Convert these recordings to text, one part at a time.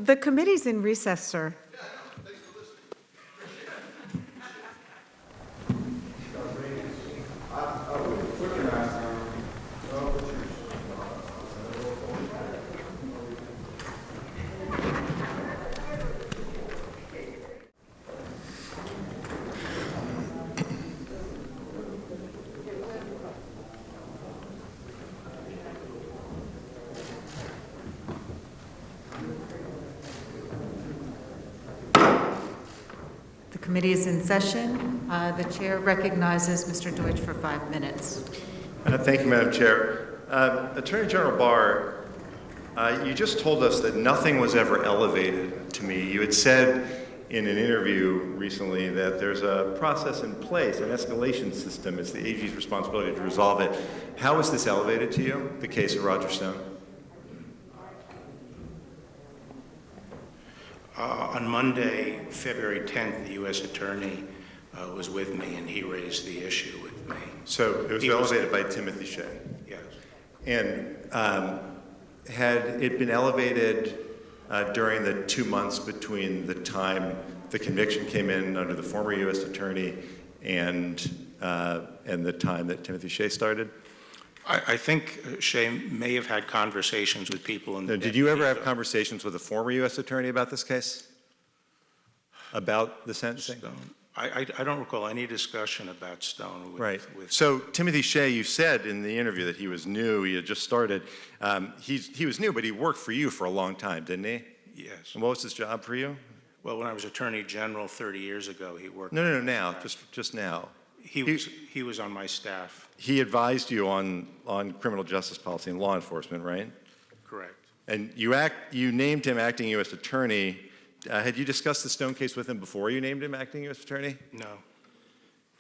The committee's in recess, sir. The committee is in session. The chair recognizes Mr. Deutsch for 5 minutes. Thank you, Madam Chair. Attorney General Barr, you just told us that nothing was ever elevated to me. You had said in an interview recently that there's a process in place, an escalation system. It's the AG's responsibility to resolve it. How was this elevated to you, the case of Roger Stone? On Monday, February 10th, the U.S. Attorney was with me, and he raised the issue with me. So it was elevated by Timothy Shea. Yes. And had it been elevated during the 2 months between the time the conviction came in under the former U.S. Attorney and the time that Timothy Shea started? I think Shea may have had conversations with people in the... Did you ever have conversations with a former U.S. Attorney about this case? About the sentencing? Stone. I don't recall any discussion about Stone. Right. So Timothy Shea, you said in the interview that he was new, he had just started. He was new, but he worked for you for a long time, didn't he? Yes. And what was his job for you? Well, when I was Attorney General 30 years ago, he worked... No, now, just now. He was on my staff. He advised you on criminal justice policy and law enforcement, right? Correct. And you named him acting U.S. Attorney. Had you discussed the Stone case with him before you named him acting U.S. Attorney? No.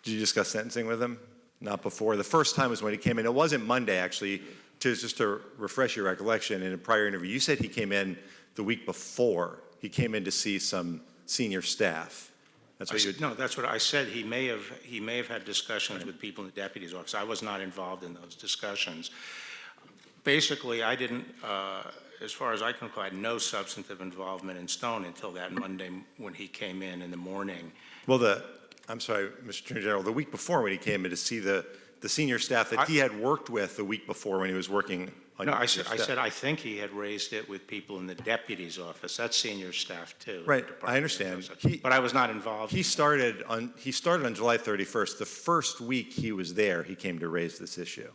Did you discuss sentencing with him? Not before. The first time was when he came in. It wasn't Monday, actually. Just to refresh your recollection, in a prior interview, you said he came in the week before. He came in to see some senior staff. That's what No, that's what I said. He may have had discussions with people in the deputy's office. I was not involved in those discussions. Basically, I didn't, as far as I can recall, I had no substantive involvement in Stone until that Monday when he came in the morning. Well, I'm sorry, Mr. Attorney General, the week before when he came in to see the senior staff that he had worked with the week before when he was working on No, I said I think he had raised it with people in the deputy's office. That's senior staff too. Right, I understand. But I was not involved. He started on July 31st. The first week he was there, he came to raise this issue.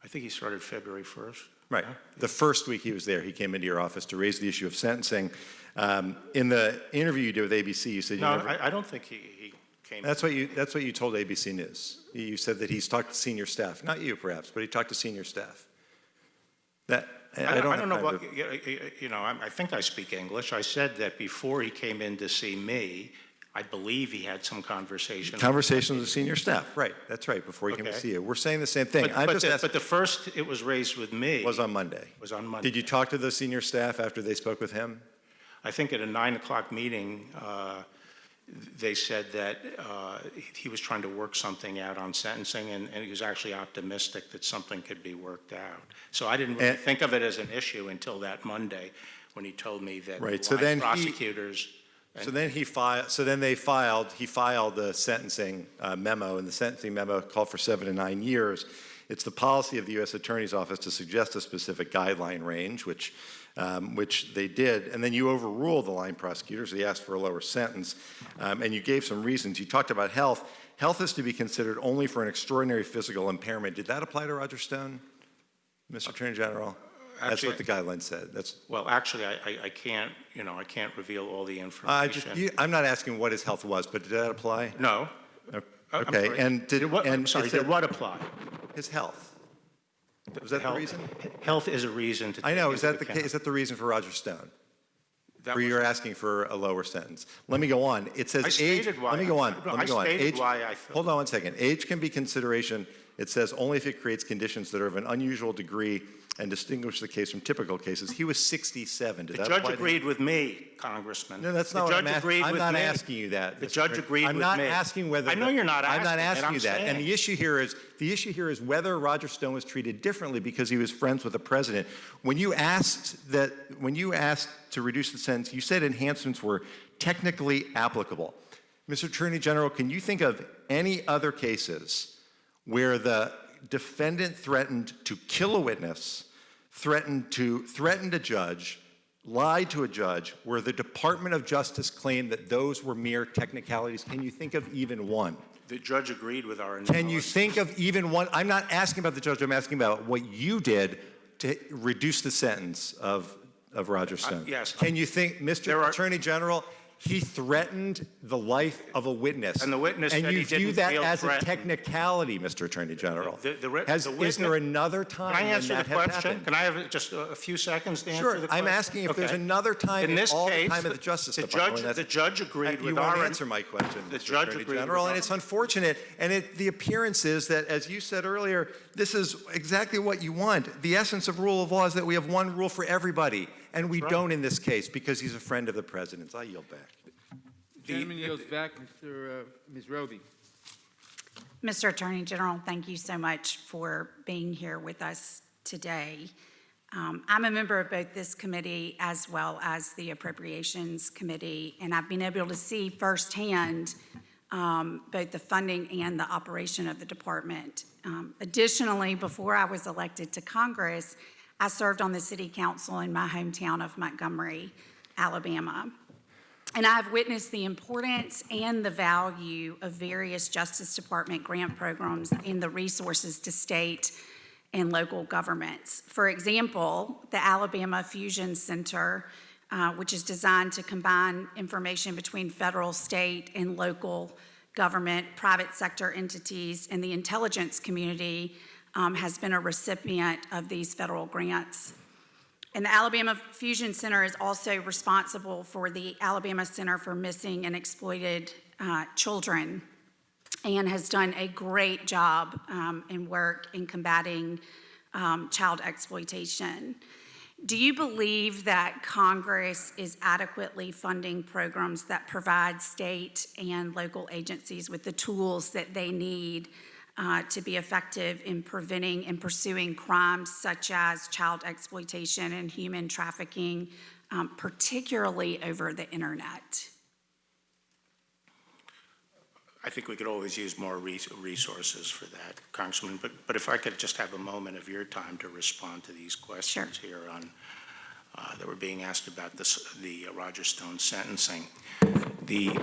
I think he started February 1st. Right. The first week he was there, he came into your office to raise the issue of sentencing. In the interview you did with ABC, you said I don't think he came. That's what you told ABC News. You said that he's talked to senior staff, not you perhaps, but he talked to senior staff. I don't know what, I think I speak English. I said that before he came in to see me, I believe he had some conversations with senior staff, right? That's right, before he came to see you. We're saying the same thing. But the first it was raised with me was on Monday. Did you talk to the senior staff after they spoke with him? I think at a 9 o'clock meeting, they said that he was trying to work something out on sentencing, and he was actually optimistic that something could be worked out. So I didn't really think of it as an issue until that Monday when he told me that prosecutors... He filed the sentencing memo, and the sentencing memo called for 7 to 9 years. It's the policy of the U.S. Attorney's Office to suggest a specific guideline range, which they did, and then you overruled the line prosecutors. They asked for a lower sentence, and you gave some reasons. You talked about health. Health is to be considered only for an extraordinary physical impairment. Did that apply to Roger Stone, Mr. Attorney General? That's what the guidelines said. Well, actually, I can't reveal all the information. I'm not asking what his health was, but did that apply? No. Okay, and did what apply? His health. Was that the reason? Health is a reason to take I know. Is that into the account. case? Is that the reason for Roger Stone? Where you're asking for a lower sentence. Let me go on. It says age. Let me go on. Age. Hold on one second. Age can be consideration. It says only if it creates conditions that are of an unusual degree and distinguish the case from typical cases. He was 67. Did The that judge apply to him? agreed with me, Congressman. No, that's The not what I'm judge asking. agreed I'm with not me. asking you that. The Mr. judge Attorney. agreed with I'm me. not asking whether. I know you're not I'm not asking, and asking I'm you that. And saying. the issue here is whether Roger Stone was treated differently because he was friends with the president. When you asked to reduce the sentence, you said enhancements were technically applicable. Mr. Attorney General, can you think of any other cases where the defendant threatened to kill a witness, threatened a judge, lied to a judge, where the Department of Justice claimed that those were mere technicalities? Can you think of even one? The judge agreed with our analysis. Can you think of even one? I'm not asking about the judge, I'm asking about what you did to reduce the sentence of Roger Stone. Yes. Can you think, Mr. Attorney General, he threatened the life of a witness. And the witness said he And you view didn't that feel as threatened. a technicality, Mr. Attorney General. Is there another time Can I when answer that the has question? happened? Can I have just a few seconds to answer Sure, the question? I'm asking if there's Okay. another time In this all the case, time at the Justice the Department. judge, the judge agreed You with won't our answer my question, the Mr. judge Attorney agreed General, with and our- it's unfortunate. And the appearance is that, as you said earlier, this is exactly what you want. The essence of rule of law is that we have one rule for everybody, and we That's right. don't in this case because he's a friend of the president's. I yield back. Gentleman yields back, Ms. Roby. Mr. Attorney General, thank you so much for being here with us today. I'm a member of both this committee as well as the Appropriations Committee, and I've been able to see firsthand both the funding and the operation of the department. Additionally, before I was elected to Congress, I served on the City Council in my hometown of Montgomery, Alabama. And I have witnessed the importance and the value of various Justice Department grant programs and the resources to state and local governments. For example, the Alabama Fusion Center, which is designed to combine information between federal, state, and local government, private sector entities, and the intelligence community, has been a recipient of these federal grants. And the Alabama Fusion Center is also responsible for the Alabama Center for Missing and Exploited Children, and has done a great job in work in combating child exploitation. Do you believe that Congress is adequately funding programs that provide state and local agencies with the tools that they need to be effective in preventing and pursuing crimes such as child exploitation and human trafficking, particularly over the internet? I think we could always use more resources for that, Congressman, but if I could just have a moment of your time to respond to these questions here on, that were being asked about the Roger Stone sentencing. The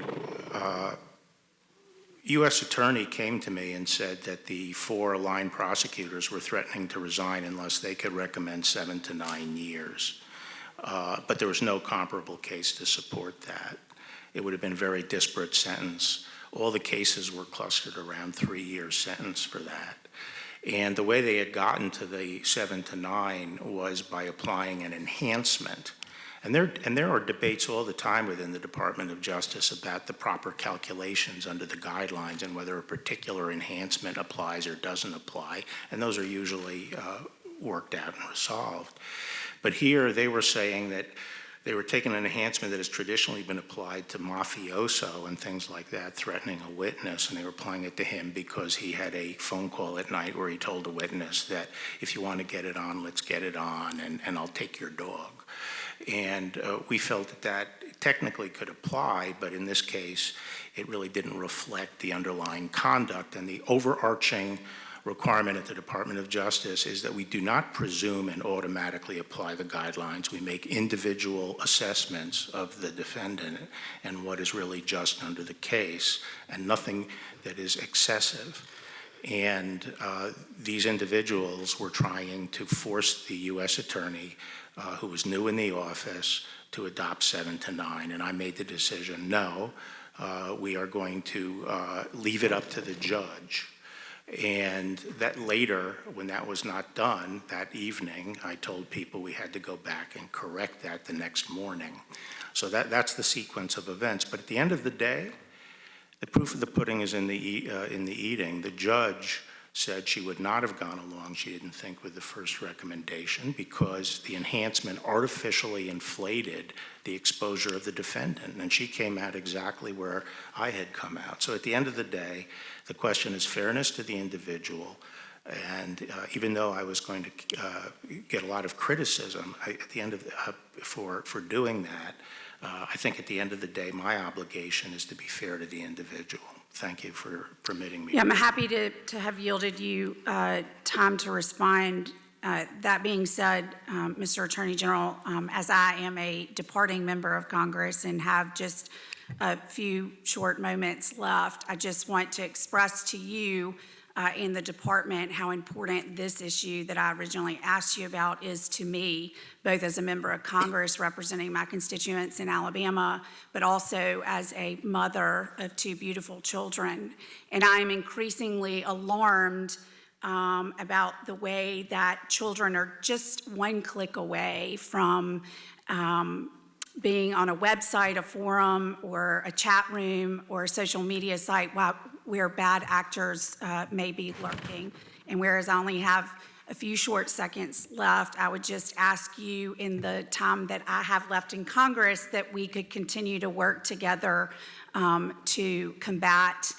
U.S. Attorney came to me and said that the 4 aligned prosecutors were threatening to resign unless they could recommend 7 to 9 years. But there was no comparable case to support that. It would have been a very disparate sentence. All the cases were clustered around 3-year sentence for that. And the way they had gotten to the 7 to 9 was by applying an enhancement. And there are debates all the time within the Department of Justice about the proper calculations under the guidelines and whether a particular enhancement applies or doesn't apply. And those are usually worked out and resolved. But here they were saying that they were taking an enhancement that has traditionally been applied to mafioso and things like that, threatening a witness, and they were applying it to him because he had a phone call at night where he told a witness that if you want to get it on, let's get it on, and I'll take your dog. And we felt that that technically could apply, but in this case, it really didn't reflect the underlying conduct. And the overarching requirement at the Department of Justice is that we do not presume and automatically apply the guidelines. We make individual assessments of the defendant and what is really just under the case, and nothing that is excessive. And these individuals were trying to force the U.S. Attorney, who was new in the office, to adopt 7 to 9. And I made the decision, no, we are going to leave it up to the judge. And that later, when that was not done, that evening, I told people we had to go back and correct that the next morning. So that's the sequence of events. But at the end of the day, the proof of the pudding is in the eating. The judge said she would not have gone along, she didn't think, with the first recommendation because the enhancement artificially inflated the exposure of the defendant. And she came out exactly where I had come out. So at the end of the day, the question is fairness to the individual. And even though I was going to get a lot of criticism at the end of for doing that, I think at the end of the day, my obligation is to be fair to the individual. Thank you for permitting me. Yeah, I'm happy to have yielded you time to respond. That being said, Mr. Attorney General, as I am a departing member of Congress and have just a few short moments left, I just want to express to you in the department how important this issue that I originally asked you about is to me, both as a member of Congress representing my constituents in Alabama, but also as a mother of two beautiful children. And I am increasingly alarmed about the way that children are just one click away from being on a website, a forum, or a chat room, or a social media site where bad actors may be lurking. And whereas I only have a few short seconds left, I would just ask you in the time that I have left in Congress that we could continue to work together to combat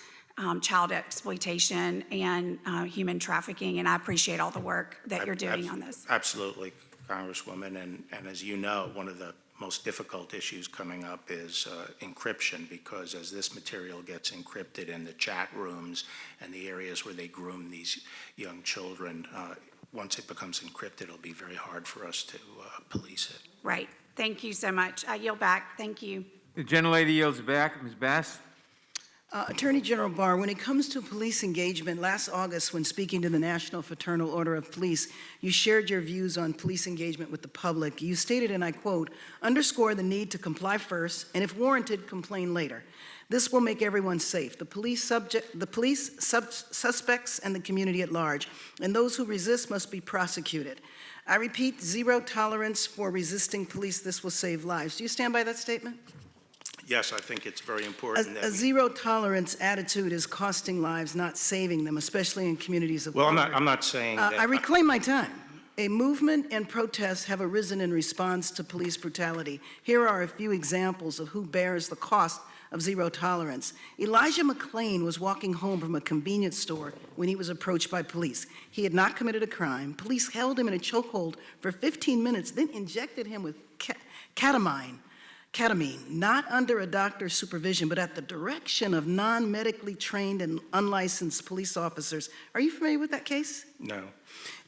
child exploitation and human trafficking. And I appreciate all the work that you're doing on this. Absolutely, Congresswoman. And as you know, one of the most difficult issues coming up is encryption, because as this material gets encrypted in the chat rooms and the areas where they groom these young children, once it becomes encrypted, it'll be very hard for us to police it. Right. Thank you so much. I yield back. Thank you. The gentlelady yields back. Ms. Bass? Attorney General Barr, when it comes to police engagement, last August when speaking to the National Fraternal Order of Police, you shared your views on police engagement with the public. You stated, and I quote, "Underscore the need to comply first, and if warranted, complain later. This will make everyone safe, the police suspects, and the community at large, and those who resist must be prosecuted. I repeat, zero tolerance for resisting police. This will save lives." Do you stand by that statement? Yes, I think it's very important that A zero tolerance attitude is costing lives, not saving them, especially in communities of Well, color. I'm not saying that. I reclaim my time. A movement and protests have arisen in response to police brutality. Here are a few examples of who bears the cost of zero tolerance. Elijah McClain was walking home from a convenience store when he was approached by police. He had not committed a crime. Police held him in a chokehold for 15 minutes, then injected him with ketamine, not under a doctor's supervision, but at the direction of non-medically trained and unlicensed police officers. Are you familiar with that case? No.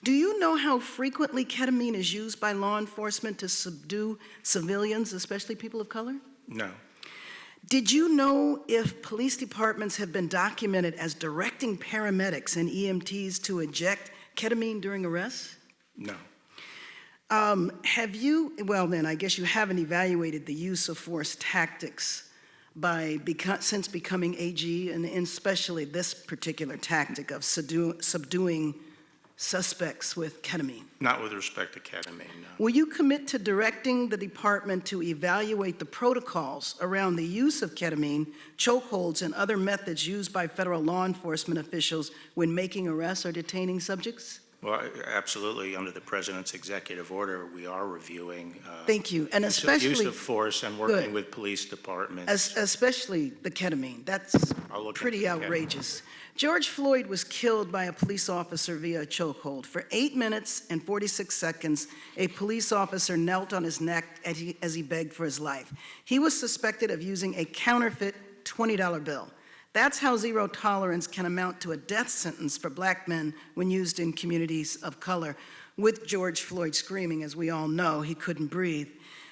Do you know how frequently ketamine is used by law enforcement to subdue civilians, especially people of color? No. Did you know if police departments have been documented as directing paramedics and EMTs to inject ketamine during arrests? No. Well then, I guess you haven't evaluated the use of force tactics since becoming AG, and especially this particular tactic of subduing suspects with ketamine. Not with respect to ketamine, no. Will you commit to directing the department to evaluate the protocols around the use of ketamine, chokeholds, and other methods used by federal law enforcement officials when making arrests or detaining subjects? Well, absolutely. Under the President's executive order, we are reviewing Thank you, and especially use of force and working Good. with police departments. especially the ketamine. That's I'll look pretty into the ketamine. outrageous. George Floyd was killed by a police officer via a chokehold. For 8 minutes and 46 seconds, a police officer knelt on his neck as he begged for his life. He was suspected of using a counterfeit $20 bill. That's how zero tolerance can amount to a death sentence for black men when used in communities of color. With George Floyd screaming, as we all know, he couldn't breathe.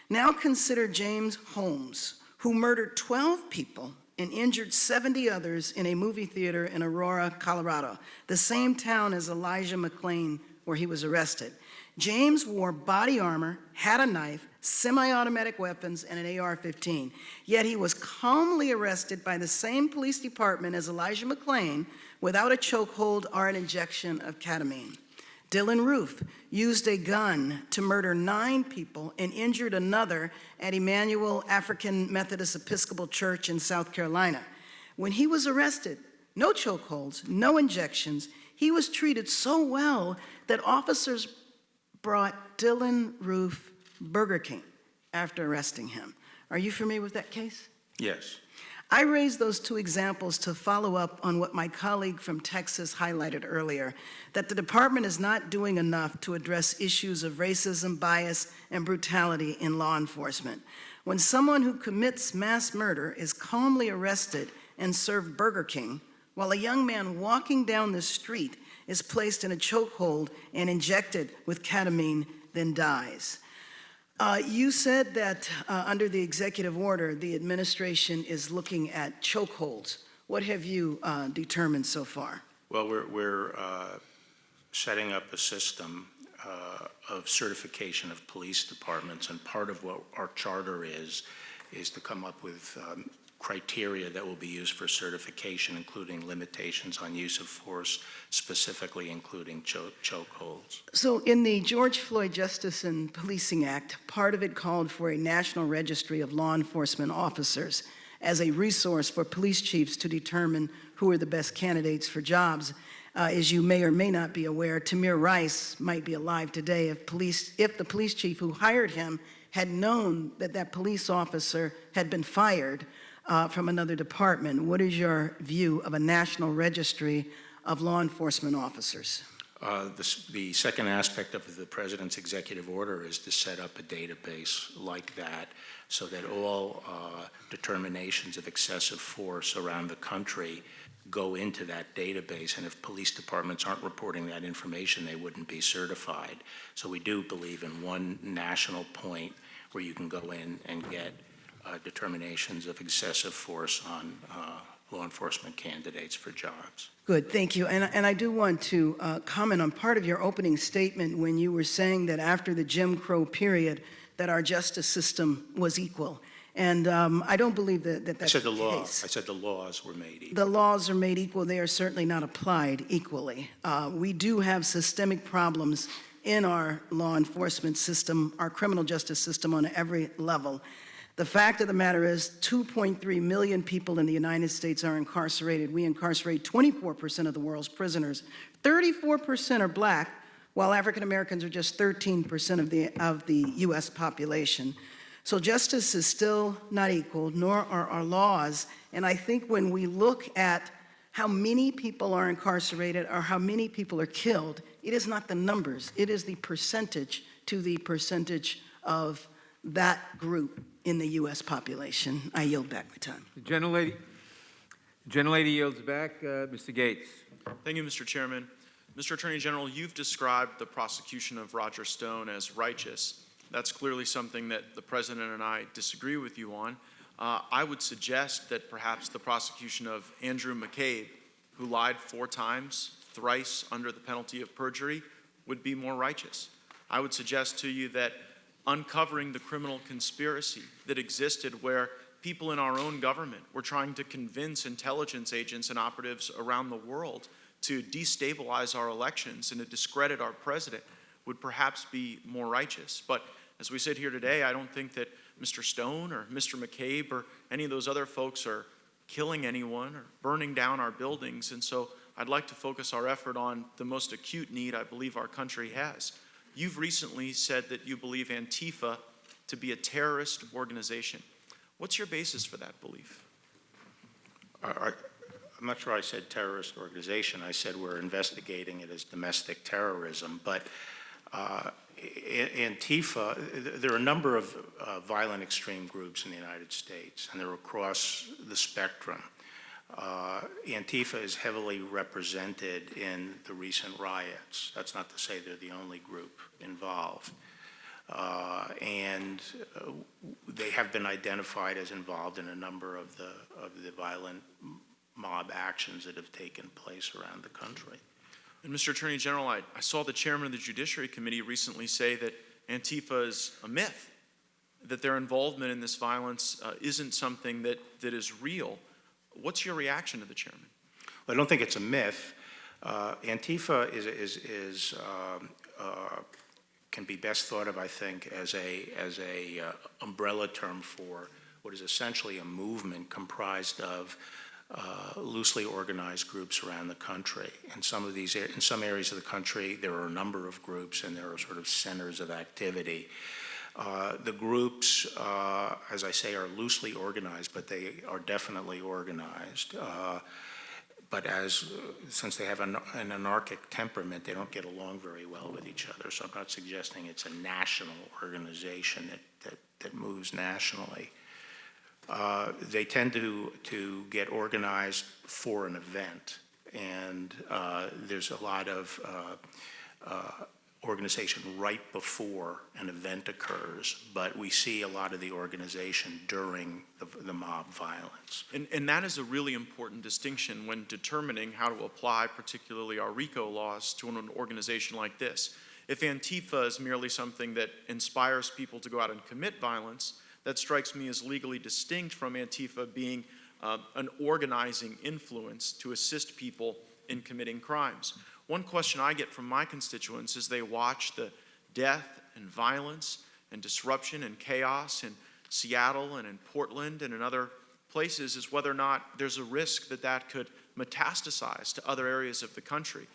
Now consider James Holmes, who murdered 12 people and injured 70 others in a movie theater in Aurora, Colorado, the same town as Elijah McClain, where he was arrested. James wore body armor, had a knife, semi-automatic weapons, and an AR-15. Yet he was calmly arrested by the same police department as Elijah McClain without a chokehold or an injection of ketamine. Dylan Roof used a gun to murder 9 people and injured another at Emmanuel African Methodist Episcopal Church in South Carolina. When he was arrested, no chokeholds, no injections, He was treated so well that officers brought Dylan Roof Burger King after arresting him. Are you familiar with that case? Yes. I raised those two examples to follow up on what my colleague from Texas highlighted earlier, that the department is not doing enough to address issues of racism, bias, and brutality in law enforcement. When someone who commits mass murder is calmly arrested and served Burger King, while a young man walking down the street is placed in a chokehold and injected with ketamine, then dies. You said that under the executive order, the administration is looking at chokeholds. What have you determined so far? Well, we're setting up a system of certification of police departments, and part of what our charter is to come up with criteria that will be used for certification, including limitations on use of force, specifically including chokeholds. So in the George Floyd Justice and Policing Act, part of it called for a national registry of law enforcement officers as a resource for police chiefs to determine who are the best candidates for jobs. As you may or may not be aware, Tamir Rice might be alive today if the police chief who hired him had known that that police officer had been fired from another department. What is your view of a national registry of law enforcement officers? The second aspect of the president's executive order is to set up a database like that so that all determinations of excessive force around the country go into that database, and if police departments aren't reporting that information, they wouldn't be certified. So we do believe in one national point where you can go in and get determinations of excessive force on law enforcement candidates for jobs. Good, thank you. And I do want to comment on part of your opening statement when you were saying that after the Jim Crow period, that our justice system was equal. And I don't believe that that's the case. I said the laws were made equal. The laws are made equal. They are certainly not applied equally. We do have systemic problems in our law enforcement system, our criminal justice system on every level. The fact of the matter is 2.3 million people in the United States are incarcerated. We incarcerate 24% of the world's prisoners. 34% are black, while African Americans are just 13% of the US population. So justice is still not equal, nor are our laws. And I think when we look at how many people are incarcerated or how many people are killed, it is not the numbers, it is the percentage to the percentage of that group in the US population. I yield back my time. The gentlelady yields back. Mr. Gates. Thank you, Mr. Chairman. Mr. Attorney General, you've described the prosecution of Roger Stone as righteous. That's clearly something that the President and I disagree with you on. I would suggest that perhaps the prosecution of Andrew McCabe, who lied 4 times, thrice under the penalty of perjury, would be more righteous. I would suggest to you that uncovering the criminal conspiracy that existed where people in our own government were trying to convince intelligence agents and operatives around the world to destabilize our elections and to discredit our president would perhaps be more righteous. But as we sit here today, I don't think that Mr. Stone or Mr. McCabe or any of those other folks are killing anyone or burning down our buildings. And so I'd like to focus our effort on the most acute need I believe our country has. You've recently said that you believe Antifa to be a terrorist organization. What's your basis for that belief? I'm not sure I said terrorist organization. I said we're investigating it as domestic terrorism. But Antifa, there are a number of violent extreme groups in the United States, and they're across the spectrum. Antifa is heavily represented in the recent riots. That's not to say they're the only group involved. And they have been identified as involved in a number of the violent mob actions that have taken place around the country. And Mr. Attorney General, I saw the chairman of the Judiciary Committee recently say that Antifa is a myth, that their involvement in this violence isn't something that is real. What's your reaction to the chairman? Well, I don't think it's a myth. Antifa can be best thought of, I think, as a umbrella term for what is essentially a movement comprised of loosely organized groups around the country. In some areas of the country, there are a number of groups, and there are sort of centers of activity. The groups, as I say, are loosely organized, but they are definitely organized. But since they have an anarchic temperament, they don't get along very well with each other. So I'm not suggesting it's a national organization that moves nationally. They tend to get organized for an event, and there's a lot of organization right before an event occurs, but we see a lot of the organization during the mob violence. And that is a really important distinction when determining how to apply particularly our RICO laws to an organization like this. If Antifa is merely something that inspires people to go out and commit violence, that strikes me as legally distinct from Antifa being an organizing influence to assist people in committing crimes. One question I get from my constituents as they watch the death and violence and disruption and chaos in Seattle and in Portland and in other places is whether or not there's a risk that that could metastasize to other areas of the country.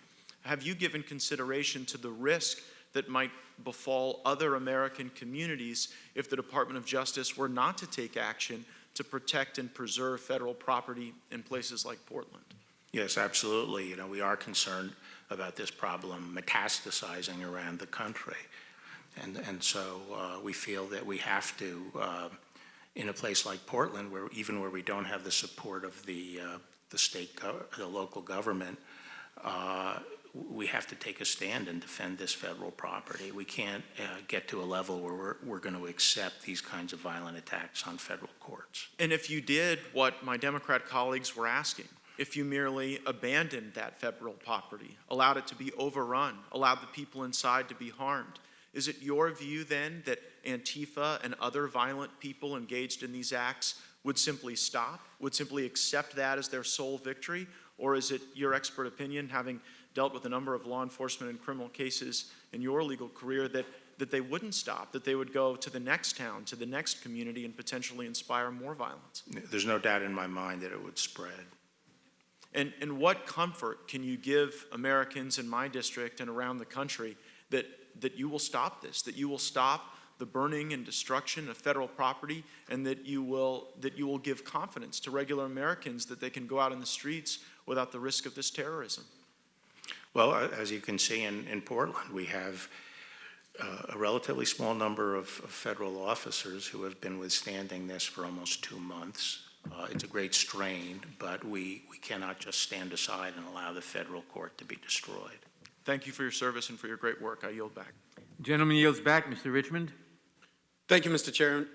Have you given consideration to the risk that might befall other American communities if the Department of Justice were not to take action to protect and preserve federal property in places like Portland? Yes, absolutely. We are concerned about this problem metastasizing around the country. And so we feel that we have to, in a place like Portland, where we don't have the support of the local government, we have to take a stand and defend this federal property. We can't get to a level where we're going to accept these kinds of violent attacks on federal courts. And if you did what my Democrat colleagues were asking, if you merely abandoned that federal property, allowed it to be overrun, allowed the people inside to be harmed, is it your view then that Antifa and other violent people engaged in these acts would simply stop, would simply accept that as their sole victory? Or is it your expert opinion, having dealt with a number of law enforcement and criminal cases in your legal career, that they wouldn't stop, that they would go to the next town, to the next community, and potentially inspire more violence? There's no doubt in my mind that it would spread. And what comfort can you give Americans in my district and around the country that you will stop this, that you will stop the burning and destruction of federal property, and that you will give confidence to regular Americans that they can go out in the streets without the risk of this terrorism? Well, as you can see in Portland, we have a relatively small number of federal officers who have been withstanding this for almost 2 months. It's a great strain, but we cannot just stand aside and allow the federal court to be destroyed. Thank you for your service and for your great work. I yield back. Gentleman yields back. Mr. Richmond. Thank you, Mr. Chairman.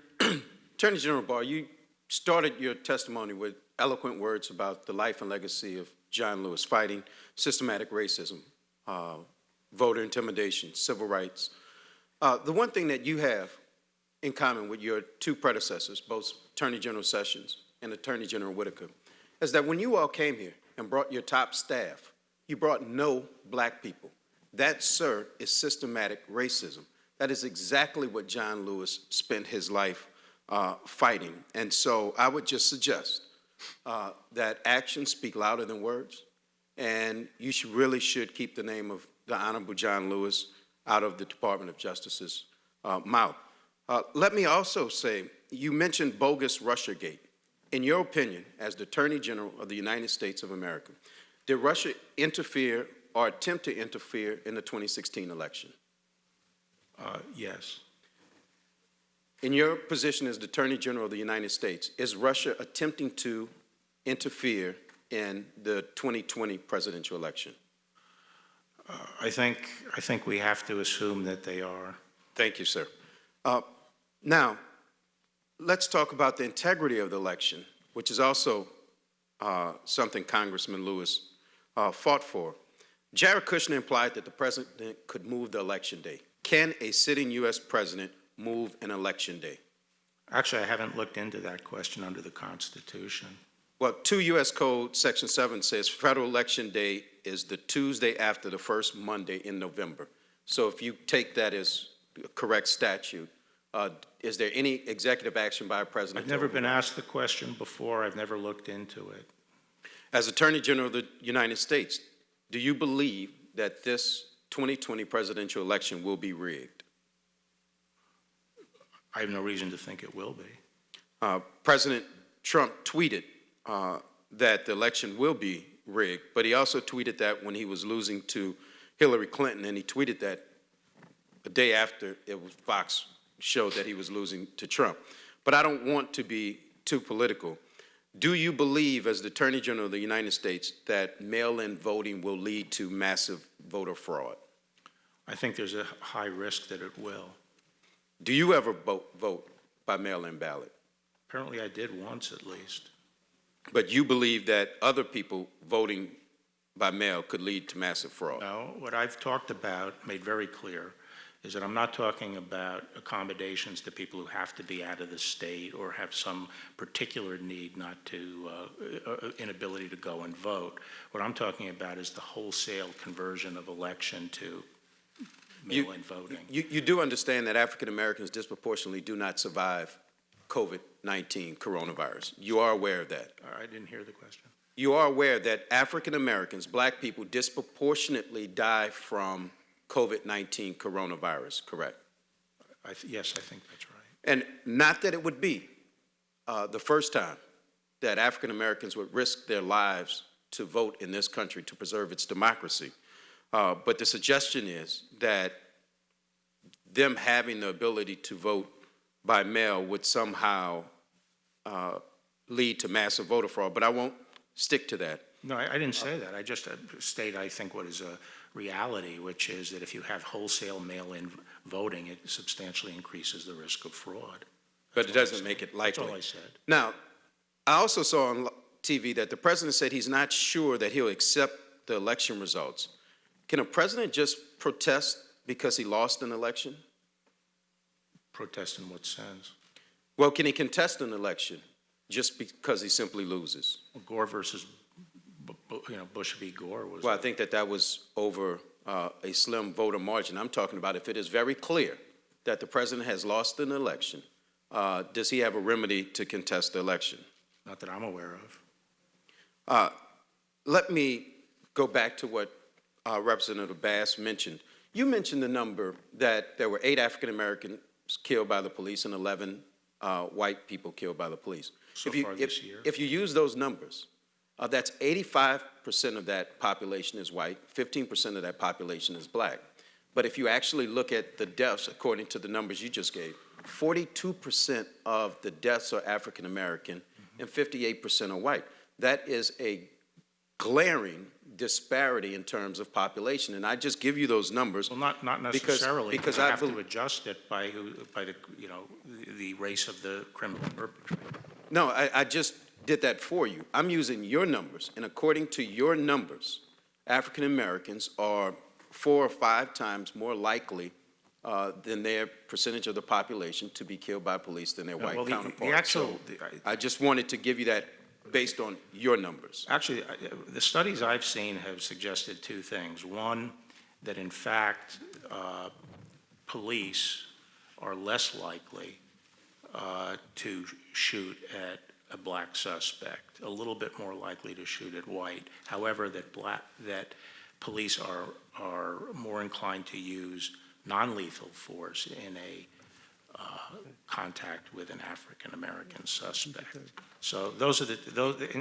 Attorney General Barr, you started your testimony with eloquent words about the life and legacy of John Lewis, fighting systematic racism, voter intimidation, civil rights. The one thing that you have in common with your two predecessors, both Attorney General Sessions and Attorney General Whitaker, is that when you all came here and brought your top staff, you brought no black people. That, sir, is systematic racism. That is exactly what John Lewis spent his life fighting. And so I would just suggest that actions speak louder than words, and you really should keep the name of the Honorable John Lewis out of the Department of Justice's mouth. Let me also say, you mentioned bogus Russiagate. In your opinion, as the Attorney General of the United States of America, did Russia interfere or attempt to interfere in the 2016 election? Yes. In your position as the Attorney General of the United States, is Russia attempting to interfere in the 2020 presidential election? I think we have to assume that they are. Thank you, sir. Now, let's talk about the integrity of the election, which is also something Congressman Lewis fought for. Jared Kushner implied that the president could move the election day. Can a sitting U.S. president move an election day? Actually, I haven't looked into that question under the Constitution. Well, 2 U.S. Code Section 7 says federal election day is the Tuesday after the first Monday in November. So if you take that as a correct statute, is there any executive action by a president? I've never been asked the question before. I've never looked into it. As Attorney General of the United States, do you believe that this 2020 presidential election will be rigged? I have no reason to think it will be. President Trump tweeted that the election will be rigged, but he also tweeted that when he was losing to Hillary Clinton, and he tweeted that a day after Fox showed that he was losing to Trump. But I don't want to be too political. Do you believe, as the Attorney General of the United States, that mail-in voting will lead to massive voter fraud? I think there's a high risk that it will. Do you ever vote by mail-in ballot? Apparently I did once at least. But you believe that other people voting by mail could lead to massive fraud? No, what I've talked about, made very clear, is that I'm not talking about accommodations to people who have to be out of the state or have some particular need not to, inability to go and vote. What I'm talking about is the wholesale conversion of election to mail-in voting. You do understand that African Americans disproportionately do not survive COVID-19 coronavirus. You are aware of that? I didn't hear the question. You are aware that African Americans, black people, disproportionately die from COVID-19 coronavirus, correct? Yes, I think that's right. And not that it would be the first time that African Americans would risk their lives to vote in this country to preserve its democracy. But the suggestion is that them having the ability to vote by mail would somehow lead to massive voter fraud. But I won't stick to that. No, I didn't say that. I just state, I think, what is a reality, which is that if you have wholesale mail-in voting, it substantially increases the risk of fraud. But it doesn't make it likely. That's all I said. Now, I also saw on TV that the president said he's not sure that he'll accept the election results. Can a president just protest because he lost an election? Protest in what sense? Well, can he contest an election just because he simply loses? Well, Gore versus, Bush v. Gore was. Well, I think that was over a slim voter margin. I'm talking about if it is very clear that the president has lost an election, does he have a remedy to contest the election? Not that I'm aware of. Let me go back to what Representative Bass mentioned. You mentioned the number that there were 8 African Americans killed by the police and 11 white people killed by the police. So far this year. If you use those numbers, that's 85% of that population is white, 15% of that population is black. But if you actually look at the deaths, according to the numbers you just gave, 42% of the deaths are African American and 58% are white. That is a glaring disparity in terms of population, and I just give you those numbers. Well, not necessarily. Because you I have to adjust it by the race of the criminal perpetrator. No, I just did that for you. I'm using your numbers, and according to your numbers, African Americans are 4 or 5 times more likely than their percentage of the population to be killed by police than their white counterparts. I just wanted to give you that based on your numbers. Actually, the studies I've seen have suggested 2 things. One, that in fact, police are less likely to shoot at a black suspect, a little bit more likely to shoot at white. However, that police are more inclined to use non-lethal force in a contact with an African-American suspect. So those are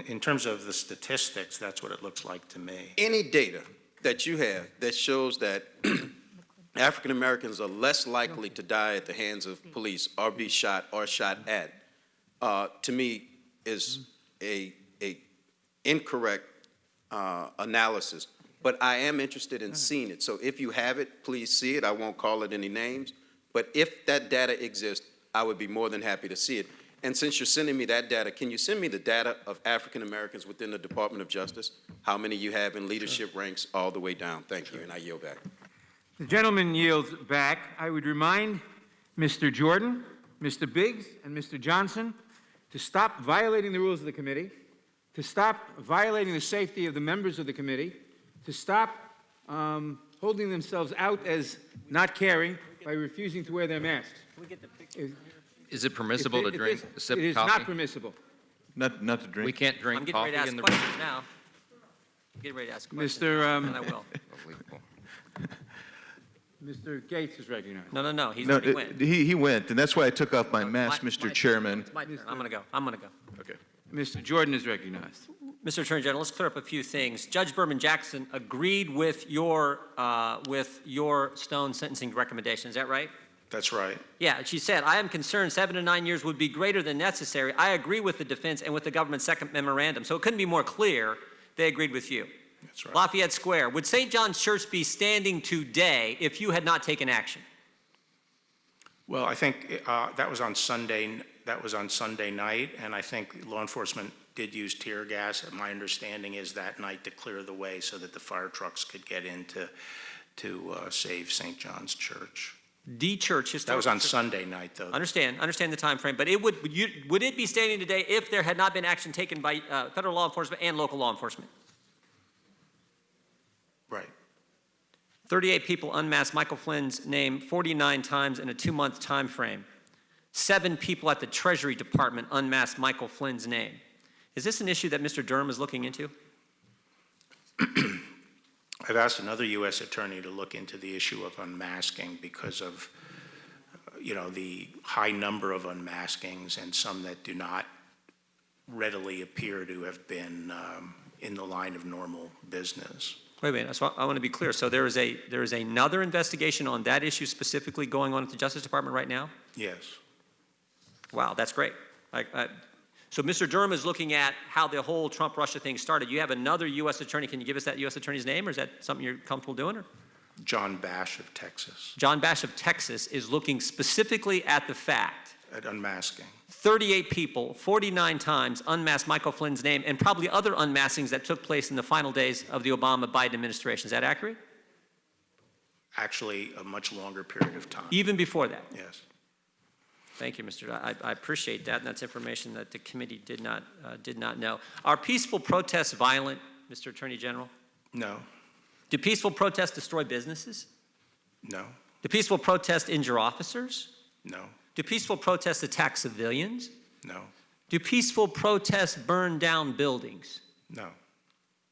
in terms of the statistics, that's what it looks like to me. Any data that you have that shows that African Americans are less likely to die at the hands of police or be shot or shot at, to me, is a incorrect analysis. But I am interested in seeing it. So if you have it, please see it. I won't call it any names. But if that data exists, I would be more than happy to see it. And since you're sending me that data, can you send me the data of African Americans within the Department of Justice? How many you have in leadership ranks all the way down? Thank you, and I yield back. The gentleman yields back. I would remind Mr. Jordan, Mr. Biggs, and Mr. Johnson to stop violating the rules of the committee, to stop violating the safety of the members of the committee, to stop holding themselves out as not caring by refusing to wear their masks. Is it permissible to drink, sip It is coffee? not permissible. Not to drink. We can't I'm drink getting ready to coffee ask in the questions now. getting ready to ask a question. Mr. And I will. Mr. Gates is recognized. No, he's No, already went. he went, and that's why I took off my No, mask, it's my Mr. Chairman. It's my turn. I'm going to go. Okay. Mr. Jordan is recognized. Mr. Attorney General, let's clear up a few things. Judge Berman Jackson agreed with your Stone sentencing recommendation. Is that right? That's right. Yeah, she said, I am concerned 7 to 9 years would be greater than necessary. I agree with the defense and with the government's second memorandum. So it couldn't be more clear they agreed with you. That's right. Lafayette Square, would St. John's Church be standing today if you had not taken action? Well, I think that was on Sunday. That was on Sunday night, and I think law enforcement did use tear gas. My understanding is that night to clear the way so that the fire trucks could get in to save St. John's Church. The church, That was on Sunday night, though. Understand the time frame, but would it be standing today if there had not been action taken by federal law enforcement and local law enforcement? Right. 38 people unmasked Michael Flynn's name 49 times in a 2-month time frame. 7 people at the Treasury Department unmasked Michael Flynn's name. Is this an issue that Mr. Durham is looking into? I've asked another U.S. attorney to look into the issue of unmasking because of, the high number of unmaskings and some that do not readily appear to have been in the line of normal business. Wait a minute, I want to be clear. So there is another investigation on that issue specifically going on at the Justice Department right now? Yes. Wow, that's great. So Mr. Durham is looking at how the whole Trump-Russia thing started. You have another U.S. attorney. Can you give us that U.S. attorney's name, or is that something you're comfortable doing? Or? John Bash of Texas. John Bash of Texas is looking specifically at the fact At unmasking. 38 people, 49 times unmasked Michael Flynn's name, and probably other unmaskings that took place in the final days of the Obama-Biden administration. Is that accurate? Actually, a much longer period of time. Even before that? Yes. Thank you, Mr. I appreciate that, and that's information that the committee did not know. Are peaceful protests violent, Mr. Attorney General? No. Do peaceful protests destroy businesses? No. Do peaceful protests injure officers? No. Do peaceful protests attack civilians? No. Do peaceful protests burn down buildings? No.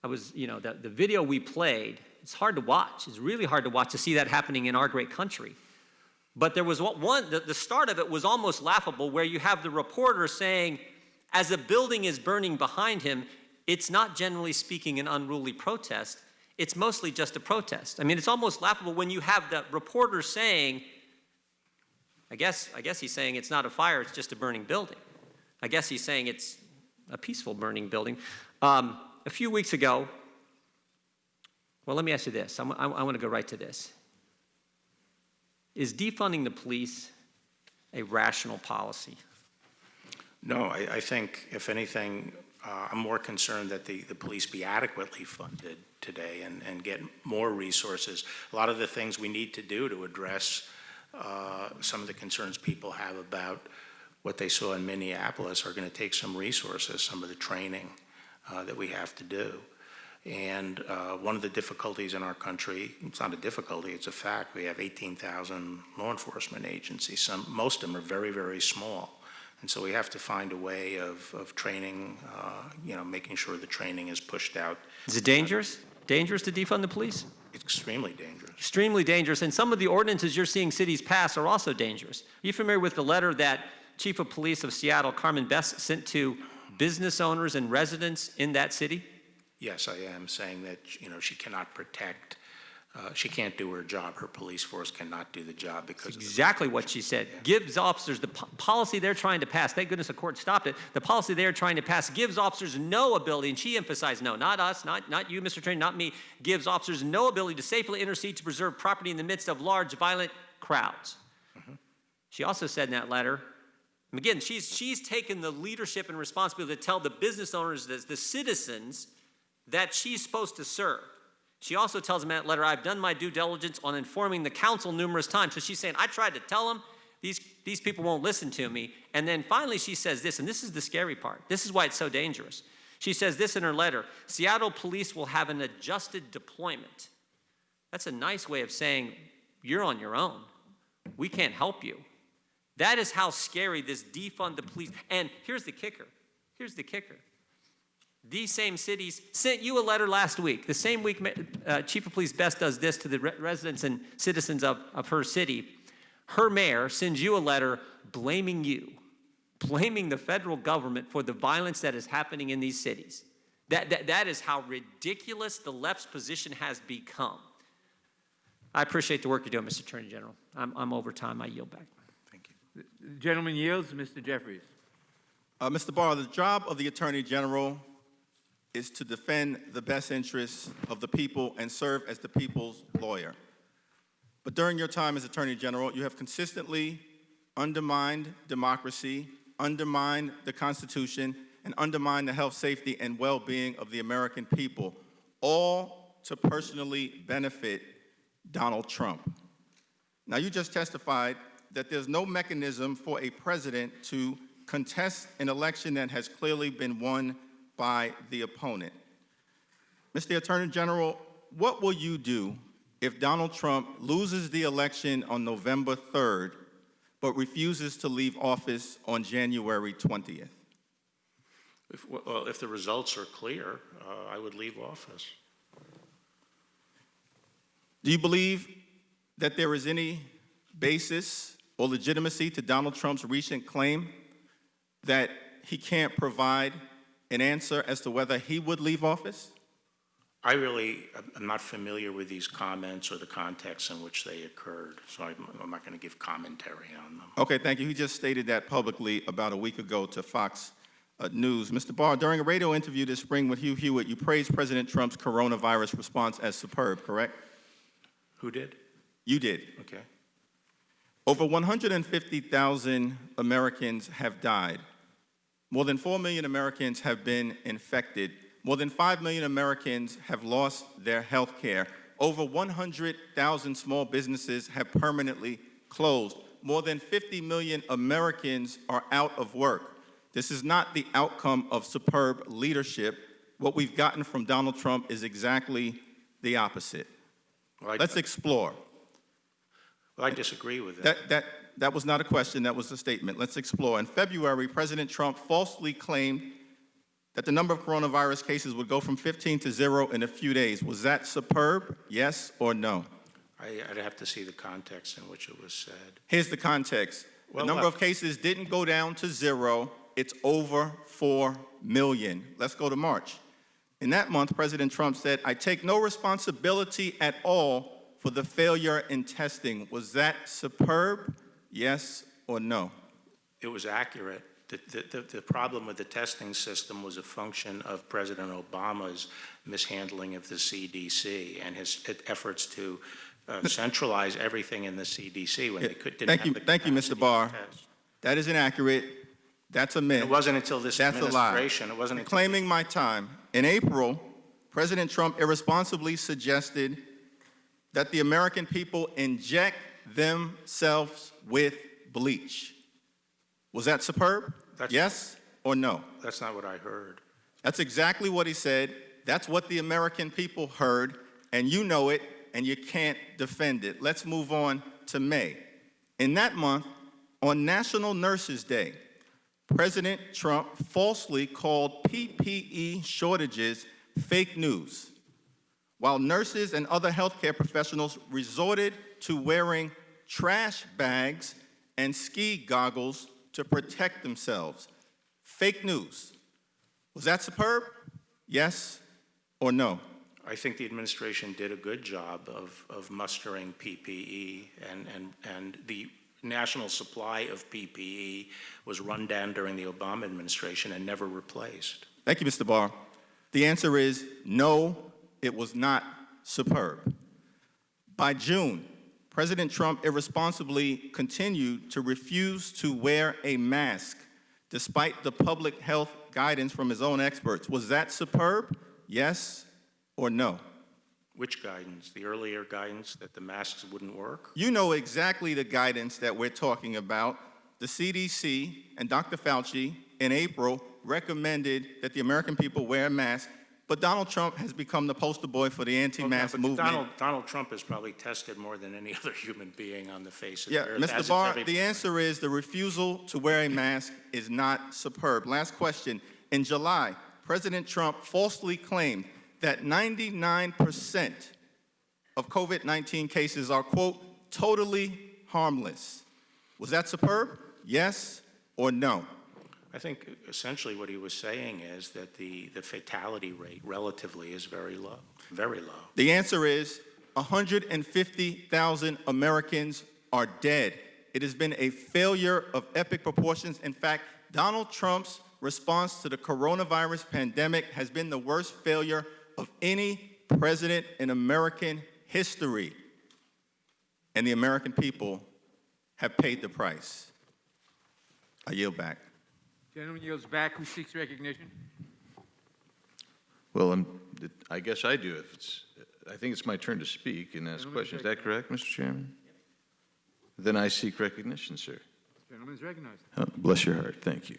The video we played, it's hard to watch. It's really hard to watch to see that happening in our great country. But there was the start of it was almost laughable, where you have the reporter saying, as a building is burning behind him, it's not generally speaking an unruly protest. It's mostly just a protest. I mean, it's almost laughable when you have the reporter saying, I guess he's saying it's not a fire, it's just a burning building. I guess he's saying it's a peaceful burning building. A few weeks ago, well, let me ask you this. I want to go right to this. Is defunding the police a rational policy? No, I think, if anything, I'm more concerned that the police be adequately funded today and get more resources. A lot of the things we need to do to address some of the concerns people have about what they saw in Minneapolis are going to take some resources, some of the training that we have to do. And one of the difficulties in our country, it's not a difficulty, it's a fact, we have 18,000 law enforcement agencies. Most of them are very, very small. And so we have to find a way of training, making sure the training is pushed out. Is it dangerous? Dangerous to defund the police? It's extremely dangerous. Extremely dangerous. And some of the ordinances you're seeing cities pass are also dangerous. Are you familiar with the letter that Chief of Police of Seattle, Carmen Best, sent to business owners and residents in that city? Yes, I am saying that, she cannot protect, she can't do her job. Her police force cannot do the job because of exactly what she said. Yeah. Gives officers the policy they're trying to pass. Thank goodness the court stopped it. The policy they're trying to pass gives officers no ability, and she emphasized no, not us, not you, Mr. Attorney, not me, gives officers no ability to safely intercede to preserve property in the midst of large, violent crowds. Mm-hmm. She also said in that letter, and again, she's taken the leadership and responsibility to tell the business owners, the citizens, that she's supposed to serve. She also tells them in that letter, I've done my due diligence on informing the council numerous times. So she's saying, I tried to tell them, these people won't listen to me. And then finally she says this, and this is the scary part. This is why it's so dangerous. She says this in her letter, Seattle police will have an adjusted deployment. That's a nice way of saying, you're on your own. We can't help you. That is how scary this defund the police. And here's the kicker. these same cities sent you a letter last week. The same week Chief of Police Best does this to the residents and citizens of her city. Her mayor sends you a letter blaming you, blaming the federal government for the violence that is happening in these cities. That is how ridiculous the left's position has become. I appreciate the work you're doing, Mr. Attorney General. I'm over time. I yield back. Thank you. The gentleman yields. Mr. Jeffries. Mr. Barr, the job of the Attorney General is to defend the best interests of the people and serve as the people's lawyer. But during your time as Attorney General, you have consistently undermined democracy, undermined the Constitution, and undermined the health, safety, and well-being of the American people, all to personally benefit Donald Trump. Now, you just testified that there's no mechanism for a president to contest an election that has clearly been won by the opponent. Mr. Attorney General, what will you do if Donald Trump loses the election on November 3rd, but refuses to leave office on January 20th? If the results are clear, I would leave office. Do you believe that there is any basis or legitimacy to Donald Trump's recent claim that he can't provide an answer as to whether he would leave office? I really am not familiar with these comments or the context in which they occurred, so I'm not going to give commentary on them. Okay, thank you. He just stated that publicly about a week ago to Fox News. Mr. Barr, during a radio interview this spring with Hugh Hewitt, you praised President Trump's coronavirus response as superb, correct? Who did? You did. Okay. Over 150,000 Americans have died. More than 4 million Americans have been infected. More than 5 million Americans have lost their health care. Over 100,000 small businesses have permanently closed. More than 50 million Americans are out of work. This is not the outcome of superb leadership. What we've gotten from Donald Trump is exactly the opposite. Well, Let's explore. Well, I disagree with that. That was not a question, that was a statement. Let's explore. In February, President Trump falsely claimed that the number of coronavirus cases would go from 15 to 0 in a few days. Was that superb, yes or no? I'd have to see the context in which it was said. Here's the context. Well, the number of cases didn't go down to 0. It's over 4 million. Let's go to March. In that month, President Trump said, "I take no responsibility at all for the failure in testing." Was that superb, yes or no? It was accurate. The problem with the testing system was a function of President Obama's mishandling of the CDC and his efforts to centralize everything in the CDC when they didn't have the capacity. Thank you, Mr. Barr. to test. That is inaccurate. That's a myth. It wasn't until this That's a lie. administration. It wasn't You're until claiming my time. In April, President Trump irresponsibly suggested that the American people inject themselves with bleach. Was that superb? Yes or no? That's not what I heard. That's exactly what he said. That's what the American people heard, and you know it, and you can't defend it. Let's move on to May. In that month, on National Nurses Day, President Trump falsely called PPE shortages fake news, while nurses and other healthcare professionals resorted to wearing trash bags and ski goggles to protect themselves. Fake news. Was that superb? Yes or no? I think the administration did a good job of mustering PPE, and the national supply of PPE was run down during the Obama administration and never replaced. Thank you, Mr. Barr. The answer is no, it was not superb. By June, President Trump irresponsibly continued to refuse to wear a mask despite the public health guidance from his own experts. Was that superb? Yes or no? Which guidance? The earlier guidance that the masks wouldn't work? You know exactly the guidance that we're talking about. The CDC and Dr. Fauci in April recommended that the American people wear a mask, but Donald Trump has become the poster boy for the anti-mask movement. Donald Trump has probably tested more than any other human being on the face of Yeah, the earth. Mr. Barr, the answer is the refusal to wear a mask is not superb. Last question. In July, President Trump falsely claimed that 99% of COVID-19 cases are, quote, totally harmless. Was that superb? Yes or no? I think essentially what he was saying is that the fatality rate relatively is very low, very low. The answer is 150,000 Americans are dead. It has been a failure of epic proportions. In fact, Donald Trump's response to the coronavirus pandemic has been the worst failure of any president in American history. And the American people have paid the price. I yield back. Gentleman yields back. Who seeks recognition? Well, I guess I do. I think it's my turn to speak and ask questions. Is that correct, Mr. Chairman? Then I seek recognition, sir. Gentleman's recognized. Oh, bless your heart. Thank you.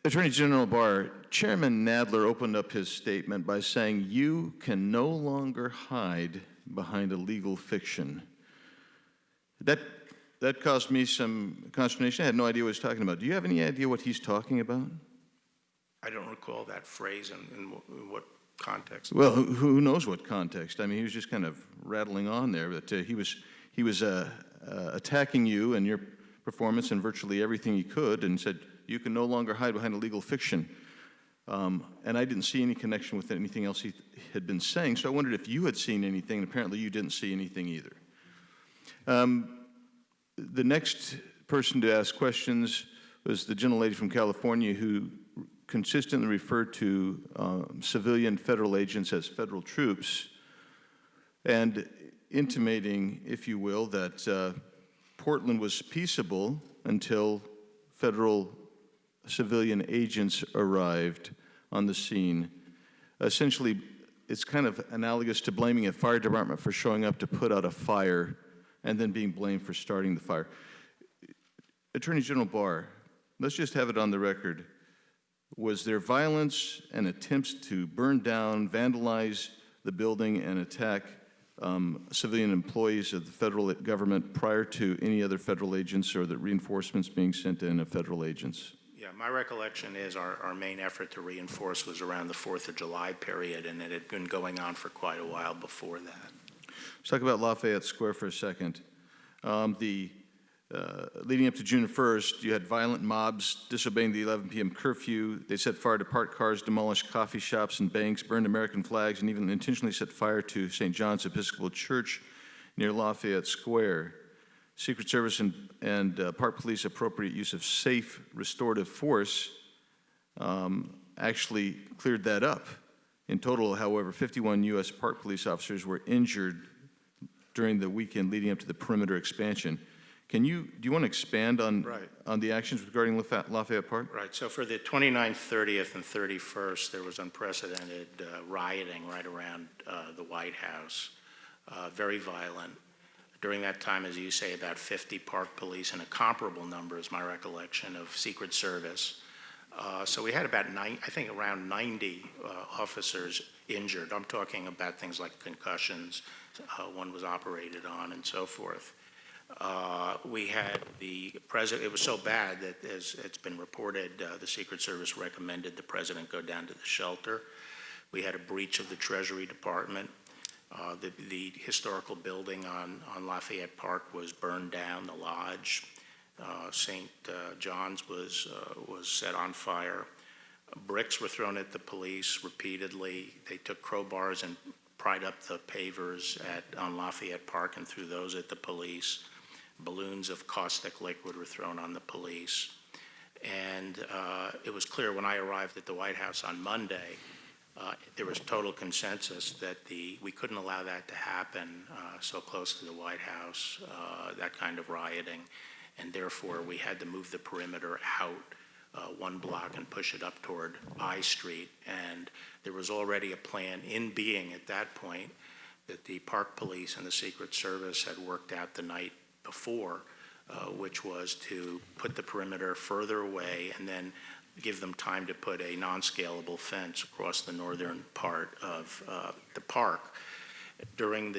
Attorney General Barr, Chairman Nadler opened up his statement by saying, "You can no longer hide behind a legal fiction." That caused me some consternation. I had no idea what he was talking about. Do you have any idea what he's talking about? I don't recall that phrase in what context. Well, who knows what context? I mean, he was just kind of rattling on there, but he was attacking you and your performance and virtually everything he could, and said you can no longer hide behind a legal fiction. And I didn't see any connection with anything else he had been saying, so I wondered if you had seen anything, and apparently you didn't see anything either. The next person to ask questions was the gentlelady from California, who consistently referred to civilian federal agents as federal troops, and intimating, if you will, that Portland was peaceable until federal civilian agents arrived on the scene. Essentially, it's kind of analogous to blaming a fire department for showing up to put out a fire and then being blamed for starting the fire. Attorney General Barr, let's just have it on the record. Was there violence and attempts to burn down, vandalize the building, and attack civilian employees of the federal government prior to any other federal agents or the reinforcements being sent in of federal agents? Yeah, my recollection is our main effort to reinforce was around the 4th of July period, and it had been going on for quite a while before that. Let's talk about Lafayette Square for a second. Leading up to June 1st, you had violent mobs disobeying the 11 p.m. curfew. They set fire to parked cars, demolished coffee shops and banks, burned American flags, and even intentionally set fire to St. John's Episcopal Church near Lafayette Square. Secret Service and Park Police appropriate use of safe restorative force actually cleared that up. In total, however, 51 U.S. Park Police officers were injured during the weekend leading up to the perimeter expansion. Do you want to expand on the actions regarding Lafayette Park? Right, so for the 29th, 30th, and 31st, there was unprecedented rioting right around the White House, very violent. During that time, as you say, about 50 Park Police and a comparable number, is my recollection, of Secret Service. So we had about around 90 officers injured. I'm talking about things like concussions, one was operated on, and so forth. We had the president, it was so bad that, as it's been reported, the Secret Service recommended the president go down to the shelter. We had a breach of the Treasury Department. The historical building on Lafayette Park was burned down, the lodge. St. John's was set on fire. Bricks were thrown at the police repeatedly. They took crowbars and pried up the pavers on Lafayette Park and threw those at the police. Balloons of caustic liquid were thrown on the police. And it was clear when I arrived at the White House on Monday, there was total consensus that we couldn't allow that to happen so close to the White House, that kind of rioting. And therefore, we had to move the perimeter out one block and push it up toward I Street. And there was already a plan in being at that point that the Park Police and the Secret Service had worked out the night before, which was to put the perimeter further away and then give them time to put a non-scalable fence across the northern part of the park. During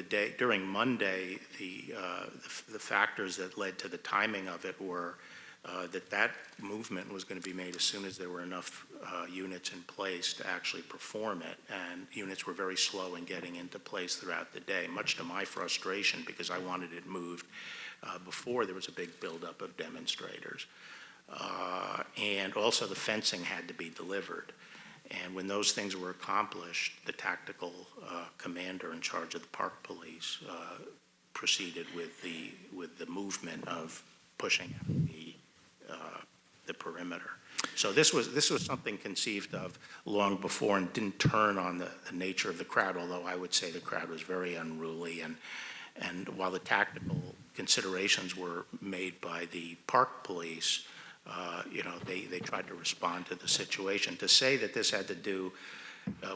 Monday, the factors that led to the timing of it were that movement was going to be made as soon as there were enough units in place to actually perform it, and units were very slow in getting into place throughout the day, much to my frustration because I wanted it moved before there was a big buildup of demonstrators. And also the fencing had to be delivered. And when those things were accomplished, the tactical commander in charge of the park police proceeded with the movement of pushing the perimeter. So this was something conceived of long before and didn't turn on the nature of the crowd, although I would say the crowd was very unruly. And while the tactical considerations were made by the park police, they tried to respond to the situation. To say that this had to do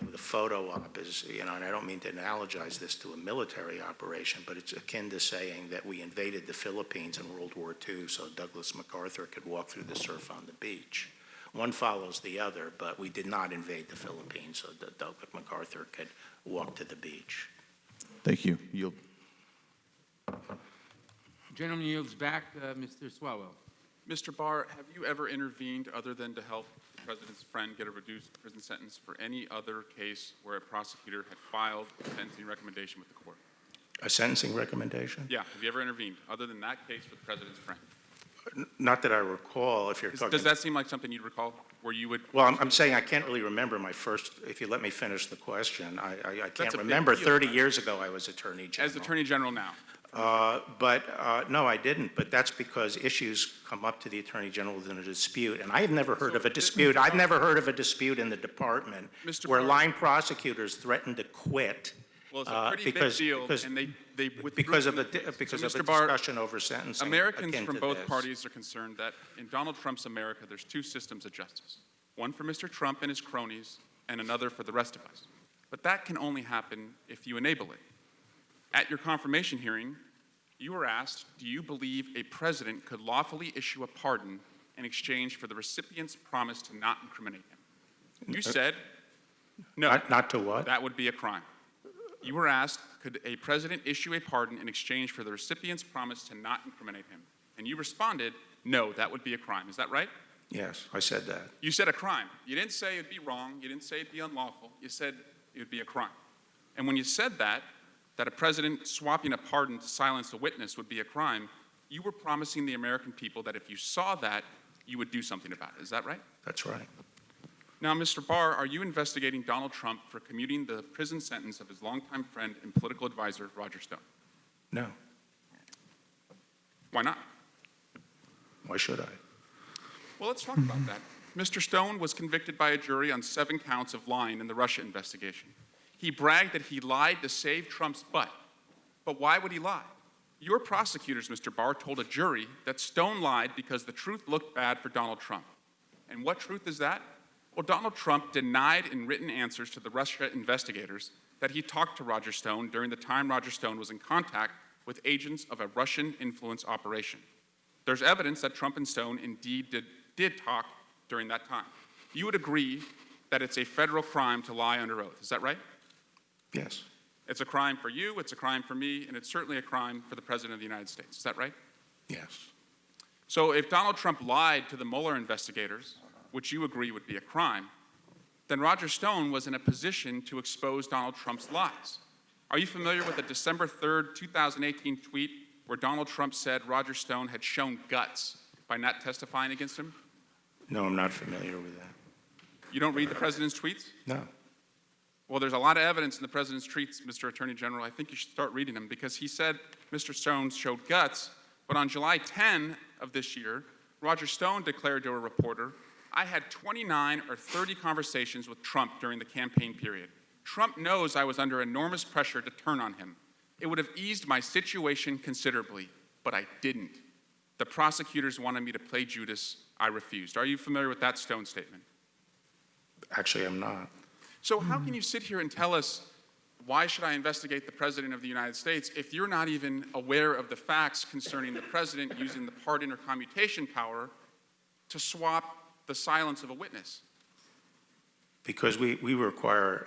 with a photo op is, and I don't mean to analogize this to a military operation, but it's akin to saying that we invaded the Philippines in World War II so Douglas MacArthur could walk through the surf on the beach. One follows the other, but we did not invade the Philippines so that Douglas MacArthur could walk to the beach. Thank you. Yield. Gentleman yields back, Mr. Swalwell. Mr. Barr, have you ever intervened other than to help the president's friend get a reduced prison sentence for any other case where a prosecutor had filed a sentencing recommendation with the court? A sentencing recommendation? Yeah, have you ever intervened other than that case with the president's friend? Not that I recall, if you're talking. Does that seem like something you'd recall, where you would? Well, I'm saying I can't really remember my first, if you let me finish the question, I That's can't a big remember. deal, 30 right? years ago, I was Attorney General. As Attorney General now? No, I didn't, but that's because issues come up to the Attorney General within a dispute, and I have never heard of a dispute. I've never heard of a dispute in the department Mr. where Barr- line prosecutors threatened to quit Well, it's a pretty big deal, and they withdrew because of from a the- because So, of a Mr. Barr, discussion over sentencing. Americans akin from to both this. parties are concerned that in Donald Trump's America, there's two systems of justice. One for Mr. Trump and his cronies, and another for the rest of us. But that can only happen if you enable it. At your confirmation hearing, you were asked, do you believe a president could lawfully issue a pardon in exchange for the recipient's promise to not incriminate him? You said, no. Not to what? That would be a crime. You were asked, could a president issue a pardon in exchange for the recipient's promise to not incriminate him? And you responded, no, that would be a crime. Is that right? Yes, I said that. You said a crime. You didn't say it'd be wrong. You didn't say it'd be unlawful. You said it would be a crime. And when you said that a president swapping a pardon to silence a witness would be a crime, you were promising the American people that if you saw that, you would do something about it. Is that right? That's right. Now, Mr. Barr, are you investigating Donald Trump for commuting the prison sentence of his longtime friend and political advisor, Roger Stone? No. Why not? Why should I? Well, let's talk about that. Mr. Stone was convicted by a jury on 7 counts of lying in the Russia investigation. He bragged that he lied to save Trump's butt. But why would he lie? Your prosecutors, Mr. Barr, told a jury that Stone lied because the truth looked bad for Donald Trump. And what truth is that? Well, Donald Trump denied in written answers to the Russia investigators that he talked to Roger Stone during the time Roger Stone was in contact with agents of a Russian influence operation. There's evidence that Trump and Stone indeed did talk during that time. You would agree that it's a federal crime to lie under oath. Is that right? Yes. It's a crime for you, it's a crime for me, and it's certainly a crime for the President of the United States. Is that right? Yes. So if Donald Trump lied to the Mueller investigators, which you agree would be a crime, then Roger Stone was in a position to expose Donald Trump's lies. Are you familiar with the December 3rd, 2018 tweet where Donald Trump said Roger Stone had shown guts by not testifying against him? No, I'm not familiar with that. You don't read the president's tweets? No. Well, there's a lot of evidence in the president's tweets, Mr. Attorney General. I think you should start reading them because he said Mr. Stone showed guts, but on July 10 of this year, Roger Stone declared to a reporter, I had 29 or 30 conversations with Trump during the campaign period. Trump knows I was under enormous pressure to turn on him. It would have eased my situation considerably, but I didn't. The prosecutors wanted me to play Judas. I refused. Are you familiar with that Stone statement? Actually, I'm not. So how can you sit here and tell us, why should I investigate the President of the United States if you're not even aware of the facts concerning the President using the pardon or commutation power to swap the silence of a witness? Because we require,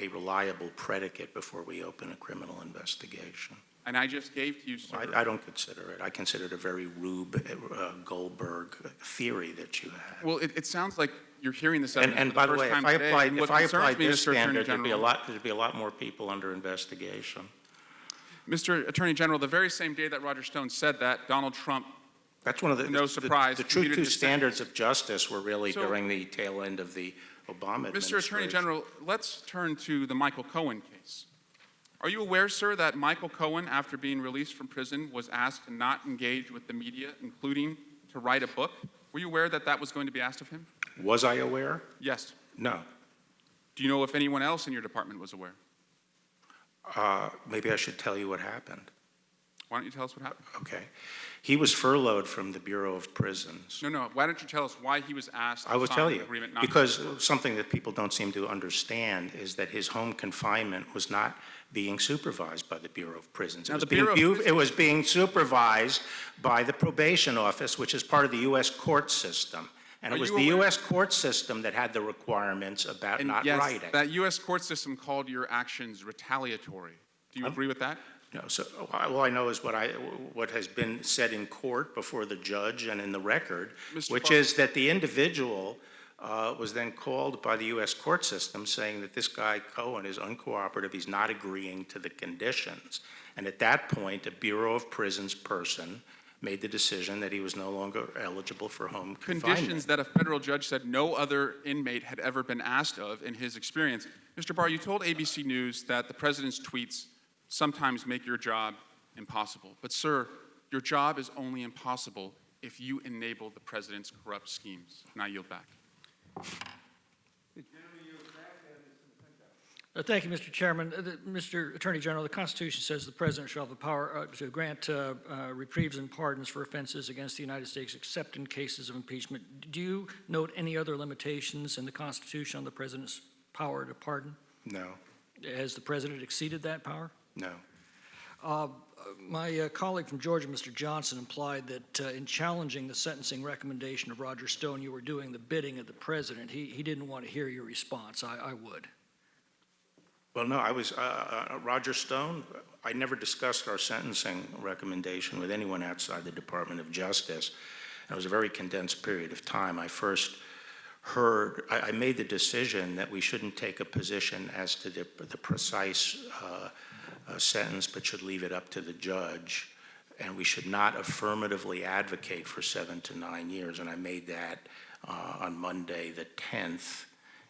a reliable predicate before we open a criminal investigation. And I just gave to you, sir. I don't consider it. I consider it a very Rube Goldberg theory that you have. Well, it sounds like you're hearing this evidence And for by the the first way, time if I today. applied, and if what I concerns applied me, this Mr. Attorney standard, General, there'd be a lot more people under investigation. Mr. Attorney General, the very same day that Roger Stone said that, Donald Trump, That's one of the, No surprise, the true computed two dissent. standards of justice were really So- during the tail end of the Obama administration. Mr. Attorney General, let's turn to the Michael Cohen case. Are you aware, sir, that Michael Cohen, after being released from prison, was asked to not engage with the media, including to write a book? Were you aware that that was going to be asked of him? Was I aware? Yes. No. Do you know if anyone else in your department was aware? Maybe I should tell you what happened. Why don't you tell us what happened? Okay. He was furloughed from the Bureau of Prisons. No. Why don't you tell us why he was asked I will to tell sign you, an agreement not to? because something that people don't seem to understand is that his home confinement was not being supervised by the Bureau of Prisons. Now, the Bureau of Prisons- It was being supervised by the probation office, which is part of the U.S. court system. And Are it was you the aware- U.S. court system that had the requirements about And not yes, writing. that U.S. court system called your actions retaliatory. Do you agree with that? No, so all I know is what has been said in court before the judge and in the record, Mr. which Barr- is that the individual was then called by the U.S. court system saying that this guy Cohen is uncooperative, he's not agreeing to the conditions. And at that point, a Bureau of Prisons person made the decision that he was no longer eligible for home confinement. Conditions that a federal judge said no other inmate had ever been asked of in his experience. Mr. Barr, you told ABC News that the president's tweets sometimes make your job impossible. But sir, your job is only impossible if you enable the president's corrupt schemes. And I yield back. Thank you, Mr. Chairman. Mr. Attorney General, the Constitution says the President shall have the power to grant reprieves and pardons for offenses against the United States, except in cases of impeachment. Do you note any other limitations in the Constitution on the President's power to pardon? No, Has the President exceeded that power? no. My colleague from Georgia, Mr. Johnson, implied that in challenging the sentencing recommendation of Roger Stone, you were doing the bidding of the President. He didn't want to hear your response. I would. Well, no, I was, Roger Stone, I never discussed our sentencing recommendation with anyone outside the Department of Justice. It was a very condensed period of time. I first heard, I made the decision that we shouldn't take a position as to the precise sentence, but should leave it up to the judge. And we should not affirmatively advocate for 7 to 9 years. And I made that on Monday, the 10th.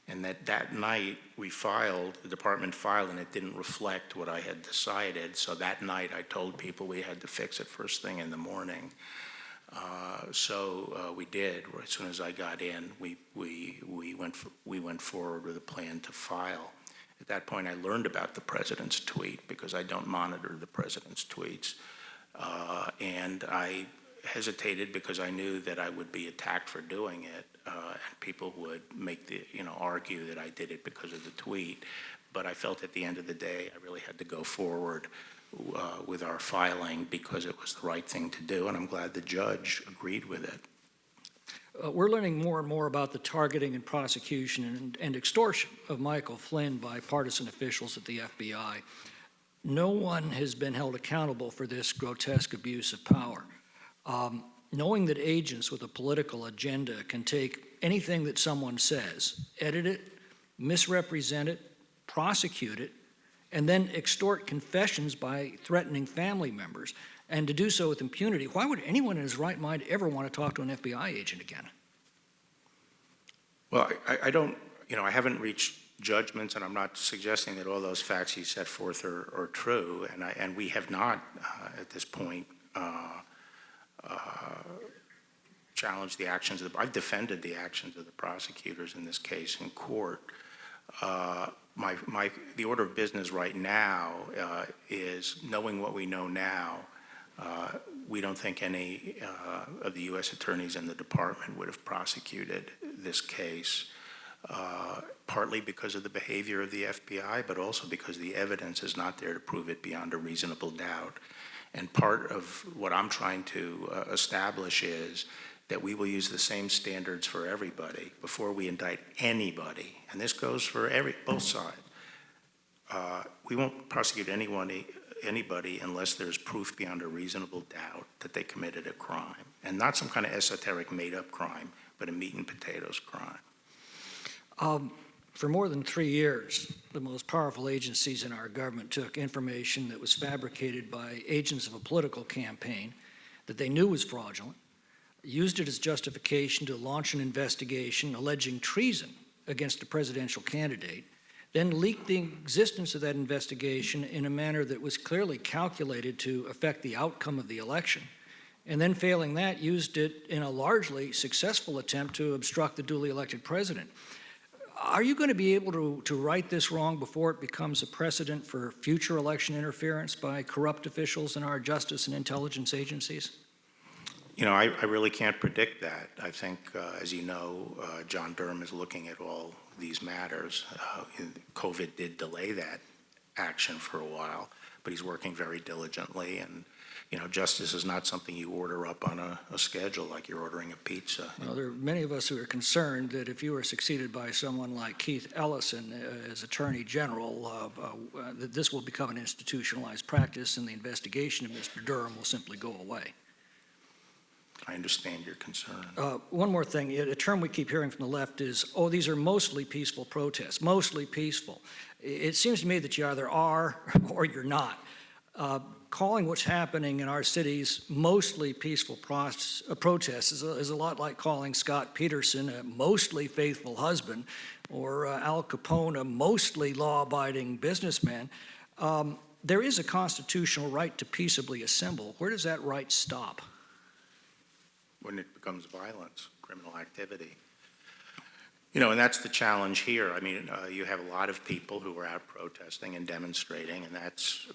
And that night, the department filed, and it didn't reflect what I had decided. So that night, I told people we had to fix it first thing in the morning. So we did. As soon as I got in, we went forward with a plan to file. At that point, I learned about the president's tweet because I don't monitor the president's tweets. And I hesitated because I knew that I would be attacked for doing it. And people would argue that I did it because of the tweet. But I felt at the end of the day, I really had to go forward with our filing because it was the right thing to do. And I'm glad the judge agreed with it. We're learning more and more about the targeting and prosecution and extortion of Michael Flynn by partisan officials at the FBI. No one has been held accountable for this grotesque abuse of power. Knowing that agents with a political agenda can take anything that someone says, edit it, misrepresent it, prosecute it, and then extort confessions by threatening family members, and to do so with impunity, why would anyone in his right mind ever want to talk to an FBI agent again? Well, I don't, I haven't reached judgments, and I'm not suggesting that all those facts he set forth are true, and we have not, at this point, challenged the actions I've defended the actions of the prosecutors in this case in court. The order of business right now is, knowing what we know now, we don't think any of the U.S. attorneys in the department would have prosecuted this case, partly because of the behavior of the FBI, but also because the evidence is not there to prove it beyond a reasonable doubt. And part of what I'm trying to establish is that we will use the same standards for everybody before we indict anybody. And this goes for both sides. We won't prosecute anyone anybody unless there's proof beyond a reasonable doubt that they committed a crime, and not some kind of esoteric made-up crime, but a meat and potatoes crime. For more than 3 years, the most powerful agencies in our government took information that was fabricated by agents of a political campaign that they knew was fraudulent, used it as justification to launch an investigation alleging treason against a presidential candidate, then leaked the existence of that investigation in a manner that was clearly calculated to affect the outcome of the election, and then failing that, used it in a largely successful attempt to obstruct the duly elected president. Are you going to be able to right this wrong before it becomes a precedent for future election interference by corrupt officials in our justice and intelligence agencies? You know, I really can't predict that. I think, as you know, John Durham is looking at all these matters. COVID did delay that action for a while, but he's working very diligently. And, you know, justice is not something you order up on a schedule like you're ordering a pizza. Well, there are many of us who are concerned that if you are succeeded by someone like Keith Ellison as Attorney General, that this will become an institutionalized practice and the investigation of Mr. Durham will simply go away. I understand your concern. One more thing, a term we keep hearing from the left is, oh, these are mostly peaceful protests, mostly peaceful. It seems to me that you either are or you're not. Calling what's happening in our cities mostly peaceful protests is a lot like calling Scott Peterson a mostly faithful husband or Al Capone a mostly law-abiding businessman. There is a constitutional right to peaceably assemble. Where does that right stop? When it becomes violence, criminal activity. You know, and that's the challenge here. I mean, you have a lot of people who are out protesting and demonstrating, and that's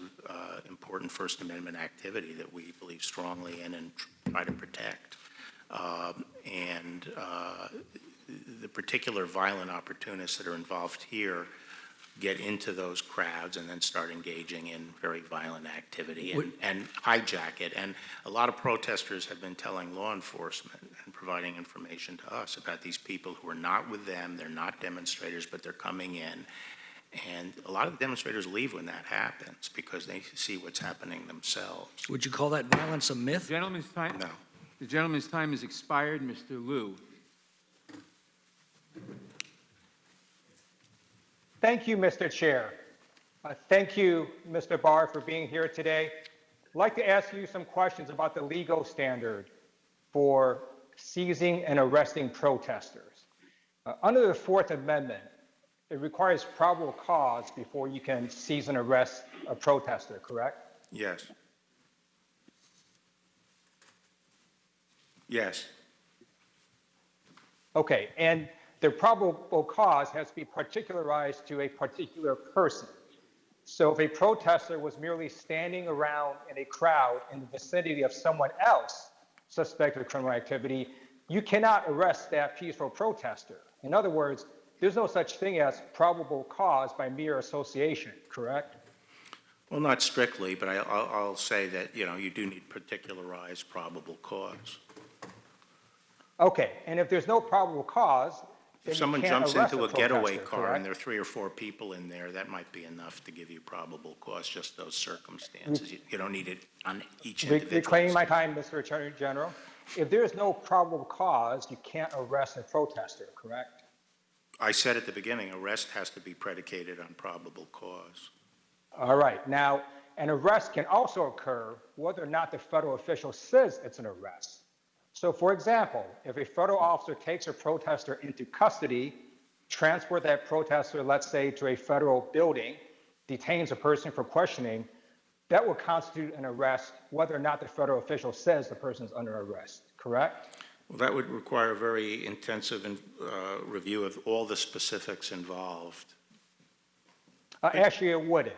important First Amendment activity that we believe strongly in and try to protect. The particular violent opportunists that are involved here get into those crowds and then start engaging in very violent activity and hijack it. And a lot of protesters have been telling law enforcement and providing information to us about these people who are not with them, they're not demonstrators, but they're coming in. And a lot of the demonstrators leave when that happens because they see what's happening themselves. Would you call that violence a myth? Gentleman's time? No. The gentleman's time has expired. Mr. Liu. Thank you, Mr. Chair. Thank you, Mr. Barr, for being here today. I'd like to ask you some questions about the legal standard for seizing and arresting protesters. Under the Fourth Amendment, it requires probable cause before you can seize and arrest a protester, correct? Yes. Yes. Okay, and the probable cause has to be particularized to a particular person. So if a protester was merely standing around in a crowd in the vicinity of someone else suspected of criminal activity, you cannot arrest that peaceful protester. In other words, there's no such thing as probable cause by mere association, correct? Well, not strictly, but I'll say that, you know, you do need particularized probable cause. Okay, and if there's no probable cause, If someone jumps into a getaway car and there are 3 or 4 people in there, that might be enough to give you probable cause, just those circumstances. You don't need it on each individual. Reclaiming my time, Mr. Attorney General. If there's no probable cause, you can't arrest a protester, correct? I said at the beginning, arrest has to be predicated on probable cause. All right. Now, an arrest can also occur whether or not the federal official says it's an arrest. So, for example, if a federal officer takes a protester into custody, transport that protester, let's say, to a federal building, detains a person for questioning, that will constitute an arrest whether or not the federal official says the person is under arrest, correct? Well, that would require a very intensive review of all the specifics involved. Actually, it wouldn't.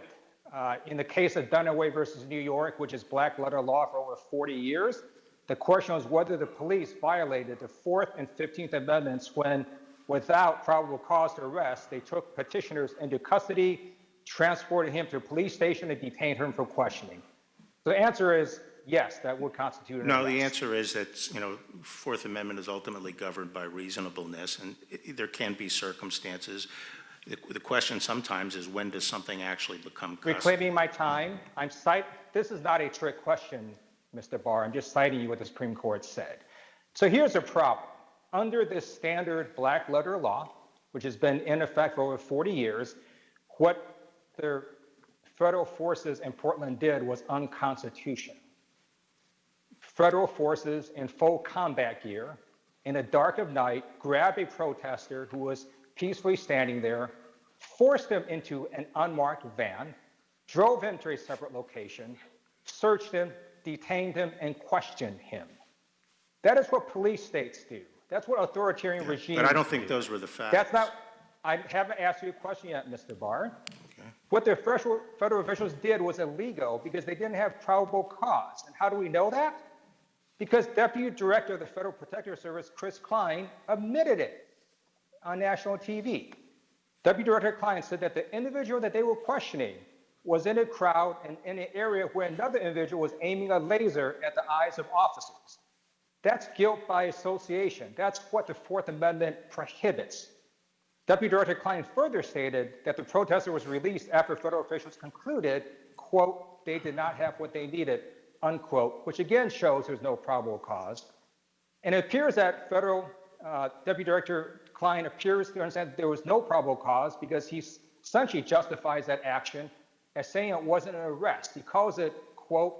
In the case of Dunaway versus New York, which is black letter law for over 40 years, the question was whether the police violated the 4th and 15th Amendments when, without probable cause to arrest, they took petitioners into custody, transported him to a police station, and detained him for questioning. So the answer is yes, that would constitute an arrest. No, the answer is that, you know, Fourth Amendment is ultimately governed by reasonableness, and there can be circumstances. The question sometimes is, when does something actually become custom? Reclaiming my time, this is not a trick question, Mr. Barr. I'm just citing you what the Supreme Court said. So here's a problem. Under this standard black letter law, which has been in effect for over 40 years, what the federal forces in Portland did was unconstitutional. Federal forces in full combat gear, in the dark of night, grabbed a protester who was peacefully standing there, forced him into an unmarked van, drove him to a separate location, searched him, detained him, and questioned him. That is what police states do. That's what authoritarian regimes do. But I don't think those were the facts. That's not, I haven't asked you a question yet, Mr. Barr. Okay. What the federal officials did was illegal because they didn't have probable cause. And how do we know that? Because Deputy Director of the Federal Protective Service, Chris Klein, admitted it on national TV. Deputy Director Klein said that the individual that they were questioning was in a crowd and in an area where another individual was aiming a laser at the eyes of officers. That's guilt by association. That's what the Fourth Amendment prohibits. Deputy Director Klein further stated that the protester was released after federal officials concluded, quote, they did not have what they needed, unquote, which again shows there's no probable cause. And it appears that federal Deputy Director Klein appears to understand that there was no probable cause because he essentially justifies that action as saying it wasn't an arrest. He calls it, quote,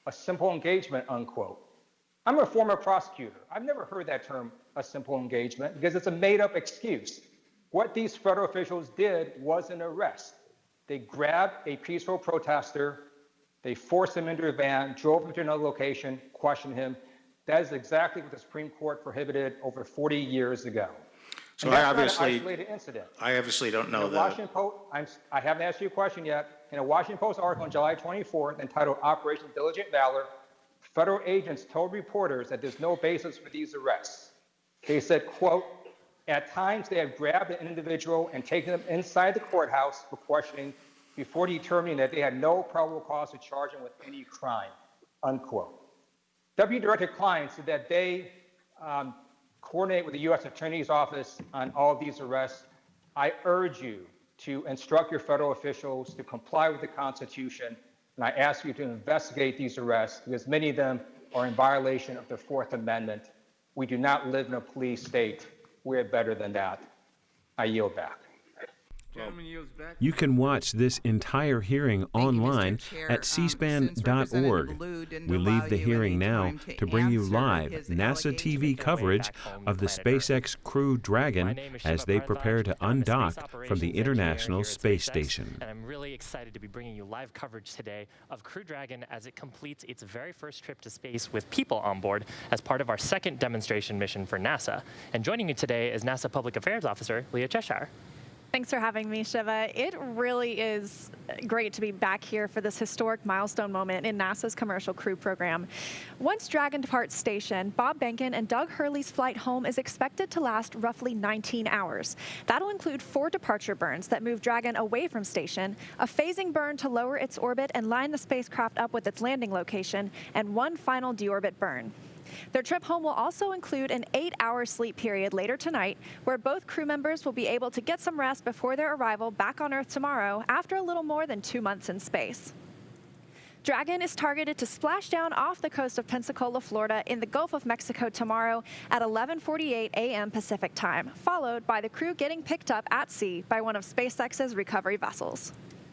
a simple engagement, unquote. I'm a former prosecutor. I've never heard that term, a simple engagement, because it's a made-up excuse. What these federal officials did was an arrest. They grabbed a peaceful protester, they forced him into a van, drove him to another location, questioned him. That is exactly what the Supreme Court prohibited over 40 years ago. So and that's I obviously, not an isolated incident. I obviously don't know In a that. Washington Post, I haven't asked you a question yet. In a Washington Post article on July 24th entitled Operation Diligent Valor, federal agents told reporters that there's no basis for these arrests. They said, quote, at times they have grabbed an individual and taken them inside the courthouse for questioning before determining that they had no probable cause to charge him with any crime, unquote. Deputy Director Klein said that they coordinate with the U.S. Attorney's Office on all of these arrests. I urge you to instruct your federal officials to comply with the Constitution, and I ask you to investigate these arrests because many of them are in violation of the Fourth Amendment. We do not live in a police state. We're better than that. I yield back. Gentleman yields back. You can watch this entire hearing online at cspan.org. We leave the hearing now to bring you live NASA TV coverage of the SpaceX Crew Dragon as they prepare to undock from the International Space Station. And I'm really excited to be bringing you live coverage today of Crew Dragon as it completes its very first trip to space with people on board as part of our second demonstration mission for NASA. And joining me today is NASA Public Affairs Officer Leah Cheshire. Thanks for having me, Shiva. It really is great to be back here for this historic milestone moment in NASA's Commercial Crew Program. Once Dragon departs station, Bob Behnken and Doug Hurley's flight home is expected to last roughly 19 hours. That'll include 4 departure burns that move Dragon away from station, a phasing burn to lower its orbit and line the spacecraft up with its landing location, and 1 final deorbit burn. Their trip home will also include an 8-hour sleep period later tonight, where both crew members will be able to get some rest before their arrival back on Earth tomorrow after a little more than 2 months in space. Dragon is targeted to splash down off the coast of Pensacola, Florida in the Gulf of Mexico tomorrow at 11:48 a.m. Pacific time, followed by the crew getting picked up at sea by one of SpaceX's recovery vessels.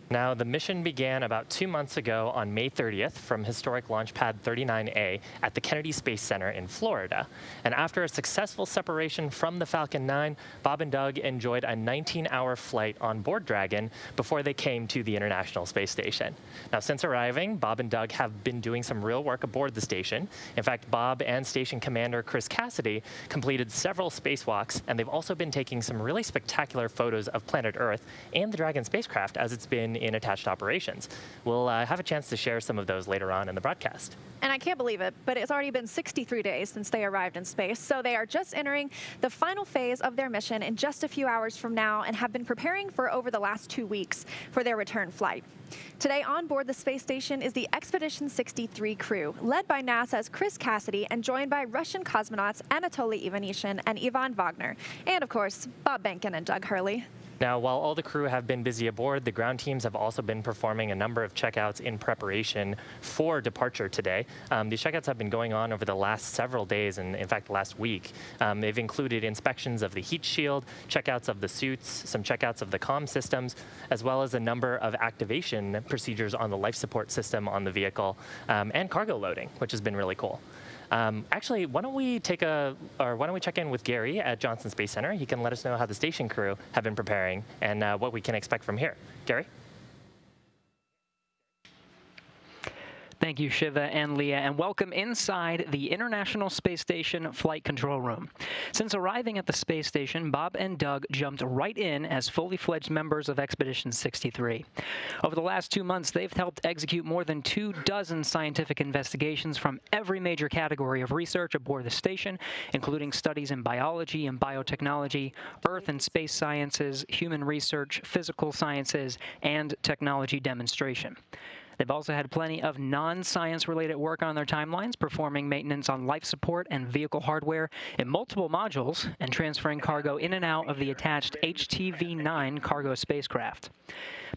Now, the mission began about 2 months ago on May 30th from historic Launch Pad 39A at the Kennedy Space Center in Florida. And after a successful separation from the Falcon 9, Bob and Doug enjoyed a 19-hour flight on board Dragon before they came to the International Space Station. Now, since arriving, Bob and Doug have been doing some real work aboard the station. In fact, Bob and Station Commander Chris Cassidy completed several spacewalks, and they've also been taking some really spectacular photos of planet Earth and the Dragon spacecraft as it's been in attached operations. We'll have a chance to share some of those later on in the broadcast. And I can't believe it, but it's already been 63 days since they arrived in space, so they are just entering the final phase of their mission in just a few hours from now and have been preparing for over the last 2 weeks for their return flight. Today on board the space station is the Expedition 63 crew, led by NASA's Chris Cassidy and joined by Russian cosmonauts Anatoly Ivanishin and Ivan Wagner, and of course, Bob Behnken and Doug Hurley. Now, while all the crew have been busy aboard, the ground teams have also been performing a number of checkouts in preparation for departure today. These checkouts have been going on over the last several days, and in fact, last week. They've included inspections of the heat shield, checkouts of the suits, some checkouts of the comm systems, as well as a number of activation procedures on the life support system on the vehicle, and cargo loading, which has been really cool. Actually, why don't we check in with Gary at Johnson Space Center? He can let us know how the station crew have been preparing and what we can expect from here. Gary? Thank you, Shiva and Leah, and welcome inside the International Space Station Flight Control Room. Since arriving at the space station, Bob and Doug jumped right in as fully fledged members of Expedition 63. Over the last 2 months, they've helped execute more than 24 scientific investigations from every major category of research aboard the station, including studies in biology and biotechnology, earth and space sciences, human research, physical sciences, and technology demonstration. They've also had plenty of non-science related work on their timelines, performing maintenance on life support and vehicle hardware in multiple modules and transferring cargo in and out of the attached HTV-9 cargo spacecraft.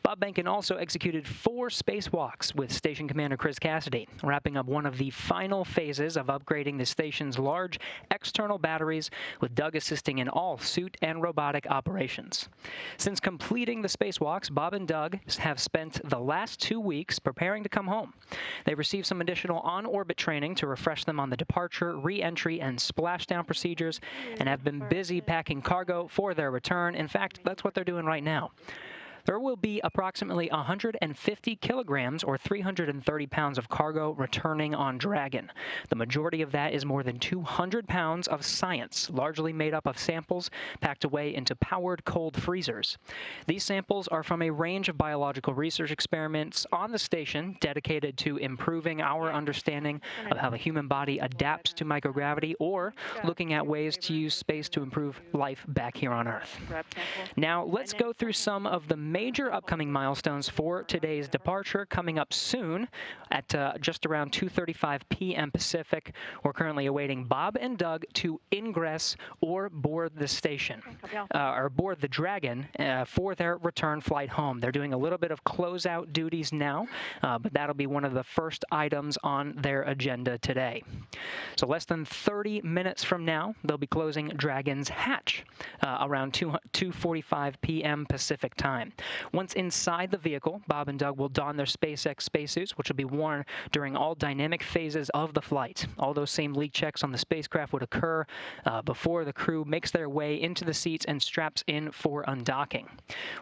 Bob Behnken also executed 4 spacewalks with Station Commander Chris Cassidy, wrapping up one of the final phases of upgrading the station's large external batteries, with Doug assisting in all suit and robotic operations. Since completing the spacewalks, Bob and Doug have spent the last 2 weeks preparing to come home. They received some additional on-orbit training to refresh them on the departure, re-entry, and splashdown procedures, and have been busy packing cargo for their return. In fact, that's what they're doing right now. There will be approximately 150 kilograms or 330 pounds of cargo returning on Dragon. The majority of that is more than 200 pounds of science, largely made up of samples packed away into powered cold freezers. These samples are from a range of biological research experiments on the station dedicated to improving our understanding of how the human body adapts to microgravity, or looking at ways to use space to improve life back here on Earth. Now, let's go through some of the major upcoming milestones for today's departure coming up soon at just around 2:35 p.m. Pacific. We're currently awaiting Bob and Doug to ingress or board the station, or board the Dragon for their return flight home. They're doing a little bit of closeout duties now, but that'll be one of the first items on their agenda today. So less than 30 minutes from now, they'll be closing Dragon's hatch around 2:45 p.m. Pacific time. Once inside the vehicle, Bob and Doug will don their SpaceX spacesuits, which will be worn during all dynamic phases of the flight. All those same leak checks on the spacecraft would occur before the crew makes their way into the seats and straps in for undocking.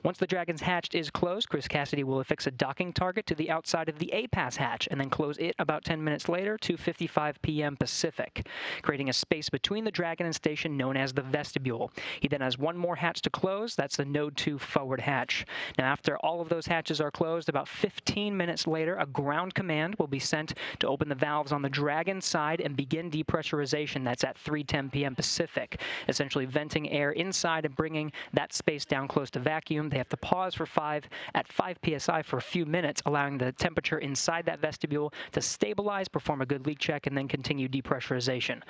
Once the Dragon's hatch is closed, Chris Cassidy will affix a docking target to the outside of the A-Pass hatch and then close it about 10 minutes later, 2:55 p.m. Pacific, creating a space between the Dragon and station known as the vestibule. He then has one more hatch to close. That's the Node 2 forward hatch. Now, after all of those hatches are closed, about 15 minutes later, a ground command will be sent to open the valves on the Dragon side and begin depressurization. That's at 3:10 p.m. Pacific, essentially venting air inside and bringing that space down close to vacuum. They have to pause for 5 psi for a few minutes, allowing the temperature inside that vestibule to stabilize, perform a good leak check, and then continue depressurization.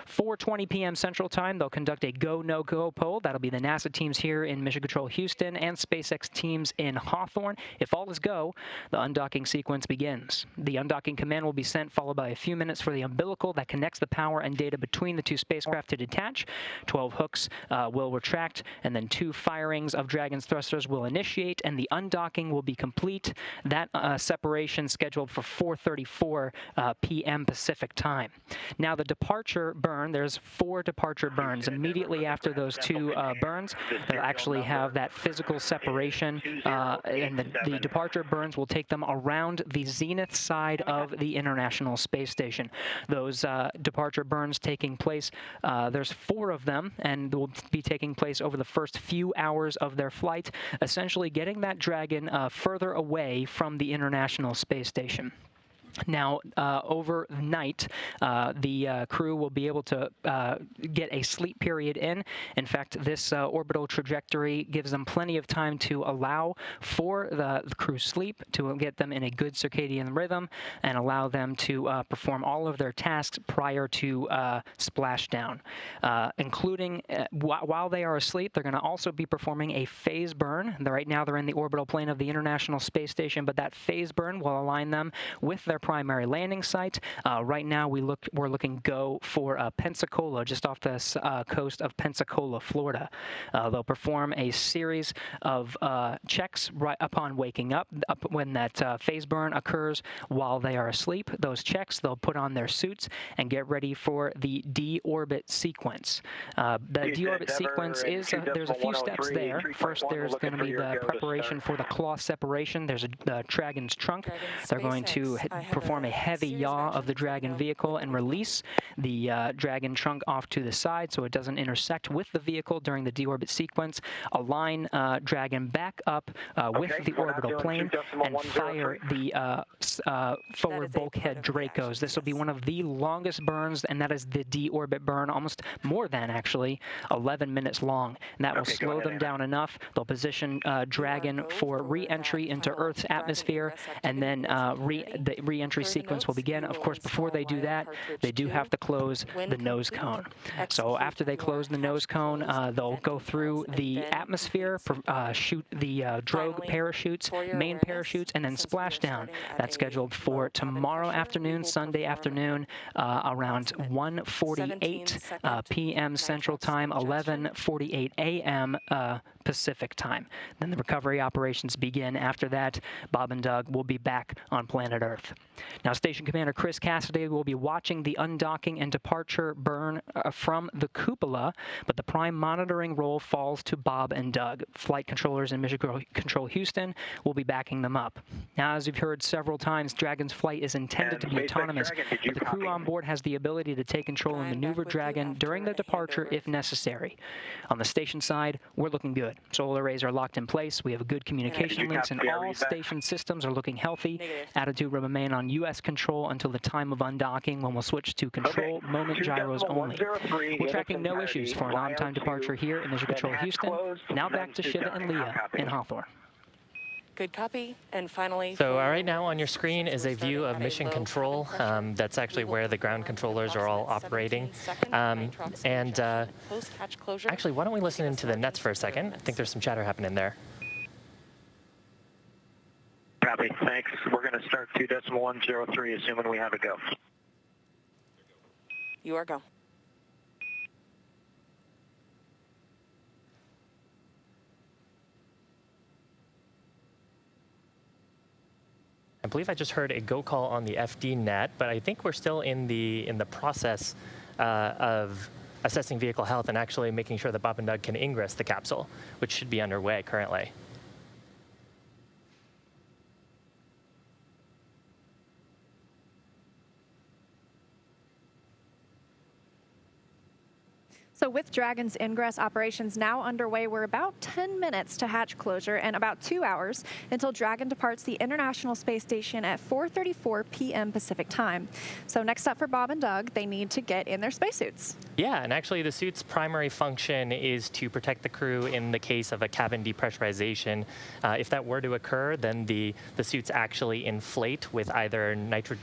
4:20 p.m. Central Time, they'll conduct a go, no-go poll. That'll be the NASA teams here in Mission Control Houston and SpaceX teams in Hawthorne. If all is go, the undocking sequence begins. The undocking command will be sent, followed by a few minutes for the umbilical that connects the power and data between the 2 spacecraft to detach. 12 hooks will retract, and then 2 firings of Dragon's thrusters will initiate, and the undocking will be complete. That separation scheduled for 4:34 p.m. Pacific time. Now, the departure burn, there's 4 departure burns. Immediately after those 2 burns, they'll actually have that physical separation, and the departure burns will take them around the zenith side of the International Space Station. Those departure burns taking place, there's 4 of them, and will be taking place over the first few hours of their flight, essentially getting that Dragon further away from the International Space Station. Now, overnight, the crew will be able to get a sleep period in. In fact, this orbital trajectory gives them plenty of time to allow for the crew's sleep, to get them in a good circadian rhythm, and allow them to perform all of their tasks prior to splashdown, including while they are asleep. They're going to also be performing a phase burn. Right now, they're in the orbital plane of the International Space Station, but that phase burn will align them with their primary landing site. Right now, we're looking go for Pensacola, just off the coast of Pensacola, Florida. They'll perform a series of checks right upon waking up when that phase burn occurs while they are asleep. Those checks, they'll put on their suits and get ready for the deorbit sequence. The deorbit sequence is, there's a few steps there. First, there's going to be the preparation for the claw separation. There's the Dragon's trunk. They're going to perform a heavy yaw of the Dragon vehicle and release the Dragon trunk off to the side so it doesn't intersect with the vehicle during the deorbit sequence. Align Dragon back up with the orbital plane and fire the forward bulkhead Dracos. This will be one of the longest burns, and that is the deorbit burn, almost more than actually 11 minutes long. And that will slow them down enough. They'll position Dragon for re-entry into Earth's atmosphere, and then the re-entry sequence will begin. Of course, before they do that, they do have to close the nose cone. So after they close the nose cone, they'll go through the atmosphere, shoot the drogue parachutes, main parachutes, and then splash down. That's scheduled for tomorrow afternoon, Sunday afternoon, around 1:48 p.m. Central Time, 11:48 a.m. Pacific Time. Then the recovery operations begin. After that, Bob and Doug will be back on planet Earth. Now, Station Commander Chris Cassidy will be watching the undocking and departure burn from the cupola, but the prime monitoring role falls to Bob and Doug. Flight controllers in Mission Control Houston will be backing them up. Now, as you've heard several times, Dragon's flight is intended to be autonomous, but the crew on board has the ability to take control and maneuver Dragon during the departure if necessary. On the station side, we're looking good. Solar arrays are locked in place. We have good communication links, and all station systems are looking healthy. Attitude will remain on U.S. control until the time of undocking, when we'll switch to control moment gyros only. We're tracking no issues for an on-time departure here in Mission Control Houston. Now back to Shiva and Leah in Hawthorne. Good copy. And finally... So right now on your screen is a view of Mission Control. That's actually where the ground controllers are all operating. Actually, why don't we listen into the nets for a second? I think there's some chatter happening there. Copy. Thanks. We're going to start 2.103, assuming we have a go. You are go. I believe I just heard a go call on the FD net, but I think we're still in the process of assessing vehicle health and actually making sure that Bob and Doug can ingress the capsule, which should be underway currently. So with Dragon's ingress operations now underway, we're about 10 minutes to hatch closure and about 2 hours until Dragon departs the International Space Station at 4:34 p.m. Pacific Time. So next up for Bob and Doug, they need to get in their spacesuits. Yeah, and actually the suit's primary function is to protect the crew in the case of a cabin depressurization. If that were to occur, then the suits actually inflate with either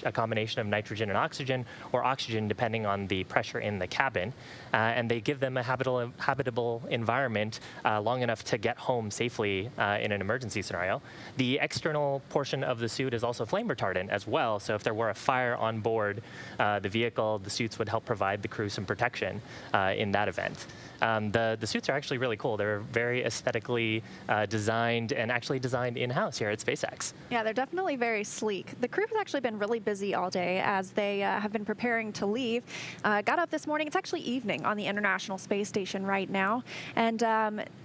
a combination of nitrogen and oxygen, or oxygen depending on the pressure in the cabin. And they give them a habitable environment long enough to get home safely in an emergency scenario. The external portion of the suit is also flame retardant as well, so if there were a fire on board the vehicle, the suits would help provide the crew some protection in that event. The suits are actually really cool. They're very aesthetically designed and actually designed in-house here at SpaceX. Yeah, they're definitely very sleek. The crew has actually been really busy all day as they have been preparing to leave. Got up this morning. It's actually evening on the International Space Station right now. And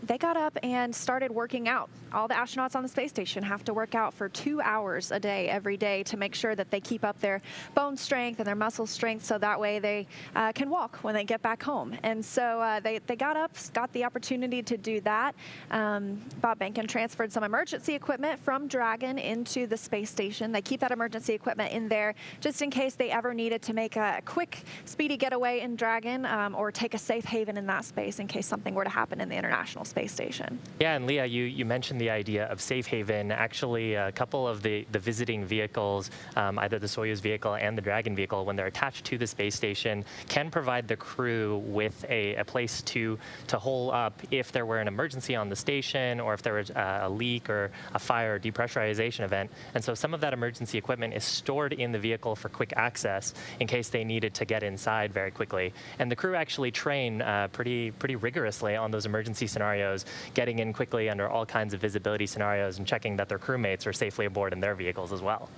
they got up and started working out. All the astronauts on the space station have to work out for 2 hours a day every day to make sure that they keep up their bone strength and their muscle strength so that way they can walk when they get back home. And so they they got up, got the opportunity to do that. Bob Behnken transferred some emergency equipment from Dragon into the space station. They keep that emergency equipment in there just in case they ever needed to make a quick, speedy getaway in Dragon or take a safe haven in that space in case something were to happen in the International Space Station. Yeah, and Leah, you mentioned the idea of safe haven. Actually, a couple of the visiting vehicles, either the Soyuz vehicle and the Dragon vehicle, when they're attached to the space station, can provide the crew with a place to hole up if there were an emergency on the station or if there was a leak or a fire or depressurization event. And so some of that emergency equipment is stored in the vehicle for quick access in case they needed to get inside very quickly. And the crew actually train pretty rigorously on those emergency scenarios, getting in quickly under all kinds of visibility scenarios and checking that their crewmates are safely aboard in their vehicles as well.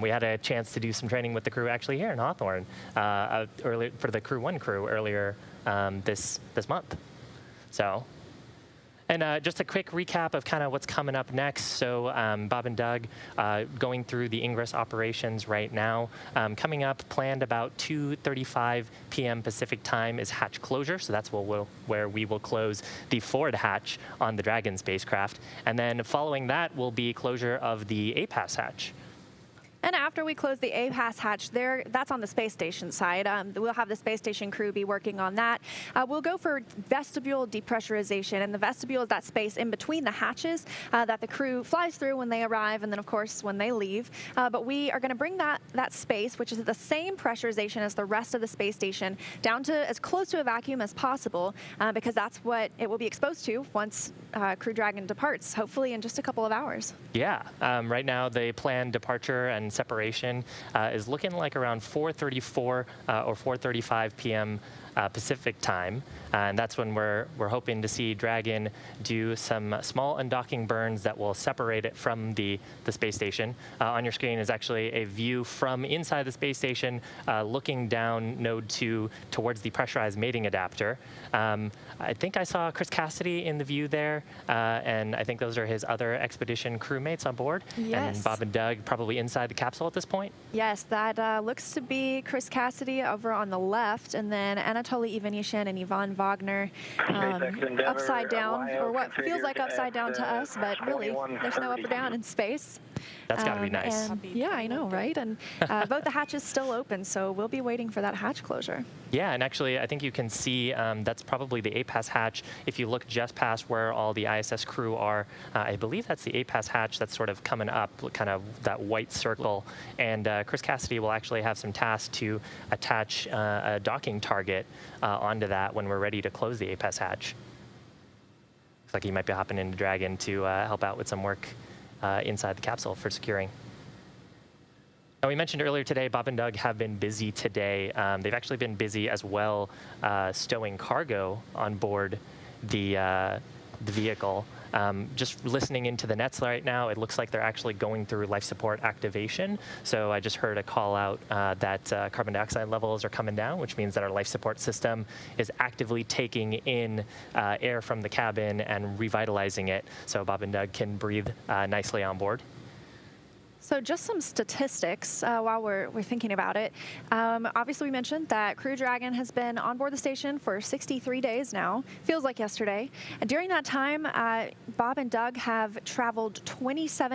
We had a chance to do some training with the crew actually here in Hawthorne earlier for the Crew 1 crew earlier this month. So. And just a quick recap of kind of what's coming up next. So Bob and Doug going through the ingress operations right now. Coming up, planned about 2:35 p.m. Pacific time is hatch closure. So that's where we will close the forward hatch on the Dragon spacecraft. And then following that will be closure of the APAS hatch. And after we close the APAS hatch, that's on the space station side. We'll have the space station crew be working on that. We'll go for vestibule depressurization, and the vestibule is that space in between the hatches that the crew flies through when they arrive, and then of course when they leave. But we are going to bring that space, which is the same pressurization as the rest of the space station, down to as close to a vacuum as possible, because that's what it will be exposed to once Crew Dragon departs, hopefully in just a couple of hours. Yeah, right now the planned departure and separation is looking like around 4:34 or 4:35 p.m. Pacific time, and that's when we're hoping to see Dragon do some small undocking burns that will separate it from the space station. On your screen is actually a view from inside the space station, looking down Node 2 towards the pressurized mating adapter. I think I saw Chris Cassidy in the view there, and I think those are his other expedition crewmates on board. Yes. And Bob and Doug probably inside the capsule at this point. Yes, that looks to be Chris Cassidy over on the left, and then Anatoly Ivanishin and Yvonne Wagner upside down, or what feels like upside down to us, but really there's no up or down in space. That's got to be nice. Yeah, I know, right? And both the hatches still open, so we'll be waiting for that hatch closure. Yeah, and actually, I think you can see that's probably the APAS hatch. If you look just past where all the ISS crew are, I believe that's the APAS hatch that's sort of coming up, kind of that white circle. And Chris Cassidy will actually have some tasks to attach a docking target onto that when we're ready to close the APAS hatch. Looks like he might be hopping into Dragon to help out with some work inside the capsule for securing. Now, we mentioned earlier today, Bob and Doug have been busy today. They've actually been busy as well stowing cargo on board the vehicle. Just listening into the nets right now, it looks like they're actually going through life support activation. So I just heard a call out that carbon dioxide levels are coming down, which means that our life support system is actively taking in air from the cabin and revitalizing it so Bob and Doug can breathe nicely on board. So just some statistics while we're thinking about it. Obviously, we mentioned that Crew Dragon has been on board the station for 63 days now. Feels like yesterday. And during that time, Bob and Doug have traveled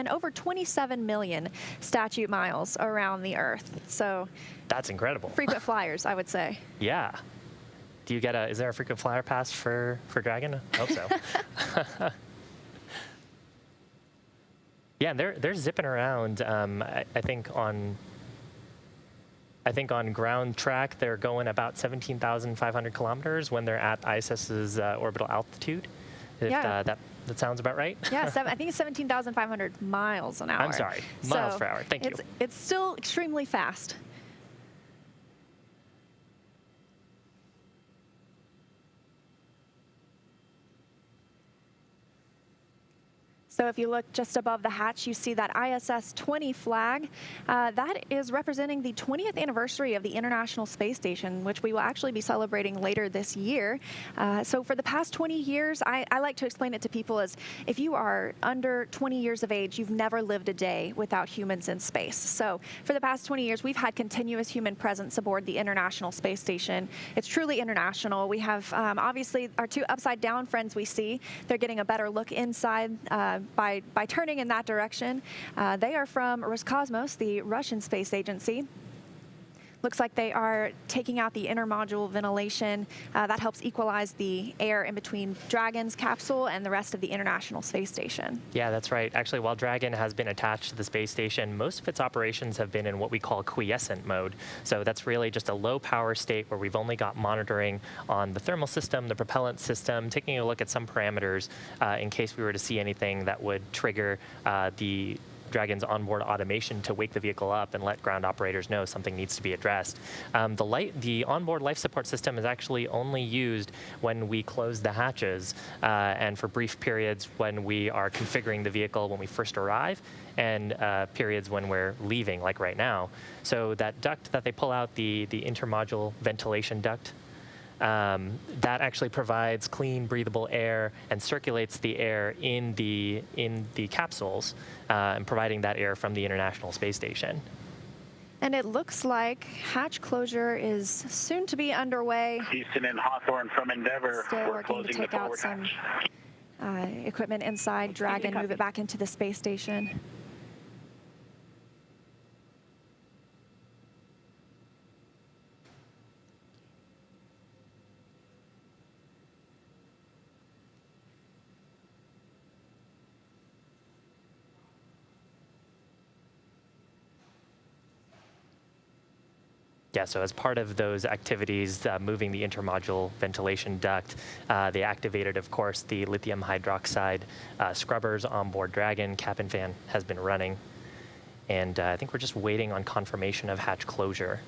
over 27 million statute miles around the Earth. So that's incredible. Frequent flyers, I would say. Yeah. Do you get is there a frequent flyer pass for Dragon? I hope so. Yeah, they're zipping around. I think on ground track they're going about 17,500 kilometers when they're at ISS's orbital altitude. If that sounds about right. Yeah, I think it's 17,500 miles an hour. I'm sorry, miles per hour. Thank you. It's still extremely fast. So if you look just above the hatch, you see that ISS 20 flag. That is representing the 20th anniversary of the International Space Station, which we will actually be celebrating later this year. So for the past 20 years, I like to explain it to people as if you are under 20 years of age, you've never lived a day without humans in space. So for the past 20 years, we've had continuous human presence aboard the International Space Station. It's truly international. We have obviously our two upside down friends we see. They're getting a better look inside by turning in that direction. They are from Roscosmos, the Russian space agency. Looks like they are taking out the intermodule ventilation. That helps equalize the air in between Dragon's capsule and the rest of the International Space Station. Yeah, that's right. Actually, while Dragon has been attached to the space station, most of its operations have been in what we call quiescent mode. So that's really just a low power state where we've only got monitoring on the thermal system, the propellant system, taking a look at some parameters in case we were to see anything that would trigger the Dragon's onboard automation to wake the vehicle up and let ground operators know something needs to be addressed. The onboard life support system is actually only used when we close the hatches and for brief periods when we are configuring the vehicle when we first arrive and periods when we're leaving, like right now. So that duct that they pull out, the intermodule ventilation duct, that actually provides clean, breathable air and circulates the air in the capsules and providing that air from the International Space Station. And it looks like hatch closure is soon to be underway. Houston and Hawthorne from Endeavour. Still working to take out some equipment inside Dragon, move it back into the space station. Yeah, so as part of those activities, moving the intermodule ventilation duct, they activated, of course, the lithium hydroxide scrubbers on board Dragon. Cap and fan has been running. And I think we're just waiting on confirmation of hatch closure.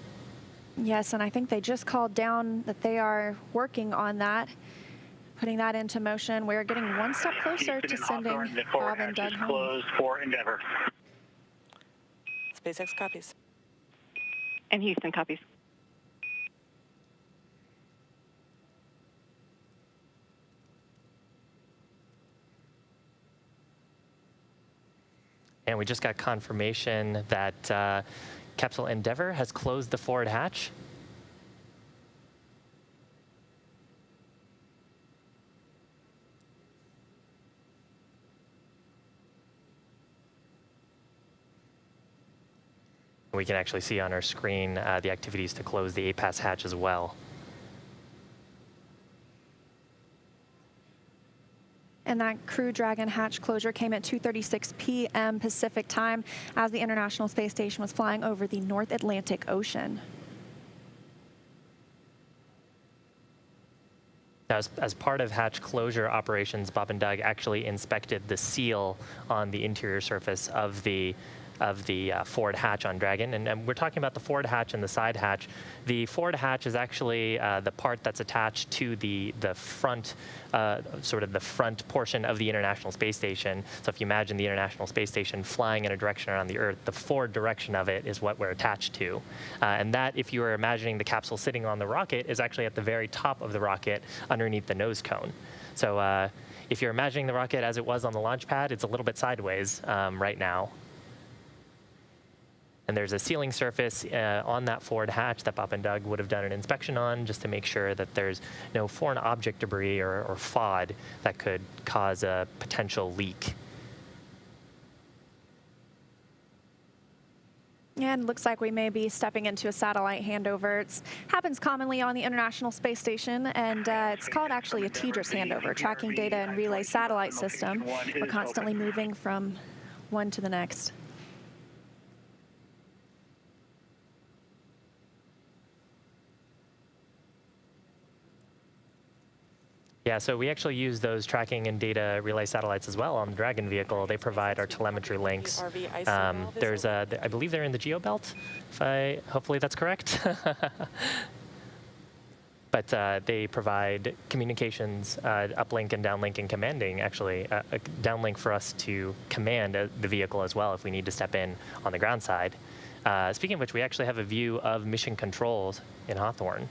Yes, and I think they just called down that they are working on that, putting that into motion. We're getting one step closer to sending Bob and Doug home. Closed for Endeavour. SpaceX copies. And Houston copies. And we just got confirmation that Capsule Endeavour has closed the forward hatch. We can actually see on our screen the activities to close the APAS hatch as well. And that Crew Dragon hatch closure came at 2:36 p.m. Pacific time as the International Space Station was flying over the North Atlantic Ocean. Now, as part of hatch closure operations, Bob and Doug actually inspected the seal on the interior surface of the forward hatch on Dragon. And we're talking about the forward hatch and the side hatch. The forward hatch is actually the part that's attached to the front, sort of the front portion of the International Space Station. So if you imagine the International Space Station flying in a direction around the Earth, the forward direction of it is what we're attached to. And that, if you were imagining the capsule sitting on the rocket, is actually at the very top of the rocket underneath the nose cone. So if you're imagining the rocket as it was on the launch pad, it's a little bit sideways right now. And there's a sealing surface on that forward hatch that Bob and Doug would have done an inspection on just to make sure that there's no foreign object debris or FOD that could cause a potential leak. And looks like we may be stepping into a satellite handover. It happens commonly on the International Space Station, and it's called actually a TDRS handover, Tracking Data and Relay Satellite System. We're constantly moving from one to the next. Yeah, so we actually use those tracking and data relay satellites as well on the Dragon vehicle. They provide our telemetry links. There's I believe they're in the GeoBelt. Hopefully that's correct. but they provide communications, uplink and downlink and commanding, actually, a downlink for us to command the vehicle as well if we need to step in on the ground side. Speaking of which, we actually have a view of mission controls in Hawthorne.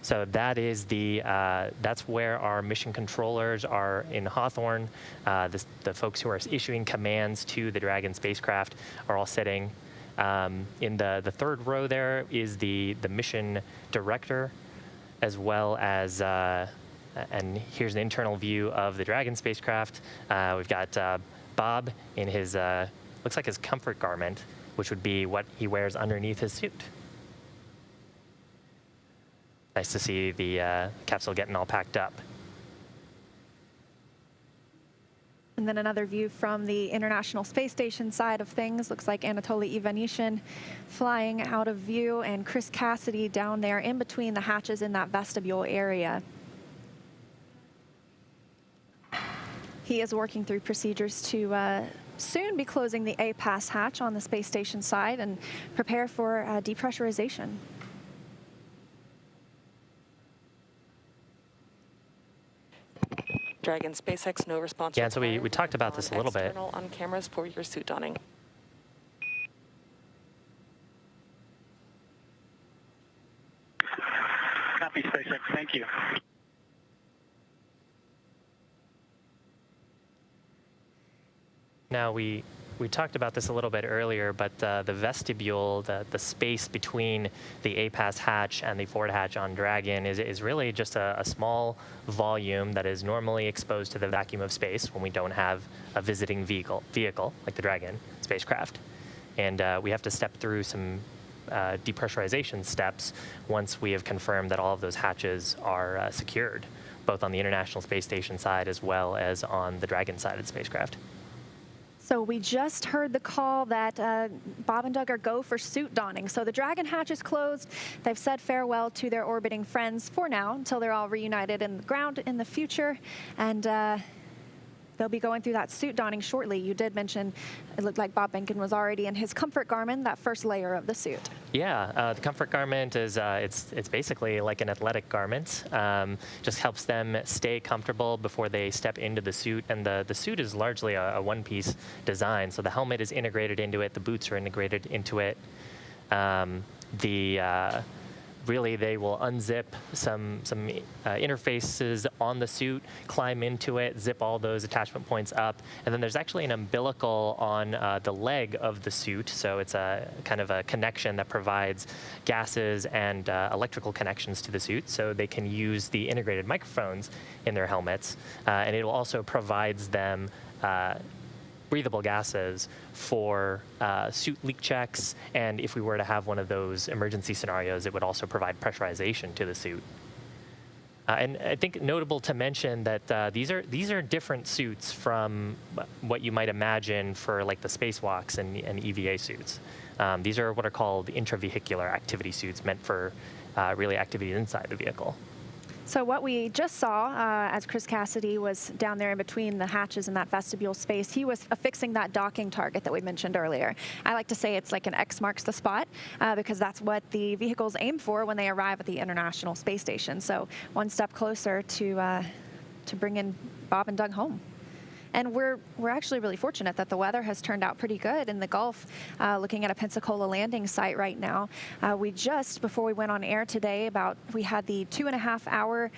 So that is that's where our mission controllers are in Hawthorne. The folks who are issuing commands to the Dragon spacecraft are all sitting. In the third row there is the mission director, as well as, and here's an internal view of the Dragon spacecraft. We've got Bob in his, looks like his comfort garment, which would be what he wears underneath his suit. Nice to see the capsule getting all packed up. And then another view from the International Space Station side of things. Looks like Anatoly Ivanishin flying out of view, and Chris Cassidy down there in between the hatches in that vestibule area. He is working through procedures to soon be closing the A-Pass hatch on the space station side and prepare for depressurization. Dragon, SpaceX, no response. Yeah, and so we talked about this a little bit. External on cameras for your suit donning. Copy, SpaceX. Thank you. Now, we talked about this a little bit earlier, but the vestibule, the space between the A-Pass hatch and the forward hatch on Dragon is really just a small volume that is normally exposed to the vacuum of space when we don't have a visiting vehicle like the Dragon spacecraft. And we have to step through some depressurization steps once we have confirmed that all of those hatches are secured, both on the International Space Station side as well as on the Dragon side of the spacecraft. So we just heard the call that Bob and Doug are go for suit donning. So the Dragon hatch is closed. They've said farewell to their orbiting friends for now until they're all reunited in the ground in the future. And they'll be going through that suit donning shortly. You did mention it looked like Bob Behnken was already in his comfort garment, that first layer of the suit. Yeah, the comfort garment is it's basically like an athletic garment. Just helps them stay comfortable before they step into the suit. And the suit is largely a one-piece design. So the helmet is integrated into it. The boots are integrated into it. Really, they will unzip some interfaces on the suit, climb into it, zip all those attachment points up, and then there's actually an umbilical on the leg of the suit, so it's a kind of a connection that provides gases and electrical connections to the suit, so they can use the integrated microphones in their helmets, and it also provides them breathable gases for suit leak checks, and if we were to have one of those emergency scenarios, it would also provide pressurization to the suit. And I think notable to mention that these are different suits from what you might imagine for like the spacewalks and EVA suits. These are what are called intravehicular activity suits, meant for really activities inside the vehicle. So what we just saw as Chris Cassidy was down there in between the hatches in that vestibule space, he was affixing that docking target that we mentioned earlier. I like to say it's like an X marks the spot because that's what the vehicles aim for when they arrive at the International Space Station. So one step closer to bringing Bob and Doug home. And we're actually really fortunate that the weather has turned out pretty good in the Gulf. Looking at a Pensacola landing site right now, we just, before we went on air today, we had the 2.5-hour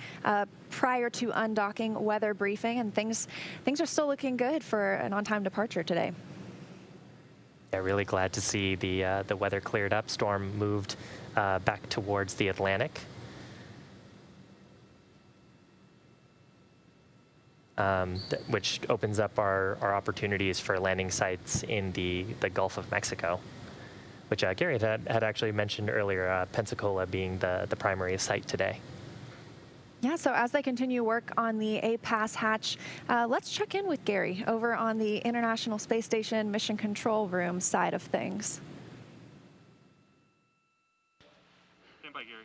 prior to undocking weather briefing, and things are still looking good for an on-time departure today. Yeah, really glad to see the weather cleared up. Storm moved back towards the Atlantic. Which opens up our opportunities for landing sites in the Gulf of Mexico, which Gary had actually mentioned earlier, Pensacola being the primary site today. Yeah, so as they continue work on the A-Pass hatch, let's check in with Gary over on the International Space Station Mission Control Room side of things. Stand by, Gary.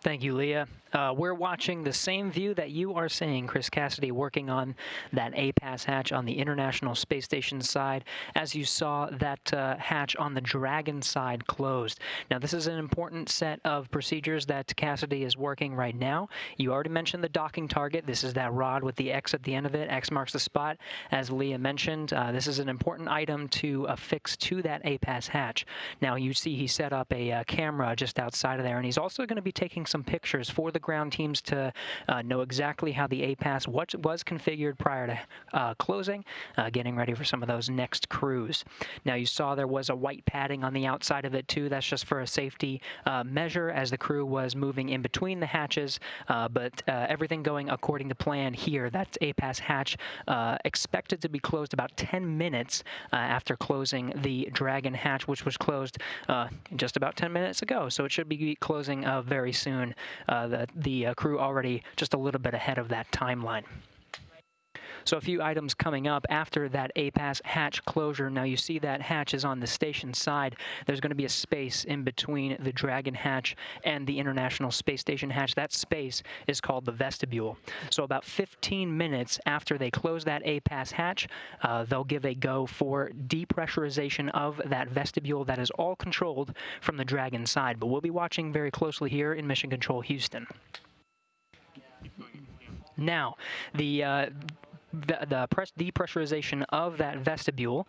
Thank you, Leah. We're watching the same view that you are seeing, Chris Cassidy, working on that APAS hatch on the International Space Station side, as you saw that hatch on the Dragon side closed. Now, this is an important set of procedures that Cassidy is working right now. You already mentioned the docking target. This is that rod with the X at the end of it. X marks the spot. As Leah mentioned, this is an important item to affix to that APAS hatch. Now, you see he set up a camera just outside of there, and he's also going to be taking some pictures for the ground teams to know exactly how the APAS was configured prior to closing, getting ready for some of those next crews. Now, you saw there was a white padding on the outside of it too. That's just for a safety measure as the crew was moving in between the hatches, but everything going according to plan here. That APAS hatch expected to be closed about 10 minutes after closing the Dragon hatch, which was closed just about 10 minutes ago. So it should be closing very soon. The crew already just a little bit ahead of that timeline. So a few items coming up after that APAS hatch closure. Now you see that hatch is on the station side. There's going to be a space in between the Dragon hatch and the International Space Station hatch. That space is called the vestibule. So about 15 minutes after they close that APAS hatch, they'll give a go for depressurization of that vestibule that is all controlled from the Dragon side. But we'll be watching very closely here in Mission Control Houston. Now, the depressurization of that vestibule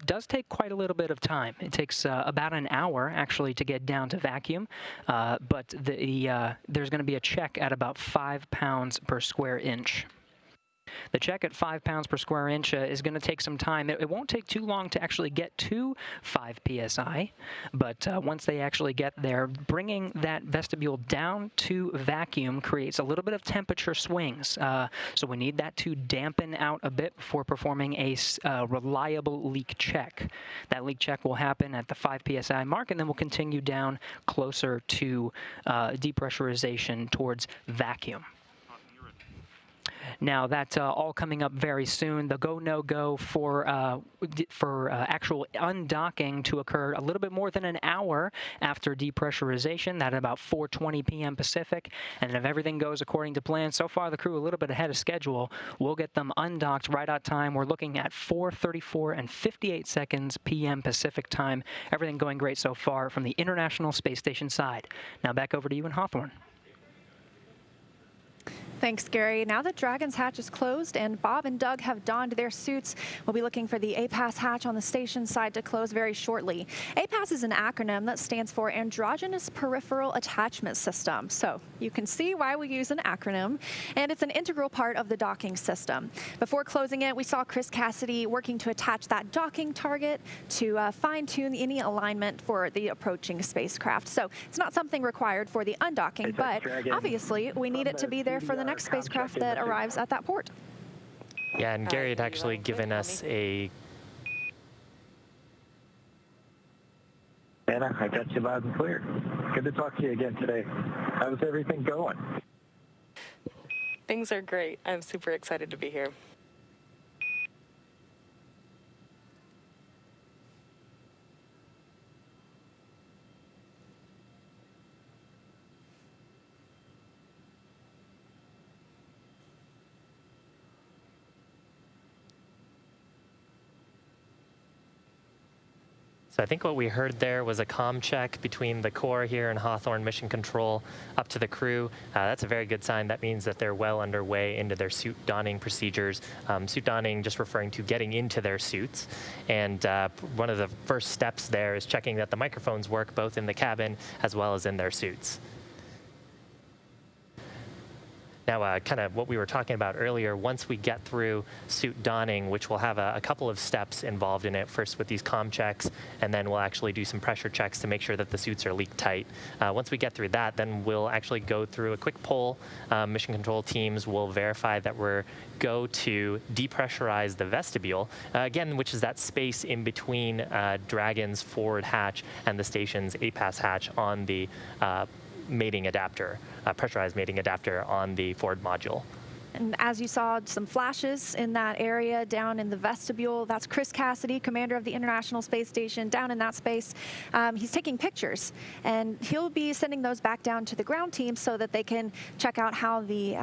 does take quite a little bit of time. It takes about an hour, actually, to get down to vacuum, but there's going to be a check at about 5 pounds per square inch. The check at 5 pounds per square inch is going to take some time. It won't take too long to actually get to 5 psi, but once they actually get there, bringing that vestibule down to vacuum creates a little bit of temperature swings. So we need that to dampen out a bit before performing a reliable leak check. That leak check will happen at the 5 psi mark, and then we'll continue down closer to depressurization towards vacuum. Now, that's all coming up very soon. The go, no-go for actual undocking to occur a little bit more than an hour after depressurization. That's about 4:20 p.m. Pacific. And if everything goes according to plan, so far the crew a little bit ahead of schedule. We'll get them undocked right on time. We're looking at 4:34 and 58 seconds p.m. Pacific time. Everything going great so far from the International Space Station side. Now back over to you in Hawthorne. Thanks, Gary. Now that Dragon's hatch is closed and Bob and Doug have donned their suits, we'll be looking for the APAS hatch on the station side to close very shortly. APAS is an acronym that stands for Androgynous Peripheral Attachment System. So you can see why we use an acronym, and it's an integral part of the docking system. Before closing it, we saw Chris Cassidy working to attach that docking target to fine-tune any alignment for the approaching spacecraft. So it's not something required for the undocking, but obviously we need it to be there for the next spacecraft that arrives at that port. Yeah, and Gary had actually given us a... Anna, I got you loud and clear. Good to talk to you again today. How's everything going? Things are great. I'm super excited to be here. So I think what we heard there was a comm check between the core here and Hawthorne Mission Control up to the crew. That's a very good sign. That means that they're well underway into their suit donning procedures. Suit donning just referring to getting into their suits. And one of the first steps there is checking that the microphones work both in the cabin as well as in their suits. Now, kind of what we were talking about earlier, once we get through suit donning, which will have a couple of steps involved in it, first with these comm checks, and then we'll actually do some pressure checks to make sure that the suits are leak tight. Once we get through that, then we'll actually go through a quick poll. Mission control teams will verify that we're go to depressurize the vestibule, again, which is that space in between Dragon's forward hatch and the station's APAS hatch on the mating adapter, pressurized mating adapter on the forward module. And as you saw, some flashes in that area down in the vestibule. That's Chris Cassidy, commander of the International Space Station, down in that space. He's taking pictures, and he'll be sending those back down to the ground team so that they can check out how the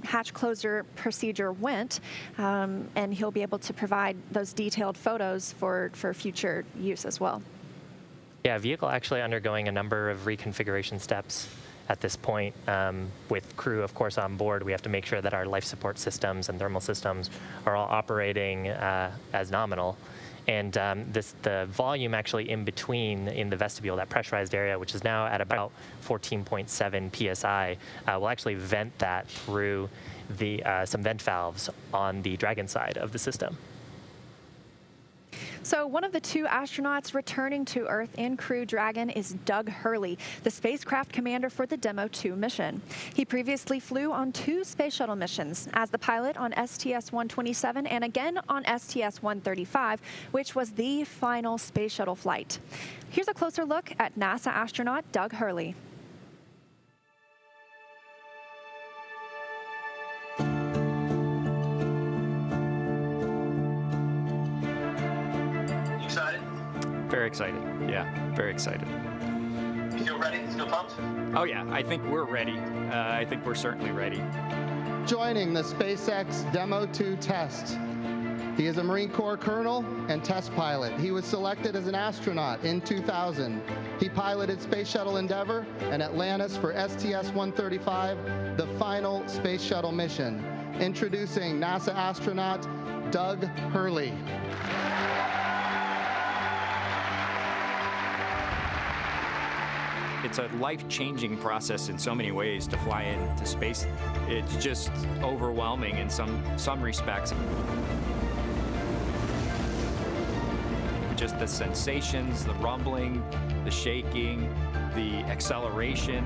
hatch closure procedure went, and he'll be able to provide those detailed photos for future use as well. Yeah, vehicle actually undergoing a number of reconfiguration steps at this point. With crew, of course, on board, we have to make sure that our life support systems and thermal systems are all operating as nominal. And the volume actually in between in the vestibule, that pressurized area, which is now at about 14.7 psi, will actually vent that through some vent valves on the Dragon side of the system. So one of the two astronauts returning to Earth in Crew Dragon is Doug Hurley, the spacecraft commander for the Demo 2 mission. He previously flew on 2 space shuttle missions as the pilot on STS-127 and again on STS-135, which was the final space shuttle flight. Here's a closer look at NASA astronaut Doug Hurley. Excited? Very excited. Yeah, very excited. You feel ready? Feel pumped? Oh yeah, I think we're ready. I think we're certainly ready. Joining the SpaceX Demo 2 test. He is a Marine Corps colonel and test pilot. He was selected as an astronaut in 2000. He piloted Space Shuttle Endeavour and Atlantis for STS-135, the final space shuttle mission. Introducing NASA astronaut Doug Hurley. It's a life-changing process in so many ways to fly into space. It's just overwhelming in some respects. Just the sensations, the rumbling, the shaking, the acceleration.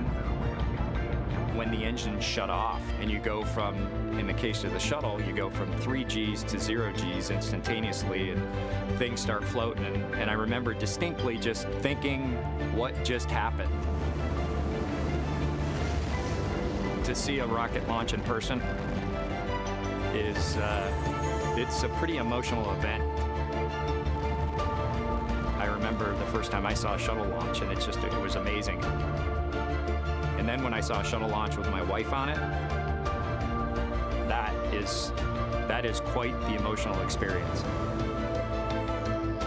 When the engines shut off and you go from, in the case of the shuttle, you go from 3 Gs to 0 Gs instantaneously and things start floating. And I remember distinctly just thinking, what just happened? To see a rocket launch in person is, it's a pretty emotional event. I remember the first time I saw a shuttle launch and it was amazing. And then when I saw a shuttle launch with my wife on it, that is quite the emotional experience.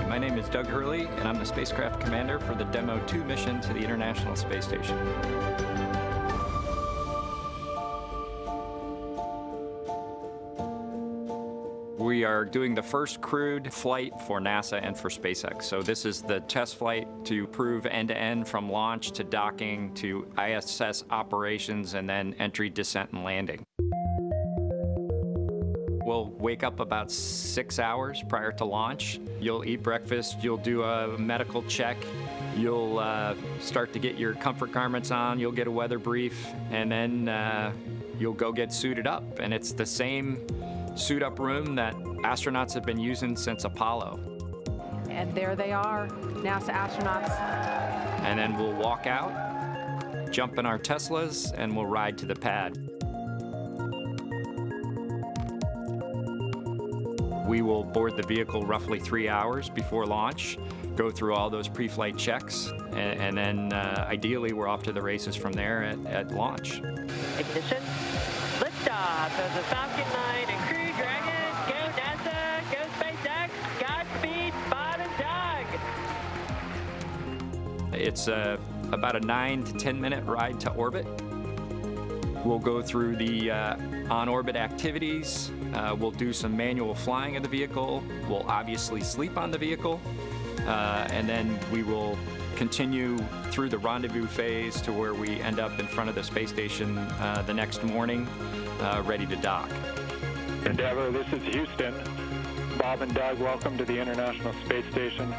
My name is Doug Hurley, and I'm the spacecraft commander for the Demo 2 mission to the International Space Station. We are doing the first crewed flight for NASA and for SpaceX. So this is the test flight to prove end-to-end from launch to docking to ISS operations and then entry, descent, and landing. We'll wake up about 6 hours prior to launch. You'll eat breakfast, you'll do a medical check, you'll start to get your comfort garments on, you'll get a weather brief, and then you'll go get suited up. And it's the same suit-up room that astronauts have been using since Apollo. And there they are, NASA astronauts. And then we'll walk out, jump in our Teslas, and we'll ride to the pad. We will board the vehicle roughly 3 hours before launch, go through all those pre-flight checks, and then ideally we're off to the races from there at launch. Ignition, liftoff of the Falcon 9 and Crew Dragon. Go NASA, go SpaceX, Godspeed, Bob and Doug. It's about a 9 to 10 minute ride to orbit. We'll go through the on-orbit activities. We'll do some manual flying of the vehicle. We'll obviously sleep on the vehicle. And then we will continue through the rendezvous phase to where we end up in front of the space station the next morning, ready to dock. Endeavour, this is Houston. Bob and Doug, welcome to the International Space Station.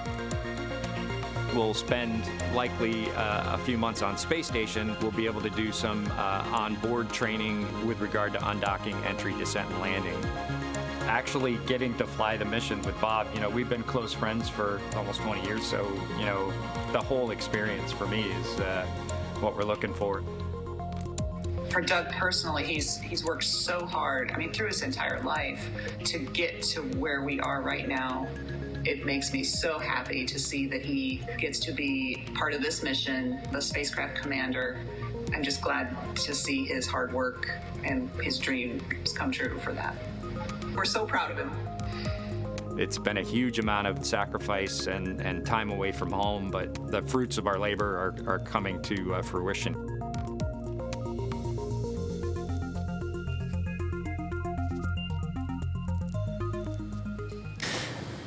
We'll spend likely a few months on space station. We'll be able to do some on-board training with regard to undocking, entry, descent, and landing. Actually getting to fly the mission with Bob, you know, we've been close friends for almost 20 years, so, you know, the whole experience for me is what we're looking for. For Doug personally, he's worked so hard, I mean, through his entire life to get to where we are right now. It makes me so happy to see that he gets to be part of this mission, the spacecraft commander. I'm just glad to see his hard work and his dreams come true for that. We're so proud of him. It's been a huge amount of sacrifice and time away from home, but the fruits of our labor are coming to fruition.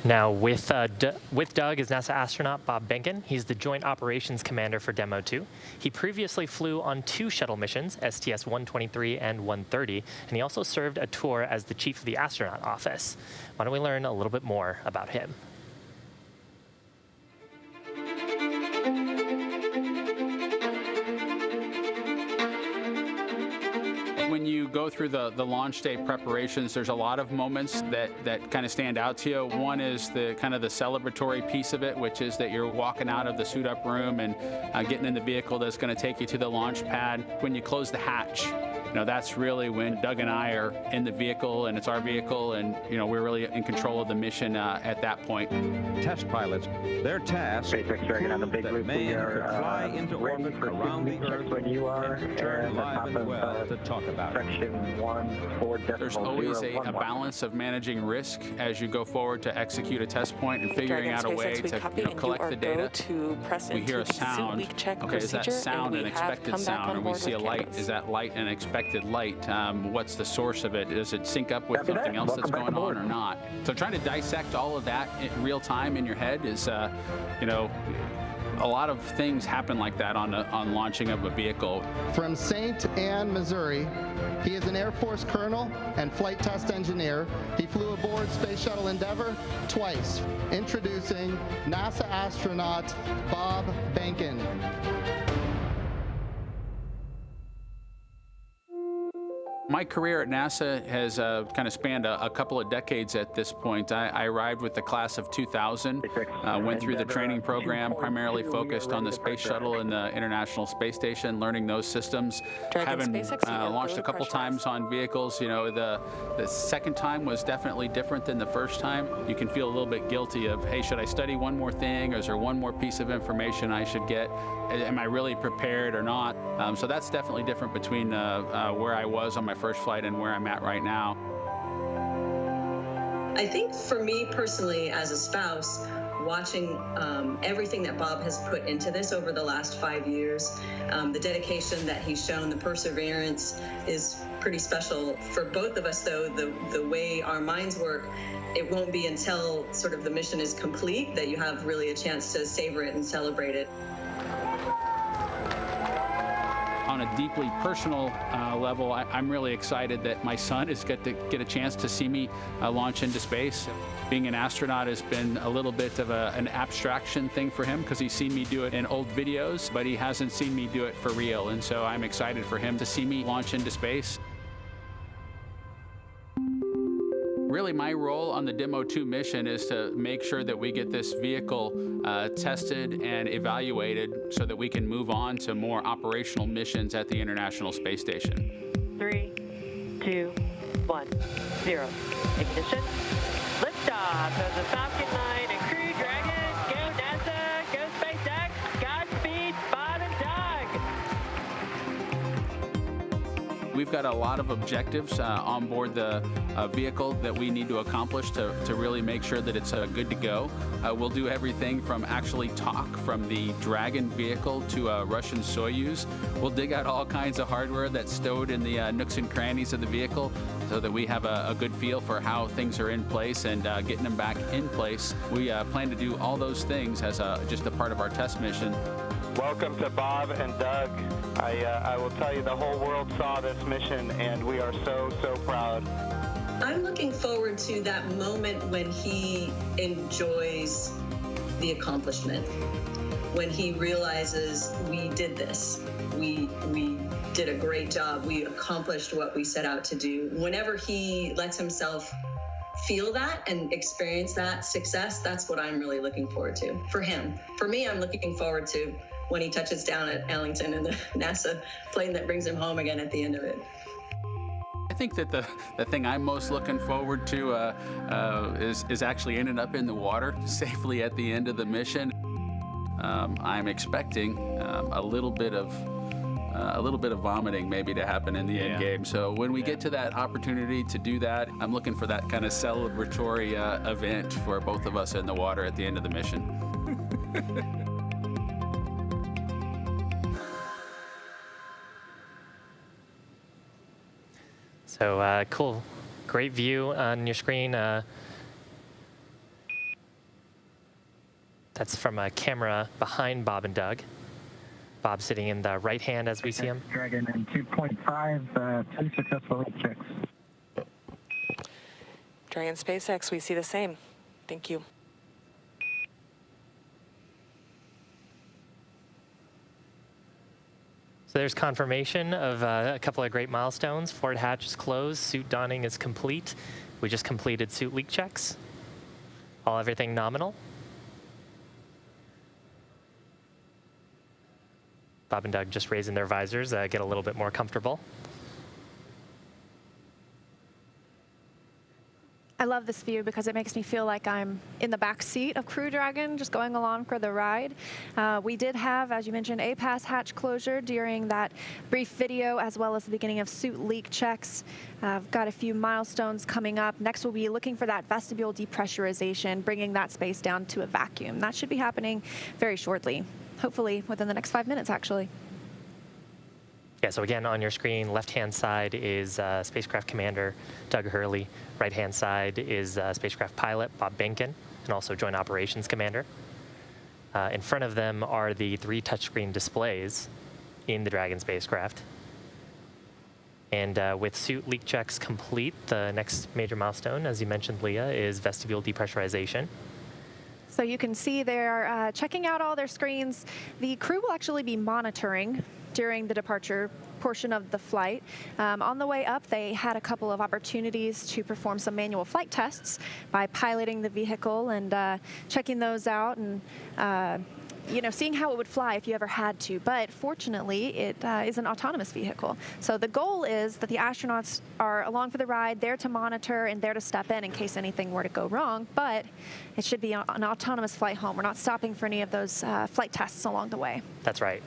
Now, with Doug is NASA astronaut Bob Behnken. He's the Joint Operations Commander for Demo 2. He previously flew on 2 shuttle missions, STS-123 and 130, and he also served a tour as the Chief of the Astronaut Office. Why don't we learn a little bit more about him? When you go through the launch day preparations, there's a lot of moments that kind of stand out to you. One is the kind of the celebratory piece of it, which is that you're walking out of the suit-up room and getting in the vehicle that's going to take you to the launch pad. When you close the hatch, that's really when Doug and I are in the vehicle, and it's our vehicle, and we're really in control of the mission at that point. Test pilots, their task that man could fly into orbit around the Earth when you are return live and well to talk about it. There's always a balance of managing risk as you go forward to execute a test point and figuring out a way to collect the data. We hear a sound. Okay, is that sound an expected sound? Or we see a light. Is that light an expected light? What's the source of it? Does it sync up with something else that's going on or not? So trying to dissect all of that in real time in your head is, a lot of things happen like that on launching of a vehicle. From St. Anne, Missouri, he is an Air Force colonel and flight test engineer. He flew aboard Space Shuttle Endeavour twice. Introducing NASA astronaut Bob Behnken. My career at NASA has kind of spanned a couple of decades at this point. I arrived with the class of 2000, went through the training program, primarily focused on the Space Shuttle and the International Space Station, learning those systems. Having launched a couple times on vehicles, the second time was definitely different than the first time. You can feel a little bit guilty of, hey, should I study one more thing, or is there one more piece of information I should get? Am I really prepared or not? So that's definitely different between where I was on my first flight and where I'm at right now. I think for me personally, as a spouse, watching everything that Bob has put into this over the last 5 years, the dedication that he's shown, the perseverance is pretty special. For both of us, though, the way our minds work, it won't be until sort of the mission is complete that you have really a chance to savor it and celebrate it. On a deeply personal level, I'm really excited that my son is going to get a chance to see me launch into space. Being an astronaut has been a little bit of an abstraction thing for him because he's seen me do it in old videos, but he hasn't seen me do it for real. And so I'm excited for him to see me launch into space. Really, my role on the Demo 2 mission is to make sure that we get this vehicle tested and evaluated so that we can move on to more operational missions at the International Space Station. 3, 2, 1, 0. Ignition. Liftoff of the Falcon 9 and Crew Dragon. Go NASA, go SpaceX. Godspeed, Bob and Doug. We've got a lot of objectives on board the vehicle that we need to accomplish to really make sure that it's good to go. We'll do everything from actually talk from the Dragon vehicle to a Russian Soyuz. We'll dig out all kinds of hardware that's stowed in the nooks and crannies of the vehicle so that we have a good feel for how things are in place and getting them back in place. We plan to do all those things as just a part of our test mission. Welcome to Bob and Doug. I will tell you, the whole world saw this mission, and we are so, so proud. I'm looking forward to that moment when he enjoys the accomplishment, when he realizes we did this, we did a great job, we accomplished what we set out to do. Whenever he lets himself feel that and experience that success, that's what I'm really looking forward to for him. For me, I'm looking forward to when he touches down at Ellington and the NASA plane that brings him home again at the end of it. I think that the thing I'm most looking forward to is actually ending up in the water safely at the end of the mission. I'm expecting a little bit of vomiting maybe to happen in the end game. So when we get to that opportunity to do that, I'm looking for that kind of celebratory event for both of us in the water at the end of the mission. So cool, great view on your screen. That's from a camera behind Bob and Doug. Bob sitting in the right hand as we see him. Dragon in 2.5, 2 successful leak checks. Dragon SpaceX, we see the same. Thank you. So there's confirmation of a couple of great milestones. Forward hatch is closed, suit donning is complete. We just completed suit leak checks. Everything nominal. Bob and Doug just raising their visors, get a little bit more comfortable. I love this view because it makes me feel like I'm in the back seat of Crew Dragon, just going along for the ride. We did have, as you mentioned, APAS hatch closure during that brief video, as well as the beginning of suit leak checks. I've got a few milestones coming up. Next, we'll be looking for that vestibule depressurization, bringing that space down to a vacuum. That should be happening very shortly. Hopefully within the next 5 minutes, actually. Yeah, so again, on your screen, left-hand side is spacecraft commander Doug Hurley. Right-hand side is spacecraft pilot Bob Behnken, and also joint operations commander. In front of them are the 3 touchscreen displays in the Dragon spacecraft. And with suit leak checks complete, the next major milestone, as you mentioned, Leah, is vestibule depressurization. So you can see they're checking out all their screens. The crew will actually be monitoring during the departure portion of the flight. On the way up, they had a couple of opportunities to perform some manual flight tests by piloting the vehicle and checking those out and seeing how it would fly if you ever had to. But fortunately, it is an autonomous vehicle. So the goal is that the astronauts are along for the ride, there to monitor and there to step in case anything were to go wrong. But it should be an autonomous flight home. We're not stopping for any of those flight tests along the way. That's right.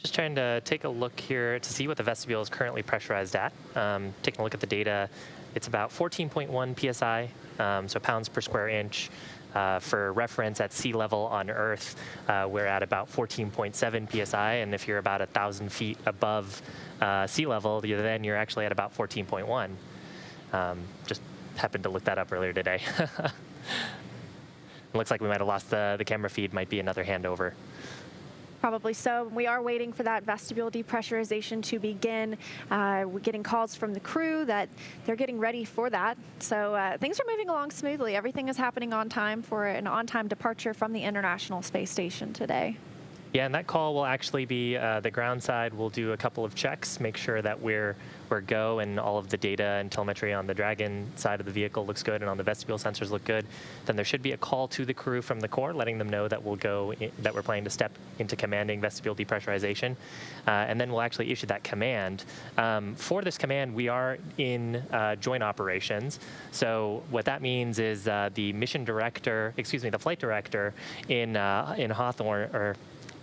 Just trying to take a look here to see what the vestibule is currently pressurized at. Taking a look at the data, it's about 14.1 psi, so pounds per square inch. For reference, at sea level on Earth, we're at about 14.7 psi, and if you're about 1,000 feet above sea level, then you're actually at about 14.1. Just happened to look that up earlier today. It looks like we might have lost the camera feed, might be another handover. Probably so. We are waiting for that vestibule depressurization to begin. We're getting calls from the crew that they're getting ready for that. So things are moving along smoothly. Everything is happening on time for an on-time departure from the International Space Station today. Yeah, and that call will actually be the ground side. We'll do a couple of checks, make sure that we're go and all of the data and telemetry on the Dragon side of the vehicle looks good and on the vestibule sensors look good. Then there should be a call to the crew from the core letting them know that that we're planning to step into commanding vestibule depressurization. And then we'll actually issue that command. For this command, we are in joint operations. So what that means is the flight director in Hawthorne, or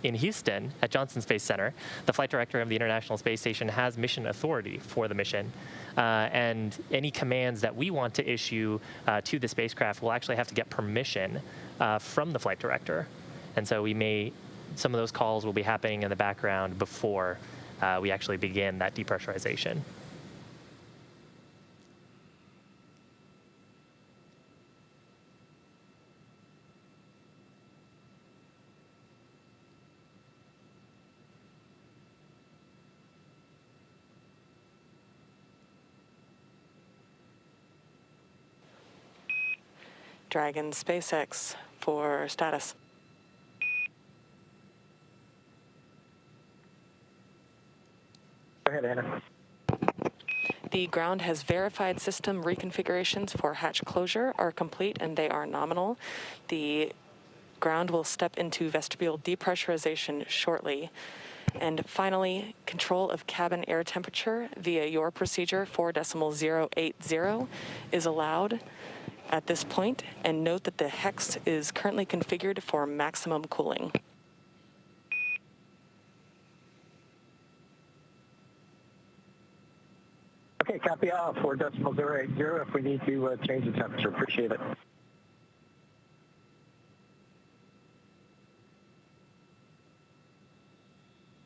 in Houston at Johnson Space Center, the flight director of the International Space Station has mission authority for the mission. And any commands that we want to issue to the spacecraft will actually have to get permission from the flight director. And so some of those calls will be happening in the background before we actually begin that depressurization. Dragon SpaceX for status. Go ahead, Anna. The ground has verified system reconfigurations for hatch closure are complete and they are nominal. The ground will step into vestibule depressurization shortly. And finally, control of cabin air temperature via your procedure 4.080 is allowed at this point. And note that the HEX is currently configured for maximum cooling. Okay, copy off 4.080 if we need to change the temperature. Appreciate it.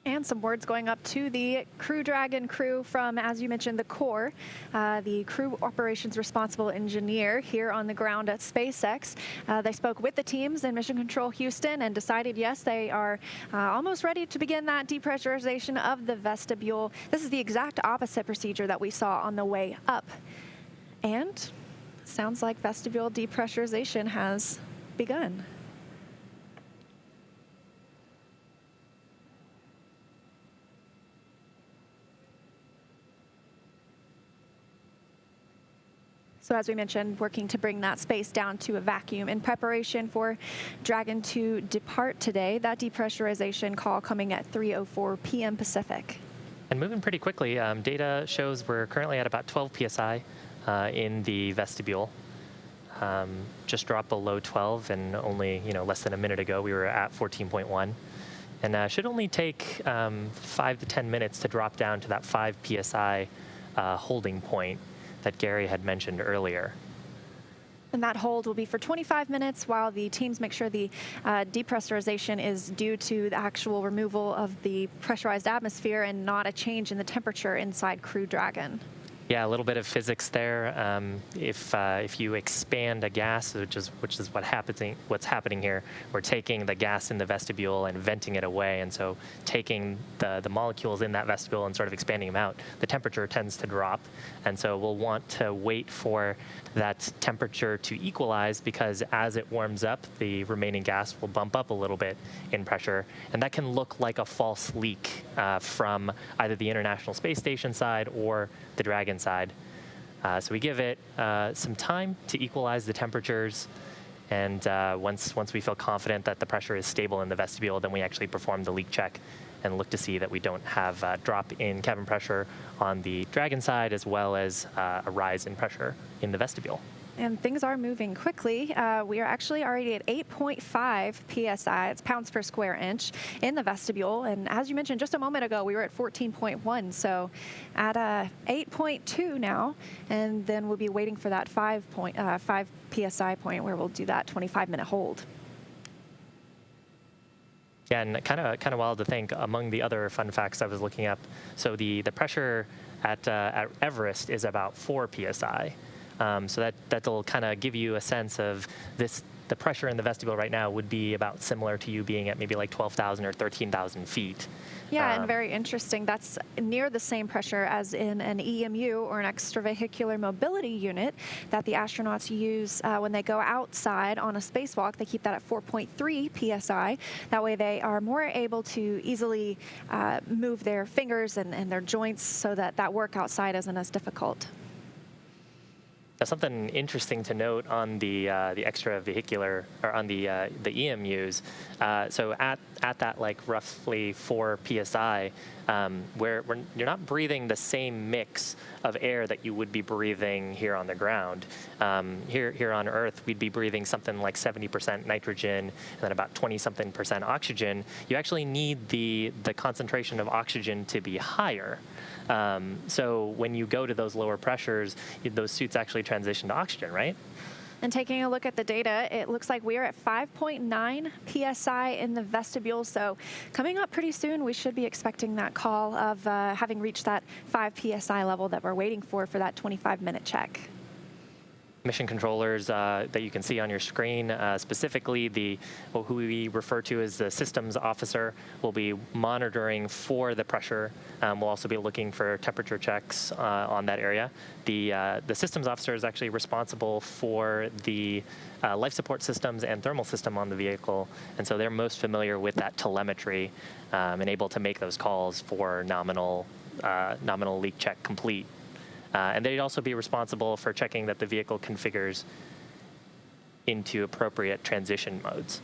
And some words going up to the Crew Dragon crew from, as you mentioned, the Corps, the crew operations responsible engineer here on the ground at SpaceX. They spoke with the teams in Mission Control Houston and decided, yes, they are almost ready to begin that depressurization of the vestibule. This is the exact opposite procedure that we saw on the way up. And sounds like vestibule depressurization has begun. So as we mentioned, working to bring that space down to a vacuum in preparation for Dragon to depart today. That depressurization call coming at 3:04 p.m. Pacific. And moving pretty quickly, data shows we're currently at about 12 psi in the vestibule. Just dropped below 12, and only less than a minute ago we were at 14.1. And should only take 5 to 10 minutes to drop down to that 5 psi holding point that Gary had mentioned earlier. And that hold will be for 25 minutes while the teams make sure the depressurization is due to the actual removal of the pressurized atmosphere and not a change in the temperature inside Crew Dragon. Yeah, a little bit of physics there. If you expand a gas, which is what's happening here, we're taking the gas in the vestibule and venting it away, and so taking the molecules in that vestibule and sort of expanding them out, the temperature tends to drop, and so we'll want to wait for that temperature to equalize, because as it warms up, the remaining gas will bump up a little bit in pressure, and that can look like a false leak from either the International Space Station side or the Dragon side. So we give it some time to equalize the temperatures, and once we feel confident that the pressure is stable in the vestibule, then we actually perform the leak check and look to see that we don't have a drop in cabin pressure on the Dragon side, as well as a rise in pressure in the vestibule. And things are moving quickly. We are actually already at 8.5 psi, it's pounds per square inch, in the vestibule. And as you mentioned just a moment ago, we were at 14.1. So at 8.2 now, and then we'll be waiting for that 5 psi point where we'll do that 25-minute hold. Yeah, and kind of wild to think, among the other fun facts I was looking up, so the pressure at Everest is about 4 psi. So that'll kind of give you a sense of this. The pressure in the vestibule right now would be about similar to you being at maybe like 12,000 or 13,000 feet. Yeah, and very interesting. That's near the same pressure as in an EMU, or an extravehicular mobility unit, that the astronauts use when they go outside on a spacewalk. They keep that at 4.3 psi. That way they are more able to easily move their fingers and their joints, so that work outside isn't as difficult. Now, something interesting to note on the extravehicular, or on the EMUs. So at that like roughly 4 psi, where you're not breathing the same mix of air that you would be breathing here on the ground. Here on Earth, we'd be breathing something like 70% nitrogen and then about 20-something% oxygen. You actually need the concentration of oxygen to be higher. So when you go to those lower pressures, those suits actually transition to oxygen, right? And taking a look at the data, it looks like we're at 5.9 psi in the vestibule. So coming up pretty soon, we should be expecting that call of having reached that 5 psi level that we're waiting for that 25-minute check. mission controllers that you can see on your screen. Specifically, who we refer to as the systems officer will be monitoring for the pressure. We'll also be looking for temperature checks on that area. The systems officer is actually responsible for the life support systems and thermal system on the vehicle, and so they're most familiar with that telemetry and able to make those calls for nominal leak check complete. And they'd also be responsible for checking that the vehicle configures into appropriate transition modes.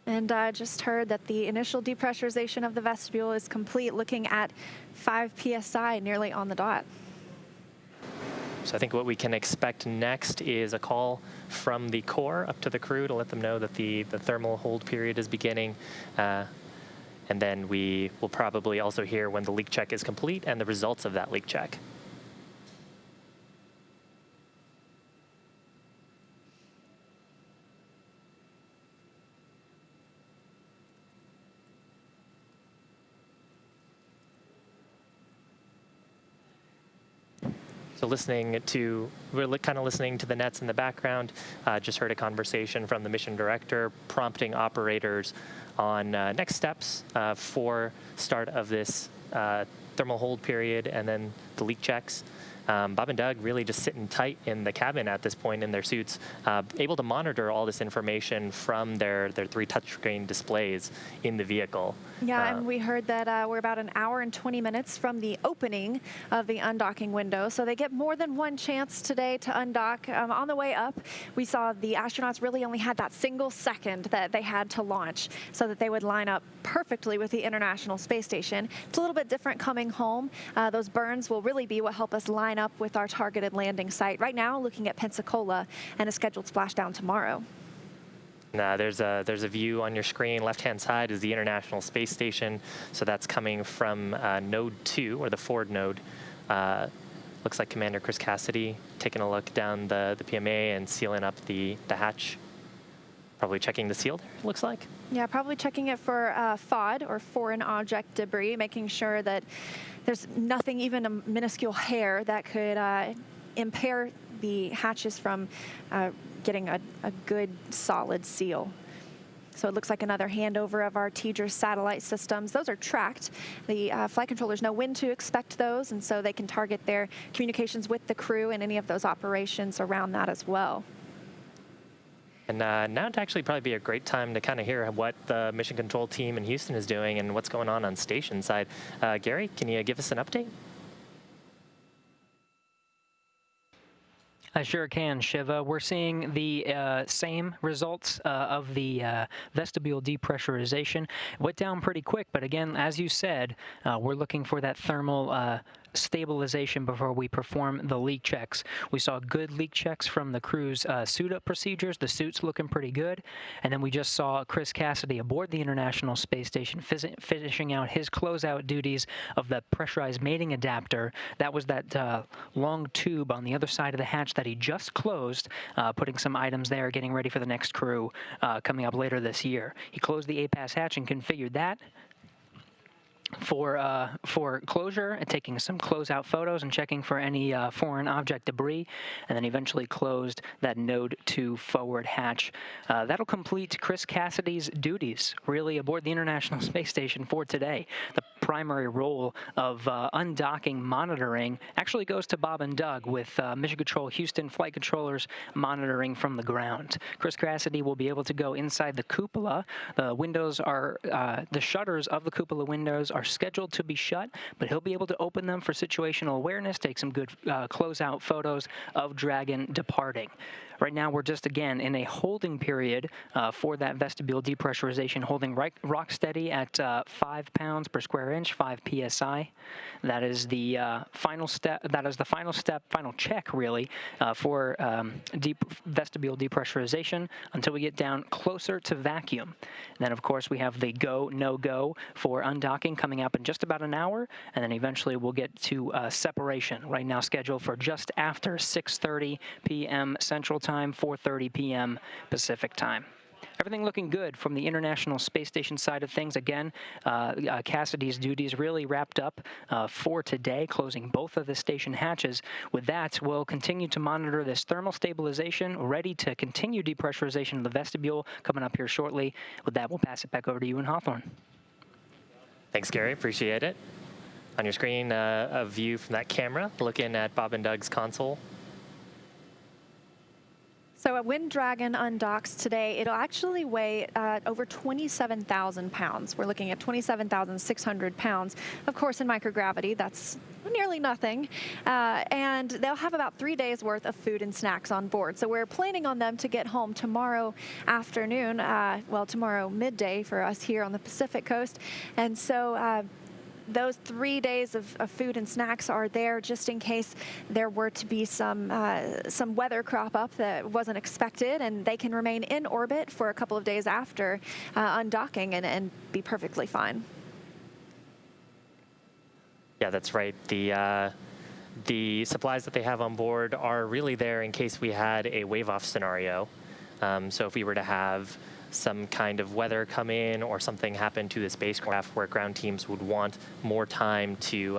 And I just heard that the initial depressurization of the vestibule is complete, looking at 5 psi, nearly on the dot. So I think what we can expect next is a call from the core up to the crew to let them know that the thermal hold period is beginning. And then we will probably also hear when the leak check is complete and the results of that leak check. So we're kind of listening to the nets in the background. Just heard a conversation from the mission director prompting operators on next steps for start of this thermal hold period and then the leak checks. Bob and Doug really just sitting tight in the cabin at this point in their suits, able to monitor all this information from their 3 touchscreen displays in the vehicle. Yeah, and we heard that we're about an hour and 20 minutes from the opening of the undocking window, so they get more than one chance today to undock. On the way up, we saw the astronauts really only had that single second that they had to launch so that they would line up perfectly with the International Space Station. It's a little bit different coming home. Those burns will really be what help us line up with our targeted landing site. Right now, looking at Pensacola and a scheduled splashdown tomorrow. There's a view on your screen. Left-hand side is the International Space Station. So that's coming from Node 2, or the forward node. Looks like Commander Chris Cassidy taking a look down the PMA and sealing up the hatch. Probably checking the seal there, it looks like. Yeah, probably checking it for FOD, or foreign object debris, making sure that there's nothing, even a minuscule hair, that could impair the hatches from getting a good solid seal. So it looks like another handover of our TEDRS satellite systems. Those are tracked. The flight controllers know when to expect those, and so they can target their communications with the crew and any of those operations around that as well. And now would actually probably be a great time to kind of hear what the mission control team in Houston is doing and what's going on station side. Gary, can you give us an update? I sure can, Shiva. We're seeing the same results of the vestibule depressurization. It went down pretty quick, but again, as you said, we're looking for that thermal stabilization before we perform the leak checks. We saw good leak checks from the crew's suit-up procedures. The suit's looking pretty good. And then we just saw Chris Cassidy aboard the International Space Station finishing out his closeout duties of the pressurized mating adapter. That was that long tube on the other side of the hatch that he just closed, putting some items there, getting ready for the next crew coming up later this year. He closed the APAS hatch and configured that for closure, and taking some closeout photos and checking for any foreign object debris, and then eventually closed that Node 2 forward hatch. That'll complete Chris Cassidy's duties, really, aboard the International Space Station for today. The primary role of undocking monitoring actually goes to Bob and Doug, with Mission Control Houston flight controllers monitoring from the ground. Chris Cassidy will be able to go inside the cupola. The windows are, the shutters of the cupola windows are scheduled to be shut, but he'll be able to open them for situational awareness, take some good closeout photos of Dragon departing. Right now, we're just, again, in a holding period for that vestibule depressurization, holding rock steady at 5 pounds per square inch, 5 psi. That is the final step. That is the final step, final check, really, for vestibule depressurization until we get down closer to vacuum. And then, of course, we have the go, no-go for undocking coming up in just about an hour, and then eventually we'll get to separation. Right now, scheduled for just after 6:30 p.m. Central Time, 4:30 p.m. Pacific Time. everything looking good from the International Space Station side of things. Again, Cassidy's duties really wrapped up for today, closing both of the station hatches. With that, we'll continue to monitor this thermal stabilization, ready to continue depressurization of the vestibule coming up here shortly. With that, we'll pass it back over to you in Hawthorne. Thanks, Gary. Appreciate it. On your screen, a view from that camera looking at Bob and Doug's console. So when Dragon undocks today, it'll actually weigh over 27,000 pounds. We're looking at 27,600 pounds. Of course, in microgravity, that's nearly nothing. And they'll have about 3 days worth of food and snacks on board. So we're planning on them to get home tomorrow afternoon, well, tomorrow midday for us here on the Pacific Coast. And so those 3 days of food and snacks are there just in case there were to be some weather crop up that wasn't expected, and they can remain in orbit for a couple of days after undocking and be perfectly fine. Yeah, that's right. The supplies that they have on board are really there in case we had a wave-off scenario. So if we were to have some kind of weather come in or something happen to the spacecraft where ground teams would want more time to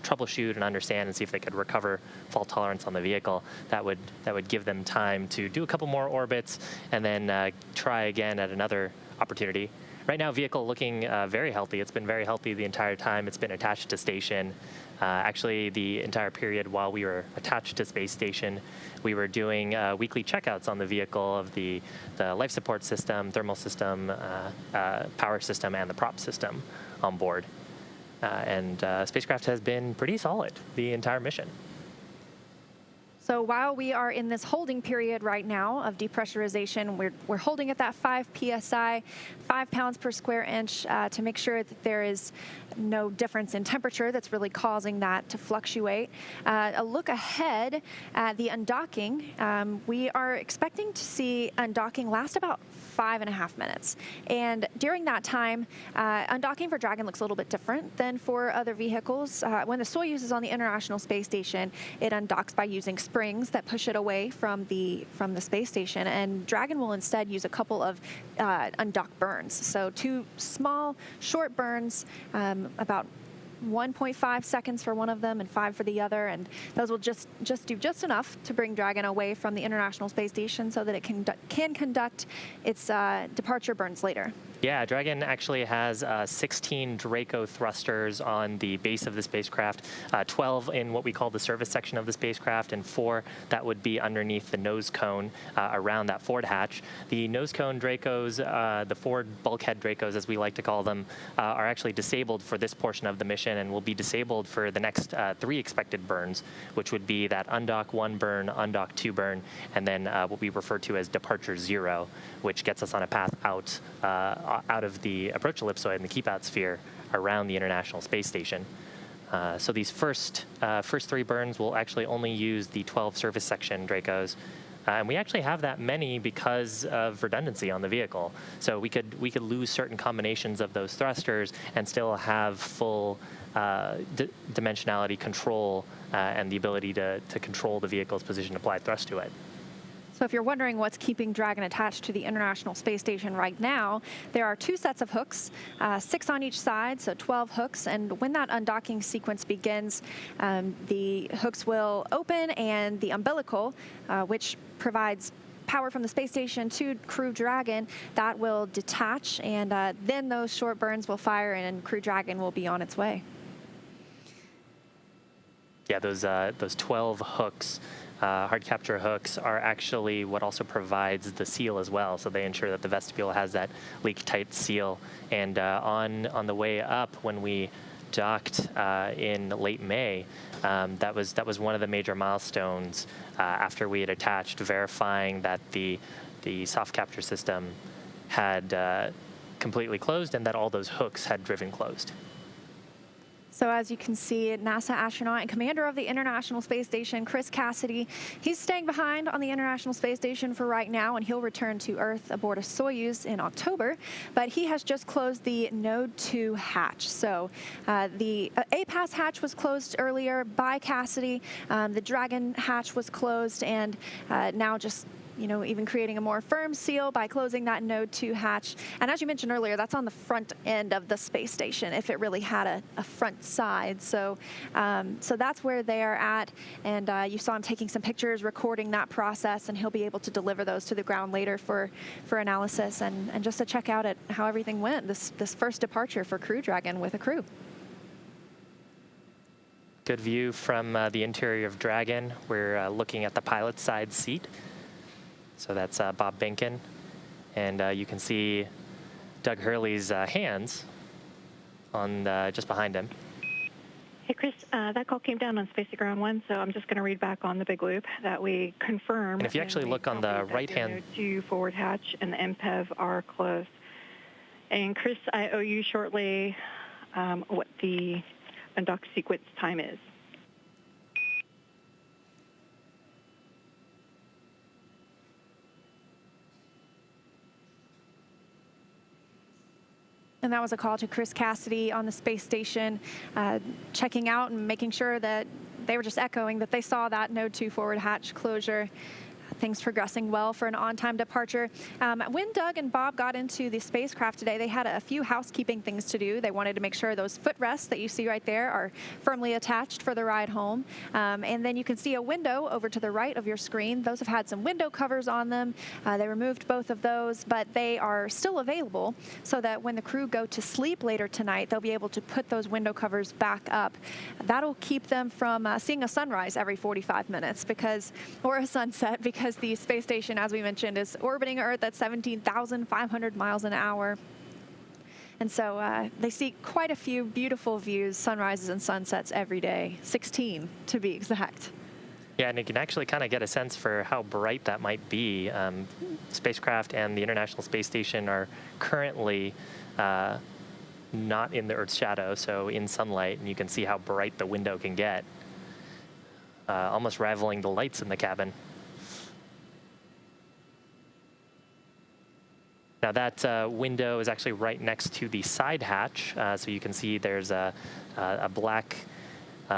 troubleshoot and understand and see if they could recover fault tolerance on the vehicle, that would give them time to do a couple more orbits and then try again at another opportunity. Right now, vehicle looking very healthy. It's been very healthy the entire time it's been attached to station. Actually, the entire period while we were attached to space station, we were doing weekly checkouts on the vehicle of the life support system, thermal system, power system, and the prop system on board. And spacecraft has been pretty solid the entire mission. So while we are in this holding period right now of depressurization, we're holding at that 5 psi, 5 pounds per square inch to make sure that there is no difference in temperature that's really causing that to fluctuate. A look ahead at the undocking, we are expecting to see undocking last about 5.5 minutes. And during that time, undocking for Dragon looks a little bit different than for other vehicles. When the Soyuz is on the International Space Station, it undocks by using springs that push it away from the space station, and Dragon will instead use a couple of undock burns. So 2 small, short burns, about 1.5 seconds for one of them and 5 for the other, and those will just do just enough to bring Dragon away from the International Space Station so that it can conduct its departure burns later. Yeah, Dragon actually has 16 Draco thrusters on the base of the spacecraft, 12 in what we call the service section of the spacecraft, and 4 that would be underneath the nose cone around that forward hatch. The nose cone Dracos, the forward bulkhead Dracos, as we like to call them, are actually disabled for this portion of the mission and will be disabled for the next 3 expected burns, which would be that undock 1 burn, undock 2 burn, and then what we refer to as departure 0, which gets us on a path out of the approach ellipsoid and the keep-out sphere around the International Space Station. So these first 3 burns will actually only use the 12 service section Dracos. And we actually have that many because of redundancy on the vehicle. So we could lose certain combinations of those thrusters and still have full dimensionality control and the ability to control the vehicle's position, apply thrust to it. So if you're wondering what's keeping Dragon attached to the International Space Station right now, there are 2 sets of hooks, 6 on each side, so 12 hooks. And when that undocking sequence begins, the hooks will open and the umbilical, which provides power from the space station to Crew Dragon, that will detach, and then those short burns will fire and Crew Dragon will be on its way. Yeah, those 12 hooks, hard capture hooks, are actually what also provides the seal as well. So they ensure that the vestibule has that leak-tight seal. And on the way up, when we docked in late May, that was one of the major milestones after we had attached, verifying that the soft capture system had completely closed and that all those hooks had driven closed. So as you can see, NASA astronaut and commander of the International Space Station, Chris Cassidy, he's staying behind on the International Space Station for right now, and he'll return to Earth aboard a Soyuz in October. But he has just closed the Node 2 hatch. So the APAS hatch was closed earlier by Cassidy. The Dragon hatch was closed, and now just even creating a more firm seal by closing that Node 2 hatch. And as you mentioned earlier, that's on the front end of the space station if it really had a front side. So, so that's where they're at. And you saw him taking some pictures, recording that process, and he'll be able to deliver those to the ground later for analysis and just to check out at how everything went, this first departure for Crew Dragon with a crew. Good view from the interior of Dragon. We're looking at the pilot's side seat. So that's Bob Behnken. And you can see Doug Hurley's hands on just behind him. Hey, Chris, that call came down on Space to Ground 1, so I'm just going to read back on the big loop that we confirm. And if you actually look on the right-hand... Node 2 forward hatch and the MPEV are closed. And Chris, I owe you shortly what the undock sequence time is. And that was a call to Chris Cassidy on the space station, checking out and making sure that they were just echoing that they saw that Node 2 forward hatch closure. Things progressing well for an on-time departure. When Doug and Bob got into the spacecraft today, they had a few housekeeping things to do. They wanted to make sure those footrests that you see right there are firmly attached for the ride home. And then you can see a window over to the right of your screen. Those have had some window covers on them. They removed both of those, but they are still available so that when the crew go to sleep later tonight, they'll be able to put those window covers back up. That'll keep them from seeing a sunrise every 45 minutes or a sunset, because the space station, as we mentioned, is orbiting Earth at 17,500 miles an hour. And so they see quite a few beautiful views, sunrises and sunsets every day, 16 to be exact. Yeah, and you can actually kind of get a sense for how bright that might be. Spacecraft and the International Space Station are currently not in the Earth's shadow, so in sunlight, and you can see how bright the window can get, almost rivaling the lights in the cabin. Now that window is actually right next to the side hatch, so you can see there's a black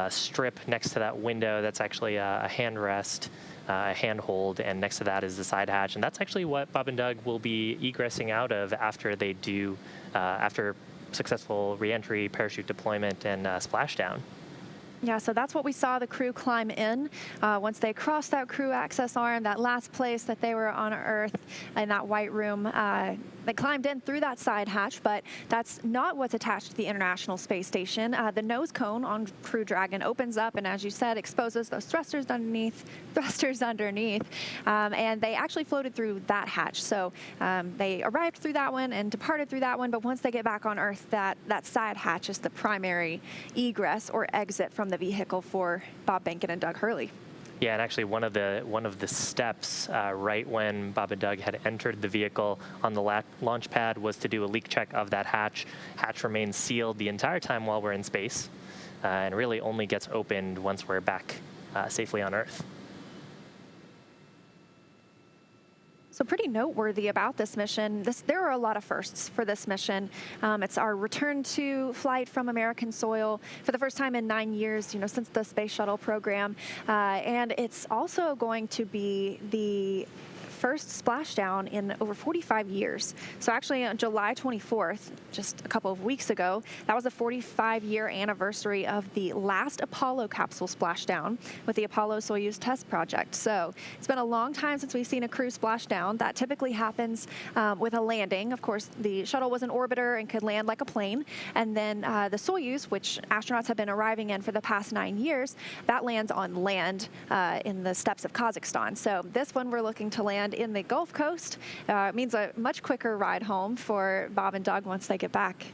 strip next to that window. That's actually a handrest, a handhold, and next to that is the side hatch. And that's actually what Bob and Doug will be egressing out of after they do, after successful reentry, parachute deployment, and splashdown. Yeah, so that's what we saw the crew climb in. Once they crossed that crew access arm, that last place that they were on Earth in that white room, they climbed in through that side hatch, but that's not what's attached to the International Space Station. The nose cone on Crew Dragon opens up and, as you said, exposes those thrusters underneath, and they actually floated through that hatch. So they arrived through that one and departed through that one, but once they get back on Earth, that side hatch is the primary egress or exit from the vehicle for Bob Behnken and Doug Hurley. Yeah, and actually one of the steps right when Bob and Doug had entered the vehicle on the launch pad was to do a leak check of that hatch. Hatch remains sealed the entire time while we're in space, and really only gets opened once we're back safely on Earth. So pretty noteworthy about this mission, there are a lot of firsts for this mission. It's our return to flight from American soil for the first time in 9 years, since the Space Shuttle program. And it's also going to be the first splashdown in over 45 years. So actually on July 24th, just a couple of weeks ago, that was the 45-year anniversary of the last Apollo capsule splashdown with the Apollo-Soyuz test project. So it's been a long time since we've seen a crew splashdown. That typically happens with a landing. Of course, the shuttle was an orbiter and could land like a plane. And then the Soyuz, which astronauts have been arriving in for the past 9 years, that lands on land in the steppes of Kazakhstan. So this one we're looking to land in the Gulf Coast. It means a much quicker ride home for Bob and Doug once they get back.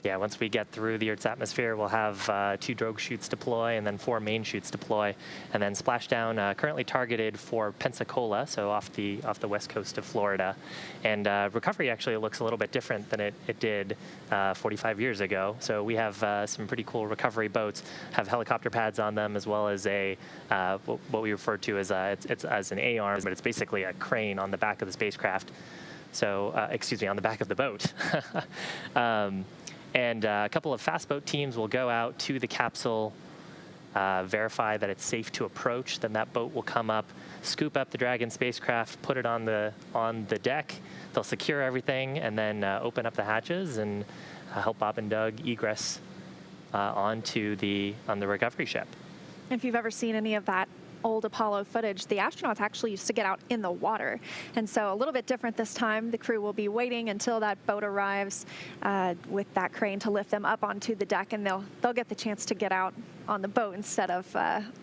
Yeah, once we get through the Earth's atmosphere, we'll have 2 drogue chutes deploy and then 4 main chutes deploy, and then splashdown currently targeted for Pensacola, so off the west coast of Florida. And recovery actually looks a little bit different than it did 45 years ago. So we have some pretty cool recovery boats, have helicopter pads on them, as well as a what we refer to as it's as an A-arm, but it's basically a crane on the back of the spacecraft. So excuse me, on the back of the boat. And a couple of fast boat teams will go out to the capsule verify that it's safe to approach, then that boat will come up, scoop up the Dragon spacecraft, put it on the deck. They'll secure everything and then open up the hatches and help Bob and Doug egress on the recovery ship. If you've ever seen any of that old Apollo footage, the astronauts actually used to get out in the water. And so a little bit different this time. The crew will be waiting until that boat arrives with that crane to lift them up onto the deck, and they'll get the chance to get out on the boat instead of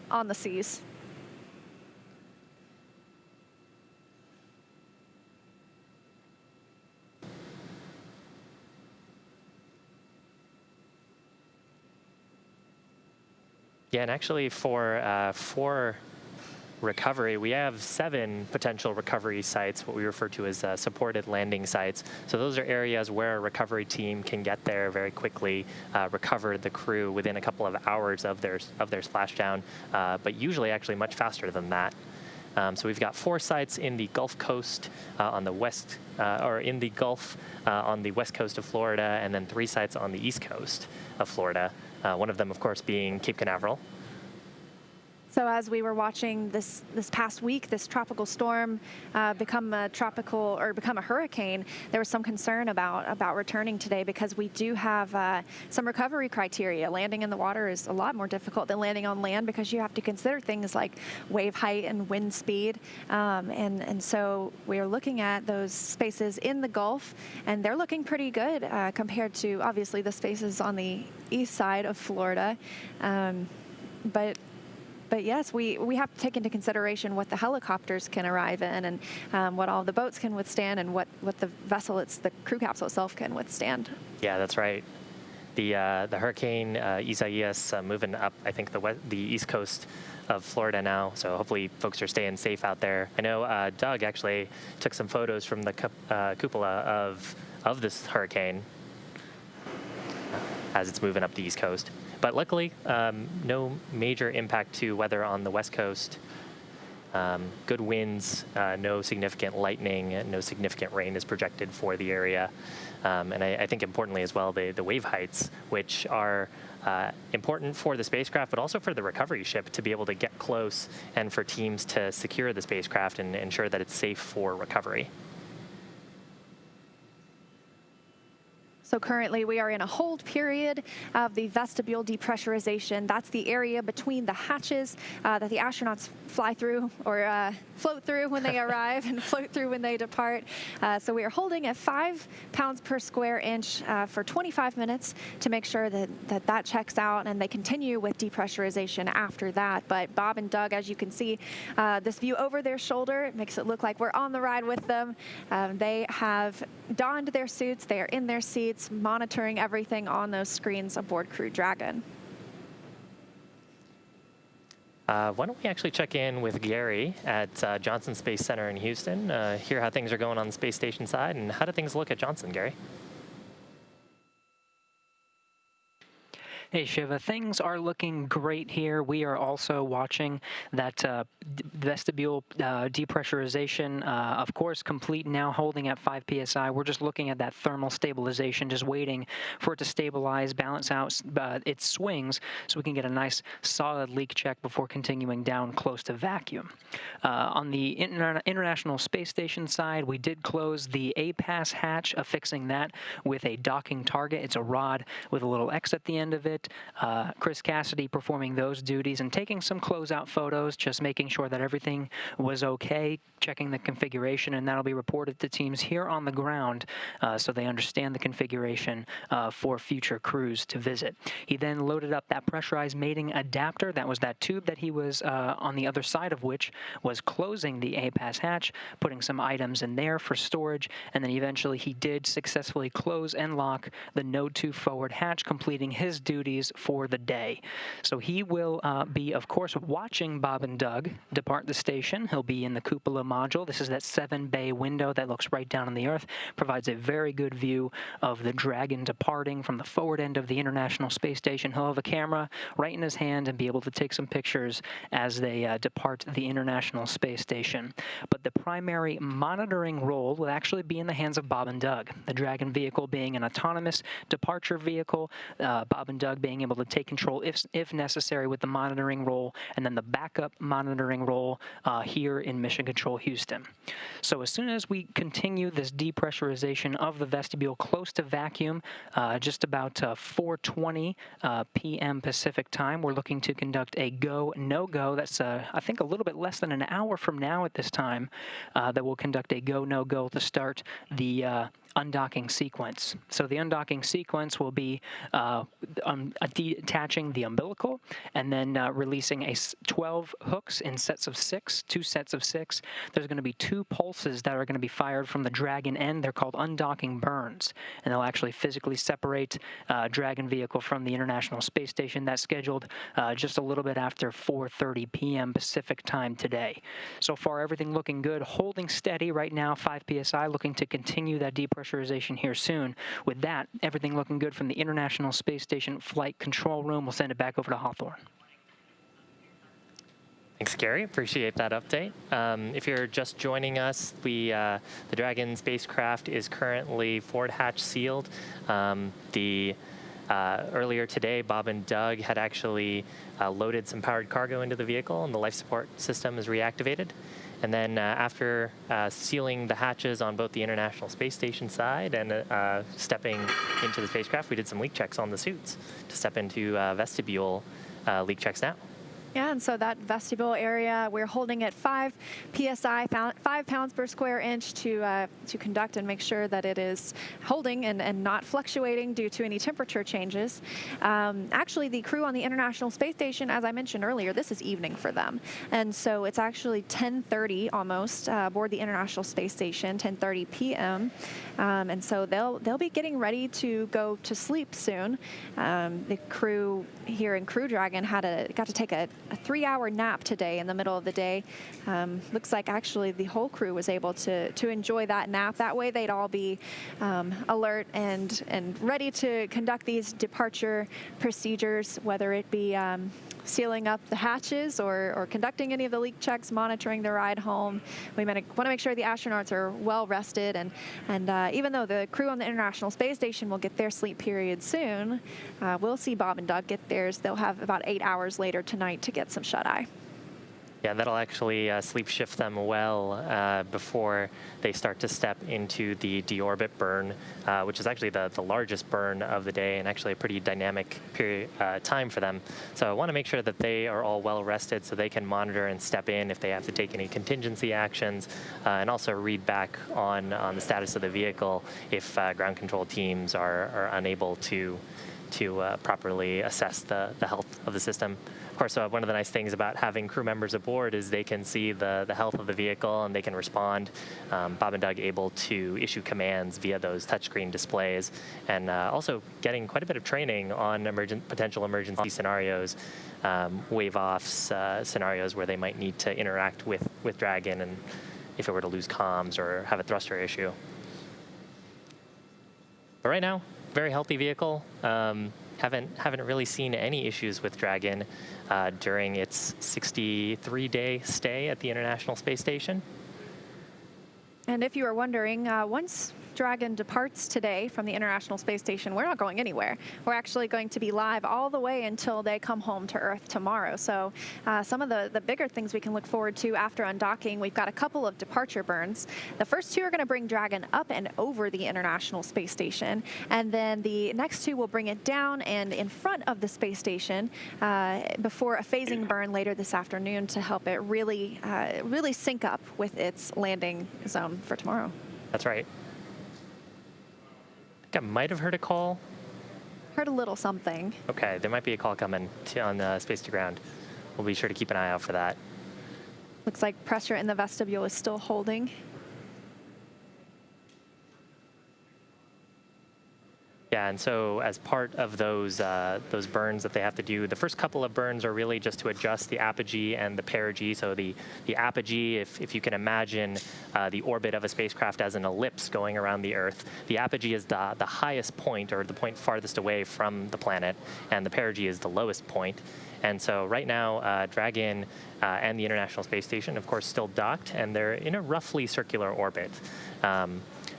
on the seas. Yeah, and actually for recovery, we have 7 potential recovery sites, what we refer to as supported landing sites. So those are areas where a recovery team can get there very quickly, recover the crew within a couple of hours of their splashdown, but usually actually much faster than that. So we've got 4 sites in the Gulf Coast on the west, or in the Gulf on the west coast of Florida, and then 3 sites on the east coast of Florida. One of them, of course, being Cape Canaveral. So as we were watching this past week, this tropical storm become a hurricane, there was some concern about returning today because we do have some recovery criteria. Landing in the water is a lot more difficult than landing on land because you have to consider things like wave height and wind speed. And so we're looking at those spaces in the Gulf, and they're looking pretty good compared to, obviously, the spaces on the east side of Florida. But yes, we have to take into consideration what the helicopters can arrive in and what all the boats can withstand and what the vessel, the crew capsule itself can withstand. Yeah, that's right. The hurricane Isaias moving up, I think, the east coast of Florida now. So hopefully folks are staying safe out there. I know Doug actually took some photos from the cupola of this hurricane as it's moving up the east coast. But luckily, no major impact to weather on the west coast. Good winds, no significant lightning, no significant rain is projected for the area. And I think importantly as well, the wave heights, which are important for the spacecraft, but also for the recovery ship to be able to get close and for teams to secure the spacecraft and ensure that it's safe for recovery. So currently we are in a hold period of the vestibule depressurization. That's the area between the hatches that the astronauts fly through or float through when they arrive and float through when they depart. So we are holding at 5 pounds per square inch for 25 minutes to make sure that checks out, and they continue with depressurization after that. But Bob and Doug, as you can see, this view over their shoulder makes it look like we're on the ride with them. They have donned their suits. They are in their seats, monitoring everything on those screens aboard Crew Dragon. Why don't we actually check in with Gary at Johnson Space Center in Houston, hear how things are going on the space station side, and how do things look at Johnson, Gary? Hey, Shiva, things are looking great here. We are also watching that vestibule depressurization, of course, complete now, holding at 5 psi. We're just looking at that thermal stabilization, just waiting for it to stabilize, balance out its swings, so we can get a nice solid leak check before continuing down close to vacuum. On the International Space Station side, we did close the APAS hatch, affixing that with a docking target. It's a rod with a little X at the end of it. Chris Cassidy performing those duties and taking some closeout photos, just making sure that everything was okay, checking the configuration, and that'll be reported to teams here on the ground so they understand the configuration for future crews to visit. He then loaded up that pressurized mating adapter. That was that tube that he was on the other side of which was closing the APAS hatch, putting some items in there for storage, and then eventually he did successfully close and lock the Node 2 forward hatch, completing his duties for the day. So he will be, of course, watching Bob and Doug depart the station. He'll be in the cupola module. This is that 7-bay window that looks right down on the Earth, provides a very good view of the Dragon departing from the forward end of the International Space Station. He'll have a camera right in his hand and be able to take some pictures as they depart the International Space Station. But the primary monitoring role will actually be in the hands of Bob and Doug, the Dragon vehicle being an autonomous departure vehicle. Bob and Doug Doug being able to take control if necessary with the monitoring role, and then the backup monitoring role here in Mission Control Houston. So as soon as we continue this depressurization of the vestibule close to vacuum, just about 4:20 p.m. Pacific time, we're looking to conduct a go, no-go. That's, I think, a little bit less than an hour from now at this time that we'll conduct a go, no-go to start the undocking sequence. So the undocking sequence will be detaching the umbilical and then releasing 12 hooks in sets of 6, 2 sets of 6. There's going to be 2 pulses that are going to be fired from the Dragon end. They're called undocking burns, and they'll actually physically separate Dragon vehicle from the International Space Station. That's scheduled just a little bit after 4:30 p.m. Pacific time today. So far, everything looking good, holding steady right now, 5 psi, looking to continue that depressurization here soon. With that, everything looking good from the International Space Station Flight Control Room. We'll send it back over to Hawthorne. Thanks, Gary. Appreciate that update. If you're just joining us, the Dragon spacecraft is currently forward hatch sealed. Earlier today, Bob and Doug had actually loaded some powered cargo into the vehicle, and the life support system is reactivated. And then after sealing the hatches on both the International Space Station side and stepping into the spacecraft, we did some leak checks on the suits to step into vestibule leak checks now. Yeah, and so that vestibule area, we're holding at 5 psi, 5 pounds per square inch to conduct and make sure that it is holding and not fluctuating due to any temperature changes. Actually, the crew on the International Space Station, as I mentioned earlier, this is evening for them. And so it's actually 10:30 almost aboard the International Space Station, 10:30 p.m. And so they'll be getting ready to go to sleep soon. The crew here in Crew Dragon got to take a 3-hour nap today in the middle of the day. Looks like actually the whole crew was able to enjoy that nap. That way they'd all be alert and ready to conduct these departure procedures, whether it be sealing up the hatches or conducting any of the leak checks, monitoring the ride home. We want to make sure the astronauts are well rested, and even though the crew on the International Space Station will get their sleep period soon, we'll see Bob and Doug get theirs. They'll have about 8 hours later tonight to get some shut-eye. Yeah, that'll actually sleep shift them well before they start to step into the deorbit burn, which is actually the largest burn of the day and actually a pretty dynamic period time for them. So I want to make sure that they are all well rested so they can monitor and step in if they have to take any contingency actions, and also read back on the status of the vehicle if ground control teams are unable to properly assess the health of the system. Of course, one of the nice things about having crew members aboard is they can see the health of the vehicle and they can respond. Bob and Doug able to issue commands via those touchscreen displays, and also getting quite a bit of training on potential emergency scenarios, wave-offs, scenarios where they might need to interact with Dragon, and if it were to lose comms or have a thruster issue. But right now, very healthy vehicle. Haven't really seen any issues with Dragon during its 63-day stay at the International Space Station. And if you are wondering, once Dragon departs today from the International Space Station, we're not going anywhere. We're actually going to be live all the way until they come home to Earth tomorrow. So some of the bigger things we can look forward to after undocking, we've got a couple of departure burns. The first 2 are going to bring Dragon up and over the International Space Station, and then the next 2 will bring it down and in front of the space station before a phasing burn later this afternoon to help it really sync up with its landing zone for tomorrow. That's right. I might have heard a call. Heard a little something. Okay, there might be a call coming on Space to Ground. We'll be sure to keep an eye out for that. Looks like pressure in the vestibule is still holding. Yeah, and so as part of those burns that they have to do, the first couple of burns are really just to adjust the apogee and the perigee. So the apogee, if you can imagine the orbit of a spacecraft as an ellipse going around the Earth, the apogee is the highest point, or the point farthest away from the planet, and the perigee is the lowest point. And so right now, Dragon and the International Space Station, of course, still docked, and they're in a roughly circular orbit.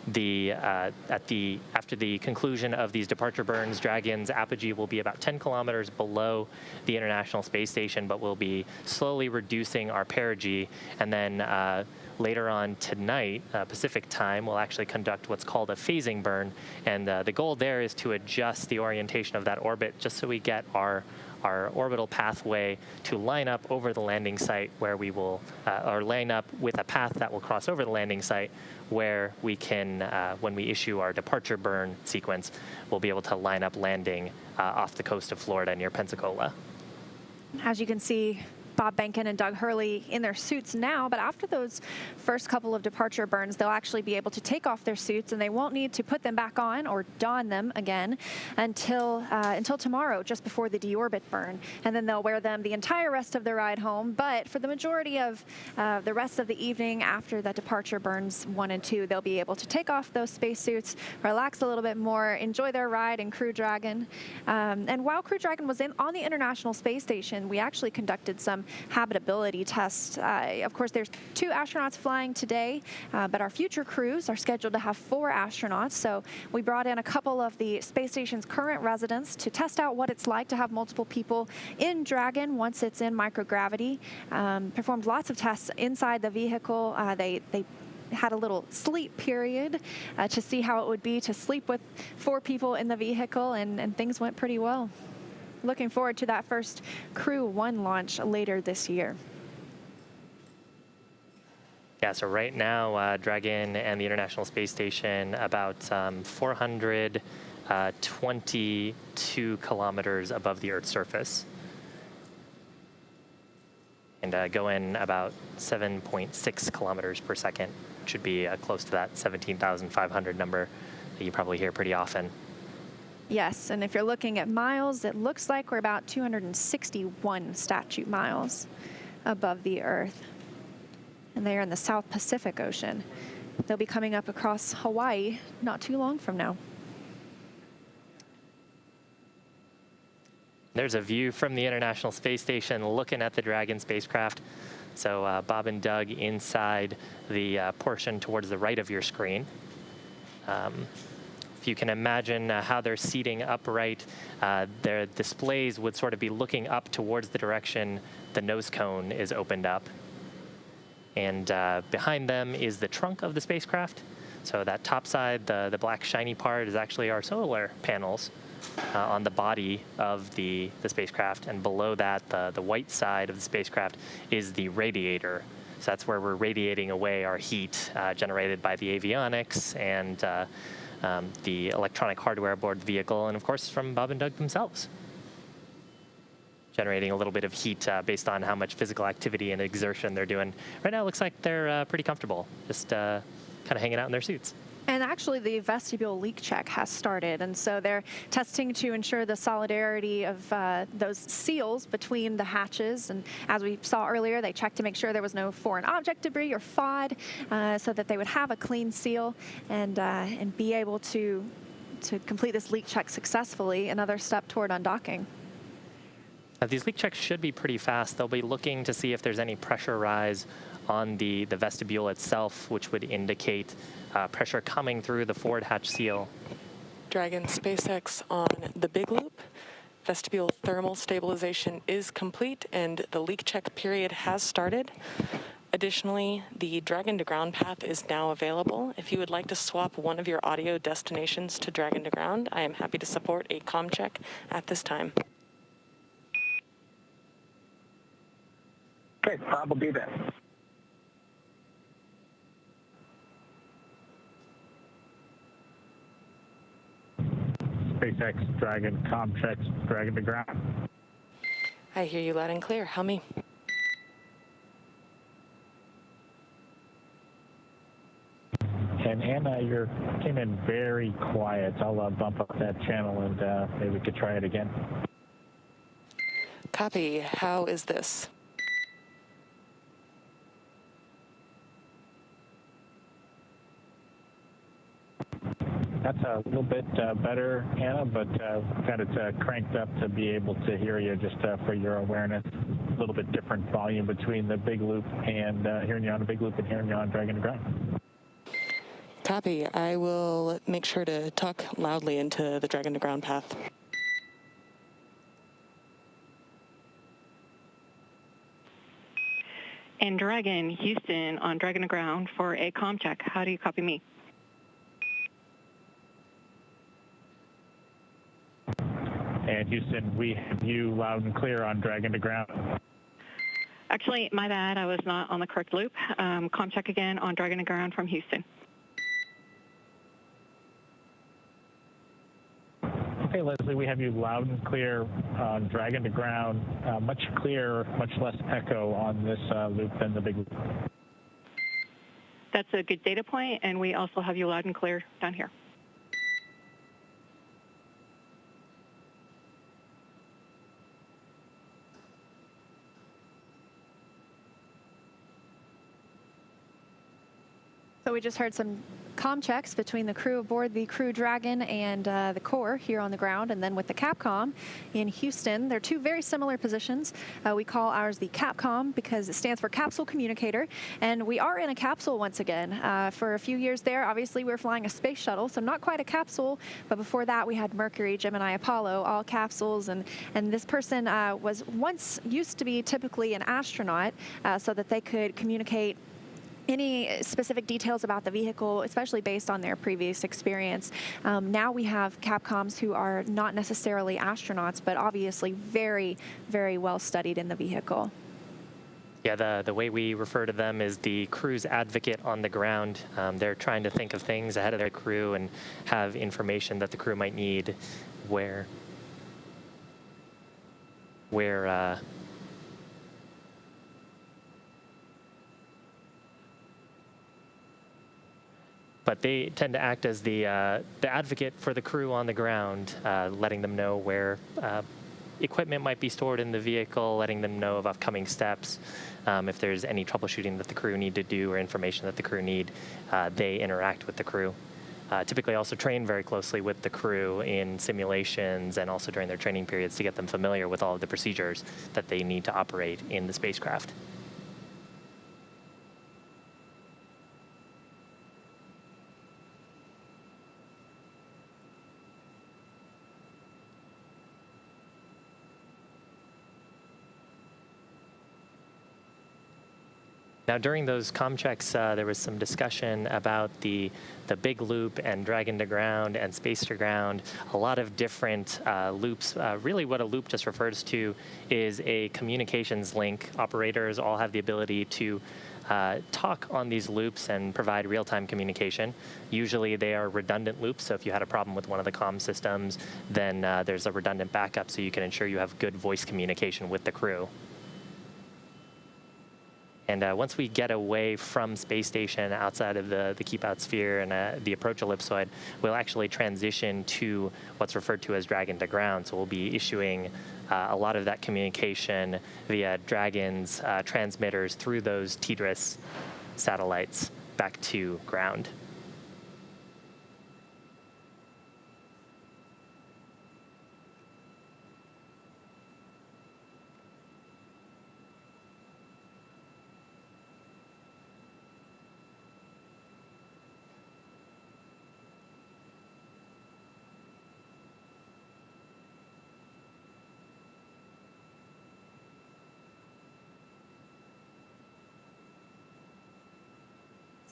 after the conclusion of these departure burns, Dragon's apogee will be about 10 kilometers below the International Space Station, but we'll be slowly reducing our perigee. And then later on tonight, Pacific time, we'll actually conduct what's called a phasing burn. And the goal there is to adjust the orientation of that orbit just so we get our orbital pathway to line up over the landing site, where we will, or line up with a path that will cross over the landing site, where we can, when we issue our departure burn sequence, we'll be able to line up landing off the coast of Florida near Pensacola. As you can see, Bob Behnken and Doug Hurley in their suits now, but after those first couple of departure burns, they'll actually be able to take off their suits, and they won't need to put them back on or don them again until tomorrow, just before the deorbit burn. And then they'll wear them the entire rest of their ride home. But for the majority of the rest of the evening after the departure burns 1 and 2, they'll be able to take off those spacesuits, relax a little bit more, enjoy their ride in Crew Dragon. And while Crew Dragon was on the International Space Station, we actually conducted some habitability tests. Of course, there's 2 astronauts flying today, but our future crews are scheduled to have 4 astronauts. So we brought in a couple of the space station's current residents to test out what it's like to have multiple people in Dragon once it's in microgravity. Performed lots of tests inside the vehicle. They had a little sleep period to see how it would be to sleep with 4 people in the vehicle, and things went pretty well. Looking forward to that first Crew 1 launch later this year. Yeah, so right now, Dragon and the International Space Station about 422 kilometers above the Earth's surface. And going about 7.6 kilometers per second, which should be close to that 17,500 number that you probably hear pretty often. Yes, and if you're looking at miles, it looks like we're about 261 statute miles above the Earth. And they are in the South Pacific Ocean. They'll be coming up across Hawaii not too long from now. There's a view from the International Space Station looking at the Dragon spacecraft. So Bob and Doug inside the portion towards the right of your screen. If you can imagine how they're seating upright, their displays would sort of be looking up towards the direction the nose cone is opened up. And behind them is the trunk of the spacecraft. So that top side, the black shiny part, is actually our solar panels on the body of the spacecraft. And below that, the white side of the spacecraft is the radiator. So that's where we're radiating away our heat generated by the avionics and the electronic hardware aboard the vehicle, and of course from Bob and Doug themselves, generating a little bit of heat based on how much physical activity and exertion they're doing. Right now it looks like they're pretty comfortable, just kind of hanging out in their suits. And actually the vestibule leak check has started, and so they're testing to ensure the solidarity of those seals between the hatches. And as we saw earlier, they checked to make sure there was no foreign object debris or FOD, so that they would have a clean seal and be able to complete this leak check successfully, another step toward undocking. These leak checks should be pretty fast. They'll be looking to see if there's any pressure rise on the vestibule itself, which would indicate pressure coming through the forward hatch seal. Dragon SpaceX on the Big Loop. Vestibule thermal stabilization is complete, and the leak check period has started. Additionally, the Dragon to Ground path is now available. If you would like to swap one of your audio destinations to Dragon to Ground, I am happy to support a comm check at this time. Okay, Bob will do that. SpaceX Dragon comm checks Dragon to Ground. I hear you loud and clear. How me? And Anna, you came in very quiet. I'll bump up that channel and maybe we could try it again. Copy. How is this? That's a little bit better, Anna, but got it cranked up to be able to hear you just for your awareness. A little bit different volume between the Big Loop and hearing you on the Big Loop and hearing you on Dragon to Ground. Copy. I will make sure to talk loudly into the Dragon to Ground path. And Dragon, Houston on Dragon to Ground for a comm check. How do you copy me? And Houston, we have you loud and clear on Dragon to Ground. Actually, my bad. I was not on the correct loop. Comm check again on Dragon to Ground from Houston. Okay, Leslie, we have you loud and clear on Dragon to Ground. Much clearer, much less echo on this loop than the big loop. That's a good data point, and we also have you loud and clear down here. So we just heard some comm checks between the crew aboard the Crew Dragon and the Corps here on the ground, and then with the Capcom in Houston. They're two very similar positions. We call ours the Capcom because it stands for Capsule Communicator, and we are in a capsule once again. For a few years there, obviously we were flying a space shuttle, so not quite a capsule, but before that we had Mercury, Gemini, Apollo, all capsules, and this person was once used to be typically an astronaut so that they could communicate any specific details about the vehicle, especially based on their previous experience. Now we have Capcoms who are not necessarily astronauts, but obviously very, very well studied in the vehicle. Yeah, the way we refer to them is the crew's advocate on the ground. They're trying to think of things ahead of their crew and have information that the crew might need where but they tend to act as the advocate for the crew on the ground, letting them know where equipment might be stored in the vehicle, letting them know of upcoming steps. If there's any troubleshooting that the crew need to do or information that the crew need, they interact with the crew. Typically also train very closely with the crew in simulations and also during their training periods to get them familiar with all of the procedures that they need to operate in the spacecraft. Now, during those comm checks, there was some discussion about the big loop and Dragon to Ground and Space to Ground, a lot of different loops. Really what a loop just refers to is a communications link. Operators all have the ability to talk on these loops and provide real-time communication. Usually they are redundant loops, so if you had a problem with one of the comm systems, then there's a redundant backup so you can ensure you have good voice communication with the crew. And once we get away from space station outside of the keep-out sphere and the approach ellipsoid, we'll actually transition to what's referred to as Dragon to Ground. So we'll be issuing a lot of that communication via Dragon's transmitters through those TDRS satellites back to ground.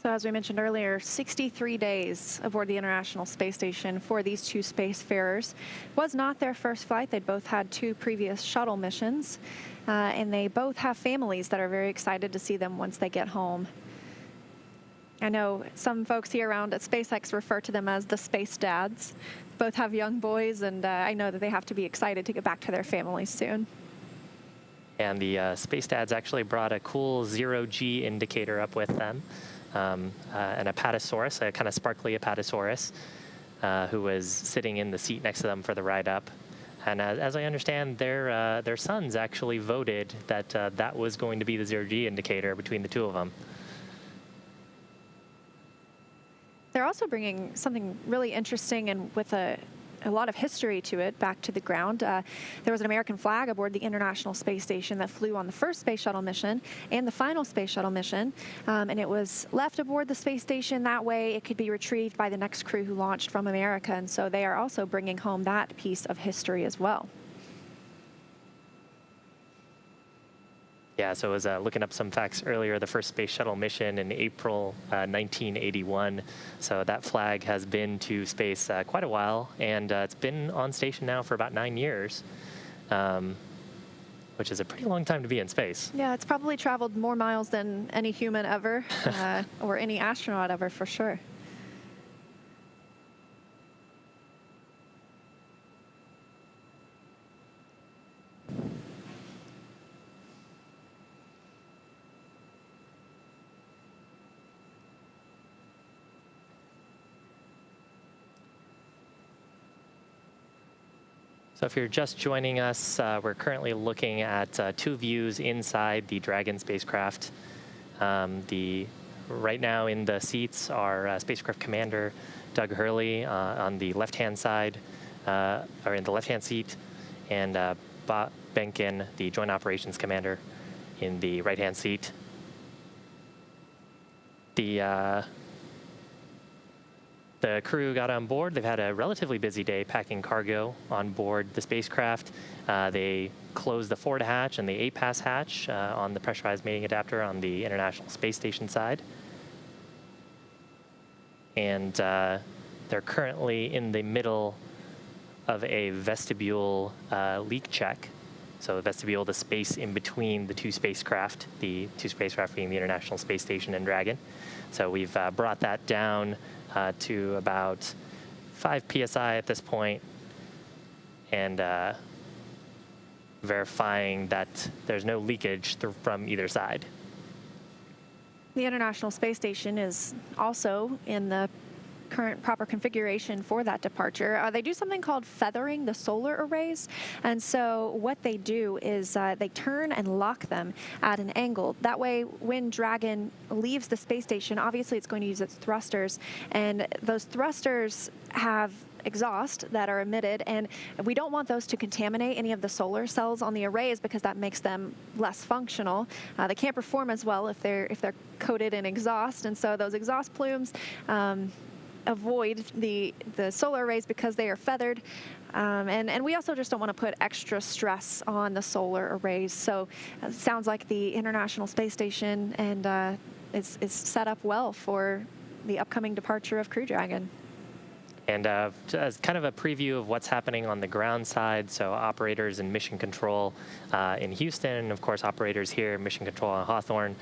So as we mentioned earlier, 63 days aboard the International Space Station for these two spacefarers. Was not their first flight. They'd both had two previous shuttle missions, and they both have families that are very excited to see them once they get home. I know some folks here around at SpaceX refer to them as the space dads. Both have young boys, and I know that they have to be excited to get back to their families soon. And the space dads actually brought a cool zero-G indicator up with them. An Apatosaurus, a kind of sparkly Apatosaurus, who was sitting in the seat next to them for the ride up. And as I understand, their sons actually voted that that was going to be the zero-G indicator between the two of them. They're also bringing something really interesting and with a a lot of history to it back to the ground. There was an American flag aboard the International Space Station that flew on the first space shuttle mission and the final space shuttle mission, and it was left aboard the space station. That way it could be retrieved by the next crew who launched from America, and so they are also bringing home that piece of history as well. Yeah, so I was looking up some facts earlier. The first space shuttle mission in April 1981. So that flag has been to space quite a while, and it's been on station now for about 9 years, which is a pretty long time to be in space. Yeah, it's probably traveled more miles than any human ever, or any astronaut ever, for sure. So if you're just joining us, we're currently looking at 2 views inside the Dragon spacecraft. Right now in the seats are spacecraft commander Doug Hurley on the left-hand side, or in the left-hand seat, and Bob Behnken, the Joint Operations Commander, in the right-hand seat. The crew got on board. They've had a relatively busy day packing cargo on board the spacecraft. They closed the forward hatch and the APAS hatch on the pressurized mating adapter on the International Space Station side. And they're currently in the middle of a vestibule leak check. So vestibule, the space in between the 2 spacecraft, the 2 spacecraft being the International Space Station and Dragon. So we've brought that down to about 5 psi at this point, and verifying that there's no leakage from either side. The International Space Station is also in the current proper configuration for that departure. They do something called feathering the solar arrays, and so what they do is they turn and lock them at an angle. That way, when Dragon leaves the space station, obviously it's going to use its thrusters, and those thrusters have exhaust that are emitted, and we don't want those to contaminate any of the solar cells on the arrays because that makes them less functional. They can't perform as well if they're coated in exhaust, and so those exhaust plumes avoid the solar arrays because they are feathered. And we also just don't want to put extra stress on the solar arrays. So it sounds like the International Space Station and is set up well for the upcoming departure of Crew Dragon. And as kind of a preview of what's happening on the ground side, so operators and mission control in Houston, and of course operators here, mission control on Hawthorne,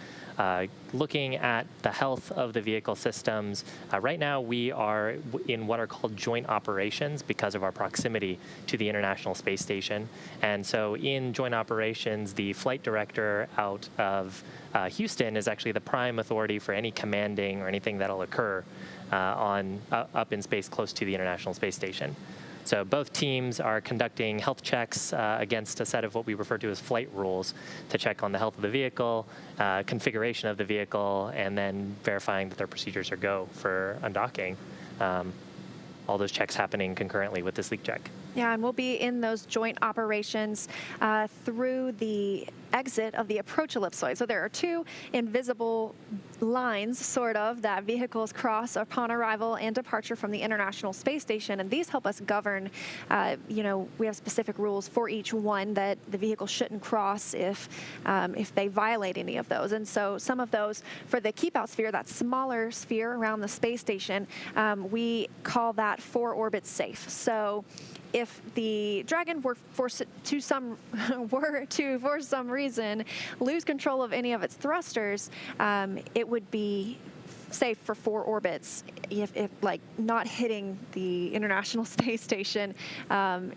looking at the health of the vehicle systems. Right now we are in what are called joint operations because of our proximity to the International Space Station. And so in joint operations, the flight director out of Houston is actually the prime authority for any commanding or anything that'll occur up in space close to the International Space Station. So both teams are conducting health checks against a set of what we refer to as flight rules to check on the health of the vehicle, configuration of the vehicle, and then verifying that their procedures are go for undocking. All those checks happening concurrently with this leak check. Yeah, and we'll be in those joint operations through the exit of the approach ellipsoid. So there are 2 invisible lines, sort of, that vehicles cross upon arrival and departure from the International Space Station, and these help us govern, we have specific rules for each one that the vehicle shouldn't cross if they violate any of those. And so some of those, for the keep out sphere, that smaller sphere around the space station, we call that 4 orbits safe. So if the Dragon were for some reason lose control of any of its thrusters, it would be safe for 4 orbits if like not hitting the International Space Station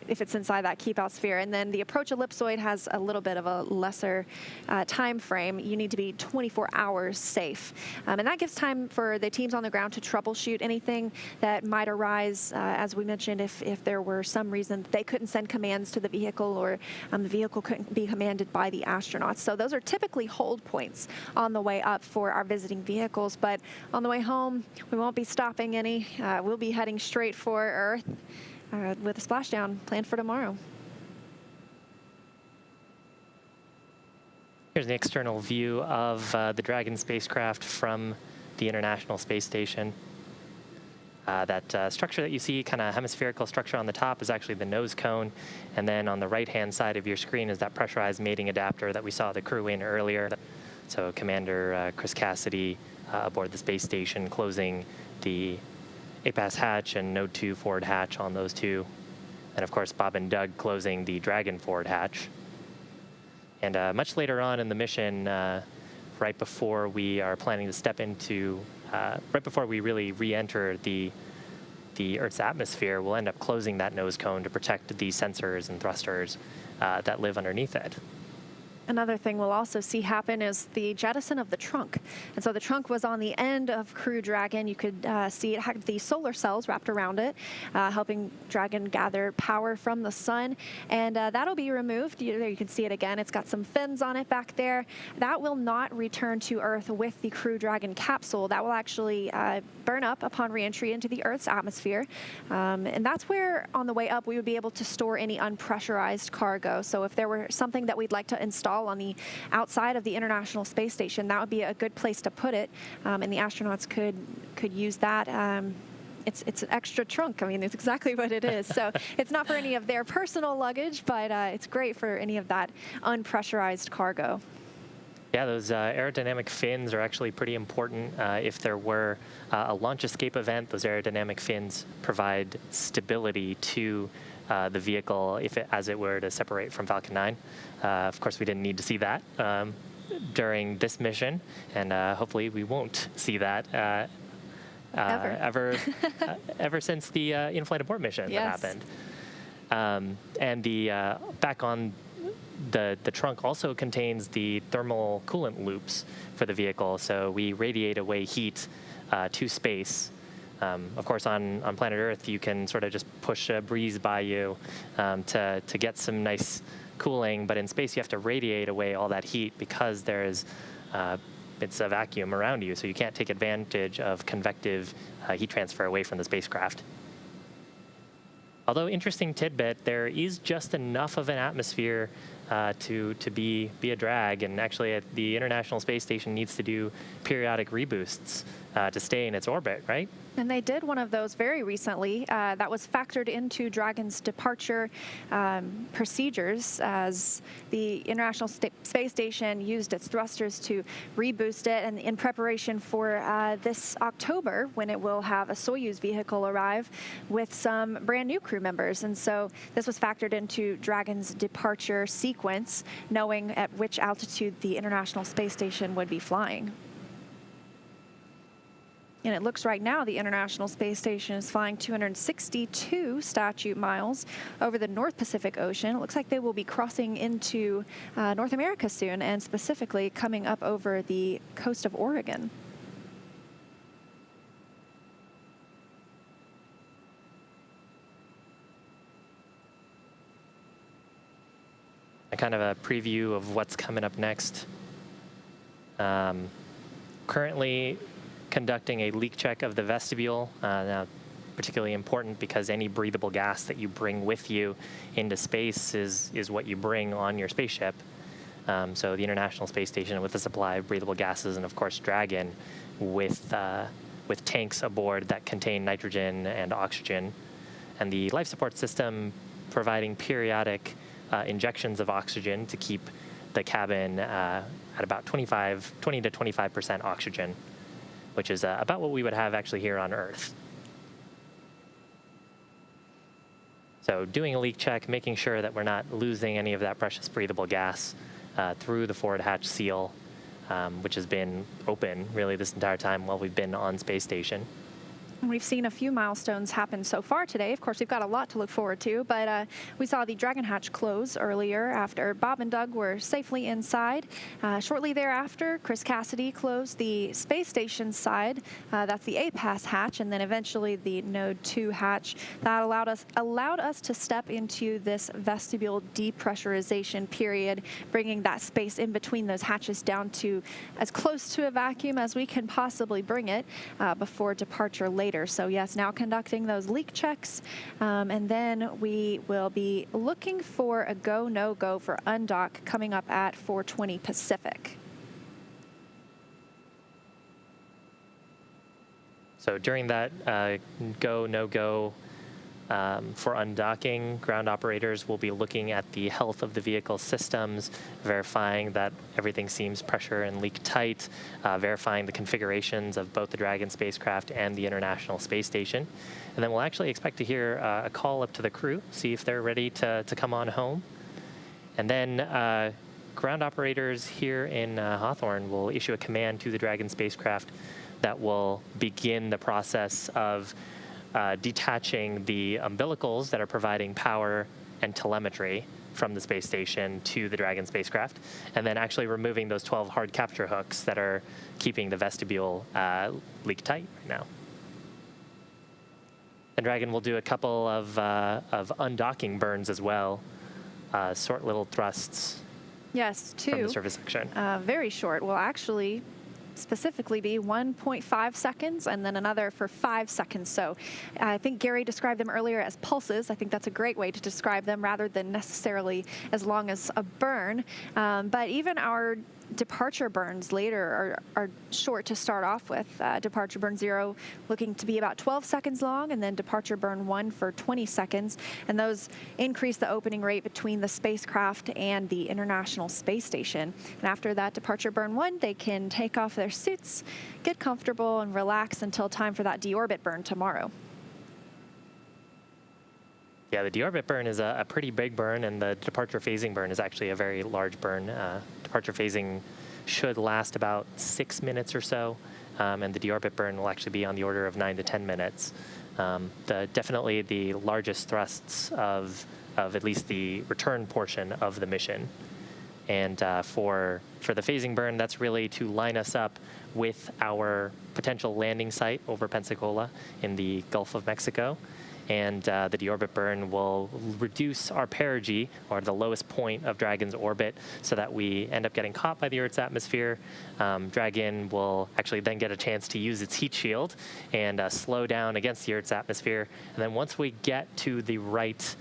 if it's inside that keep out sphere. And then the approach ellipsoid has a little bit of a lesser time frame. You need to be 24 hours safe. And that gives time for the teams on the ground to troubleshoot anything that might arise, as we mentioned, if there were some reason they couldn't send commands to the vehicle or the vehicle couldn't be commanded by the astronauts. So those are typically hold points on the way up for our visiting vehicles. But on the way home, we won't be stopping any. We'll be heading straight for Earth. with a splashdown planned for tomorrow. Here's an external view of the Dragon spacecraft from the International Space Station. That structure that you see, kind of hemispherical structure on the top, is actually the nose cone. And then on the right-hand side of your screen is that pressurized mating adapter that we saw the crew in earlier. So Commander Chris Cassidy aboard the space station, closing the APAS hatch and Node 2 forward hatch on those two. And of course, Bob and Doug closing the Dragon forward hatch. And much later on in the mission, right before we are planning to step into, right before we really re-enter the Earth's atmosphere, we'll end up closing that nose cone to protect the sensors and thrusters that live underneath it. Another thing we'll also see happen is the jettison of the trunk. And so the trunk was on the end of Crew Dragon. You could see it had the solar cells wrapped around it, helping Dragon gather power from the sun. And that'll be removed. There you can see it again. It's got some fins on it back there. That will not return to Earth with the Crew Dragon capsule. That will actually burn up upon reentry into the Earth's atmosphere. And that's where, on the way up, we would be able to store any unpressurized cargo. So if there were something that we'd like to install on the outside of the International Space Station, that would be a good place to put it, and the astronauts could use that. It's an extra trunk. I mean, it's exactly what it is. So it's not for any of their personal luggage, but it's great for any of that unpressurized cargo. Yeah, those aerodynamic fins are actually pretty important. If there were a launch escape event, those aerodynamic fins provide stability to the vehicle as it were to separate from Falcon 9. Of course, we didn't need to see that during this mission, and hopefully we won't see that ever since the in-flight abort mission that happened. And the back on the trunk also contains the thermal coolant loops for the vehicle, so we radiate away heat to space. Of course, on planet Earth, you can sort of just push a breeze by you to get some nice cooling, but in space, you have to radiate away all that heat because there's it's a vacuum around you, so you can't take advantage of convective heat transfer away from the spacecraft. Although, interesting tidbit, there is just enough of an atmosphere to be a drag, and actually the International Space Station needs to do periodic reboosts to stay in its orbit, right? And they did one of those very recently. That was factored into Dragon's departure procedures as the International Space Station used its thrusters to reboost it, and in preparation for this October, when it will have a Soyuz vehicle arrive with some brand new crew members. And so this was factored into Dragon's departure sequence, knowing at which altitude the International Space Station would be flying. And it looks right now the International Space Station is flying 262 statute miles over the North Pacific Ocean. It looks like they will be crossing into North America soon, and specifically coming up over the coast of Oregon. Kind of a preview of what's coming up next. Currently conducting a leak check of the vestibule. Now, particularly important because any breathable gas that you bring with you into space is what you bring on your spaceship. So the International Space Station with a supply of breathable gases, and of course Dragon with tanks aboard that contain nitrogen and oxygen, and the life support system providing periodic injections of oxygen to keep the cabin at about 20 to 25% oxygen, which is about what we would have actually here on Earth. So doing a leak check, making sure that we're not losing any of that precious breathable gas through the forward hatch seal, which has been open really this entire time while we've been on space station. We've seen a few milestones happen so far today. Of course, we've got a lot to look forward to, but we saw the Dragon hatch close earlier after Bob and Doug were safely inside. Shortly thereafter, Chris Cassidy closed the space station side. That's the APAS hatch, and then eventually the Node 2 hatch. That allowed us to step into this vestibule depressurization period, bringing that space in between those hatches down to as close to a vacuum as we can possibly bring it before departure later later. So yes, now conducting those leak checks, and then we will be looking for a go, no-go for undock coming up at 4:20 Pacific. So during that go, no-go for undocking, ground operators will be looking at the health of the vehicle systems, verifying that everything seems pressure and leak tight, verifying the configurations of both the Dragon spacecraft and the International Space Station. And then we'll actually expect to hear a call up to the crew, see if they're ready to come on home. And then ground operators here in Hawthorne will issue a command to the Dragon spacecraft that will begin the process of detaching the umbilicals that are providing power and telemetry from the space station to the Dragon spacecraft, and then actually removing those 12 hard capture hooks that are keeping the vestibule leak tight right now. And Dragon will do a couple of undocking burns as well, short little thrusts. Yes, two. From the service section. Very short. Will actually specifically be 1.5 seconds and then another for 5 seconds. So I think Gary described them earlier as pulses. I think that's a great way to describe them rather than necessarily as long as a burn. But even our departure burns later are short to start off with. Departure burn 0 looking to be about 12 seconds long, and then departure burn 1 for 20 seconds. And those increase the opening rate between the spacecraft and the International Space Station. And after that departure burn 1, they can take off their suits, get comfortable, and relax until time for that deorbit burn tomorrow. Yeah, the deorbit burn is a pretty big burn, and the departure phasing burn is actually a very large burn. Departure phasing should last about 6 minutes or so, and the deorbit burn will actually be on the order of 9 to 10 minutes. Definitely the largest thrusts of at least the return portion of the mission. And for the phasing burn, that's really to line us up with our potential landing site over Pensacola in the Gulf of Mexico. And the deorbit burn will reduce our perigee, or the lowest point of Dragon's orbit, so that we end up getting caught by the Earth's atmosphere. Dragon will actually then get a chance to use its heat shield and slow down against the Earth's atmosphere. And then once we get to the right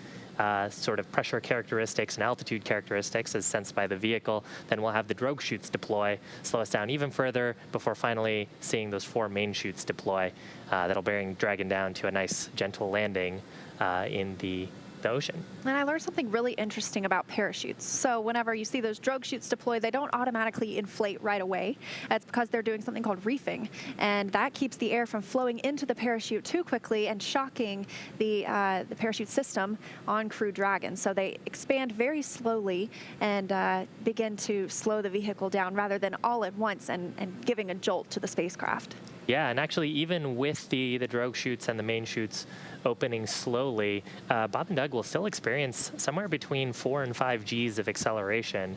sort of pressure characteristics and altitude characteristics as sensed by the vehicle, then we'll have the drogue chutes deploy, slow us down even further before finally seeing those 4 main chutes deploy. That'll bring Dragon down to a nice gentle landing in the ocean. And I learned something really interesting about parachutes. So whenever you see those drogue chutes deploy, they don't automatically inflate right away. That's because they're doing something called reefing, and that keeps the air from flowing into the parachute too quickly and shocking the parachute system on Crew Dragon. So they expand very slowly and begin to slow the vehicle down rather than all at once and giving a jolt to the spacecraft. Yeah, and actually even with the drogue chutes and the main chutes opening slowly, Bob and Doug will still experience somewhere between 4 and 5 Gs of acceleration.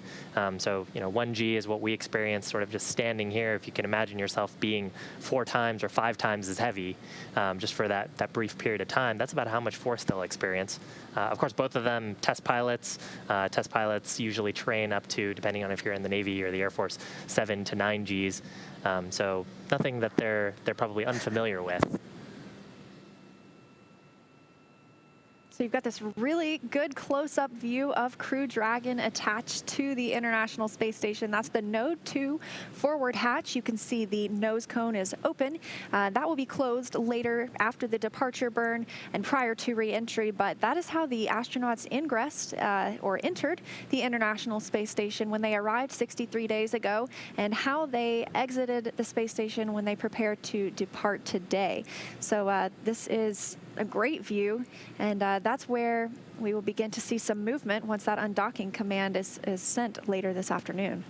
So, 1 G is what we experience sort of just standing here. If you can imagine yourself being 4 times or 5 times as heavy just for that brief period of time, that's about how much force they'll experience. Of course, both of them test pilots. Test pilots usually train up to, depending on if you're in the Navy or the Air Force, 7 to 9 Gs. So nothing that they're probably unfamiliar with. So you've got this really good close-up view of Crew Dragon attached to the International Space Station. That's the Node 2 forward hatch. You can see the nose cone is open. That will be closed later after the departure burn and prior to re-entry, but that is how the astronauts ingressed or entered the International Space Station when they arrived 63 days ago, and how they exited the space station when they prepare to depart today. So this is a great view, and that's where we will begin to see some movement once that undocking command is sent later this afternoon.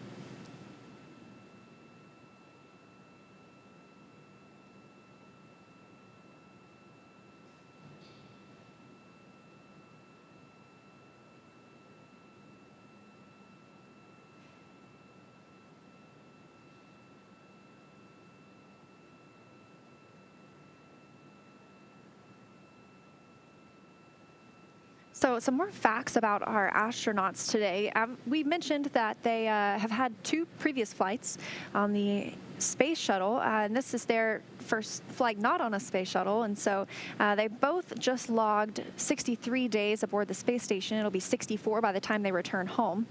So some more facts about our astronauts today. We mentioned that they have had 2 previous flights on the space shuttle, and this is their first flight not on a space shuttle, and so they both just logged 63 days aboard the space station. It'll be 64 by the time they return home.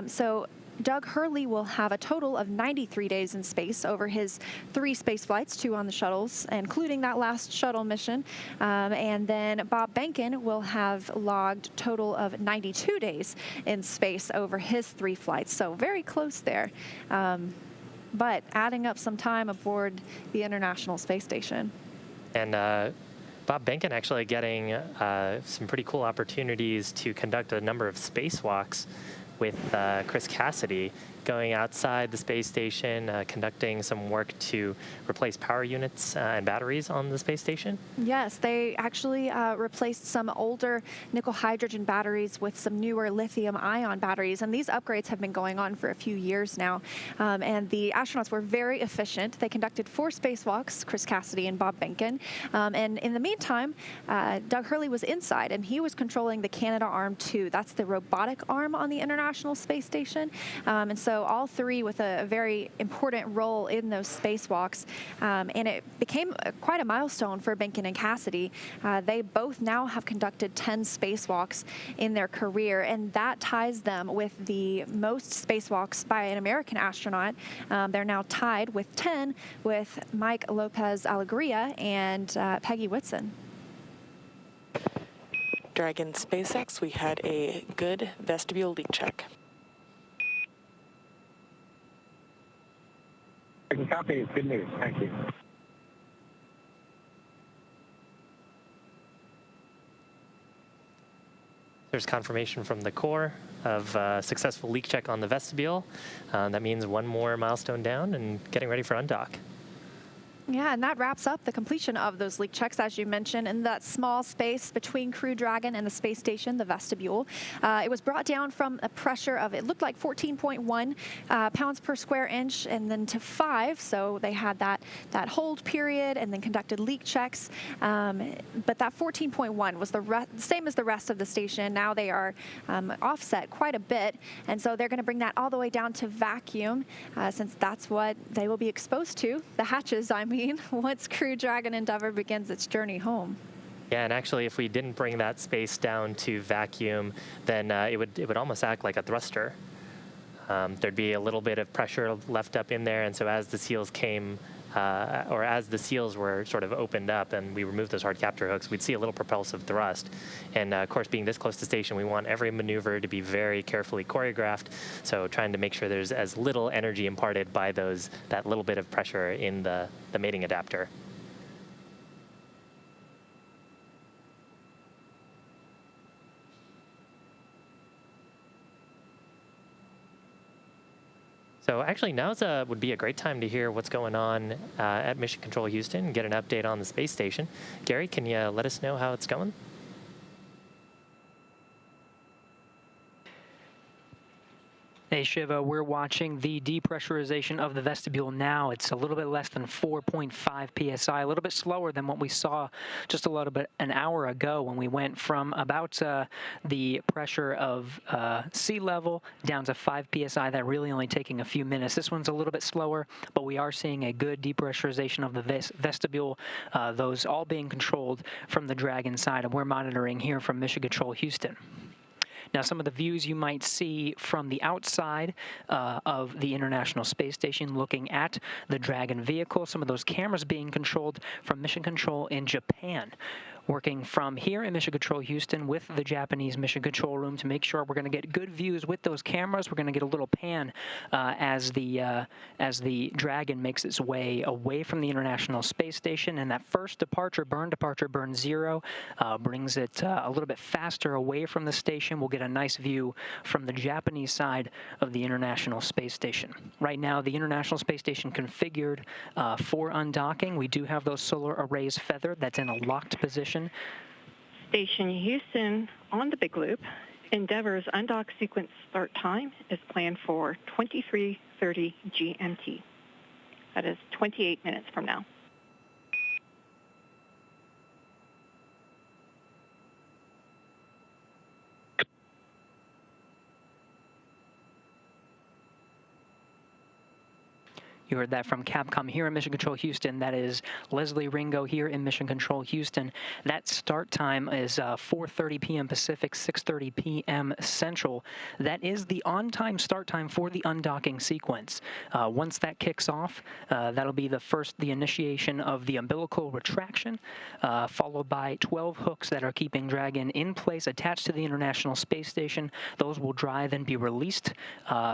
So Doug Hurley will have a total of 93 days in space over his 3 space flights, 2 on the shuttles, including that last shuttle mission. And then Bob Behnken will have logged a total of 92 days in space over his 3 flights. So very close there. But adding up some time aboard the International Space Station. And Bob Behnken actually getting some pretty cool opportunities to conduct a number of spacewalks with Chris Cassidy, going outside the space station, conducting some work to replace power units and batteries on the space station. Yes, they actually replaced some older nickel hydrogen batteries with some newer lithium ion batteries, and these upgrades have been going on for a few years now. And the astronauts were very efficient. They conducted 4 spacewalks, Chris Cassidy and Bob Behnken. And in the meantime, Doug Hurley was inside, and he was controlling the Canadarm2. That's the robotic arm on the International Space Station. And so all 3 with a very important role in those spacewalks. And it became quite a milestone for Behnken and Cassidy. They both now have conducted 10 spacewalks in their career, and that ties them with the most spacewalks by an American astronaut. They're now tied with 10 with Mike Lopez Alegria and Peggy Whitson. Dragon SpaceX, we had a good vestibule leak check. I can copy. It's good news. Thank you. There's confirmation from the Corps of successful leak check on the vestibule. That means 1 more milestone down and getting ready for undock. Yeah, and that wraps up the completion of those leak checks, as you mentioned, in that small space between Crew Dragon and the space station, the vestibule. It was brought down from a pressure of, it looked like 14.1 pounds per square inch, and then to 5. So they had that hold period and then conducted leak checks. But that 14.1 was the same as the rest of the station. Now they are offset quite a bit, and so they're going to bring that all the way down to vacuum, since that's what they will be exposed to, the hatches, I mean, once Crew Dragon Endeavour begins its journey home. Yeah, and actually, if we didn't bring that space down to vacuum, then it would almost act like a thruster. There'd be a little bit of pressure left up in there, and so as the seals came, or as the seals were sort of opened up and we removed those hard capture hooks, we'd see a little propulsive thrust. And of course, being this close to station, we want every maneuver to be very carefully choreographed. So trying to make sure there's as little energy imparted by that little bit of pressure in the mating adapter. So actually, now's would be a great time to hear what's going on at Mission Control Houston and get an update on the space station. Gary, can you let us know how it's going? Hey, Shiva, we're watching the depressurization of the vestibule now. It's a little bit less than 4.5 psi, a little bit slower than what we saw just a little bit an hour ago when we went from about the pressure of sea level down to 5 psi. That really only taking a few minutes. This one's a little bit slower, but we are seeing a good depressurization of the vestibule, those all being controlled from the Dragon side, and we're monitoring here from Mission Control Houston. Now, some of the views you might see from the outside of the International Space Station looking at the Dragon vehicle, some of those cameras being controlled from Mission Control in Japan. Working from here in Mission Control Houston with the Japanese Mission Control Room to make sure we're going to get good views with those cameras. We're going to get a little pan as the Dragon makes its way away from the International Space Station, and that first departure burn 0, brings it a little bit faster away from the station. We'll get a nice view from the Japanese side of the International Space Station. Right now, the International Space Station configured for undocking. We do have those solar arrays feathered. That's in a locked position. Station Houston on the Big Loop. Endeavour's undock sequence start time is planned for 23:30 GMT. That is 28 minutes from now. You heard that from Capcom here in Mission Control Houston. That is Leslie Ringo here in Mission Control Houston. That start time is 4:30 p.m. Pacific, 6:30 p.m. Central. That is the on-time start time for the undocking sequence. Once that kicks off, that'll be the initiation of the umbilical retraction, followed by 12 hooks that are keeping Dragon in place attached to the International Space Station. Those will drive and be released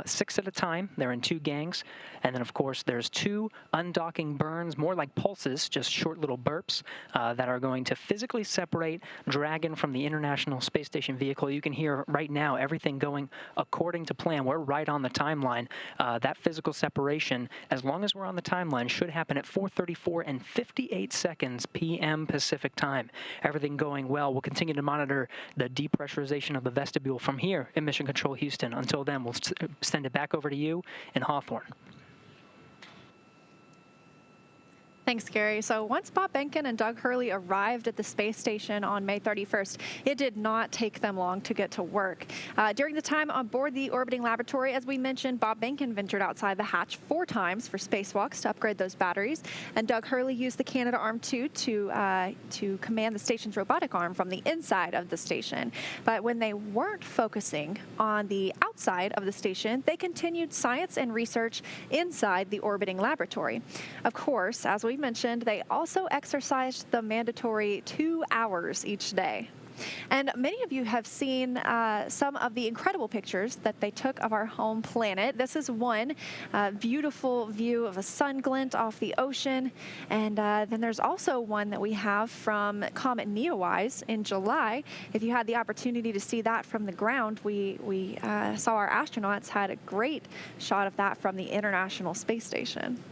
6 at a time. They're in 2 gangs. And then, of course, there's 2 undocking burns, more like pulses, just short little burps, that are going to physically separate Dragon from the International Space Station vehicle. You can hear right now everything going according to plan. We're right on the timeline. That physical separation, as long as we're on the timeline, should happen at 4:34 and 58 seconds p.m. Pacific time. Everything going well. We'll continue to monitor the depressurization of the vestibule from here in Mission Control Houston. Until then, we'll send it back over to you in Hawthorne. Thanks, Gary. So once Bob Behnken and Doug Hurley arrived at the space station on May 31st, it did not take them long to get to work. During the time on board the orbiting laboratory, as we mentioned, Bob Behnken ventured outside the hatch 4 times for spacewalks to upgrade those batteries, and Doug Hurley used the Canadarm2 to command the station's robotic arm from the inside of the station. But when they weren't focusing on the outside of the station, they continued science and research inside the orbiting laboratory. Of course, as we mentioned, they also exercised the mandatory 2 hours each day. And many of you have seen some of the incredible pictures that they took of our home planet. This is one beautiful view of a sun glint off the ocean. And then there's also one that we have from Comet Neowise in July. If you had the opportunity to see that from the ground, we saw our astronauts had a great shot of that from the International Space Station.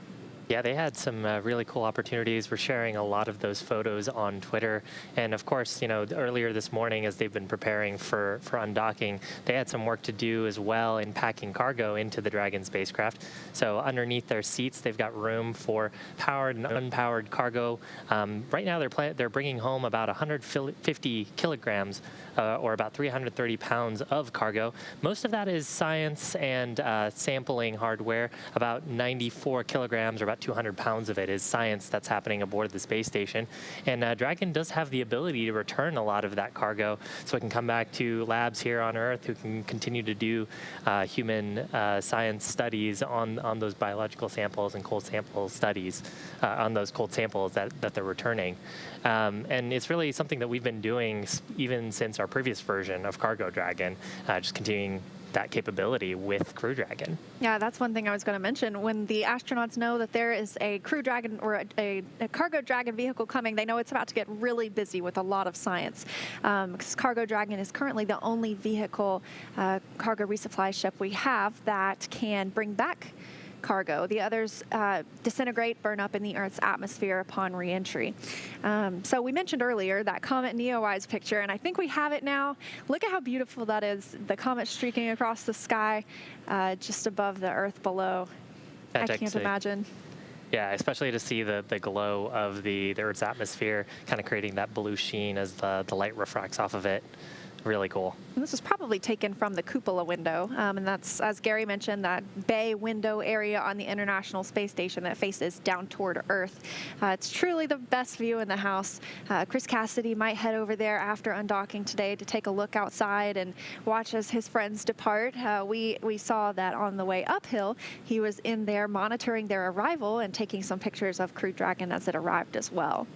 Yeah, they had some really cool opportunities. We're sharing a lot of those photos on Twitter. And of course, you know, earlier this morning as they've been preparing for undocking, they had some work to do as well in packing cargo into the Dragon spacecraft. So underneath their seats, they've got room for powered and unpowered cargo. Right now, they're bringing home about 150 kilograms or about 330 pounds of cargo. Most of that is science and sampling hardware. About 94 kilograms or about 200 pounds of it is science that's happening aboard the space station. And Dragon does have the ability to return a lot of that cargo so it can come back to labs here on Earth who can continue to do human science studies on those biological samples and cold sample studies on those cold samples that they're returning. And it's really something that we've been doing even since our previous version of Cargo Dragon, just continuing that capability with Crew Dragon. Yeah, that's one thing I was going to mention. When the astronauts know that there is a Crew Dragon or a Cargo Dragon vehicle coming, they know it's about to get really busy with a lot of science. Because Cargo Dragon is currently the only vehicle cargo resupply ship we have that can bring back cargo. The others disintegrate, burn up in the Earth's atmosphere upon re-entry. So we mentioned earlier that Comet Neowise picture, and I think we have it now. Look at how beautiful that is, the comet streaking across the sky just above the Earth below. I can't imagine. Yeah, especially to see the glow of the Earth's atmosphere kind of creating that blue sheen as the light refracts off of it. Really cool. And this was probably taken from the cupola window, and that's, as Gary mentioned, that bay window area on the International Space Station that faces down toward Earth. It's truly the best view in the house. Chris Cassidy might head over there after undocking today to take a look outside and watch as his friends depart. We saw that on the way uphill, he was in there monitoring their arrival and taking some pictures of Crew Dragon as it arrived as well.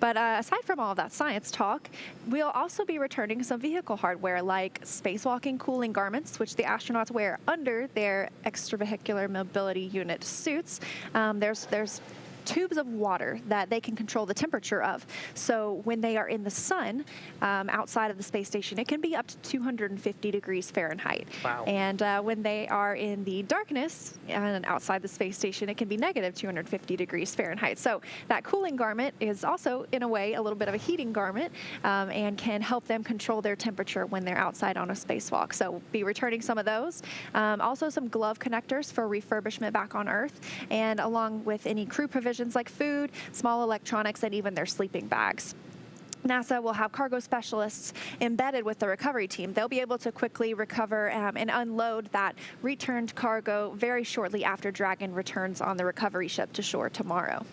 But aside from all of that science talk, we'll also be returning some vehicle hardware like spacewalking cooling garments, which the astronauts wear under their extravehicular mobility unit suits. There's tubes of water that they can control the temperature of. So when they are in the sun outside of the space station, it can be up to 250 degrees Fahrenheit. Wow. And when they are in the darkness and outside the space station, it can be negative 250 degrees Fahrenheit. So that cooling garment is also, in a way, a little bit of a heating garment and can help them control their temperature when they're outside on a spacewalk. So we'll be returning some of those. Also some glove connectors for refurbishment back on Earth, and along with any crew provisions like food, small electronics, and even their sleeping bags. NASA will have cargo specialists embedded with the recovery team. They'll be able to quickly recover and unload that returned cargo very shortly after Dragon returns on the recovery ship to shore tomorrow.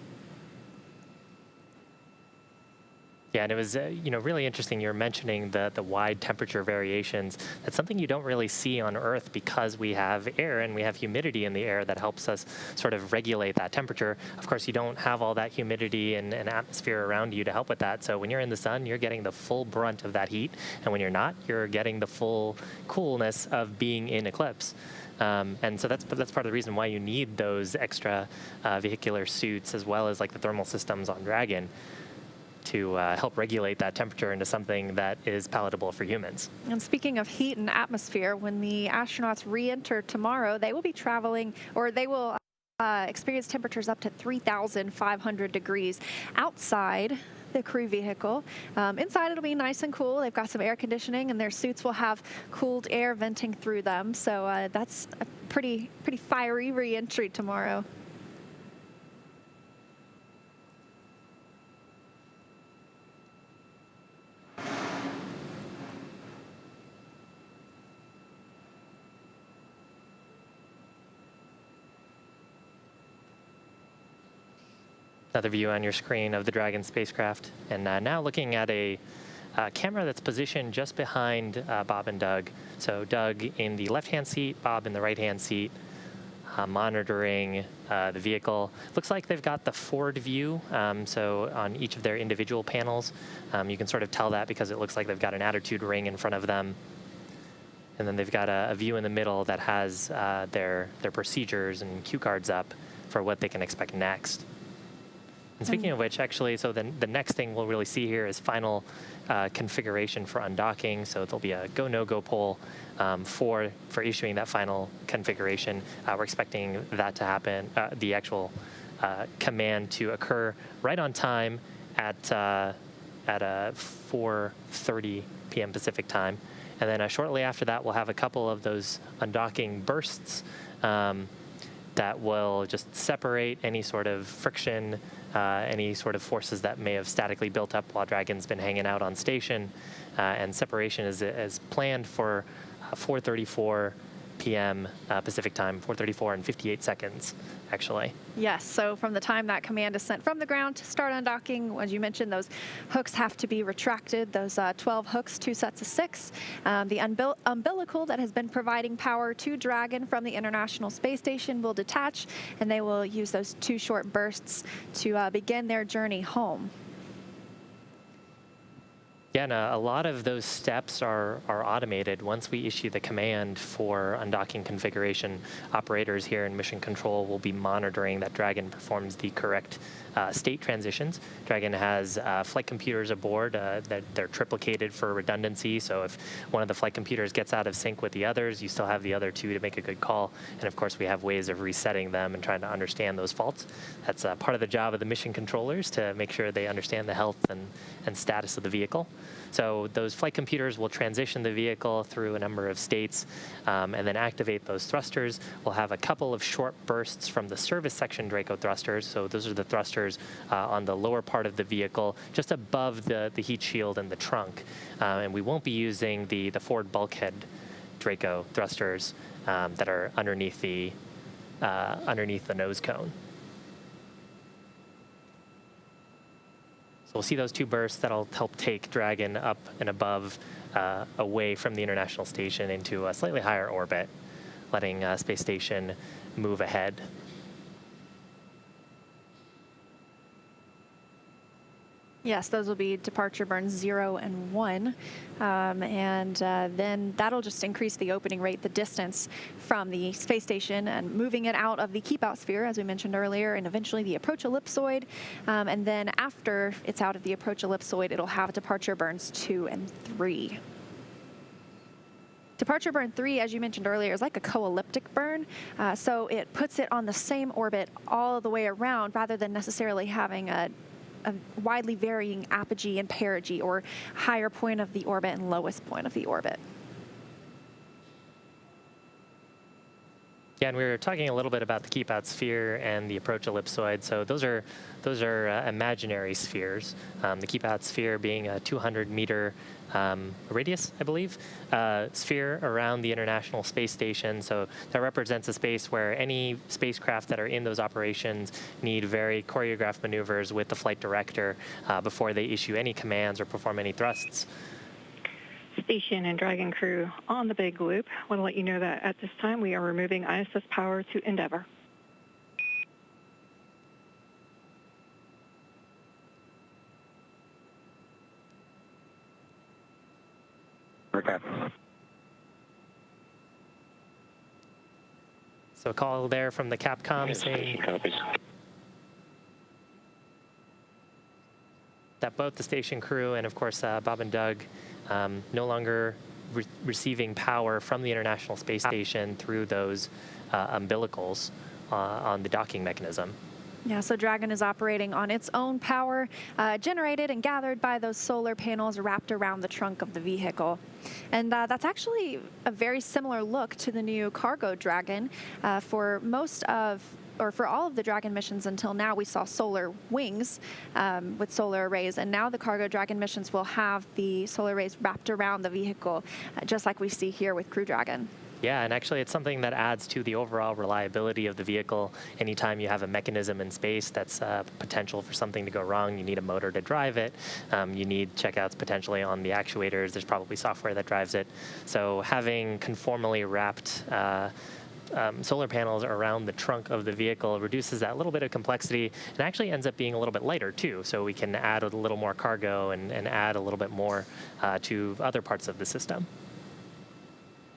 Yeah, and it was really interesting. You're mentioning the wide temperature variations. That's something you don't really see on Earth because we have air and we have humidity in the air that helps us sort of regulate that temperature. Of course, you don't have all that humidity and atmosphere around you to help with that. So when you're in the sun, you're getting the full brunt of that heat, and when you're not, you're getting the full coolness of being in eclipse. And so that's part of the reason why you need those extra vehicular suits, as well as like the thermal systems on Dragon, to help regulate that temperature into something that is palatable for humans. And speaking of heat and atmosphere, when the astronauts re-enter tomorrow, they will be traveling, or they will experience temperatures up to 3,500 degrees outside the crew vehicle. Inside it'll be nice and cool. They've got some air conditioning, and their suits will have cooled air venting through them. So that's a pretty fiery re-entry tomorrow. Another view on your screen of the Dragon spacecraft. And now looking at a camera that's positioned just behind Bob and Doug. So Doug in the left-hand seat, Bob in the right-hand seat, monitoring the vehicle. Looks like they've got the forward view, so on each of their individual panels. You can sort of tell that because it looks like they've got an attitude ring in front of them. And then they've got a view in the middle that has their procedures and cue cards up for what they can expect next. And speaking of which, actually, so then the next thing we'll really see here is final configuration for undocking. So there'll be a go, no-go poll for issuing that final configuration. We're expecting that to happen, the actual command to occur right on time at 4:30 p.m. Pacific time. And then shortly after that, we'll have a couple of those undocking bursts that will just separate any sort of friction, any sort of forces that may have statically built up while Dragon's been hanging out on station. And separation is planned for 4:34 p.m. Pacific time, 4:34 and 58 seconds, actually. Yes, so from the time that command is sent from the ground to start undocking, as you mentioned, those hooks have to be retracted, those 12 hooks, 2 sets of 6. The umbilical that has been providing power to Dragon from the International Space Station will detach, and they will use those 2 short bursts to begin their journey home. Yeah, and a lot of those steps are automated. Once we issue the command for undocking configuration, operators here in Mission Control will be monitoring that Dragon performs the correct state transitions. Dragon has flight computers aboard that they're triplicated for redundancy, so if one of the flight computers gets out of sync with the others, you still have the other 2 to make a good call. And of course, we have ways of resetting them and trying to understand those faults. That's part of the job of the mission controllers, to make sure they understand the health and status of the vehicle. So those flight computers will transition the vehicle through a number of states and then activate those thrusters. We'll have a couple of short bursts from the service section Draco thrusters. So those are the thrusters on the lower part of the vehicle, just above the heat shield and the trunk. And we won't be using the forward bulkhead Draco thrusters that are underneath the nose cone. We'll see those 2 bursts that'll help take Dragon up and above, away from the International Station into a slightly higher orbit, letting Space Station move ahead. Yes, those will be departure burns 0 and 1. Then that'll just increase the opening rate, the distance from the space station, and moving it out of the keep-out sphere, as we mentioned earlier, and eventually the approach ellipsoid. And then after it's out of the approach ellipsoid, it'll have departure burns 2 and 3. Departure burn 3, as you mentioned earlier, is like a co-elliptic burn. So it puts it on the same orbit all the way around, rather than necessarily having a widely varying apogee and perigee, or higher point of the orbit and lowest point of the orbit. Yeah, and we were talking a little bit about the keep out sphere and the approach ellipsoid. So those are imaginary spheres. The keep out sphere being a 200-meter radius, I believe, sphere around the International Space Station. So that represents a space where any spacecraft that are in those operations need very choreographed maneuvers with the flight director before they issue any commands or perform any thrusts. Station and Dragon crew on the big loop. I want to let you know that at this time we are removing ISS power to Endeavour. Okay. So a call there from the Capcom saying that both the station crew and, of course, Bob and Doug no longer receiving power from the International Space Station through those umbilicals on the docking mechanism. Yeah, so Dragon is operating on its own power, generated and gathered by those solar panels wrapped around the trunk of the vehicle. And that's actually a very similar look to the new Cargo Dragon. For all of the Dragon missions until now, we saw solar wings with solar arrays, and now the Cargo Dragon missions will have the solar arrays wrapped around the vehicle, just like we see here with Crew Dragon. Yeah, and actually it's something that adds to the overall reliability of the vehicle. Anytime you have a mechanism in space that's potential for something to go wrong, you need a motor to drive it. You need checkouts potentially on the actuators. There's probably software that drives it. So having conformally wrapped solar panels around the trunk of the vehicle reduces that little bit of complexity and actually ends up being a little bit lighter too. So we can add a little more cargo and add a little bit more to other parts of the system.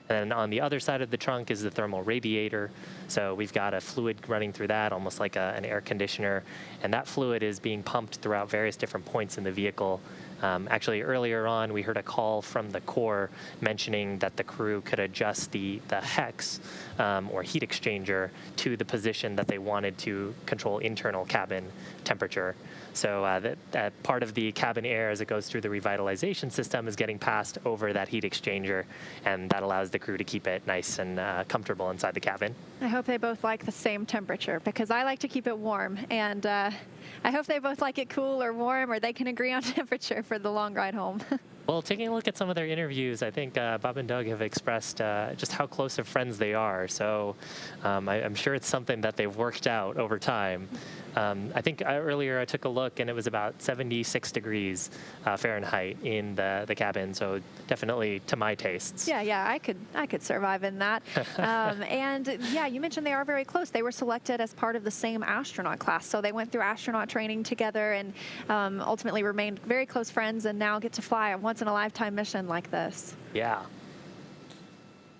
And on the other side of the trunk is the thermal radiator. So we've got a fluid running through that, almost like an air conditioner. And that fluid is being pumped throughout various different points in the vehicle. Actually, earlier on, we heard a call from the core mentioning that the crew could adjust the hex or heat exchanger to the position that they wanted to control internal cabin temperature. So that part of the cabin air as it goes through the revitalization system is getting passed over that heat exchanger, and that allows the crew to keep it nice and comfortable inside the cabin. I hope they both like the same temperature, because I like to keep it warm, and I hope they both like it cool or warm, or they can agree on temperature for the long ride home. Well, taking a look at some of their interviews, I think Bob and Doug have expressed just how close of friends they are. So I'm sure it's something that they've worked out over time. I think earlier I took a look, and it was about 76 degrees Fahrenheit in the cabin. So definitely to my tastes. Yeah, I could survive in that. And yeah, you mentioned they are very close. They were selected as part of the same astronaut class. So they went through astronaut training together and ultimately remained very close friends, and now get to fly a once-in-a-lifetime mission like this. Yeah.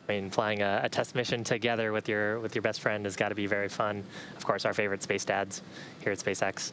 I mean, flying a test mission together with your best friend has got to be very fun. Of course, our favorite space dads here at SpaceX.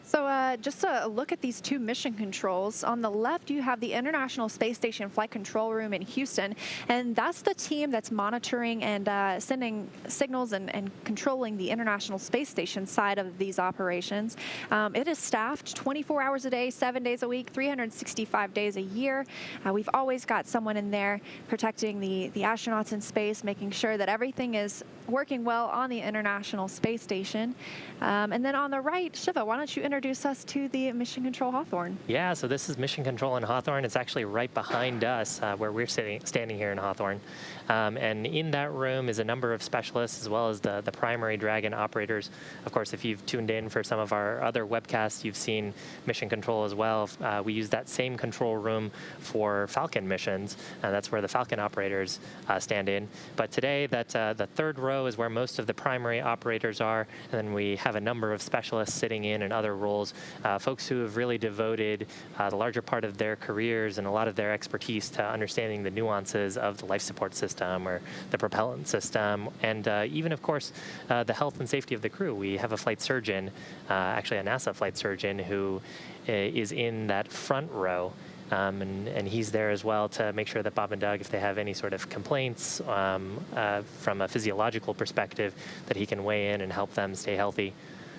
So just a look at these two mission controls. On the left, you have the International Space Station Flight Control Room in Houston, and that's the team that's monitoring and sending signals and controlling the International Space Station side of these operations. It is staffed 24 hours a day, 7 days a week, 365 days a year. We've always got someone in there protecting the astronauts in space, making sure that everything is working well on the International Space Station. And then on the right, Shiva, why don't you introduce us to the Mission Control Hawthorne? Yeah, so this is Mission Control in Hawthorne. It's actually right behind us where we're standing here in Hawthorne. And in that room is a number of specialists as well as the primary Dragon operators. Of course, if you've tuned in for some of our other webcasts, you've seen Mission Control as well. We use that same control room for Falcon missions. That's where the Falcon operators stand in. But today, the third row is where most of the primary operators are. And then we have a number of specialists sitting in other roles, folks who have really devoted the larger part of their careers and a lot of their expertise to understanding the nuances of the life support system or the propellant system, and even, of course, the health and safety of the crew. We have a flight surgeon, actually a NASA flight surgeon, who is in that front row. And he's there as well to make sure that Bob and Doug, if they have any sort of complaints from a physiological perspective, that he can weigh in and help them stay healthy.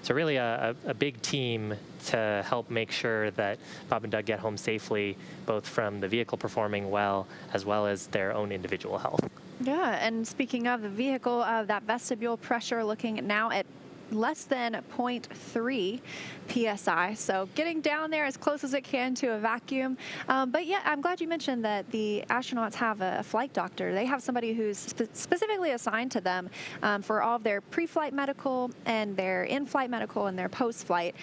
So really a big team to help make sure that Bob and Doug get home safely, both from the vehicle performing well as their own individual health. Yeah, and speaking of the vehicle, that vestibule pressure looking now at less than 0.3 psi, so getting down there as close as it can to a vacuum. But yeah, I'm glad you mentioned that the astronauts have a flight doctor. They have somebody who's specifically assigned to them for all of their pre-flight medical and their in-flight medical and their post-flight.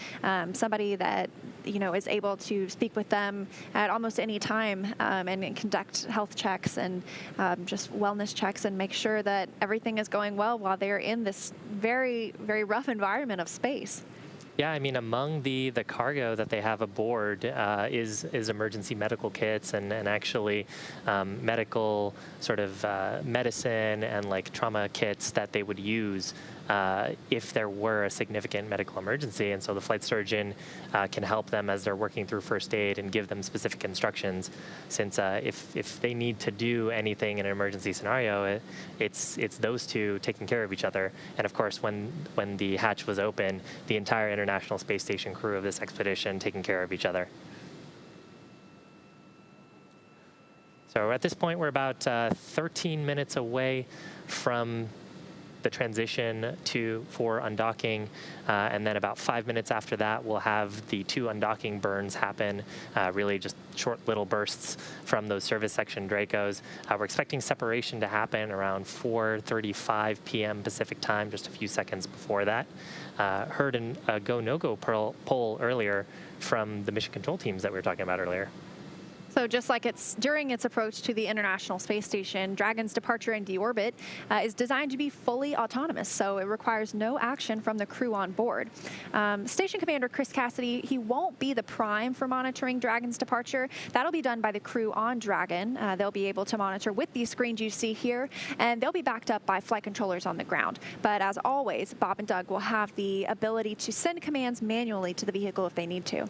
Somebody that is able to speak with them at almost any time and conduct health checks and just wellness checks and make sure that everything is going well while they're in this very, very rough environment of space. Yeah, I mean, among the cargo that they have aboard is emergency medical kits and actually medical sort of medicine and like trauma kits that they would use if there were a significant medical emergency. And so the flight surgeon can help them as they're working through first aid and give them specific instructions, since if they need to do anything in an emergency scenario, it's those two taking care of each other. And of course, when the hatch was open, the entire International Space Station crew of this expedition taking care of each other. So at this point, we're about 13 minutes away from the transition for undocking, and then about 5 minutes after that, we'll have the 2 undocking burns happen, really just short little bursts from those service section Dracos. We're expecting separation to happen around 4:35 p.m. Pacific time, just a few seconds before that. Heard a go, no-go poll earlier from the mission control teams that we were talking about earlier. So just like it's during its approach to the International Space Station, Dragon's departure and deorbit is designed to be fully autonomous, so it requires no action from the crew on board. Station Commander Chris Cassidy, he won't be the prime for monitoring Dragon's departure. That'll be done by the crew on Dragon. They'll be able to monitor with these screens you see here, and they'll be backed up by flight controllers on the ground. But as always, Bob and Doug will have the ability to send commands manually to the vehicle if they need to.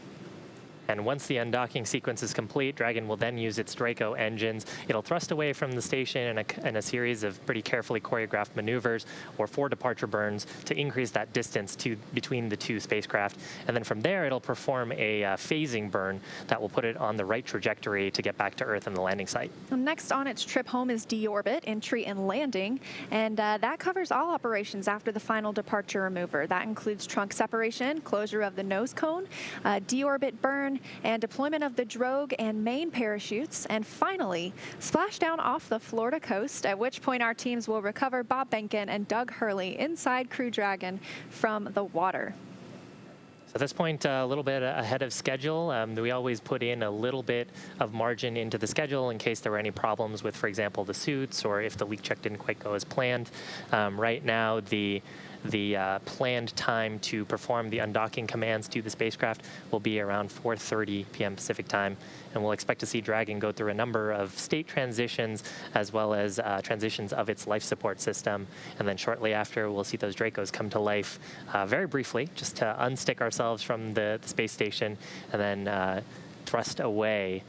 And once the undocking sequence is complete, Dragon will then use its Draco engines. It'll thrust away from the station in a series of pretty carefully choreographed maneuvers or 4 departure burns to increase that distance between the 2 spacecraft. And then from there, it'll perform a phasing burn that will put it on the right trajectory to get back to Earth and the landing site. Next on its trip home is deorbit, entry and landing. And that covers all operations after the final departure maneuver. That includes trunk separation, closure of the nose cone, deorbit burn, and deployment of the drogue and main parachutes, and finally, splashdown off the Florida coast, at which point our teams will recover Bob Behnken and Doug Hurley inside Crew Dragon from the water. So at this point, a little bit ahead of schedule. We always put in a little bit of margin into the schedule in case there were any problems with, for example, the suits or if the leak check didn't quite go as planned. Right now, the planned time to perform the undocking commands to the spacecraft will be around 4:30 p.m. Pacific time, and we'll expect to see Dragon go through a number of state transitions as well as transitions of its life support system, and then shortly after we'll see those Dracos come to life very briefly, just to unstick ourselves from the space station and then thrust away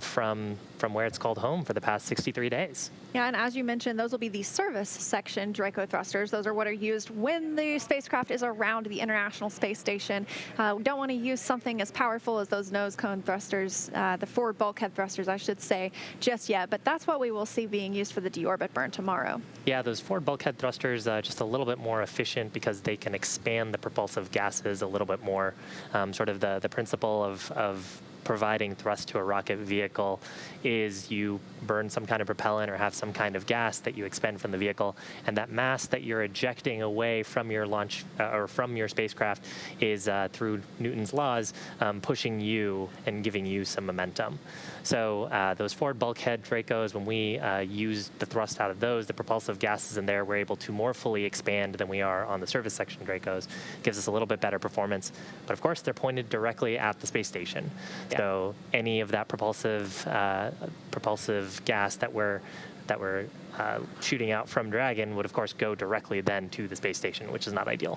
from where it's called home for the past 63 days. Yeah, and as you mentioned, those will be the service section Draco thrusters. Those are what are used when the spacecraft is around the International Space Station. We don't want to use something as powerful as those nose cone thrusters, the forward bulkhead thrusters, I should say, just yet. But that's what we will see being used for the deorbit burn tomorrow. Yeah, those forward bulkhead thrusters just a little bit more efficient because they can expand the propulsive gases a little bit more. Sort of the principle of providing thrust to a rocket vehicle is you burn some kind of propellant or have some kind of gas that you expend from the vehicle, and that mass that you're ejecting away from your launch or from your spacecraft is through Newton's laws pushing you and giving you some momentum. So those forward bulkhead Dracos, when we use the thrust out of those, the propulsive gases in there, we're able to more fully expand than we are on the service section Dracos. Gives us a little bit better performance, but of course they're pointed directly at the space station. Yeah. So any of that propulsive gas that we're shooting out from Dragon would of course go directly then to the space station, which is not ideal.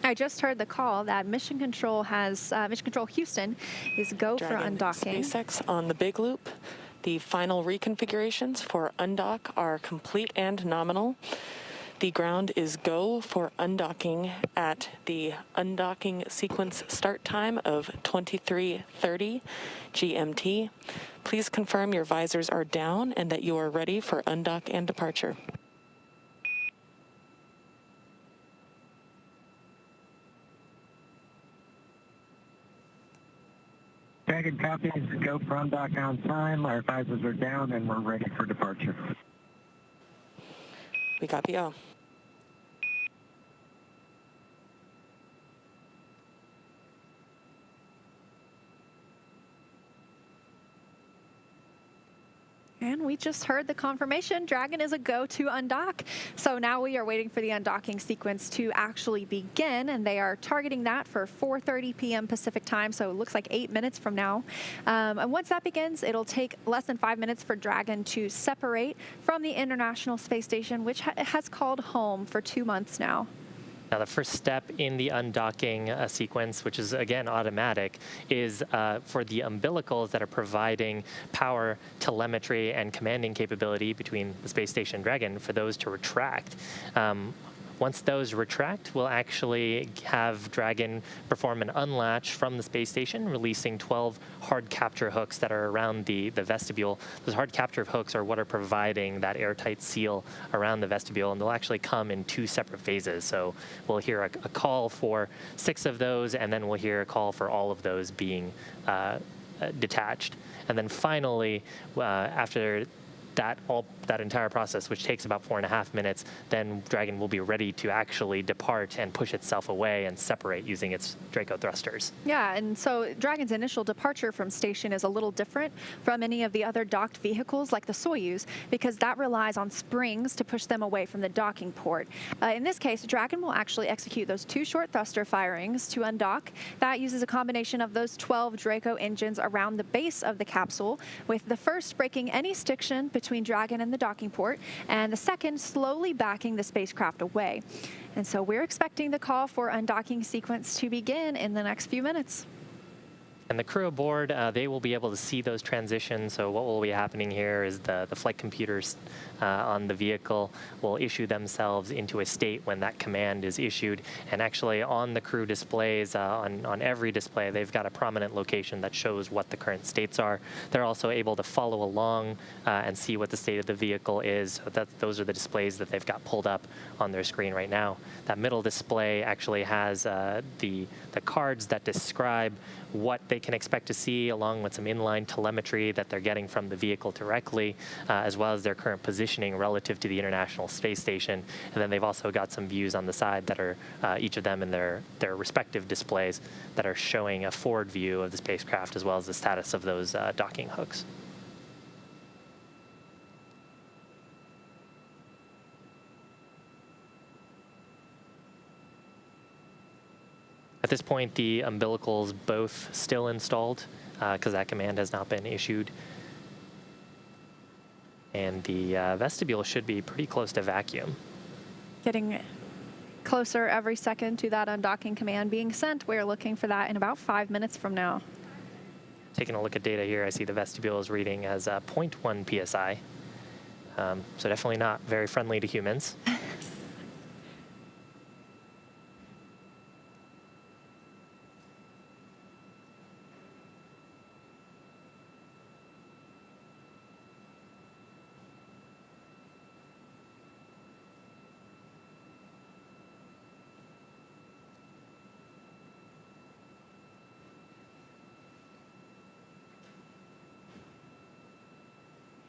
I just heard the call that Mission Control Houston is go Dragon for undocking. SpaceX on the big loop. The final reconfigurations for undock are complete and nominal. The ground is go for undocking at the undocking sequence start time of 23:30 GMT. Please confirm your visors are down and that you are ready for undock and departure. Dragon copies, go for undock on time. Our visors are down and we're ready for departure. We copy all. And we just heard the confirmation. Dragon is a go to undock. So now we are waiting for the undocking sequence to actually begin, and they are targeting that for 4:30 p.m. Pacific time. So it looks like 8 minutes from now. And once that begins, it'll take less than 5 minutes for Dragon to separate from the International Space Station, which has called home for 2 months now. Now, the first step in the undocking sequence, which is, again, automatic, is for the umbilicals that are providing power, telemetry, and commanding capability between the space station and Dragon for those to retract. Once those retract, we'll actually have Dragon perform an unlatch from the space station, releasing 12 hard capture hooks that are around the vestibule. Those hard capture hooks are what are providing that airtight seal around the vestibule, and they'll actually come in 2 separate phases. So we'll hear a call for 6 of those, and then we'll hear a call for all of those being detached. And then finally, after that entire process, which takes about 4.5 minutes, then Dragon will be ready to actually depart and push itself away and separate using its Draco thrusters. Yeah, and so Dragon's initial departure from station is a little different from any of the other docked vehicles like the Soyuz, because that relies on springs to push them away from the docking port. In this case, Dragon will actually execute those 2 short thruster firings to undock. That uses a combination of those 12 Draco engines around the base of the capsule, with the first breaking any stiction between Dragon and the docking port, and the second slowly backing the spacecraft away. And so we're expecting the call for undocking sequence to begin in the next few minutes. And the crew aboard, they will be able to see those transitions. So what will be happening here is the flight computers on the vehicle will issue themselves into a state when that command is issued. And actually on the crew displays, on every display, they've got a prominent location that shows what the current states are. They're also able to follow along and see what the state of the vehicle is. So those are the displays that they've got pulled up on their screen right now. That middle display actually has the cards that describe what they can expect to see, along with some inline telemetry that they're getting from the vehicle directly, as well as their current positioning relative to the International Space Station. And then they've also got some views on the side that are each of them in their respective displays that are showing a forward view of the spacecraft, as well as the status of those docking hooks. At this point, the umbilicals both still installed because that command has not been issued. And the vestibule should be pretty close to vacuum. Getting closer every second to that undocking command being sent. We're looking for that in about 5 minutes from now. Taking a look at data here, I see the vestibule is reading as 0.1 psi. So definitely not very friendly to humans.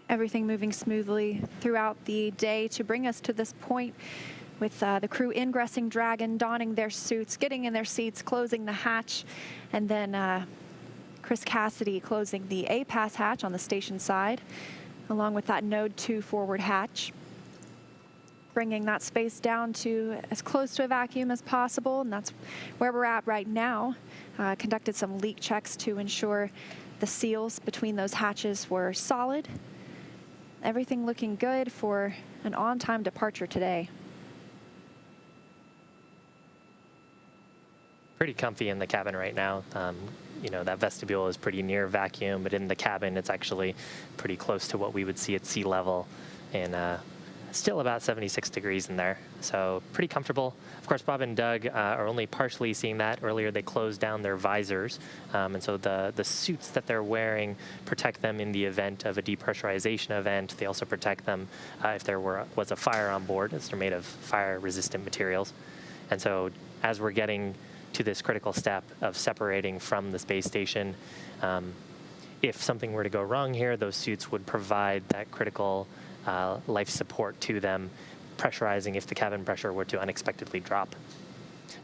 Everything moving smoothly throughout the day to bring us to this point, with the crew ingressing Dragon, donning their suits, getting in their seats, closing the hatch, and then Chris Cassidy closing the A-Pass hatch on the station side, along with that Node 2 forward hatch, bringing that space down to as close to a vacuum as possible, and that's where we're at right now. Conducted some leak checks to ensure the seals between those hatches were solid. Everything looking good for an on-time departure today. Pretty comfy in the cabin right now. You know, that vestibule is pretty near vacuum, but in the cabin, it's actually pretty close to what we would see at sea level in still about 76 degrees in there, so pretty comfortable. Of course, Bob and Doug are only partially seeing that. Earlier, they closed down their visors, and so the suits that they're wearing protect them in the event of a depressurization event. They also protect them if there was a fire on board, as they're made of fire-resistant materials. And so as we're getting to this critical step of separating from the space station, if something were to go wrong here, those suits would provide that critical life support to them, pressurizing if the cabin pressure were to unexpectedly drop.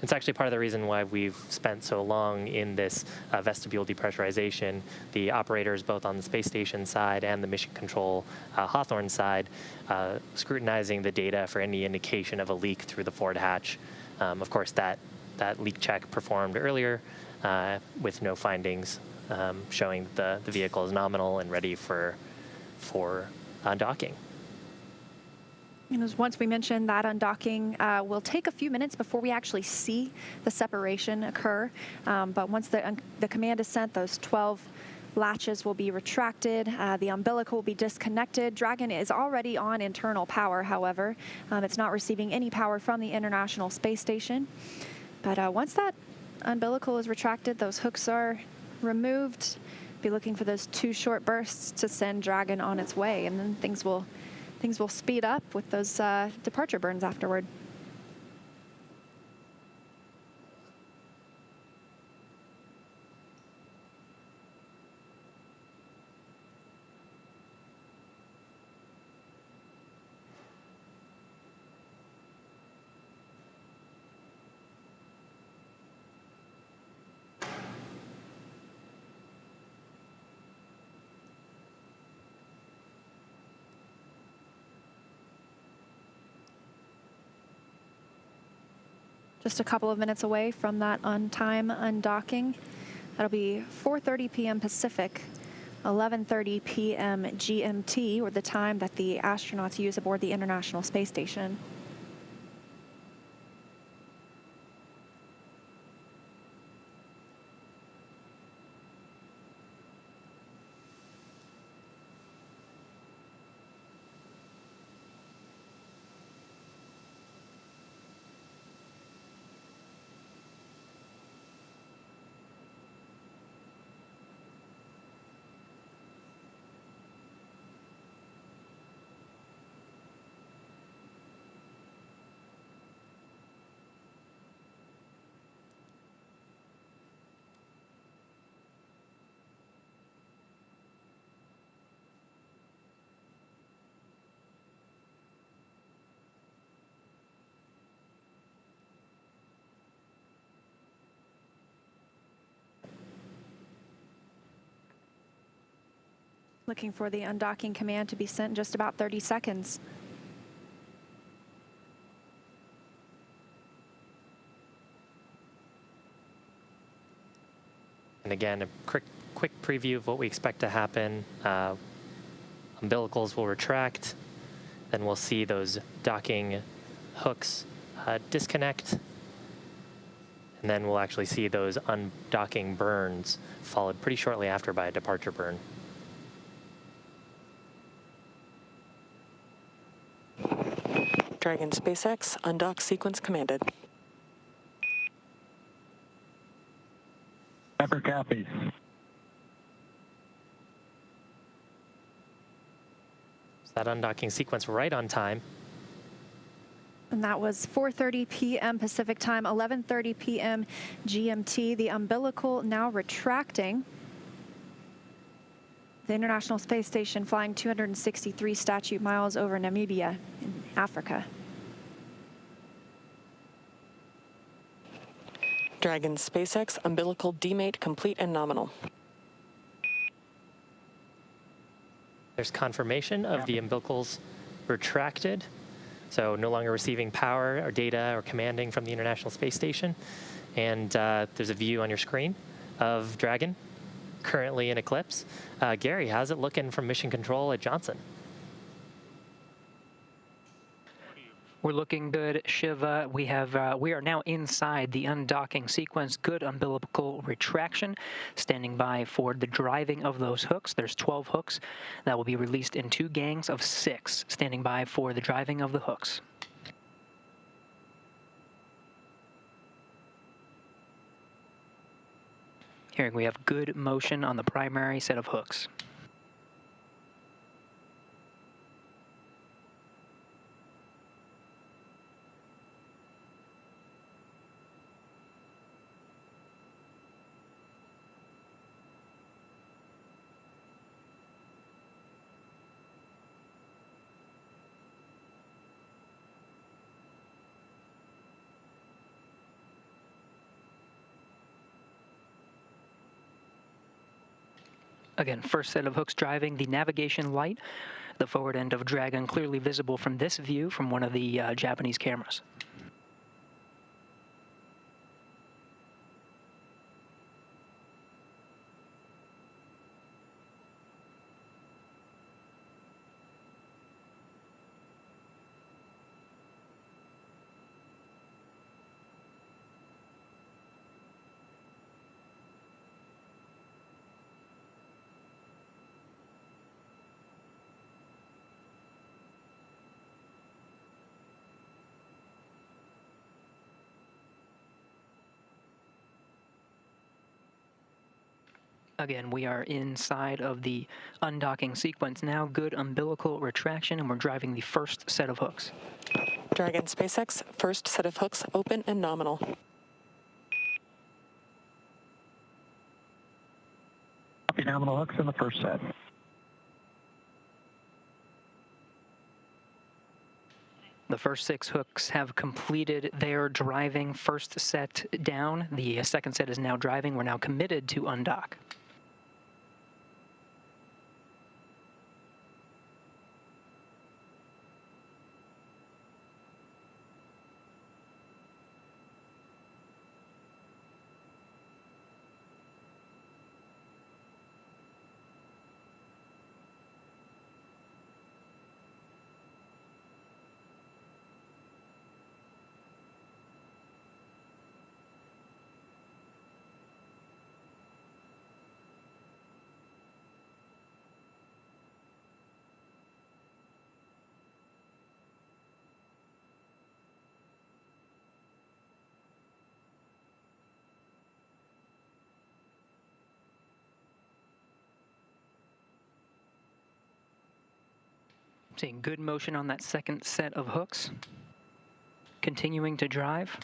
It's actually part of the reason why we've spent so long in this vestibule depressurization. The operators, both on the space station side and the mission control Hawthorne side, scrutinizing the data for any indication of a leak through the forward hatch. Of course, that leak check performed earlier with no findings, showing that the vehicle is nominal and ready for undocking. And as once we mentioned, that undocking will take a few minutes before we actually see the separation occur. But once the command is sent, those 12 latches will be retracted. The umbilical will be disconnected. Dragon is already on internal power, however. It's not receiving any power from the International Space Station. But once that umbilical is retracted, those hooks are removed. Be looking for those 2 short bursts to send Dragon on its way, and then things will speed up with those departure burns afterward. Just a couple of minutes away from that on-time undocking. That'll be 4:30 p.m. Pacific, 11:30 p.m. GMT, or the time that the astronauts use aboard the International Space Station. Looking for the undocking command to be sent in just about 30 seconds. And again, a quick preview of what we expect to happen. Umbilicals will retract, then we'll see those docking hooks disconnect, and then we'll actually see those undocking burns, followed pretty shortly after by a departure burn. Dragon SpaceX, undock sequence commanded. Pepper copies. So that undocking sequence right on time. And that was 4:30 p.m. Pacific time, 11:30 p.m. GMT. The umbilical now retracting. The International Space Station flying 263 statute miles over Namibia in Africa. Dragon SpaceX, umbilical demate complete and nominal. There's confirmation of the umbilicals retracted, so no longer receiving power or data or commanding from the International Space Station. And there's a view on your screen of Dragon, currently in eclipse. Gary, how's it looking from Mission Control at Johnson? We're looking good, Shiva. We are now inside the undocking sequence. Good umbilical retraction. Standing by for the driving of those hooks. There's 12 hooks that will be released in 2 gangs of 6. Standing by for the driving of the hooks. Here we have good motion on the primary set of hooks. Again, first set of hooks driving, the navigation light, the forward end of Dragon clearly visible from this view from one of the Japanese cameras. Again, we are inside of the undocking sequence now. Good umbilical retraction, and we're driving the first set of hooks. Dragon SpaceX, first set of hooks open and nominal. Copy, nominal hooks in the first set. The first 6 hooks have completed their driving first set down. The second set is now driving. We're now committed to undock. Seeing good motion on that second set of hooks. Continuing to drive.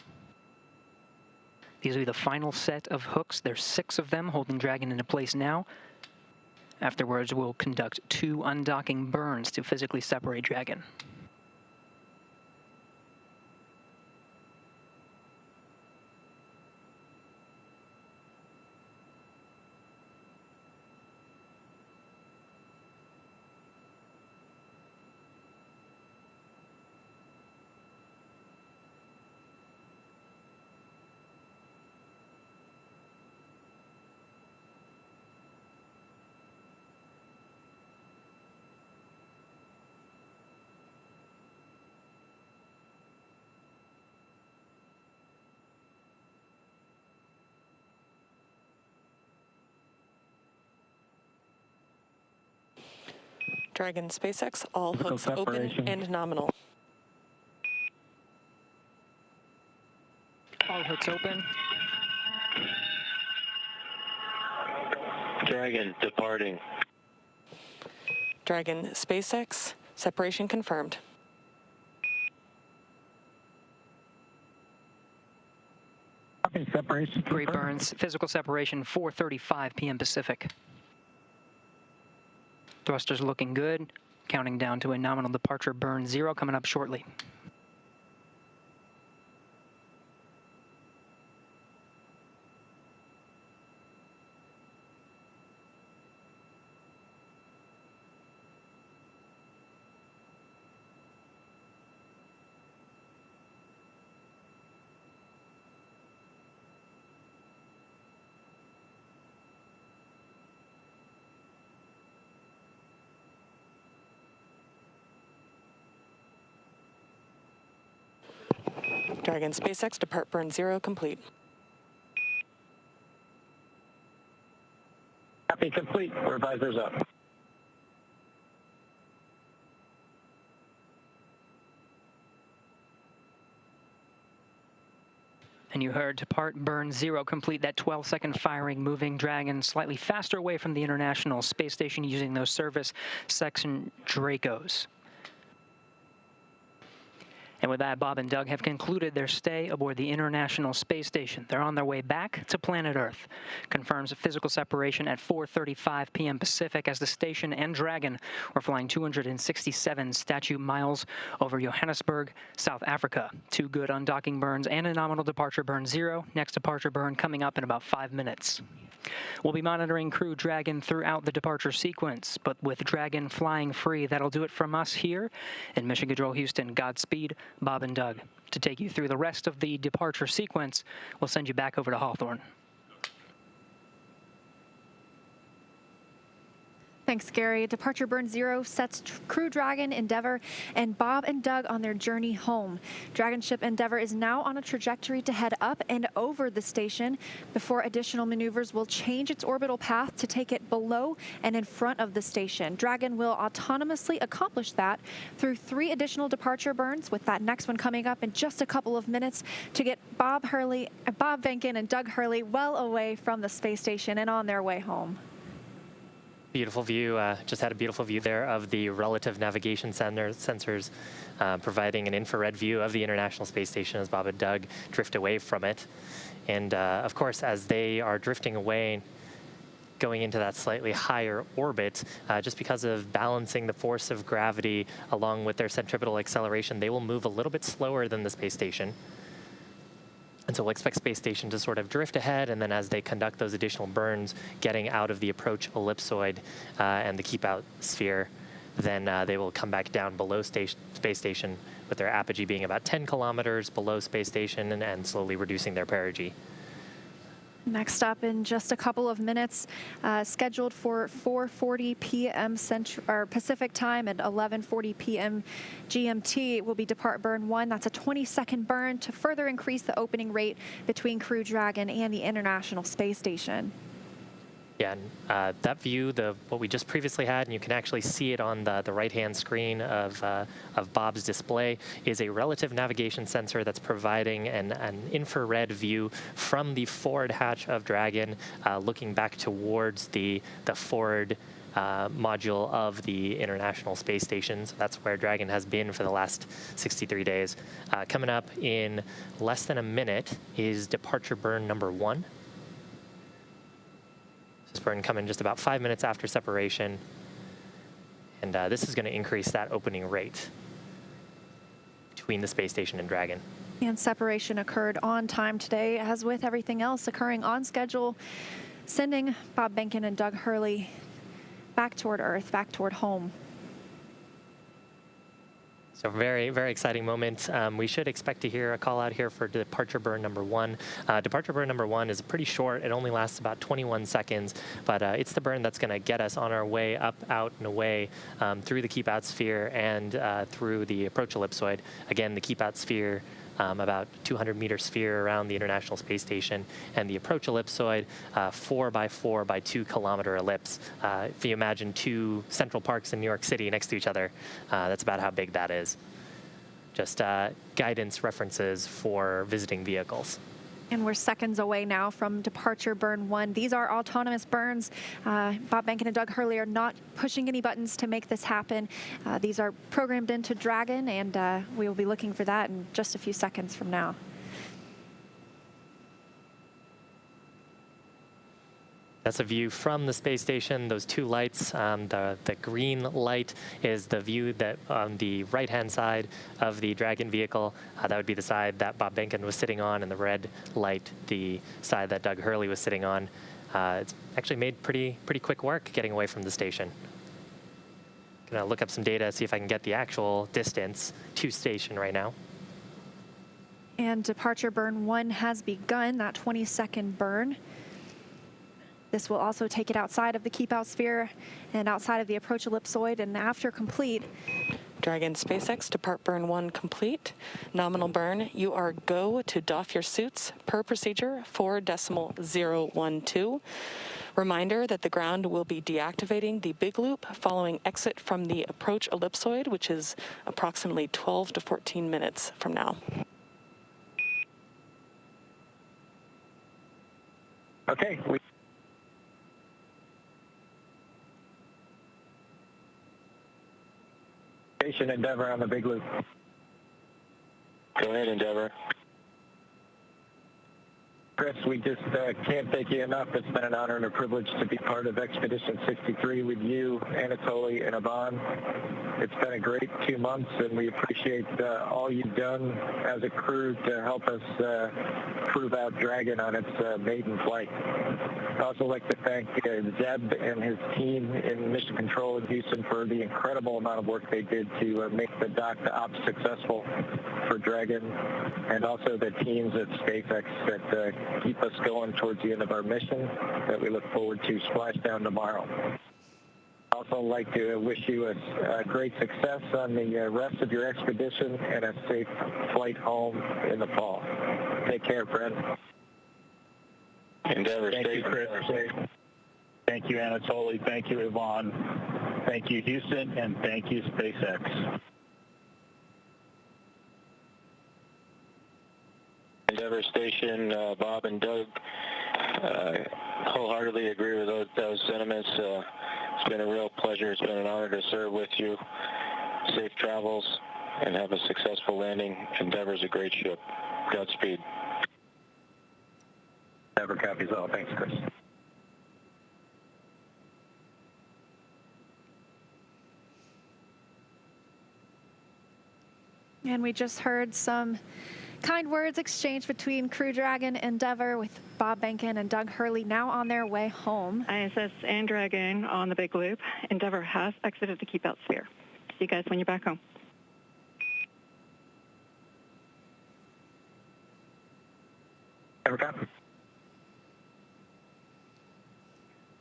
These will be the final set of hooks. There's 6 of them holding Dragon into place now. Afterwards, we'll conduct 2 undocking burns to physically separate Dragon. Dragon SpaceX, all hooks open and nominal. All hooks open. Dragon departing. Dragon SpaceX, separation confirmed. Okay, separation confirmed. Great burns. Physical separation, 4:35 p.m. Pacific. Thrusters looking good. Counting down to a nominal departure burn 0 coming up shortly. Dragon SpaceX, depart burn 0 complete. Copy complete. We're visors up. And you heard depart burn 0 complete, that 12-second firing, moving Dragon slightly faster away from the International Space Station using those service section Dracos. And with that, Bob and Doug have concluded their stay aboard the International Space Station. They're on their way back to planet Earth. Confirms a physical separation at 4:35 p.m. Pacific as the station and Dragon were flying 267 statute miles over Johannesburg, South Africa. 2 good undocking burns and a nominal departure burn 0. Next departure burn coming up in about 5 minutes. We'll be monitoring Crew Dragon throughout the departure sequence, but with Dragon flying free, that'll do it from us here in Mission Control Houston. Godspeed, Bob and Doug. To take you through the rest of the departure sequence, we'll send you back over to Hawthorne. Thanks, Gary. Departure burn 0 sets Crew Dragon, Endeavour, and Bob and Doug on their journey home. Dragon ship Endeavour is now on a trajectory to head up and over the station before additional maneuvers will change its orbital path to take it below and in front of the station. Dragon will autonomously accomplish that through 3 additional departure burns, with that next one coming up in just a couple of minutes to get Bob Behnken and Doug Hurley well away from the space station and on their way home. Beautiful view, just had a beautiful view there of the relative navigation sensors providing an infrared view of the International Space Station as Bob and Doug drift away from it. And of course, as they are drifting away, going into that slightly higher orbit, just because of balancing the force of gravity along with their centripetal acceleration, they will move a little bit slower than the space station. And so we'll expect space station to sort of drift ahead, and then as they conduct those additional burns, getting out of the approach ellipsoid and the keep out sphere, then they will come back down below space station with their apogee being about 10 kilometers below space station and slowly reducing their perigee. Next up in just a couple of minutes, scheduled for 4:40 p.m. Pacific time and 11:40 p.m. GMT will be depart burn 1. That's a 20-second burn to further increase the opening rate between Crew Dragon and the International Space Station. Yeah, and that view, what we just previously had, and you can actually see it on the right-hand screen of Bob's display, is a relative navigation sensor that's providing an infrared view from the forward hatch of Dragon, looking back towards the forward module of the International Space Station. So that's where Dragon has been for the last 63 days. Coming up in less than a minute is departure burn number 1. This burn coming just about 5 minutes after separation. And this is going to increase that opening rate between the space station and Dragon. And separation occurred on time today, as with everything else occurring on schedule, sending Bob Behnken and Doug Hurley back toward Earth, back toward home. So very, very exciting moment. We should expect to hear a call out here for departure burn number 1. Departure burn number 1 is pretty short. It only lasts about 21 seconds, but it's the burn that's going to get us on our way up, out, and away through the keep out sphere and through the approach ellipsoid. Again, the keep out sphere, about 200-meter sphere around the International Space Station, and the approach ellipsoid, 4 by 4 by 2 kilometer ellipse. If you imagine 2 Central Parks in New York City next to each other, that's about how big that is. Just guidance references for visiting vehicles. And we're seconds away now from departure burn 1. These are autonomous burns. Bob Behnken and Doug Hurley are not pushing any buttons to make this happen. These are programmed into Dragon, and we will be looking for that in just a few seconds from now. That's a view from the space station. Those 2 lights, the green light is the view that on the right-hand side of the Dragon vehicle. That would be the side that Bob Behnken was sitting on, and the red light, the side that Doug Hurley was sitting on. It's actually made pretty quick work getting away from the station. Gonna look up some data, see if I can get the actual distance to station right now. And departure burn 1 has begun, that 20-second burn. This will also take it outside of the keep out sphere and outside of the approach ellipsoid, and after complete, Dragon SpaceX, depart burn 1 complete. Nominal burn, you are go to doff your suits per procedure 4.012. Reminder that the ground will be deactivating the big loop following exit from the approach ellipsoid, which is approximately 12 to 14 minutes from now. Okay. Station Endeavour on the big loop. Go ahead, Endeavour. Chris, we just can't thank you enough. It's been an honor and a privilege to be part of Expedition 63 with you, Anatoly, and Yvonne. It's been a great 2 months, and we appreciate all you've done as a crew to help us prove out Dragon on its maiden flight. I'd also like to thank Zeb and his team in Mission Control in Houston for the incredible amount of work they did to make the dock to ops successful for Dragon, and also the teams at SpaceX that keep us going towards the end of our mission that we look forward to splashdown tomorrow. I'd also like to wish you a great success on the rest of your expedition and a safe flight home in the fall. Take care, friend. Endeavour, Thank you, Chris. Thank you, Anatoly. Thank you, Yvonne. Thank you, Houston, and thank you, SpaceX. Endeavour Station, Bob and Doug, wholeheartedly agree with those sentiments. It's been a real pleasure. It's been an honor to serve with you. Safe travels and have a successful landing. Endeavour's a great ship. Godspeed. Endeavour copies all. Thanks, Chris. And we just heard some kind words exchanged between Crew Dragon Endeavour with Bob Behnken and Doug Hurley now on their way home. ISS and Dragon on the big loop. Endeavour has exited the keep out sphere. See you guys when you're back home. Endeavour copy.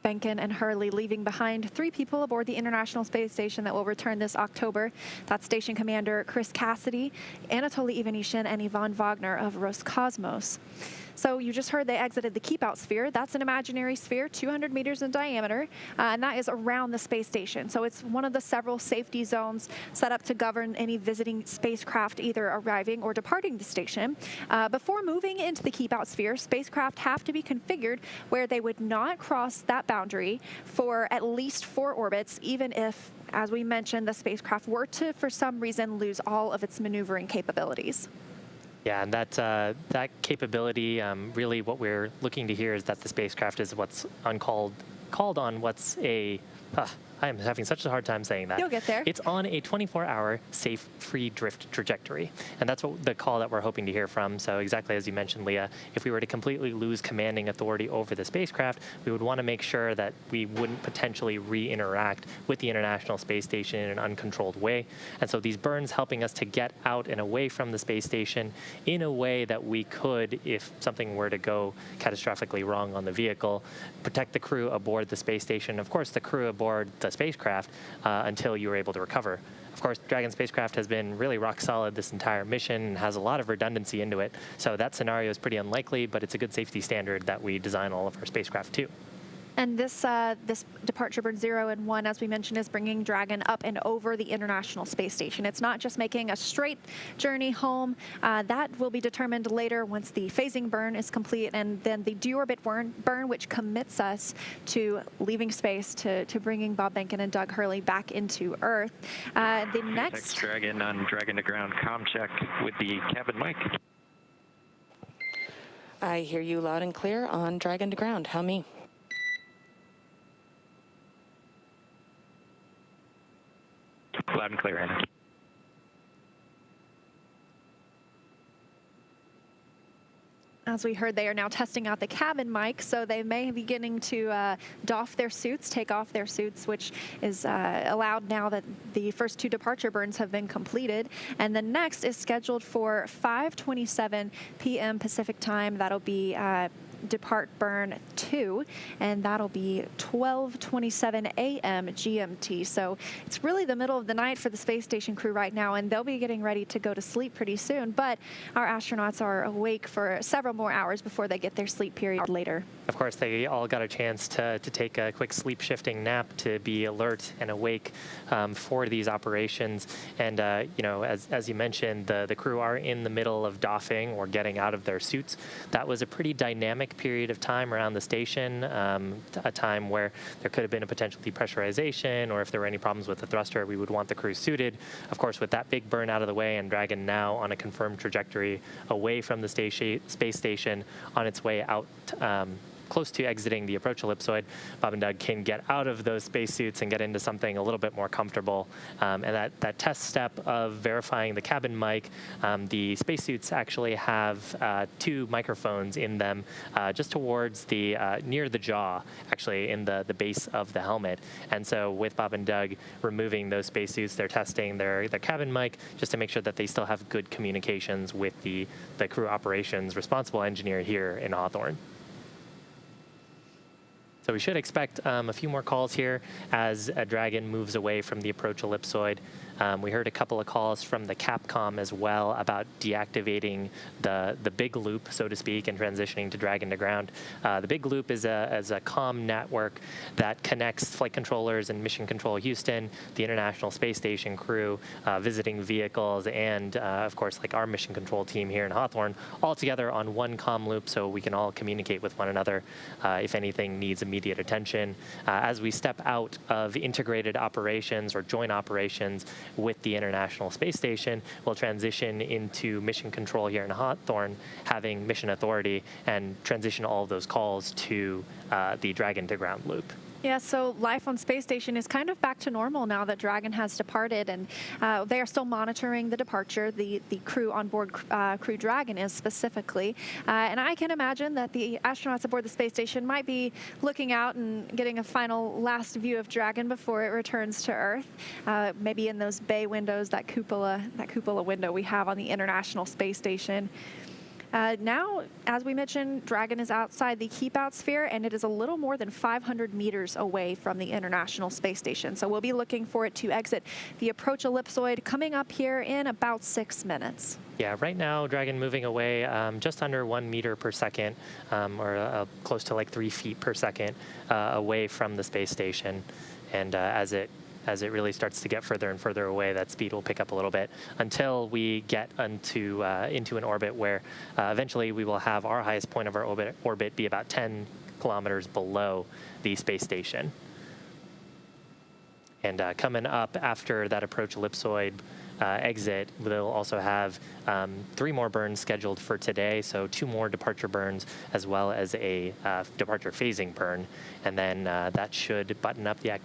Behnken and Hurley leaving behind 3 people aboard the International Space Station that will return this October. That's Station Commander Chris Cassidy, Anatoly Ivanishin, and Yvonne Wagner of Roscosmos. So you just heard they exited the keep-out sphere. That's an imaginary sphere, 200 meters in diameter, and that is around the space station. So it's one of the several safety zones set up to govern any visiting spacecraft either arriving or departing the station. Before moving into the keep-out sphere, spacecraft have to be configured where they would not cross that boundary for at least 4 orbits, even if, as we mentioned, the spacecraft were to, for some reason, lose all of its maneuvering capabilities. Yeah, and that capability, really what we're looking to hear is that the spacecraft is what's called on what's a, I am having such a hard time saying that. You'll get there. It's on a 24-hour safe free drift trajectory. And that's what the call that we're hoping to hear from. So exactly as you mentioned, Leah, if we were to completely lose commanding authority over the spacecraft, we would want to make sure that we wouldn't potentially re-interact with the International Space Station in an uncontrolled way. And so these burns helping us to get out and away from the space station in a way that we could, if something were to go catastrophically wrong on the vehicle, protect the crew aboard the space station, of course the crew aboard the spacecraft until you were able to recover. Of course, Dragon spacecraft has been really rock solid this entire mission and has a lot of redundancy into it. So that scenario is pretty unlikely, but it's a good safety standard that we design all of our spacecraft to. And this departure burn 0 and 1, as we mentioned, is bringing Dragon up and over the International Space Station. It's not just making a straight journey home. That will be determined later once the phasing burn is complete, and then the deorbit burn, which commits us to leaving space to bringing Bob Behnken and Doug Hurley back into Earth. The next Dragon on Dragon to ground comm check with the cabin mic. I hear you loud and clear on Dragon to ground. How me? Loud and clear, Anna. As we heard, they are now testing out the cabin mic, so they may be beginning to doff their suits, take off their suits, which is allowed now that the first 2 departure burns have been completed. And the next is scheduled for 5:27 p.m. Pacific time. That'll be depart burn 2, and that'll be 12:27 a.m. GMT. So it's really the middle of the night for the space station crew right now, and they'll be getting ready to go to sleep pretty soon. But our astronauts are awake for several more hours before they get their sleep period later. Of course, they all got a chance to take a quick sleep shifting nap to be alert and awake for these operations. And, you know, as you mentioned, the crew are in the middle of doffing or getting out of their suits. That was a pretty dynamic period of time around the station, a time where there could have been a potential depressurization, or if there were any problems with the thruster, we would want the crew suited. Of course, with that big burn out of the way and Dragon now on a confirmed trajectory away from the space station on its way out close to exiting the approach ellipsoid, Bob and Doug can get out of those spacesuits and get into something a little bit more comfortable. And that test step of verifying the cabin mic, the spacesuits actually have 2 microphones in them just towards the near the jaw, actually in the base of the helmet. And so with Bob and Doug removing those spacesuits, they're testing their cabin mic just to make sure that they still have good communications with the crew operations responsible engineer here in Hawthorne. So we should expect a few more calls here as Dragon moves away from the approach ellipsoid. We heard a couple of calls from the Capcom as well about deactivating the big loop, so to speak, and transitioning to Dragon to ground. The big loop is a comm network that connects flight controllers and Mission Control Houston, the International Space Station crew, visiting vehicles, and of course, like our Mission Control team here in Hawthorne, all together on one comm loop so we can all communicate with one another if anything needs immediate attention. As we step out of integrated operations or joint operations with the International Space Station, we'll transition into mission control here in Hawthorne, having mission authority, and transition all of those calls to the Dragon to ground loop. Yeah, so life on space station is kind of back to normal now that Dragon has departed, and they are still monitoring the departure. The crew on board Crew Dragon is specifically, and I can imagine that the astronauts aboard the space station might be looking out and getting a final last view of Dragon before it returns to Earth, maybe in those bay windows, that cupola window we have on the International Space Station. Now, as we mentioned, Dragon is outside the keep out sphere, and it is a little more than 500 meters away from the International Space Station. So we'll be looking for it to exit the approach ellipsoid coming up here in about 6 minutes. Yeah, right now, Dragon moving away just under 1 meter per second, or close to like 3 feet per second away from the space station. And as it really starts to get further and further away, that speed will pick up a little bit until we get into an orbit where eventually we will have our highest point of our orbit be about 10 kilometers below the space station. And coming up after that approach ellipsoid exit, we'll also have 3 more burns scheduled for today, so 2 more departure burns as well as a departure phasing burn. And then that should button up the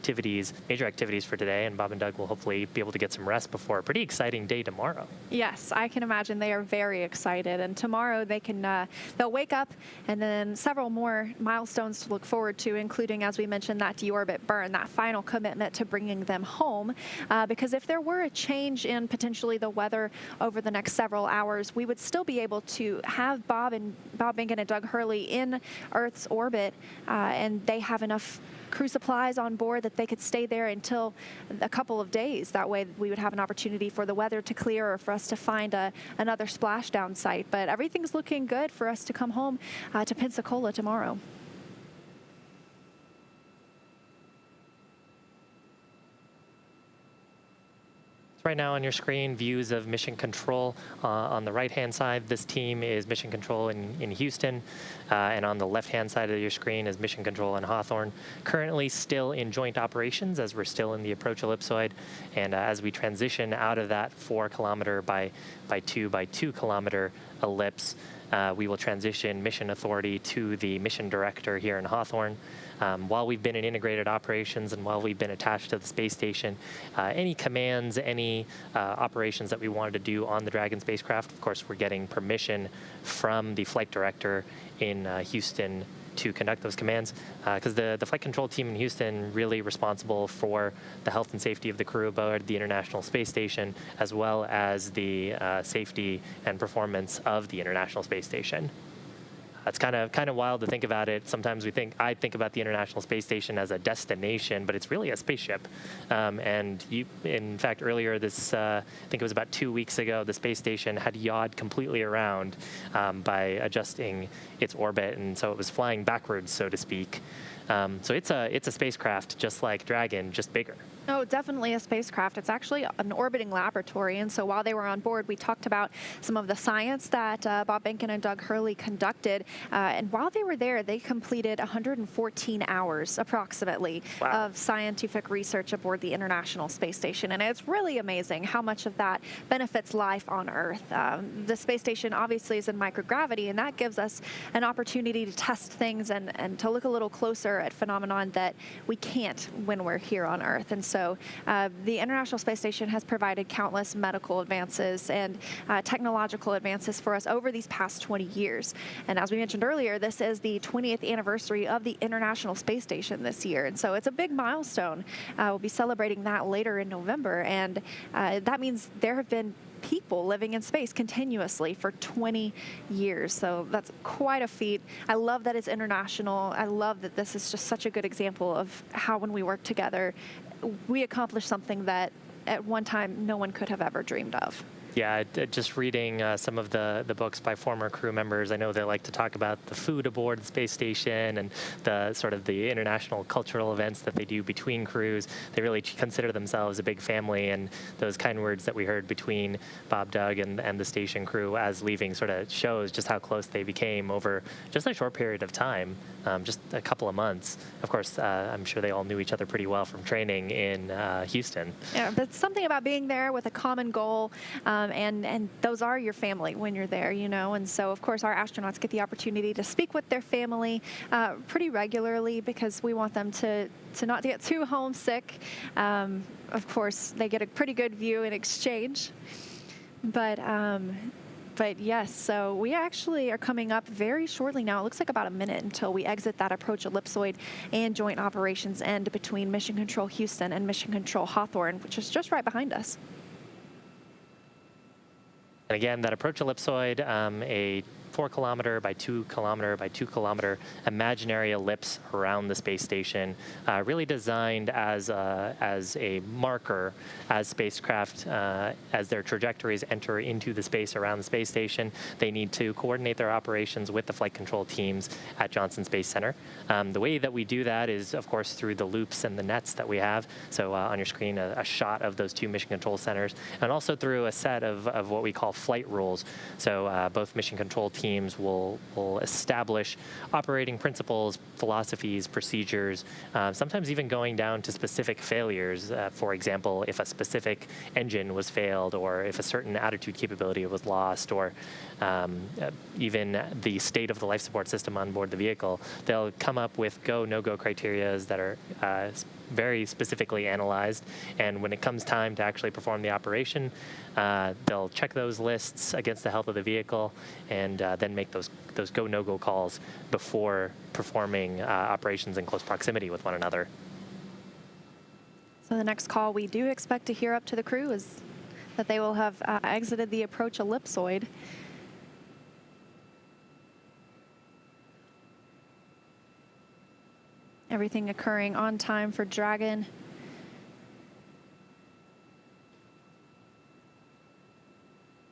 major activities for today, and Bob and Doug will hopefully be able to get some rest before a pretty exciting day tomorrow. Yes, I can imagine they are very excited, and tomorrow they'll wake up and then several more milestones to look forward to, including, as we mentioned, that deorbit burn, that final commitment to bringing them home, because if there were a change in potentially the weather over the next several hours, we would still be able to have Bob Behnken and Doug Hurley in Earth's orbit, and they have enough crew supplies on board that they could stay there until a couple of days. That way we would have an opportunity for the weather to clear or for us to find another splashdown site. But everything's looking good for us to come home to Pensacola tomorrow. Right now on your screen, views of Mission Control. On the right-hand side, this team is Mission Control in Houston, and on the left-hand side of your screen is Mission Control in Hawthorne. Currently still in joint operations as we're still in the approach ellipsoid, and as we transition out of that 4 kilometer by 2 kilometer ellipse, we will transition mission authority to the mission director here in Hawthorne. While we've been in integrated operations and while we've been attached to the space station, any commands, any operations that we wanted to do on the Dragon spacecraft, of course, we're getting permission from the flight director in Houston to conduct those commands, because the flight control team in Houston really responsible for the health and safety of the crew aboard the International Space Station, as well as the safety and performance of the International Space Station. It's kind of wild to think about it. Sometimes I think about the International Space Station as a destination, but it's really a spaceship. And in fact, earlier this, I think it was about 2 weeks ago, the space station had yawed completely around by adjusting its orbit, and so it was flying backwards, so to speak. So it's a spacecraft just like Dragon, just bigger. Oh, definitely a spacecraft. It's actually an orbiting laboratory. And so while they were on board, we talked about some of the science that Bob Behnken and Doug Hurley conducted. And while they were there, they completed 114 hours approximately of scientific research aboard the International Space Station. And it's really amazing how much of that benefits life on Earth. The space station obviously is in microgravity, and that gives us an opportunity to test things and to look a little closer at phenomenon that we can't when we're here on Earth. And so the International Space Station has provided countless medical advances and technological advances for us over these past 20 years. And as we mentioned earlier, this is the 20th anniversary of the International Space Station this year. And so it's a big milestone. We'll be celebrating that later in November. And that means there have been people living in space continuously for 20 years. So that's quite a feat. I love that it's international. I love that this is just such a good example of how when we work together, we accomplish something that at one time no one could have ever dreamed of. Yeah, just reading some of the books by former crew members, I know they like to talk about the food aboard the space station and the sort of the international cultural events that they do between crews. They really consider themselves a big family, and those kind words that we heard between Bob, Doug, and the station crew as leaving sort of shows just how close they became over just a short period of time, just a couple of months. Of course, I'm sure they all knew each other pretty well from training in Houston. Yeah, but something about being there with a common goal, and those are your family when you're there, you know. And so, of course, our astronauts get the opportunity to speak with their family pretty regularly because we want them to not get too homesick. Of course, they get a pretty good view in exchange. But yes, so we actually are coming up very shortly now. It looks like about a minute until we exit that approach ellipsoid and joint operations end between Mission Control Houston and Mission Control Hawthorne, which is just right behind us. And again, that approach ellipsoid, a 4 kilometer by 2 kilometer by 2 kilometer imaginary ellipse around the space station, really designed as a marker as spacecraft, as their trajectories enter into the space around the space station. They need to coordinate their operations with the flight control teams at Johnson Space Center. The way that we do that is, of course, through the loops and the nets that we have. So on your screen, a shot of those 2 mission control centers, and also through a set of what we call flight rules. So both mission control teams will establish operating principles, philosophies, procedures, sometimes even going down to specific failures. For example, if a specific engine was failed, or if a certain attitude capability was lost, or even the state of the life support system on board the vehicle, they'll come up with go, no-go criteria that are very specifically analyzed. And when it comes time to actually perform the operation, they'll check those lists against the health of the vehicle and then make those go, no-go calls before performing operations in close proximity with one another. So the next call we do expect to hear up to the crew is that they will have exited the approach ellipsoid. Everything occurring on time for Dragon.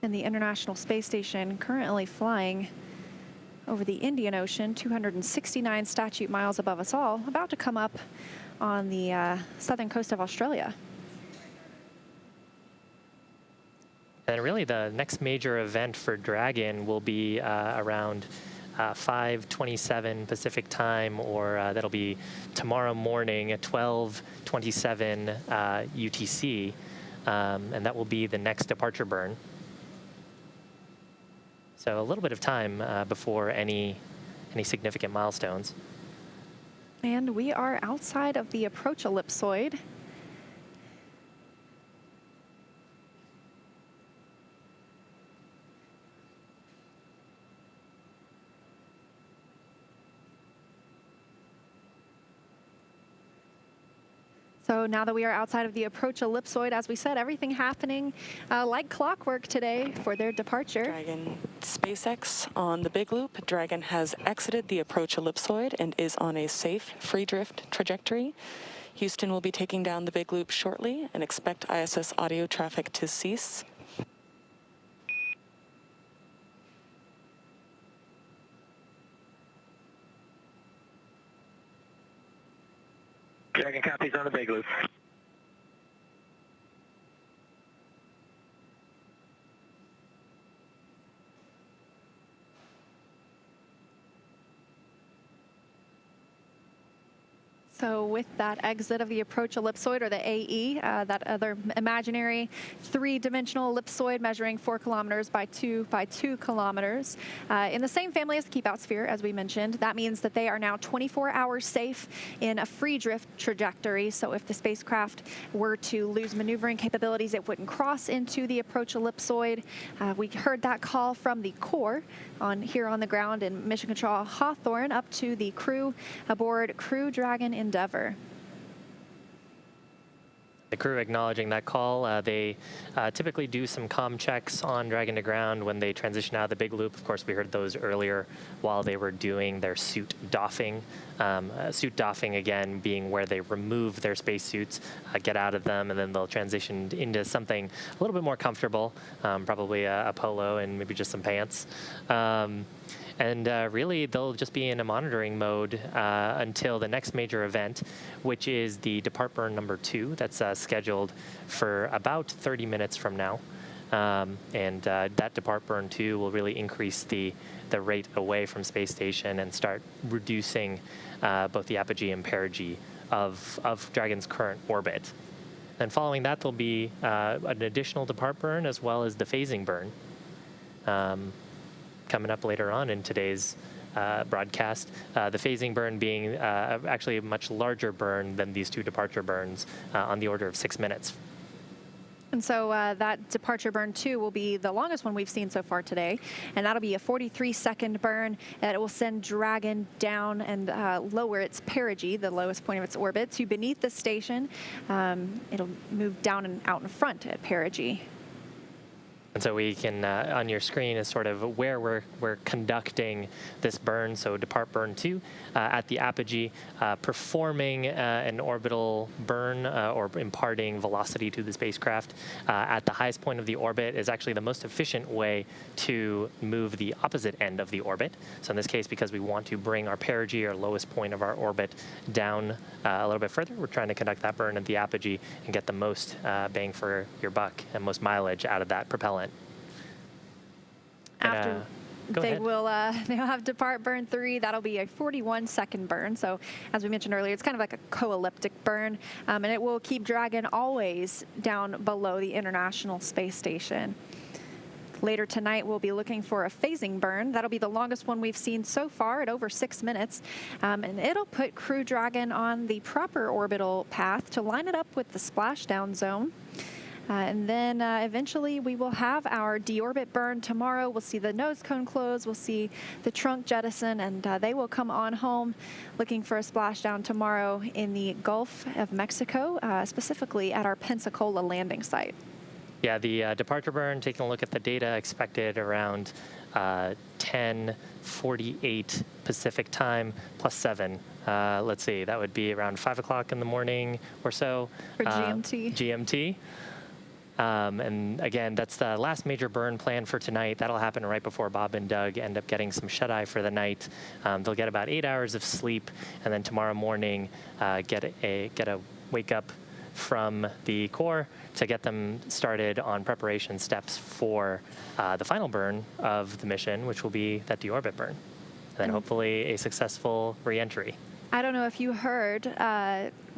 And the International Space Station currently flying over the Indian Ocean, 269 statute miles above us all, about to come up on the southern coast of Australia. And really the next major event for Dragon will be around 5:27 Pacific time, or that'll be tomorrow morning at 12:27 UTC, and that will be the next departure burn. So a little bit of time before any significant milestones. And we are outside of the approach ellipsoid. So now that we are outside of the approach ellipsoid, as we said, everything happening like clockwork today for their departure. Dragon SpaceX on the big loop. Dragon has exited the approach ellipsoid and is on a safe free drift trajectory. Houston will be taking down the big loop shortly, and expect ISS audio traffic to cease. Dragon copies on the big loop. So with that exit of the approach ellipsoid, or the AE, that other imaginary three-dimensional ellipsoid measuring 4 kilometers by 2 kilometers, in the same family as the Keep Out Sphere, as we mentioned, that means that they are now 24 hours safe in a free drift trajectory. So if the spacecraft were to lose maneuvering capabilities, it wouldn't cross into the approach ellipsoid. We heard that call from the Corps here on the ground in Mission Control Hawthorne up to the crew aboard Crew Dragon Endeavour. The crew acknowledging that call. They typically do some comm checks on Dragon to ground when they transition out of the big loop. Of course, we heard those earlier while they were doing their suit doffing. Suit doffing, again, being where they remove their spacesuits, get out of them, and then they'll transition into something a little bit more comfortable, probably a polo and maybe just some pants. And really, they'll just be in a monitoring mode until the next major event, which is the depart burn number 2. That's scheduled for about 30 minutes from now. And that depart burn 2 will really increase the rate away from space station and start reducing both the apogee and perigee of Dragon's current orbit. And following that, there'll be an additional depart burn as well as the phasing burn. Coming up later on in today's broadcast, the phasing burn being actually a much larger burn than these 2 departure burns on the order of 6 minutes. And so that departure burn 2 will be the longest one we've seen so far today, and that'll be a 43-second burn. It will send Dragon down and lower its perigee, the lowest point of its orbit, to beneath the station. It'll move down and out in front at perigee. And so we can, on your screen, is sort of where we're conducting this burn. So depart burn 2 at the apogee, performing an orbital burn or imparting velocity to the spacecraft at the highest point of the orbit is actually the most efficient way to move the opposite end of the orbit. So in this case, because we want to bring our perigee, or lowest point of our orbit, down a little bit further, we're trying to conduct that burn at the apogee and get the most bang for your buck and most mileage out of that propellant. After they'll have depart burn 3. That'll be a 41-second burn. So as we mentioned earlier, it's kind of like a co-elliptic burn, and it will keep Dragon always down below the International Space Station. Later tonight, we'll be looking for a phasing burn. That'll be the longest one we've seen so far at over 6 minutes. And it'll put Crew Dragon on the proper orbital path to line it up with the splashdown zone. And then eventually we will have our deorbit burn tomorrow. We'll see the nose cone close. We'll see the trunk jettison, and they will come on home looking for a splashdown tomorrow in the Gulf of Mexico, specifically at our Pensacola landing site. Yeah, the departure burn, taking a look at the data, expected around 10:48 Pacific time plus 7. Let's see, that would be around 5 o'clock in the morning or so. For GMT. GMT. And again, that's the last major burn plan for tonight. That'll happen right before Bob and Doug end up getting some shut-eye for the night. They'll get about 8 hours of sleep, and then tomorrow morning get a wake up from the Corps to get them started on preparation steps for the final burn of the mission, which will be that deorbit burn, and then hopefully a successful re-entry. I don't know if you heard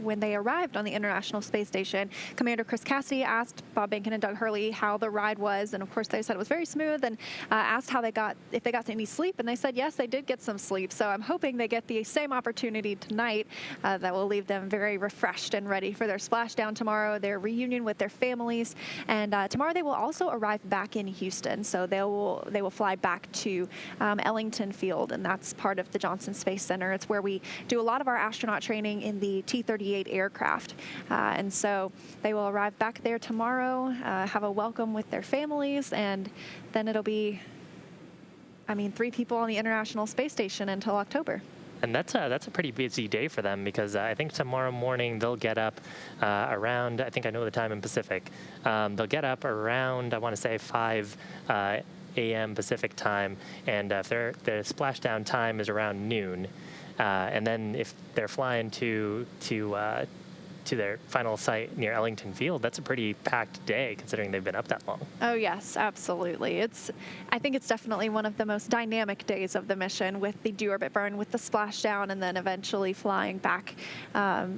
when they arrived on the International Space Station, Commander Chris Cassidy asked Bob Behnken and Doug Hurley how the ride was, and of course they said it was very smooth, and asked how if they got any sleep, and they said yes, they did get some sleep. So I'm hoping they get the same opportunity tonight that will leave them very refreshed and ready for their splashdown tomorrow, their reunion with their families, and tomorrow they will also arrive back in Houston. So they will fly back to Ellington Field, and that's part of the Johnson Space Center. It's where we do a lot of our astronaut training in the T-38 48 aircraft. And so they will arrive back there tomorrow, have a welcome with their families, and then it'll be, 3 people on the International Space Station until October. And that's a pretty busy day for them, because I think tomorrow morning they'll get up around, I think I know the time in Pacific, they'll get up around, I want to say 5 a.m. Pacific time, and if their splashdown time is around noon, and then if they're flying to their final site near Ellington Field, that's a pretty packed day considering they've been up that long. Oh yes, absolutely. I think it's definitely one of the most dynamic days of the mission, with the deorbit burn, with the splashdown, and then eventually flying back,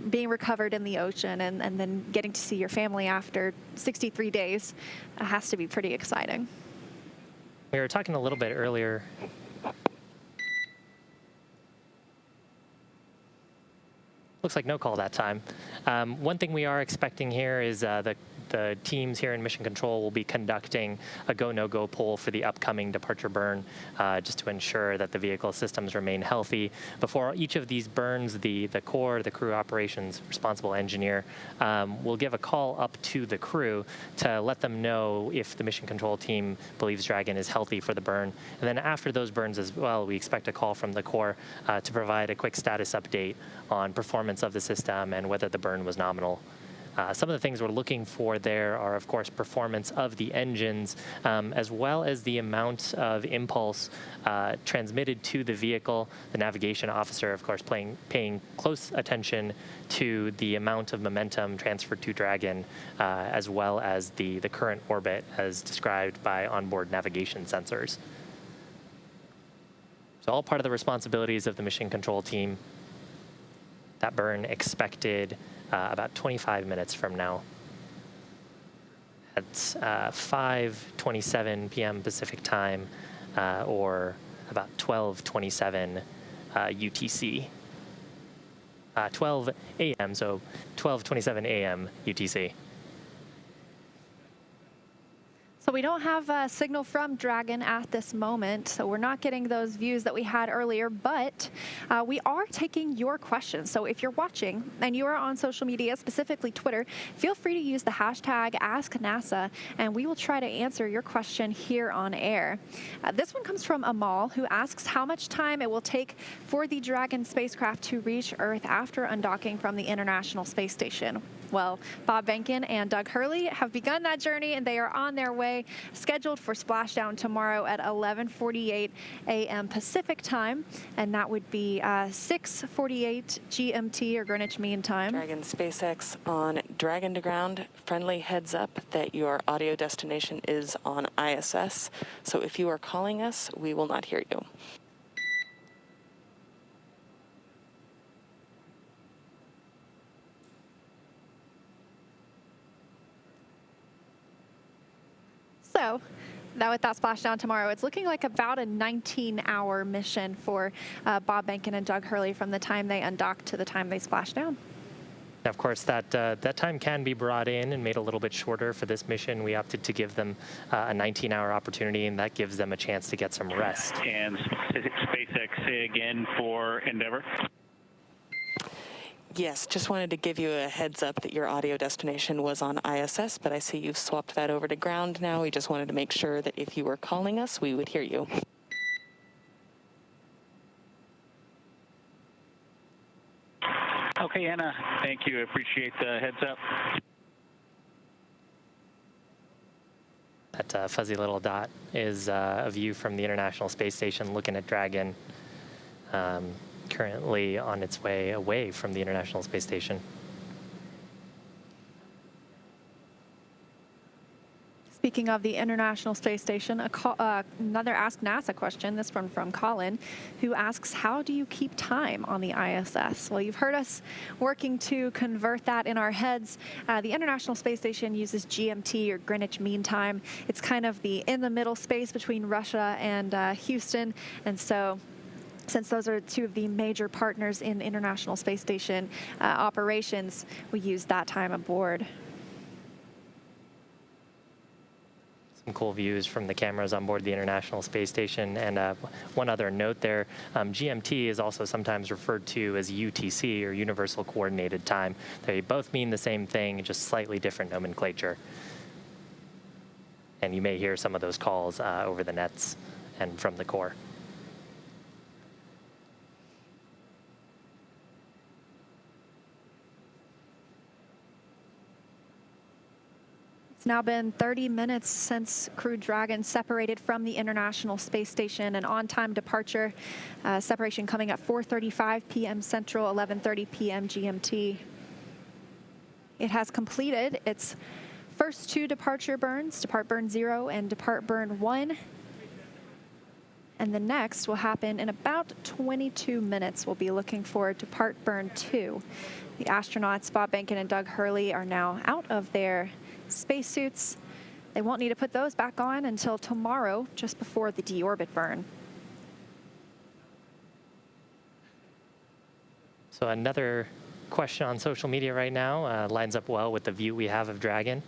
being recovered in the ocean, and then getting to see your family after 63 days. It has to be pretty exciting. We were talking a little bit earlier. Looks like no call that time. One thing we are expecting here is the teams here in Mission Control will be conducting a go, no-go poll for the upcoming departure burn, just to ensure that the vehicle systems remain healthy. Before each of these burns, the core, the crew operations responsible engineer, will give a call up to the crew to let them know if the Mission Control team believes Dragon is healthy for the burn. And then after those burns as well, we expect a call from the core to provide a quick status update on performance of the system and whether the burn was nominal. Some of the things we're looking for there are, of course, performance of the engines, as well as the amount of impulse transmitted to the vehicle. The navigation officer, of course, paying close attention to the amount of momentum transferred to Dragon, as well as the current orbit as described by onboard navigation sensors. So all part of the responsibilities of the Mission Control team. That burn expected about 25 minutes from now. At 5:27 p.m. Pacific time, or about 12:27 UTC. 12 a.m., so 12:27 a.m. UTC. So we don't have a signal from Dragon at this moment, so we're not getting those views that we had earlier, but we are taking your questions. So if you're watching and you are on social media, specifically Twitter, feel free to use the hashtag AskNASA, and we will try to answer your question here on air. This one comes from Amal, who asks how much time it will take for the Dragon spacecraft to reach Earth after undocking from the International Space Station. Well, Bob Behnken and Doug Hurley have begun that journey, and they are on their way, scheduled for splashdown tomorrow at 11:48 a.m. Pacific time, and that would be 6:48 GMT, or Greenwich Mean Time. Dragon SpaceX on Dragon to ground. Friendly heads up that your audio destination is on ISS. So if you are calling us, we will not hear you. So, with that splashdown tomorrow, it's looking like about a 19-hour mission for Bob Behnken and Doug Hurley from the time they undock to the time they splash down. Of course, that time can be brought in and made a little bit shorter for this mission. We opted to give them a 19-hour opportunity, and that gives them a chance to get some rest. And SpaceX, say again for Endeavour. Yes, just wanted to give you a heads up that your audio destination was on ISS, but I see you've swapped that over to ground now. We just wanted to make sure that if you were calling us, we would hear you. Okay, Anna, thank you. Appreciate the heads up. That fuzzy little dot is a view from the International Space Station looking at Dragon, currently on its way away from the International Space Station. Speaking of the International Space Station, another Ask NASA question, this one from Colin, who asks, how do you keep time on the ISS? Well, you've heard us working to convert that in our heads. The International Space Station uses GMT, or Greenwich Mean Time. It's kind of the in-the-middle space between Russia and Houston, and so since those are two of the major partners in International Space Station operations, we use that time aboard. some cool views from the cameras on board the International Space Station. And one other note there, GMT is also sometimes referred to as UTC, or Universal Coordinated Time. They both mean the same thing, just slightly different nomenclature. And you may hear some of those calls over the nets and from the core. It's now been 30 minutes since Crew Dragon separated from the International Space Station, an on-time departure. Separation coming at 4:35 p.m. Central, 11:30 p.m. GMT. It has completed its first 2 departure burns, Depart Burn 0 and Depart Burn 1. And the next will happen in about 22 minutes. We'll be looking for Depart Burn 2. The astronauts, Bob Behnken and Doug Hurley, are now out of their spacesuits. They won't need to put those back on until tomorrow, just before the deorbit burn. So another question on social media right now lines up well with the view we have of Dragon.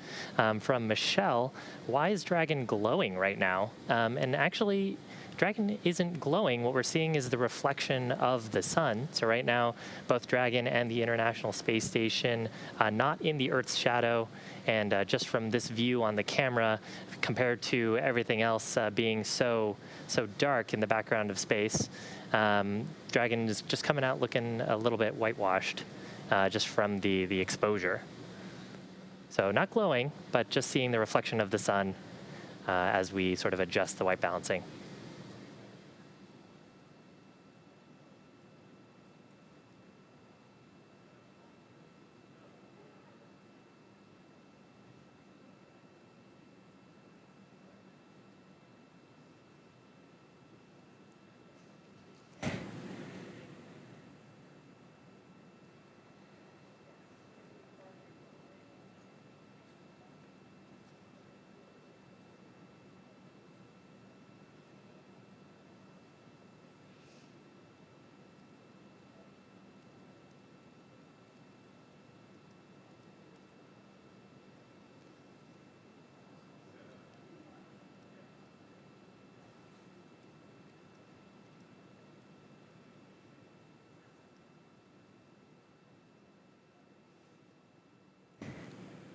From Michelle, why is Dragon glowing right now? And actually, Dragon isn't glowing. What we're seeing is the reflection of the sun. So right now, both Dragon and the International Space Station not in the Earth's shadow. And just from this view on the camera, compared to everything else being so dark in the background of space, Dragon is just coming out looking a little bit whitewashed just from the exposure. So not glowing, but just seeing the reflection of the sun as we sort of adjust the white balancing.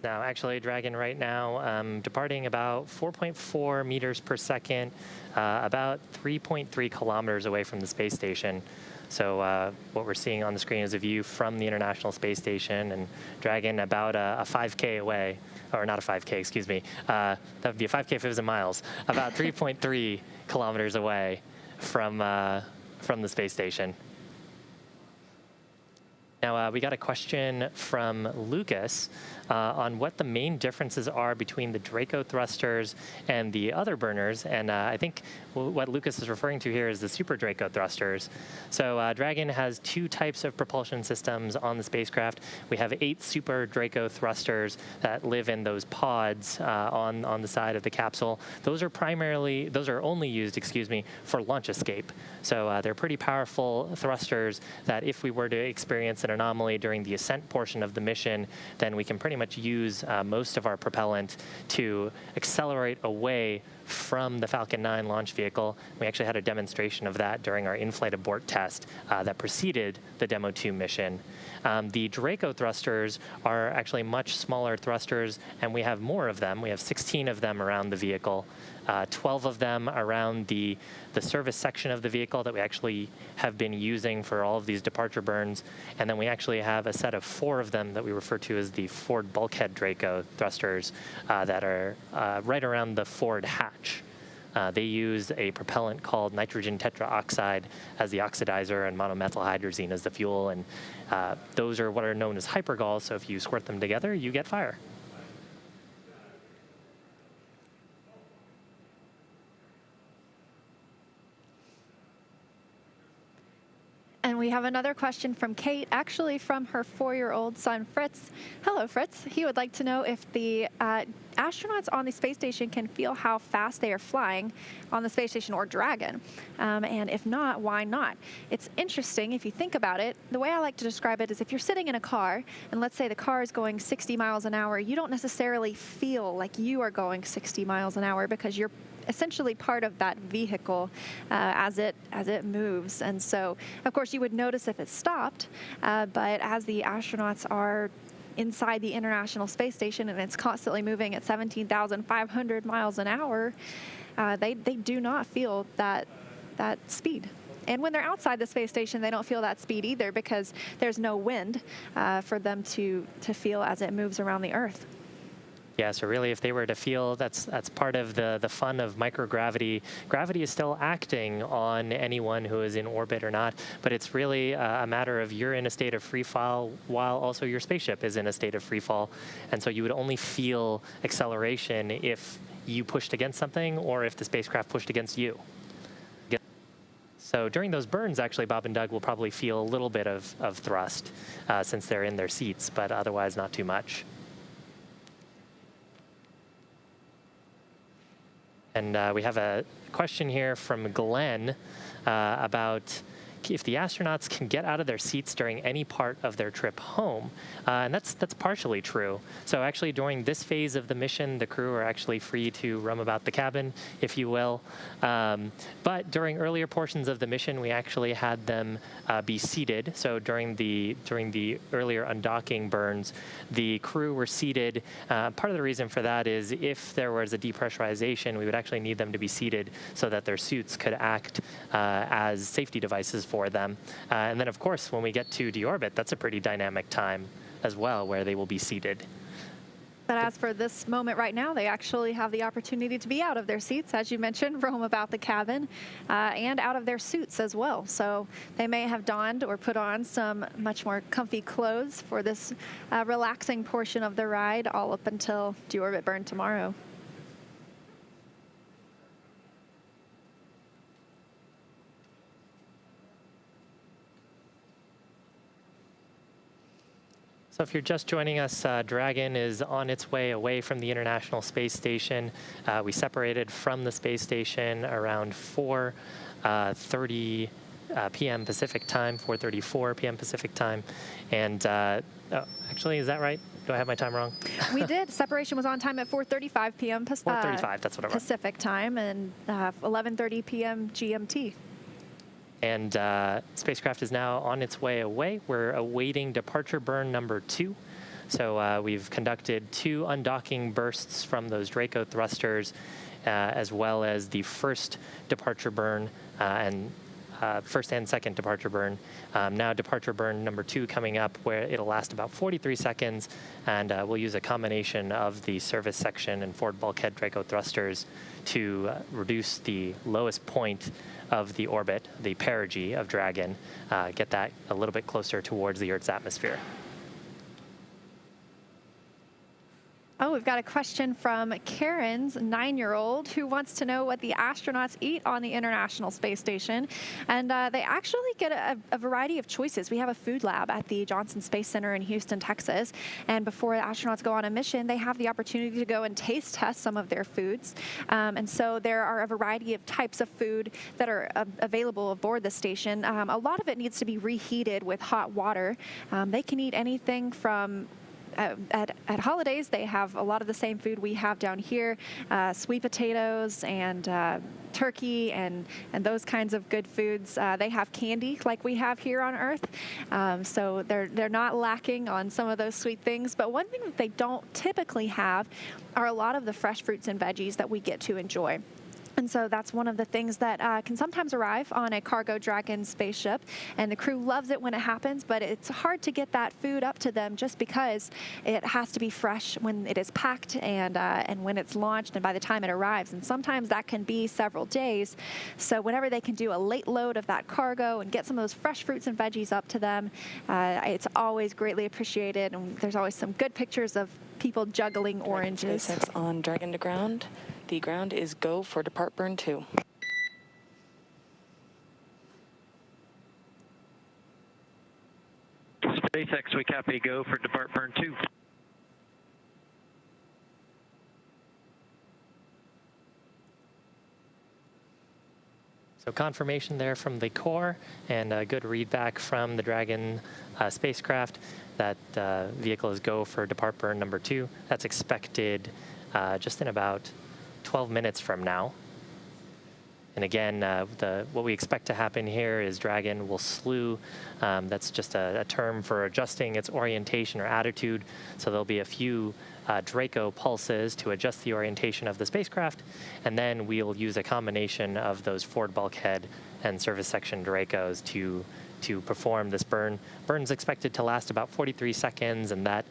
Now, actually, Dragon right now departing about 4.4 meters per second, about 3.3 kilometers away from the space station. So what we're seeing on the screen is a view from the International Space Station, and Dragon about a 5K away, or not a 5K, excuse me. That would be a 5K if it was in miles. About 3.3 kilometers away from the space station. Now, we got a question from Lucas on what the main differences are between the Draco thrusters and the other burners. And I think what Lucas is referring to here is the Super Draco thrusters. So Dragon has 2 types of propulsion systems on the spacecraft. We have 8 Super Draco thrusters that live in those pods on the side of the capsule. Those are only used, excuse me, for launch escape. So they're pretty powerful thrusters that if we were to experience an anomaly during the ascent portion of the mission, then we can pretty much use most of our propellant to accelerate away from the Falcon 9 launch vehicle. We actually had a demonstration of that during our in-flight abort test that preceded the Demo 2 mission. The Draco thrusters are actually much smaller thrusters, and we have more of them. We have 16 of them around the vehicle, 12 of them around the service section of the vehicle that we actually have been using for all of these departure burns. And then we actually have a set of 4 of them that we refer to as the forward bulkhead Draco thrusters that are right around the forward hatch. They use a propellant called nitrogen tetraoxide as the oxidizer and monomethylhydrazine as the fuel. And those are what are known as hypergols. So if you squirt them together, you get fire. And And we have another question from Kate, actually from her 4-year-old son, Fritz. Hello, Fritz. He would like to know if the astronauts on the space station can feel how fast they are flying on the space station or Dragon. And if not, why not? It's interesting if you think about it. The way I like to describe it is if you're sitting in a car, and let's say the car is going 60 miles an hour, you don't necessarily feel like you are going 60 miles an hour because you're essentially part of that vehicle as it moves. And so, of course, you would notice if it stopped, but as the astronauts are inside the International Space Station and it's constantly moving at 17,500 miles an hour, they do not feel that speed. And when they're outside the space station, they don't feel that speed either because there's no wind for them to feel as it moves around the Earth. Yeah, so really if they were to feel, that's part of the fun of microgravity. Gravity is still acting on anyone who is in orbit or not, but it's really a matter of you're in a state of free fall while also your spaceship is in a state of free fall. And so you would only feel acceleration if you pushed against something or if the spacecraft pushed against you. So during those burns, actually, Bob and Doug will probably feel a little bit of thrust since they're in their seats, but otherwise not too much. And we have a question here from Glenn about if the astronauts can get out of their seats during any part of their trip home. And that's partially true. So actually during this phase of the mission, the crew are actually free to roam about the cabin, if you will. But during earlier portions of the mission, we actually had them be seated. So during the earlier undocking burns, the crew were seated. Part of the reason for that is if there was a depressurization, we would actually need them to be seated so that their suits could act as safety devices for them. And then, of course, when we get to deorbit, that's a pretty dynamic time as well, where they will be seated. But as for this moment right now, they actually have the opportunity to be out of their seats, as you mentioned, roam about the cabin, and out of their suits as well. So they may have donned or put on some much more comfy clothes for this relaxing portion of the ride, all up until deorbit burn tomorrow. So if you're just joining us, Dragon is on its way away from the International Space Station. We separated from the space station around 4:30 p.m. Pacific time, 4:34 p.m. Pacific time. And actually, is that right? Do I have my time wrong? We did. Separation was on time at 4:35 p.m. 4:35, that's what it was. Pacific time, and 11:30 p.m. GMT. And spacecraft is now on its way away. We're awaiting departure burn number 2. So we've conducted 2 undocking bursts from those Draco thrusters, as well as the first departure burn and first and second departure burn. Now departure burn number 2 coming up, where it'll last about 43 seconds, and we'll use a combination of the service section and forward bulkhead Draco thrusters to reduce the lowest point of the orbit, the perigee of Dragon, get that a little bit closer towards the Earth's atmosphere. Oh, we've got a question from Karen's 9-year-old who wants to know what the astronauts eat on the International Space Station. And they actually get a variety of choices. We have a food lab at the Johnson Space Center in Houston, Texas. And before the astronauts go on a mission, they have the opportunity to go and taste test some of their foods. And so there are a variety of types of food that are available aboard the station. A lot of it needs to be reheated with hot water. They can eat anything from at holidays, they have a lot of the same food we have down here, sweet potatoes and turkey and those kinds of good foods. They have candy like we have here on Earth, so they're not lacking on some of those sweet things. But one thing that they don't typically have are a lot of the fresh fruits and veggies that we get to enjoy. And so that's one of the things that can sometimes arrive on a Cargo Dragon spaceship, and the crew loves it when it happens, but it's hard to get that food up to them just because it has to be fresh when it is packed and when it's launched and by the time it arrives. And sometimes that can be several days. So whenever they can do a late load of that cargo and get some of those fresh fruits and veggies up to them, it's always greatly appreciated. And there's always some good pictures of people juggling oranges. SpaceX on Dragon to ground. The ground is go for depart burn 2. SpaceX, we copy, go for depart burn 2. So confirmation there from the core and a good readback from the Dragon spacecraft that vehicle is go for depart burn number 2. That's expected just in about 12 minutes from now. And again, what we expect to happen here is Dragon will slew. That's just a term for adjusting its orientation or attitude. So there'll be a few Draco pulses to adjust the orientation of the spacecraft. And then we'll use a combination of those forward bulkhead and service section Dracos to perform this burn. Burn's expected to last about 43 seconds, and that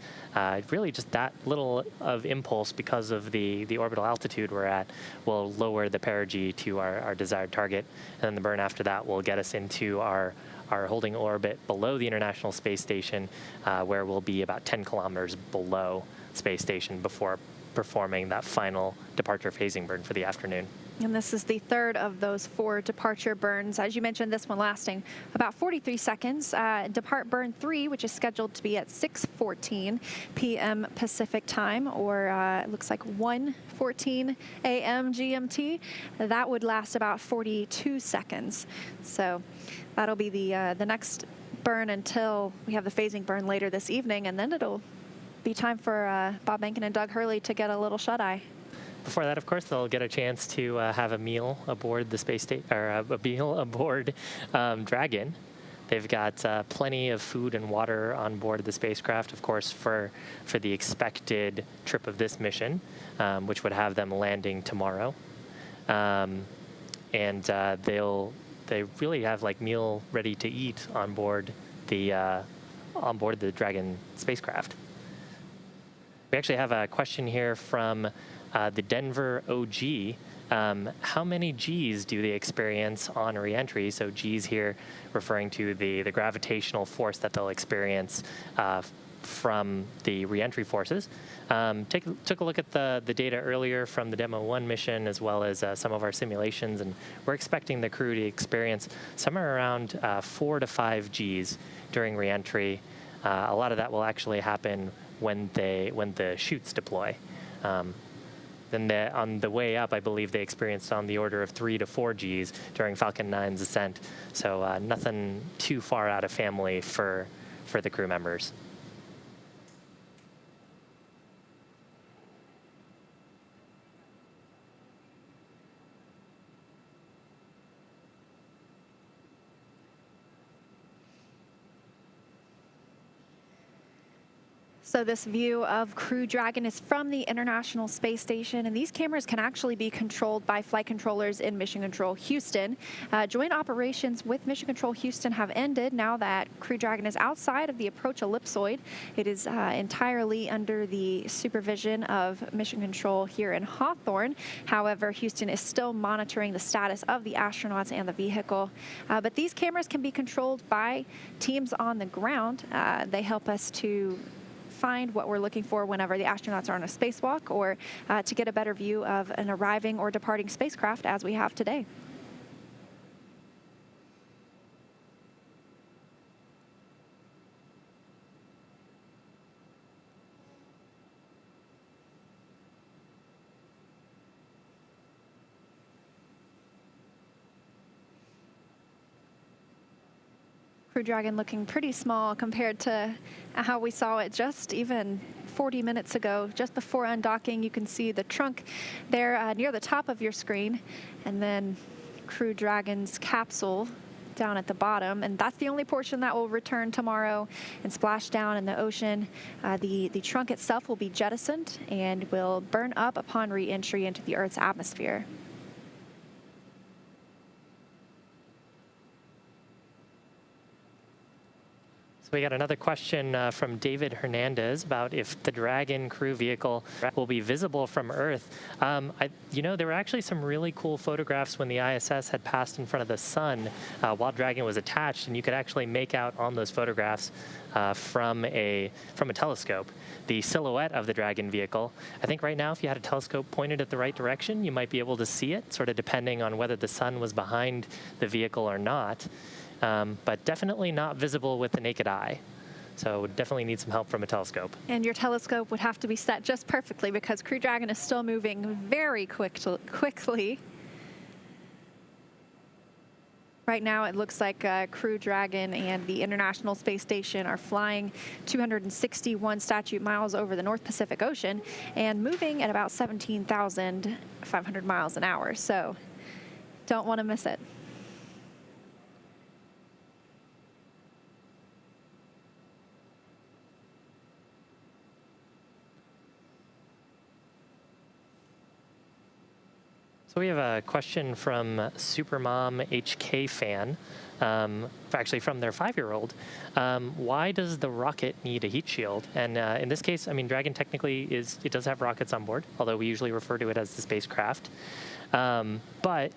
really just that little of impulse because of the orbital altitude we're at will lower the perigee to our desired target. And then the burn after that will get us into our holding orbit below the International Space Station, where we'll be about 10 kilometers below Space Station before performing that final departure phasing burn for the afternoon. And this is the third of those 4 departure burns. As you mentioned, this one lasting about 43 seconds. Depart burn 3, which is scheduled to be at 6:14 p.m. Pacific time, or it looks like 1:14 a.m. GMT. That would last about 42 seconds. So that'll be the next burn until we have the phasing burn later this evening, and then it'll be time for Bob Behnken and Doug Hurley to get a little shut-eye. Before that, of course, they'll get a chance to have a meal aboard the space station, or a meal aboard Dragon. They've got plenty of food and water on board the spacecraft, of course, for the expected trip of this mission, which would have them landing tomorrow. And they really have like meal ready to eat on board the Dragon spacecraft. We actually have a question here from the Denver OG. How many Gs do they experience on reentry? So Gs here referring to the gravitational force that they'll experience from the reentry forces. Took a look at the data earlier from the Demo 1 mission, as well as some of our simulations, and we're expecting the crew to experience somewhere around 4 to 5 Gs during reentry. A lot of that will actually happen when the chutes deploy. Then on the way up, I believe they experienced on the order of 3 to 4 Gs during Falcon 9's ascent. So nothing too far out of family for the crew members. So this view of Crew Dragon is from the International Space Station, and these cameras can actually be controlled by flight controllers in Mission Control Houston. Joint operations with Mission Control Houston have ended now that Crew Dragon is outside of the approach ellipsoid. It is entirely under the supervision of Mission Control here in Hawthorne. However, Houston is still monitoring the status of the astronauts and the vehicle. But these cameras can be controlled by teams on the ground. They help us to find what we're looking for whenever the astronauts are on a spacewalk, or to get a better view of an arriving or departing spacecraft as we have today. Crew Dragon looking pretty small compared to how we saw it just even 40 minutes ago. Just before undocking, you can see the trunk there near the top of your screen, and then Crew Dragon's capsule down at the bottom, and that's the only portion that will return tomorrow and splash down in the ocean. The trunk itself will be jettisoned and will burn up upon re-entry into the Earth's atmosphere. So we got another question from David Hernandez about if the Dragon crew vehicle will be visible from Earth. There were actually some really cool photographs when the ISS had passed in front of the sun while Dragon was attached, and you could actually make out on those photographs from a telescope the silhouette of the Dragon vehicle. I think right now, if you had a telescope pointed at the right direction, you might be able to see it, sort of depending on whether the sun was behind the vehicle or not. But definitely not visible with the naked eye. So definitely need some help from a telescope. And your telescope would have to be set just perfectly because Crew Dragon is still moving very quickly. Right now, it looks like Crew Dragon and the International Space Station are flying 261 statute miles over the North Pacific Ocean and moving at about 17,500 miles an hour. So don't want to miss it. So we have a question from Supermom HK fan, actually from their 5-year-old. Why does the rocket need a heat shield? And in this case, I mean, Dragon technically it does have rockets on board, although we usually refer to it as the spacecraft. But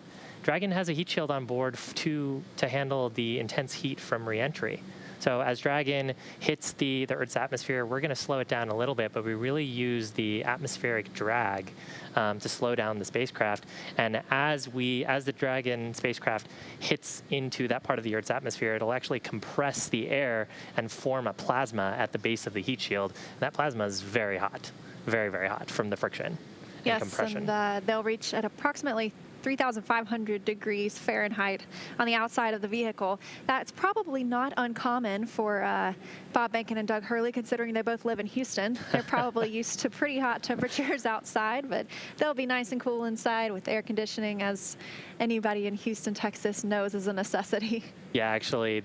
Dragon has a heat shield on board to handle the intense heat from re-entry. So as Dragon hits the Earth's atmosphere, we're going to slow it down a little bit, but we really use the atmospheric drag to slow down the spacecraft. And as the Dragon spacecraft hits into that part of the Earth's atmosphere, it'll actually compress the air and form a plasma at the base of the heat shield. And that plasma is very hot, very, very hot from the friction and compression. And they'll reach at approximately 3,500 degrees Fahrenheit on the outside of the vehicle. That's probably not uncommon for Bob Behnken and Doug Hurley, considering they both live in Houston. They're probably used to pretty hot temperatures outside, but they'll be nice and cool inside with air conditioning, as anybody in Houston, Texas knows is a necessity. Yeah, actually,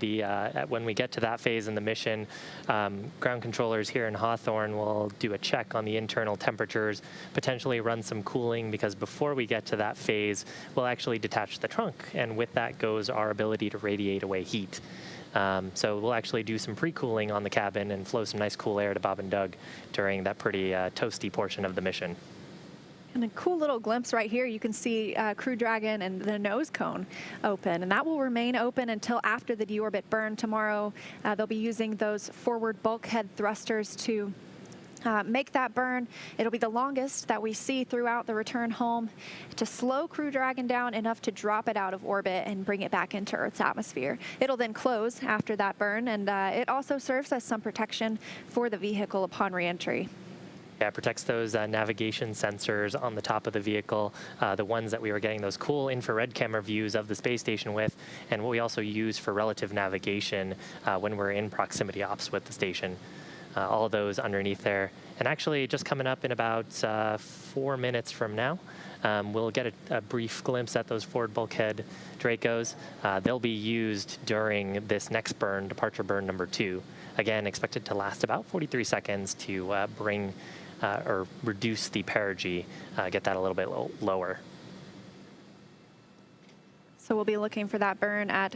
when we get to that phase in the mission, ground controllers here in Hawthorne will do a check on the internal temperatures, potentially run some cooling, because before we get to that phase, we'll actually detach the trunk, and with that goes our ability to radiate away heat. So we'll actually do some pre-cooling on the cabin and flow some nice cool air to Bob and Doug during that pretty toasty portion of the mission. And a cool little glimpse right here, you can see Crew Dragon and the nose cone open, and that will remain open until after the deorbit burn tomorrow. They'll be using those forward bulkhead thrusters to make that burn. It'll be the longest that we see throughout the return home to slow Crew Dragon down enough to drop it out of orbit and bring it back into Earth's atmosphere. It'll then close after that burn, and it also serves as some protection for the vehicle upon re-entry. Yeah, it protects those navigation sensors on the top of the vehicle, the ones that we were getting those cool infrared camera views of the space station with, and what we also use for relative navigation when we're in proximity ops with the station. All of those underneath there. And actually, just coming up in about 4 minutes from now, we'll get a brief glimpse at those forward bulkhead Dracos. They'll be used during this next burn, departure burn number 2. Again, expected to last about 43 seconds to bring or reduce the perigee, get that a little bit lower. So we'll be looking for that burn at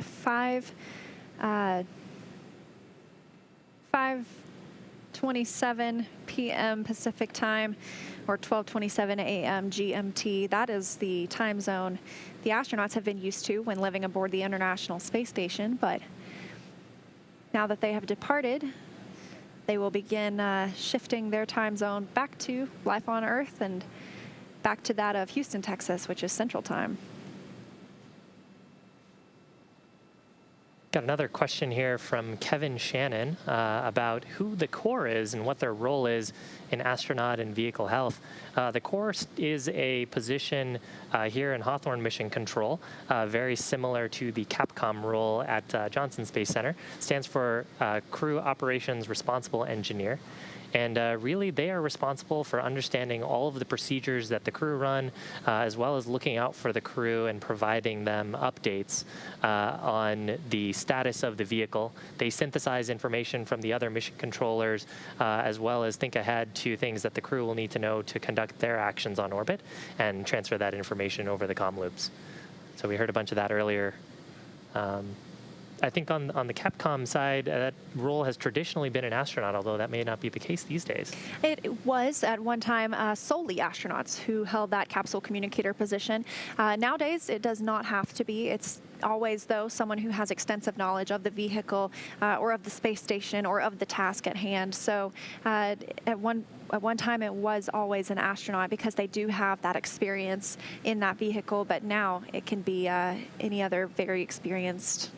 5:27 p.m. Pacific time, or 12:27 a.m. GMT. That is the time zone the astronauts have been used to when living aboard the International Space Station, but now that they have departed, they will begin shifting their time zone back to life on Earth and back to that of Houston, Texas, which is Central Time. Got another question here from Kevin Shannon about who the Corps is and what their role is in astronaut and vehicle health. The Corps is a position here in Hawthorne Mission Control, very similar to the Capcom role at Johnson Space Center. Stands for Crew Operations Responsible Engineer. And really, they are responsible for understanding all of the procedures that the crew run, as well as looking out for the crew and providing them updates on the status of the vehicle. They synthesize information from the other mission controllers, as well as think ahead to things that the crew will need to know to conduct their actions on orbit and transfer that information over the comm loops. So we heard a bunch of that earlier. I think on the Capcom side, that role has traditionally been an astronaut, although that may not be the case these days. It was at one time solely astronauts who held that capsule communicator position. Nowadays, it does not have to be. It's always, though, someone who has extensive knowledge of the vehicle or of the space station or of the task at hand. So at one time, it was always an astronaut because they do have that experience in that vehicle, but now it can be any other very experienced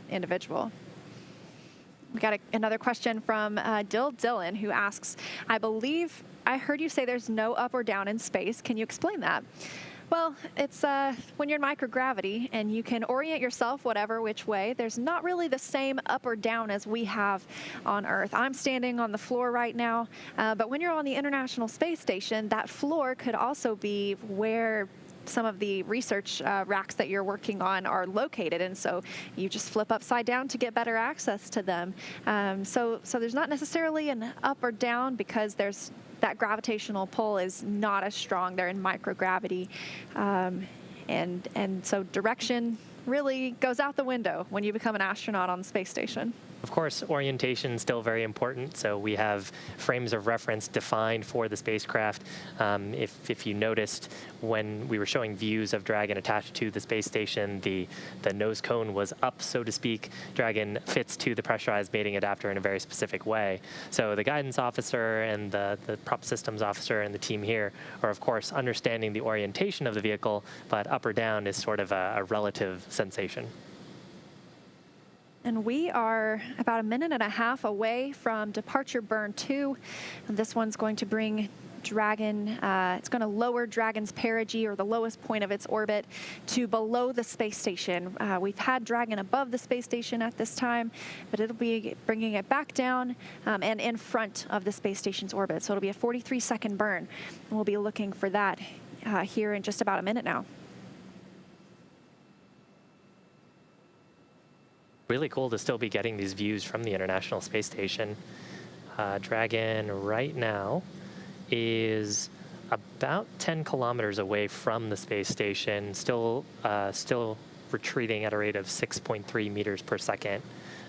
individual. We got another question from Dylan, who asks, I believe I heard you say there's no up or down in space. Can you explain that? Well, it's when you're in microgravity and you can orient yourself whatever which way, there's not really the same up or down as we have on Earth. I'm standing on the floor right now, but when you're on the International Space Station, that floor could also be where some of the research racks that you're working on are located, and so you just flip upside down to get better access to them. So there's not necessarily an up or down because that gravitational pull is not as strong. They're in microgravity, and so direction really goes out the window when you become an astronaut on the space station. Of course, orientation is still very important, so we have frames of reference defined for the spacecraft. If you noticed, when we were showing views of Dragon attached to the space station, the nose cone was up, so to speak. Dragon fits to the pressurized mating adapter in a very specific way. So the guidance officer and the prop systems officer and the team here are, of course, understanding the orientation of the vehicle, but up or down is sort of a relative sensation. And we are about 1.5 minutes away from departure burn 2. And this one's going to bring Dragon, it's going to lower Dragon's perigee, or the lowest point of its orbit, to below the space station. We've had Dragon above the space station at this time, but it'll be bringing it back down and in front of the space station's orbit. So it'll be a 43-second burn. And we'll be looking for that here in just about a minute now. Really cool to still be getting these views from the International Space Station. Dragon right now is about 10 kilometers away from the space station, still retreating at a rate of 6.3 meters per second.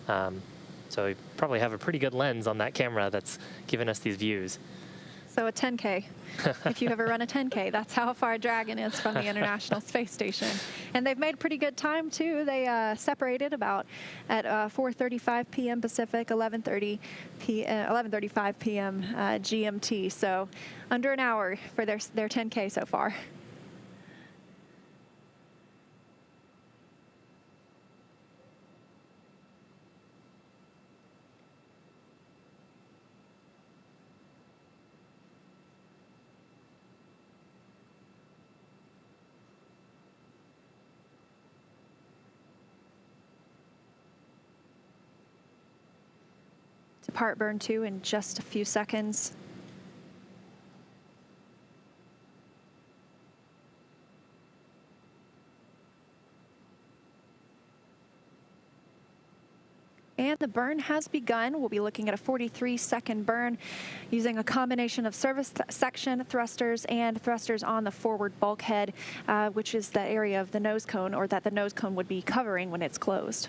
So we probably have a pretty good lens on that camera that's giving us these views. So a 10K. If you ever run a 10K, that's how far Dragon is from the International Space Station. And they've made pretty good time, too. They separated about at 4:35 p.m. Pacific, 11:35 p.m. GMT. So under an hour for their 10K so far. Depart burn 2 in just a few seconds. And the burn has begun. We'll be looking at a 43-second burn using a combination of service section thrusters and thrusters on the forward bulkhead, which is the area of the nose cone, or that the nose cone would be covering when it's closed.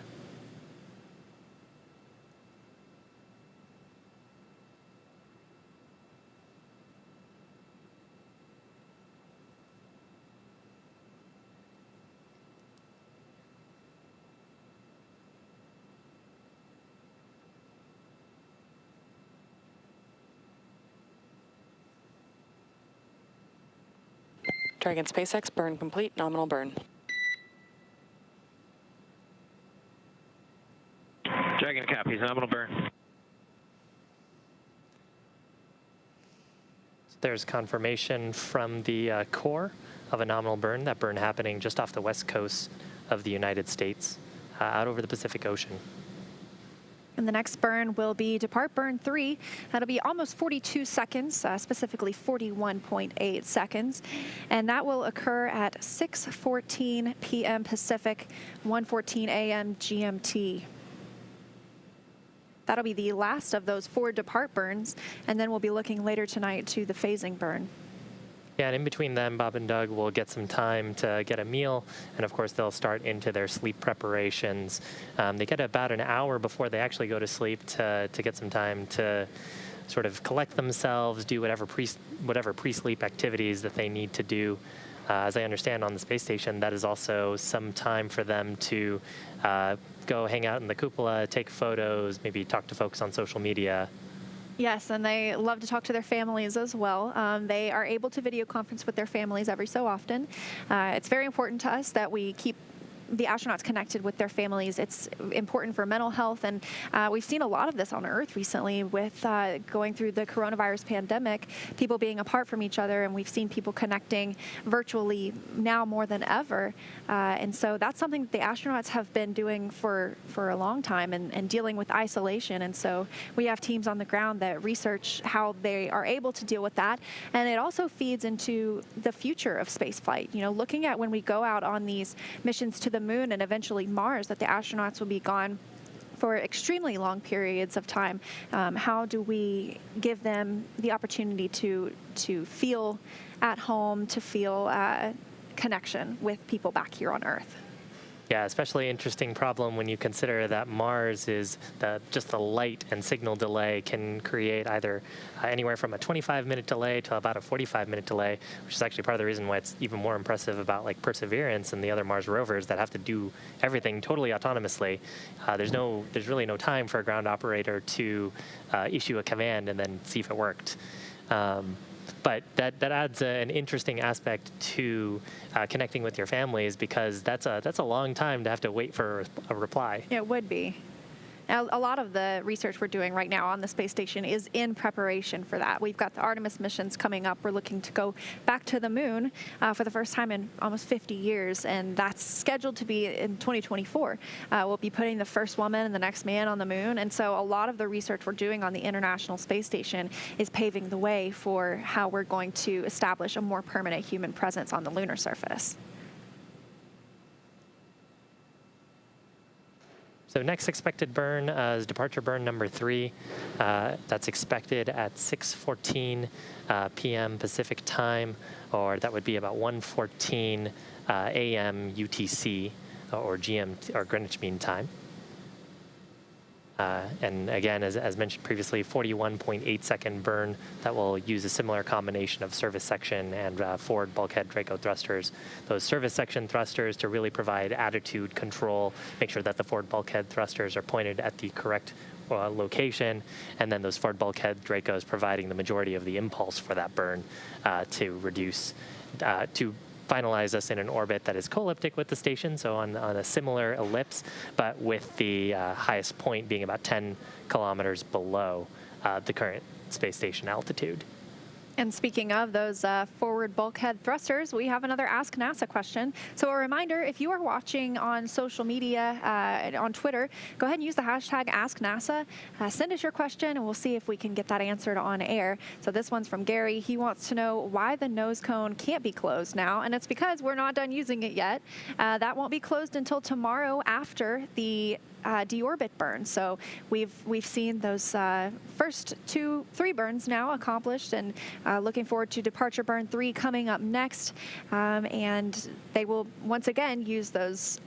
Dragon SpaceX, burn complete, nominal burn. Dragon copies, nominal burn. There's confirmation from the core of a nominal burn, that burn happening just off the west coast of the United States, out over the Pacific Ocean. And the next burn will be depart burn 3. That'll be almost 42 seconds, specifically 41.8 seconds. And that will occur at 6:14 p.m. Pacific, 1:14 a.m. GMT. That'll be the last of those 4 depart burns. And then we'll be looking later tonight to the phasing burn. Yeah, and in between them, Bob and Doug will get some time to get a meal, and of course they'll start into their sleep preparations. They get about an hour before they actually go to sleep to get some time to sort of collect themselves, do whatever pre-sleep activities that they need to do. As I understand, on the space station, that is also some time for them to go hang out in the cupola, take photos, maybe talk to folks on social media. Yes, and they love to talk to their families as well. They are able to video conference with their families every so often. It's very important to us that we keep the astronauts connected with their families. It's important for mental health, and we've seen a lot of this on Earth recently with going through the coronavirus pandemic, people being apart from each other, and we've seen people connecting virtually now more than ever. And so that's something that the astronauts have been doing for a long time, and dealing with isolation. And so we have teams on the ground that research how they are able to deal with that. And it also feeds into the future of spaceflight. You know, looking at when we go out on these missions to the moon and eventually Mars, that the astronauts will be gone for extremely long periods of time. How do we give them the opportunity to feel at home, to feel connection with people back here on Earth? Yeah, especially interesting problem when you consider that Mars is just the light and signal delay can create either anywhere from a 25-minute delay to about a 45-minute delay, which is actually part of the reason why it's even more impressive about like Perseverance and the other Mars rovers that have to do everything totally autonomously. There's really no time for a ground operator to issue a command and then see if it worked. But that adds an interesting aspect to connecting with your families, because that's a long time to have to wait for a reply. It would be. Now, a lot of the research we're doing right now on the space station is in preparation for that. We've got the Artemis missions coming up. We're looking to go back to the moon for the first time in almost 50 years, and that's scheduled to be in 2024. We'll be putting the first woman and the next man on the moon, and so a lot of the research we're doing on the International Space Station is paving the way for how we're going to establish a more permanent human presence on the lunar surface. So next expected burn is departure burn number 3. That's expected at 6:14 p.m. Pacific time, or that would be about 1:14 a.m. UTC or GMT or Greenwich Mean Time. And again, as mentioned previously, 41.8 second burn that will use a similar combination of service section and forward bulkhead Draco thrusters. Those service section thrusters to really provide attitude control, make sure that the forward bulkhead thrusters are pointed at the correct location, and then those forward bulkhead Dracos providing the majority of the impulse for that burn to reduce, to finalize us in an orbit that is co-elliptic with the station, so on a similar ellipse, but with the highest point being about 10 kilometers below the current space station altitude. And speaking of those forward bulkhead thrusters, we have another Ask NASA question. So a reminder, if you are watching on social media, on Twitter, go ahead and use the hashtag AskNASA. Send us your question, and we'll see if we can get that answered on air. So this one's from Gary. He wants to know why the nose cone can't be closed now, and it's because we're not done using it yet. That won't be closed until tomorrow after the deorbit burn. So we've seen those first 3 burns now accomplished, and looking forward to departure burn 3 coming up next. And they will once again use those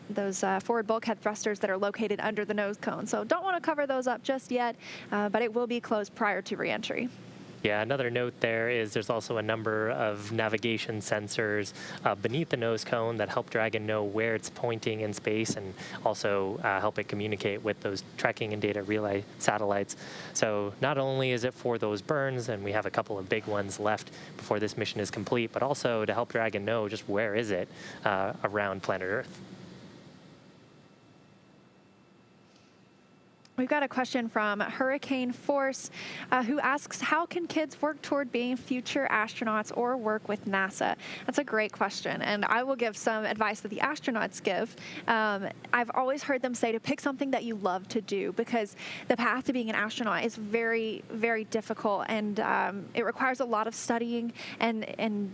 forward bulkhead thrusters that are located under the nose cone. So don't want to cover those up just yet, but it will be closed prior to reentry. Yeah, another note there is there's also a number of navigation sensors beneath the nose cone that help Dragon know where it's pointing in space, and also help it communicate with those tracking and data relay satellites. So not only is it for those burns, and we have a couple of big ones left before this mission is complete, but also to help Dragon know just where is it around planet Earth. We've got a question from Hurricane Force, who asks, how can kids work toward being future astronauts or work with NASA? That's a great question, and I will give some advice that the astronauts give. I've always heard them say to pick something that you love to do, because the path to being an astronaut is very, very difficult, and it requires a lot of studying and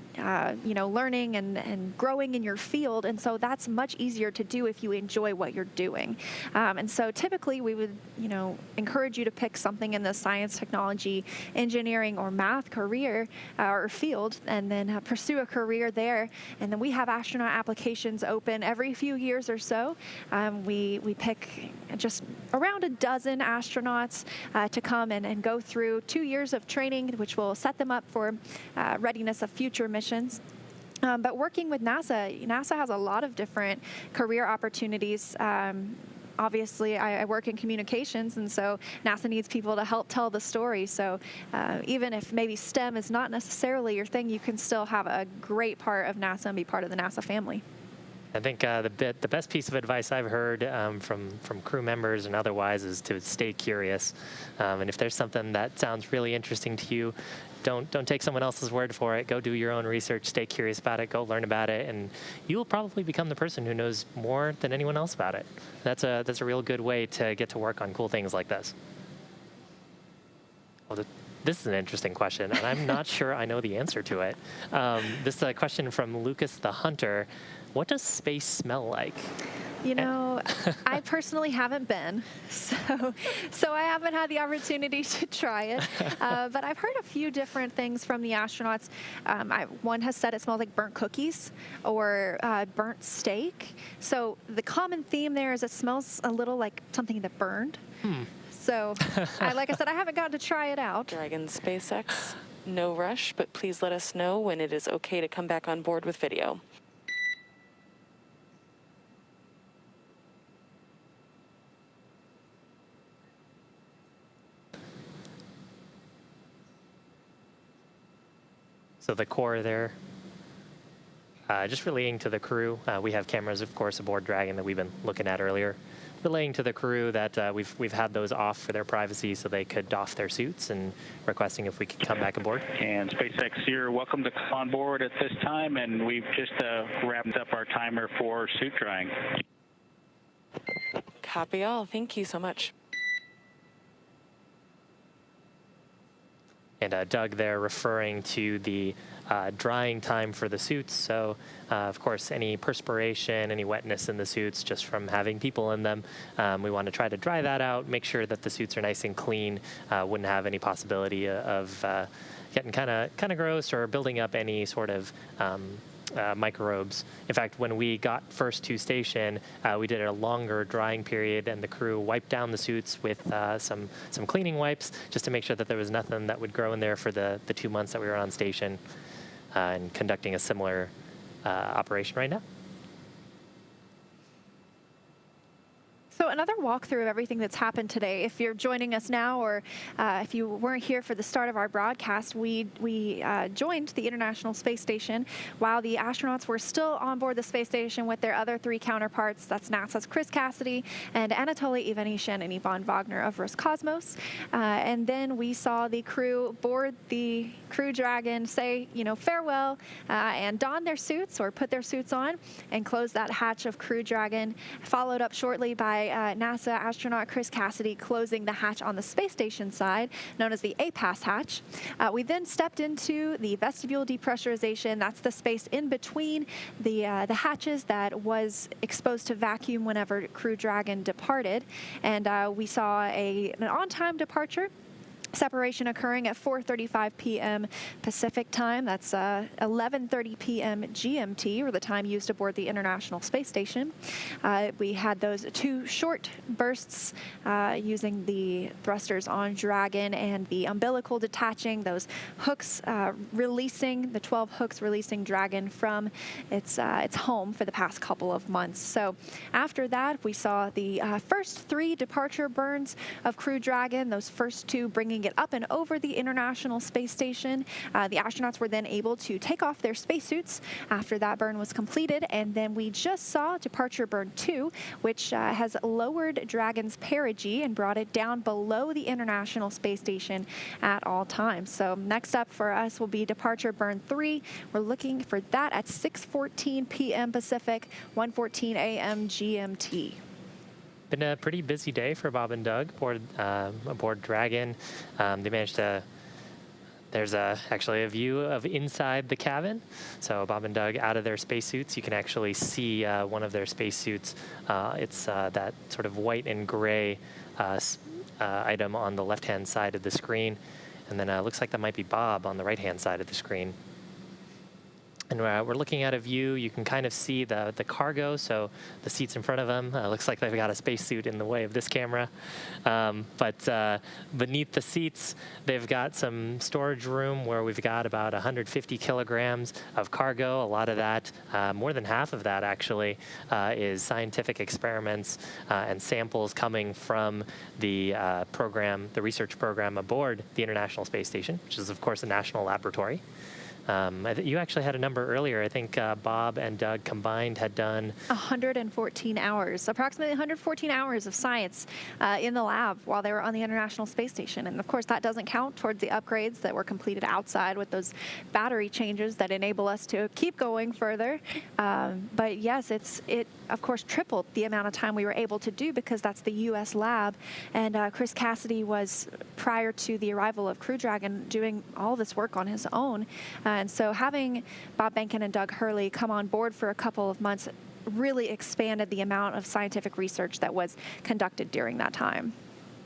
you know, learning and growing in your field, and so that's much easier to do if you enjoy what you're doing. And so typically we would, you know, encourage you to pick something in the science, technology, engineering, or math career or field, and then pursue a career there. And then we have astronaut applications open every few years or so. We pick just around a dozen astronauts to come and go through 2 years of training, which will set them up for readiness of future missions. But working with NASA has a lot of different career opportunities. Obviously, I work in communications, and so NASA needs people to help tell the story. So even if maybe STEM is not necessarily your thing, you can still have a great part of NASA and be part of the NASA family. I think the best piece of advice I've heard from crew members and otherwise is to stay curious. And if there's something that sounds really interesting to you, don't take someone else's word for it. Go do your own research, stay curious about it, go learn about it, and you'll probably become the person who knows more than anyone else about it. That's a real good way to get to work on cool things like this. Well, this is an interesting question, and I'm not sure I know the answer to it. This is a question from Lucas the Hunter. What does space smell like? You know, I personally haven't been, so I haven't had the opportunity to try it. But I've heard a few different things from the astronauts. One has said it smells like burnt cookies or burnt steak. So the common theme there is it smells a little like something that burned. So, like I said, I haven't gotten to try it out. Dragon SpaceX, no rush, but please let us know when it is okay to come back on board with video. So the core there, just relaying to the crew. We have cameras, of course, aboard Dragon that we've been looking at earlier. Relaying to the crew that we've had those off for their privacy so they could doff their suits, and requesting if we could come back aboard. And SpaceX, you're welcome to come on board at this time, and we've just wrapped up our timer for suit drying. Copy all. Thank you so much. And Doug there referring to the drying time for the suits. So, of course, any perspiration, any wetness in the suits just from having people in them, we want to try to dry that out, make sure that the suits are nice and clean, wouldn't have any possibility of getting kind of gross or building up any sort of microbes. In fact, when we got first to station, we did a longer drying period, and the crew wiped down the suits with some cleaning wipes just to make sure that there was nothing that would grow in there for the 2 months that we were on station, and conducting a similar operation right now. So another walkthrough of everything that's happened today. If you're joining us now, or if you weren't here for the start of our broadcast, we joined the International Space Station while the astronauts were still on board the space station with their other three counterparts. That's NASA's Chris Cassidy and Anatoly Ivanishin and Ivan Wagner of Roscosmos. And then we saw the crew board the Crew Dragon, say, farewell, and don their suits or put their suits on and close that hatch of Crew Dragon, followed up shortly by NASA astronaut Chris Cassidy closing the hatch on the space station side, known as the APAS hatch. We then stepped into the vestibule depressurization. That's the space in between the hatches that was exposed to vacuum whenever Crew Dragon departed. And we saw an on-time departure. Separation occurring at 4:35 p.m. Pacific time. That's 11:30 p.m. GMT, or the time used aboard the International Space Station. We had those two short bursts using the thrusters on Dragon and the umbilical detaching, those hooks releasing, the 12 hooks releasing Dragon from its home for the past couple of months. So after that, we saw the first three departure burns of Crew Dragon, those first two bringing it up and over the International Space Station. The astronauts were then able to take off their spacesuits after that burn was completed, and then we just saw departure burn 2, which has lowered Dragon's perigee and brought it down below the International Space Station at all times. So next up for us will be departure burn 3. We're looking for that at 6:14 p.m. Pacific, 1:14 a.m. GMT. Been a pretty busy day for Bob and Doug aboard Dragon. They managed to. There's actually a view of inside the cabin. So Bob and Doug out of their spacesuits. You can actually see one of their spacesuits. It's that sort of white and gray item on the left-hand side of the screen. And then it looks like that might be Bob on the right-hand side of the screen. And we're looking at a view. You can kind of see the cargo, so the seats in front of them. Looks like they've got a spacesuit in the way of this camera. But beneath the seats, they've got some storage room where we've got about 150 kilograms of cargo. A lot of that, more than half of that actually, is scientific experiments and samples coming from the program, the research program aboard the International Space Station, which is, of course, a national laboratory. You actually had a number earlier. I think Bob and Doug combined had done 114 hours, approximately 114 hours of science in the lab while they were on the International Space Station. And of course, that doesn't count towards the upgrades that were completed outside with those battery changes that enable us to keep going further. But yes, it of course tripled the amount of time we were able to do because that's the U.S. lab. And Chris Cassidy was, prior to the arrival of Crew Dragon, doing all this work on his own. And so having Bob Behnken and Doug Hurley come on board for a couple of months really expanded the amount of scientific research that was conducted during that time.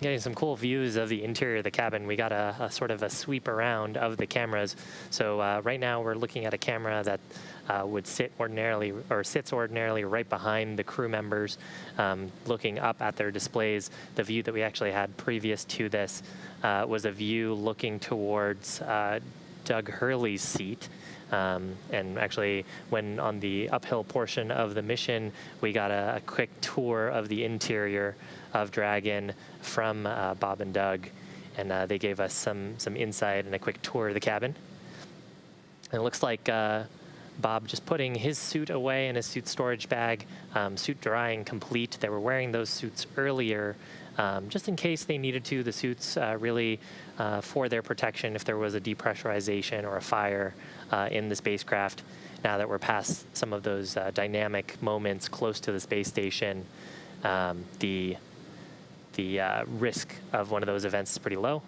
Getting some cool views of the interior of the cabin. We got a sort of a sweep around of the cameras. So right now we're looking at a camera that would sit ordinarily, or sits ordinarily right behind the crew members, looking up at their displays. The view that we actually had previous to this was a view looking towards Doug Hurley's seat. And actually, when on the uphill portion of the mission, we got a quick tour of the interior of Dragon from Bob and Doug, and they gave us some insight and a quick tour of the cabin. And it looks like Bob just putting his suit away in his suit storage bag, suit drying complete. They were wearing those suits earlier just in case they needed to. The suits really for their protection if there was a depressurization or a fire in the spacecraft. Now that we're past some of those dynamic moments close to the space station, the risk of one of those events is pretty low.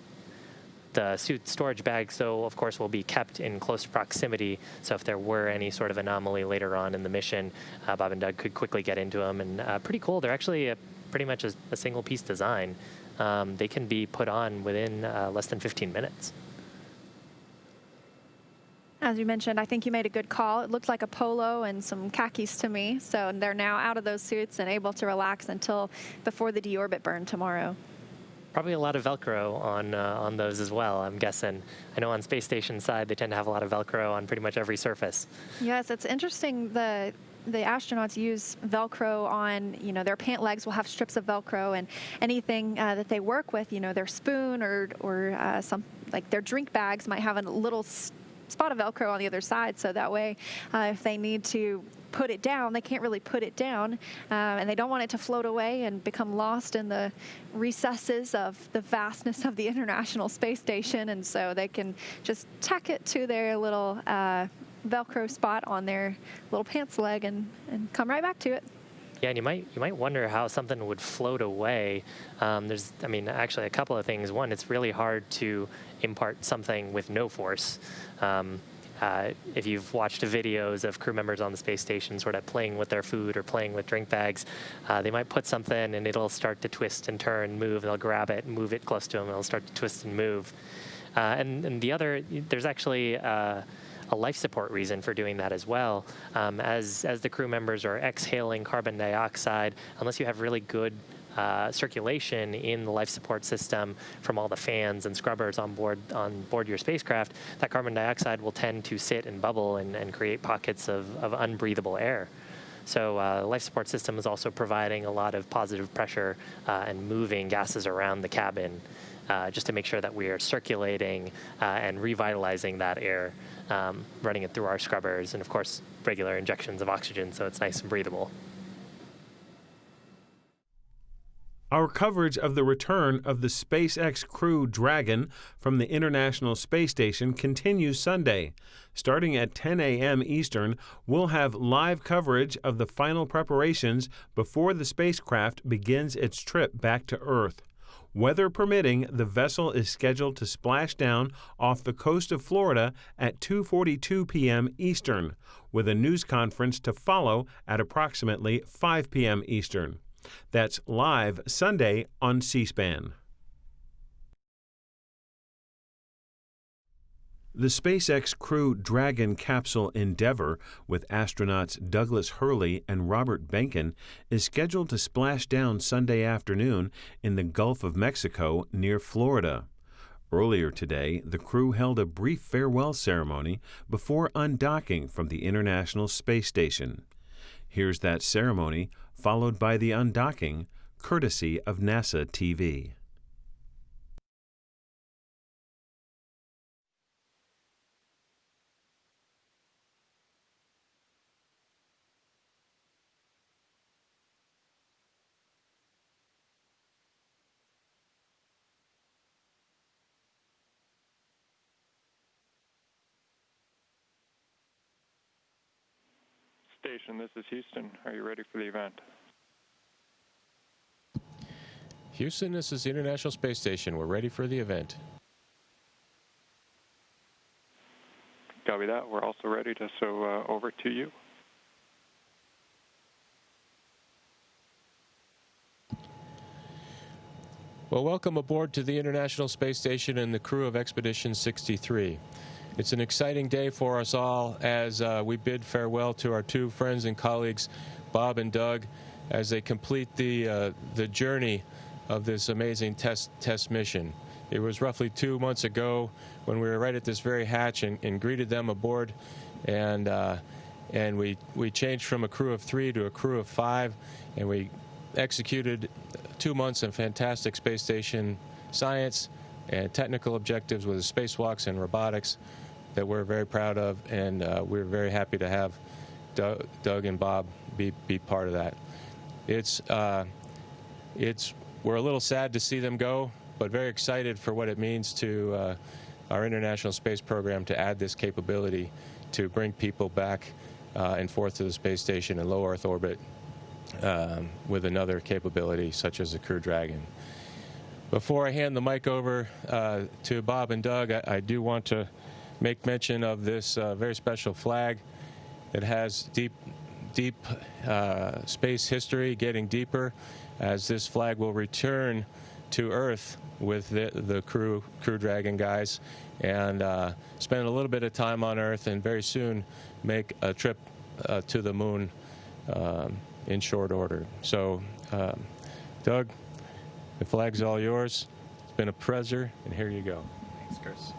The suit storage bags, though, of course, will be kept in close proximity. So if there were any sort of anomaly later on in the mission, Bob and Doug could quickly get into them. And pretty cool. They're actually pretty much a single-piece design. They can be put on within less than 15 minutes. As you mentioned, I think you made a good call. It looked like a polo and some khakis to me. So they're now out of those suits and able to relax until before the deorbit burn tomorrow. Probably a lot of Velcro on those as well, I'm guessing. I know on space station side, they tend to have a lot of Velcro on pretty much every surface. Yes, it's interesting. The astronauts use Velcro on, their pant legs will have strips of Velcro, and anything that they work with, their spoon or some, like their drink bags might have a little spot of Velcro on the other side. So that way, if they need to put it down, they can't really put it down, and they don't want it to float away and become lost in the recesses of the vastness of the International Space Station, and so they can just tack it to their little Velcro spot on their little pants leg and come right back to it. Yeah, and you might wonder how something would float away. There's, actually a couple of things. One, it's really hard to impart something with no force. If you've watched videos of crew members on the space station sort of playing with their food or playing with drink bags, they might put something and it'll start to twist and turn, move, and they'll grab it and move it close to them, and it'll start to twist and move. And the other, there's actually a life support reason for doing that as well. As the crew members are exhaling carbon dioxide, unless you have really good circulation in the life support system from all the fans and scrubbers on board your spacecraft, that carbon dioxide will tend to sit and bubble and create pockets of unbreathable air. So the life support system is also providing a lot of positive pressure and moving gases around the cabin just to make sure that we are circulating and revitalizing that air, running it through our scrubbers, and of course regular injections of oxygen so it's nice and breathable. Our coverage of the return of the SpaceX Crew Dragon from the International Space Station continues Sunday. Starting at 10 a.m. Eastern, we'll have live coverage of the final preparations before the spacecraft begins its trip back to Earth. Weather permitting, the vessel is scheduled to splash down off the coast of Florida at 2:42 p.m. Eastern, with a news conference to follow at approximately 5 p.m. Eastern. That's live Sunday on C-SPAN. The SpaceX Crew Dragon capsule Endeavour, with astronauts Douglas Hurley and Robert Behnken, is scheduled to splash down Sunday afternoon in the Gulf of Mexico near Florida. Earlier today, the crew held a brief farewell ceremony before undocking from the International Space Station. Here's that ceremony, followed by the undocking, courtesy of NASA TV. Station, this is Houston. Are you ready for the event? Houston, this is the International Space Station. We're ready for the event. Copy that. We're also ready to, so over to you. Well, welcome aboard to the International Space Station and the crew of Expedition 63. It's an exciting day for us all as we bid farewell to our two friends and colleagues, Bob and Doug, as they complete the journey of this amazing test mission. It was roughly 2 months ago when we were right at this very hatch and greeted them aboard, and we changed from a crew of 3 to a crew of 5, and we executed 2 months of fantastic space station science and technical objectives with the spacewalks and robotics that we're very proud of, and we're very happy to have Doug and Bob be part of that. We're a little sad to see them go, but very excited for what it means to our International Space Program to add this capability to bring people back and forth to the space station in low Earth orbit with another capability such as the Crew Dragon. Before I hand the mic over to Bob and Doug, I do want to make mention of this very special flag. It has deep space history, getting deeper, as this flag will return to Earth with the Crew Dragon guys and spend a little bit of time on Earth and very soon make a trip to the moon in short order. So, Doug, the flag's all yours. It's been a pleasure, and here you go. Thanks, Chris.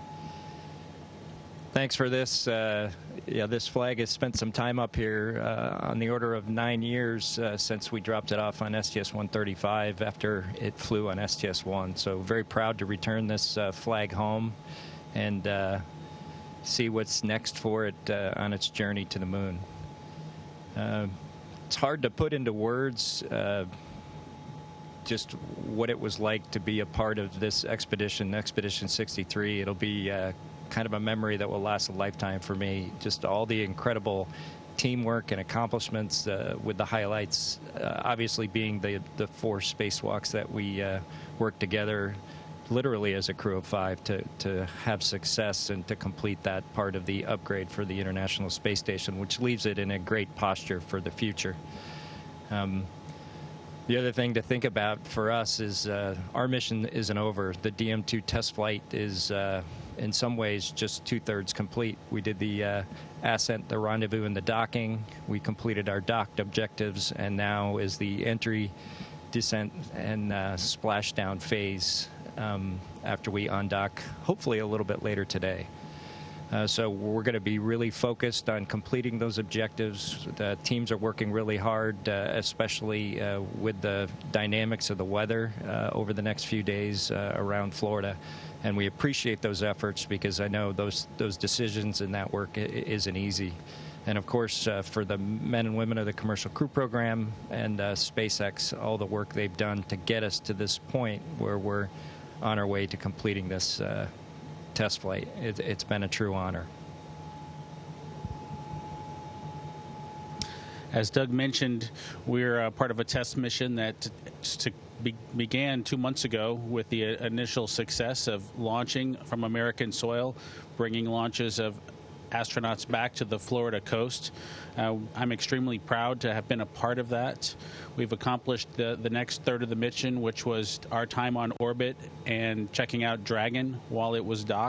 Thanks for this. This flag has spent some time up here, on the order of 9 years since we dropped it off on STS-135 after it flew on STS-1. So very proud to return this flag home and see what's next for it on its journey to the moon. It's hard to put into words just what it was like to be a part of this expedition, Expedition 63. It'll be kind of a memory that will last a lifetime for me. Just all the incredible teamwork and accomplishments, with the highlights obviously being the 4 spacewalks that we worked together literally as a crew of 5 to have success and to complete that part of the upgrade for the International Space Station, which leaves it in a great posture for the future. The other thing to think about for us is our mission isn't over. The DM2 test flight is in some ways just 2/3 complete. We did the ascent, the rendezvous, and the docking. We completed our docked objectives, and now is the entry, descent, and splashdown phase after we undock, hopefully a little bit later today. So we're going to be really focused on completing those objectives. The teams are working really hard, especially with the dynamics of the weather over the next few days around Florida. And we appreciate those efforts because I know those decisions and that work isn't easy. And of course, for the men and women of the Commercial Crew Program and SpaceX, all the work they've done to get us to this point where we're on our way to completing this test flight. It's been a true honor. As Doug mentioned, we're part of a test mission that began 2 months ago with the initial success of launching from American soil, bringing launches of astronauts back to the Florida coast. I'm extremely proud to have been a part of that. We've accomplished the next third of the mission, which was our time on orbit and checking out Dragon while it was docked.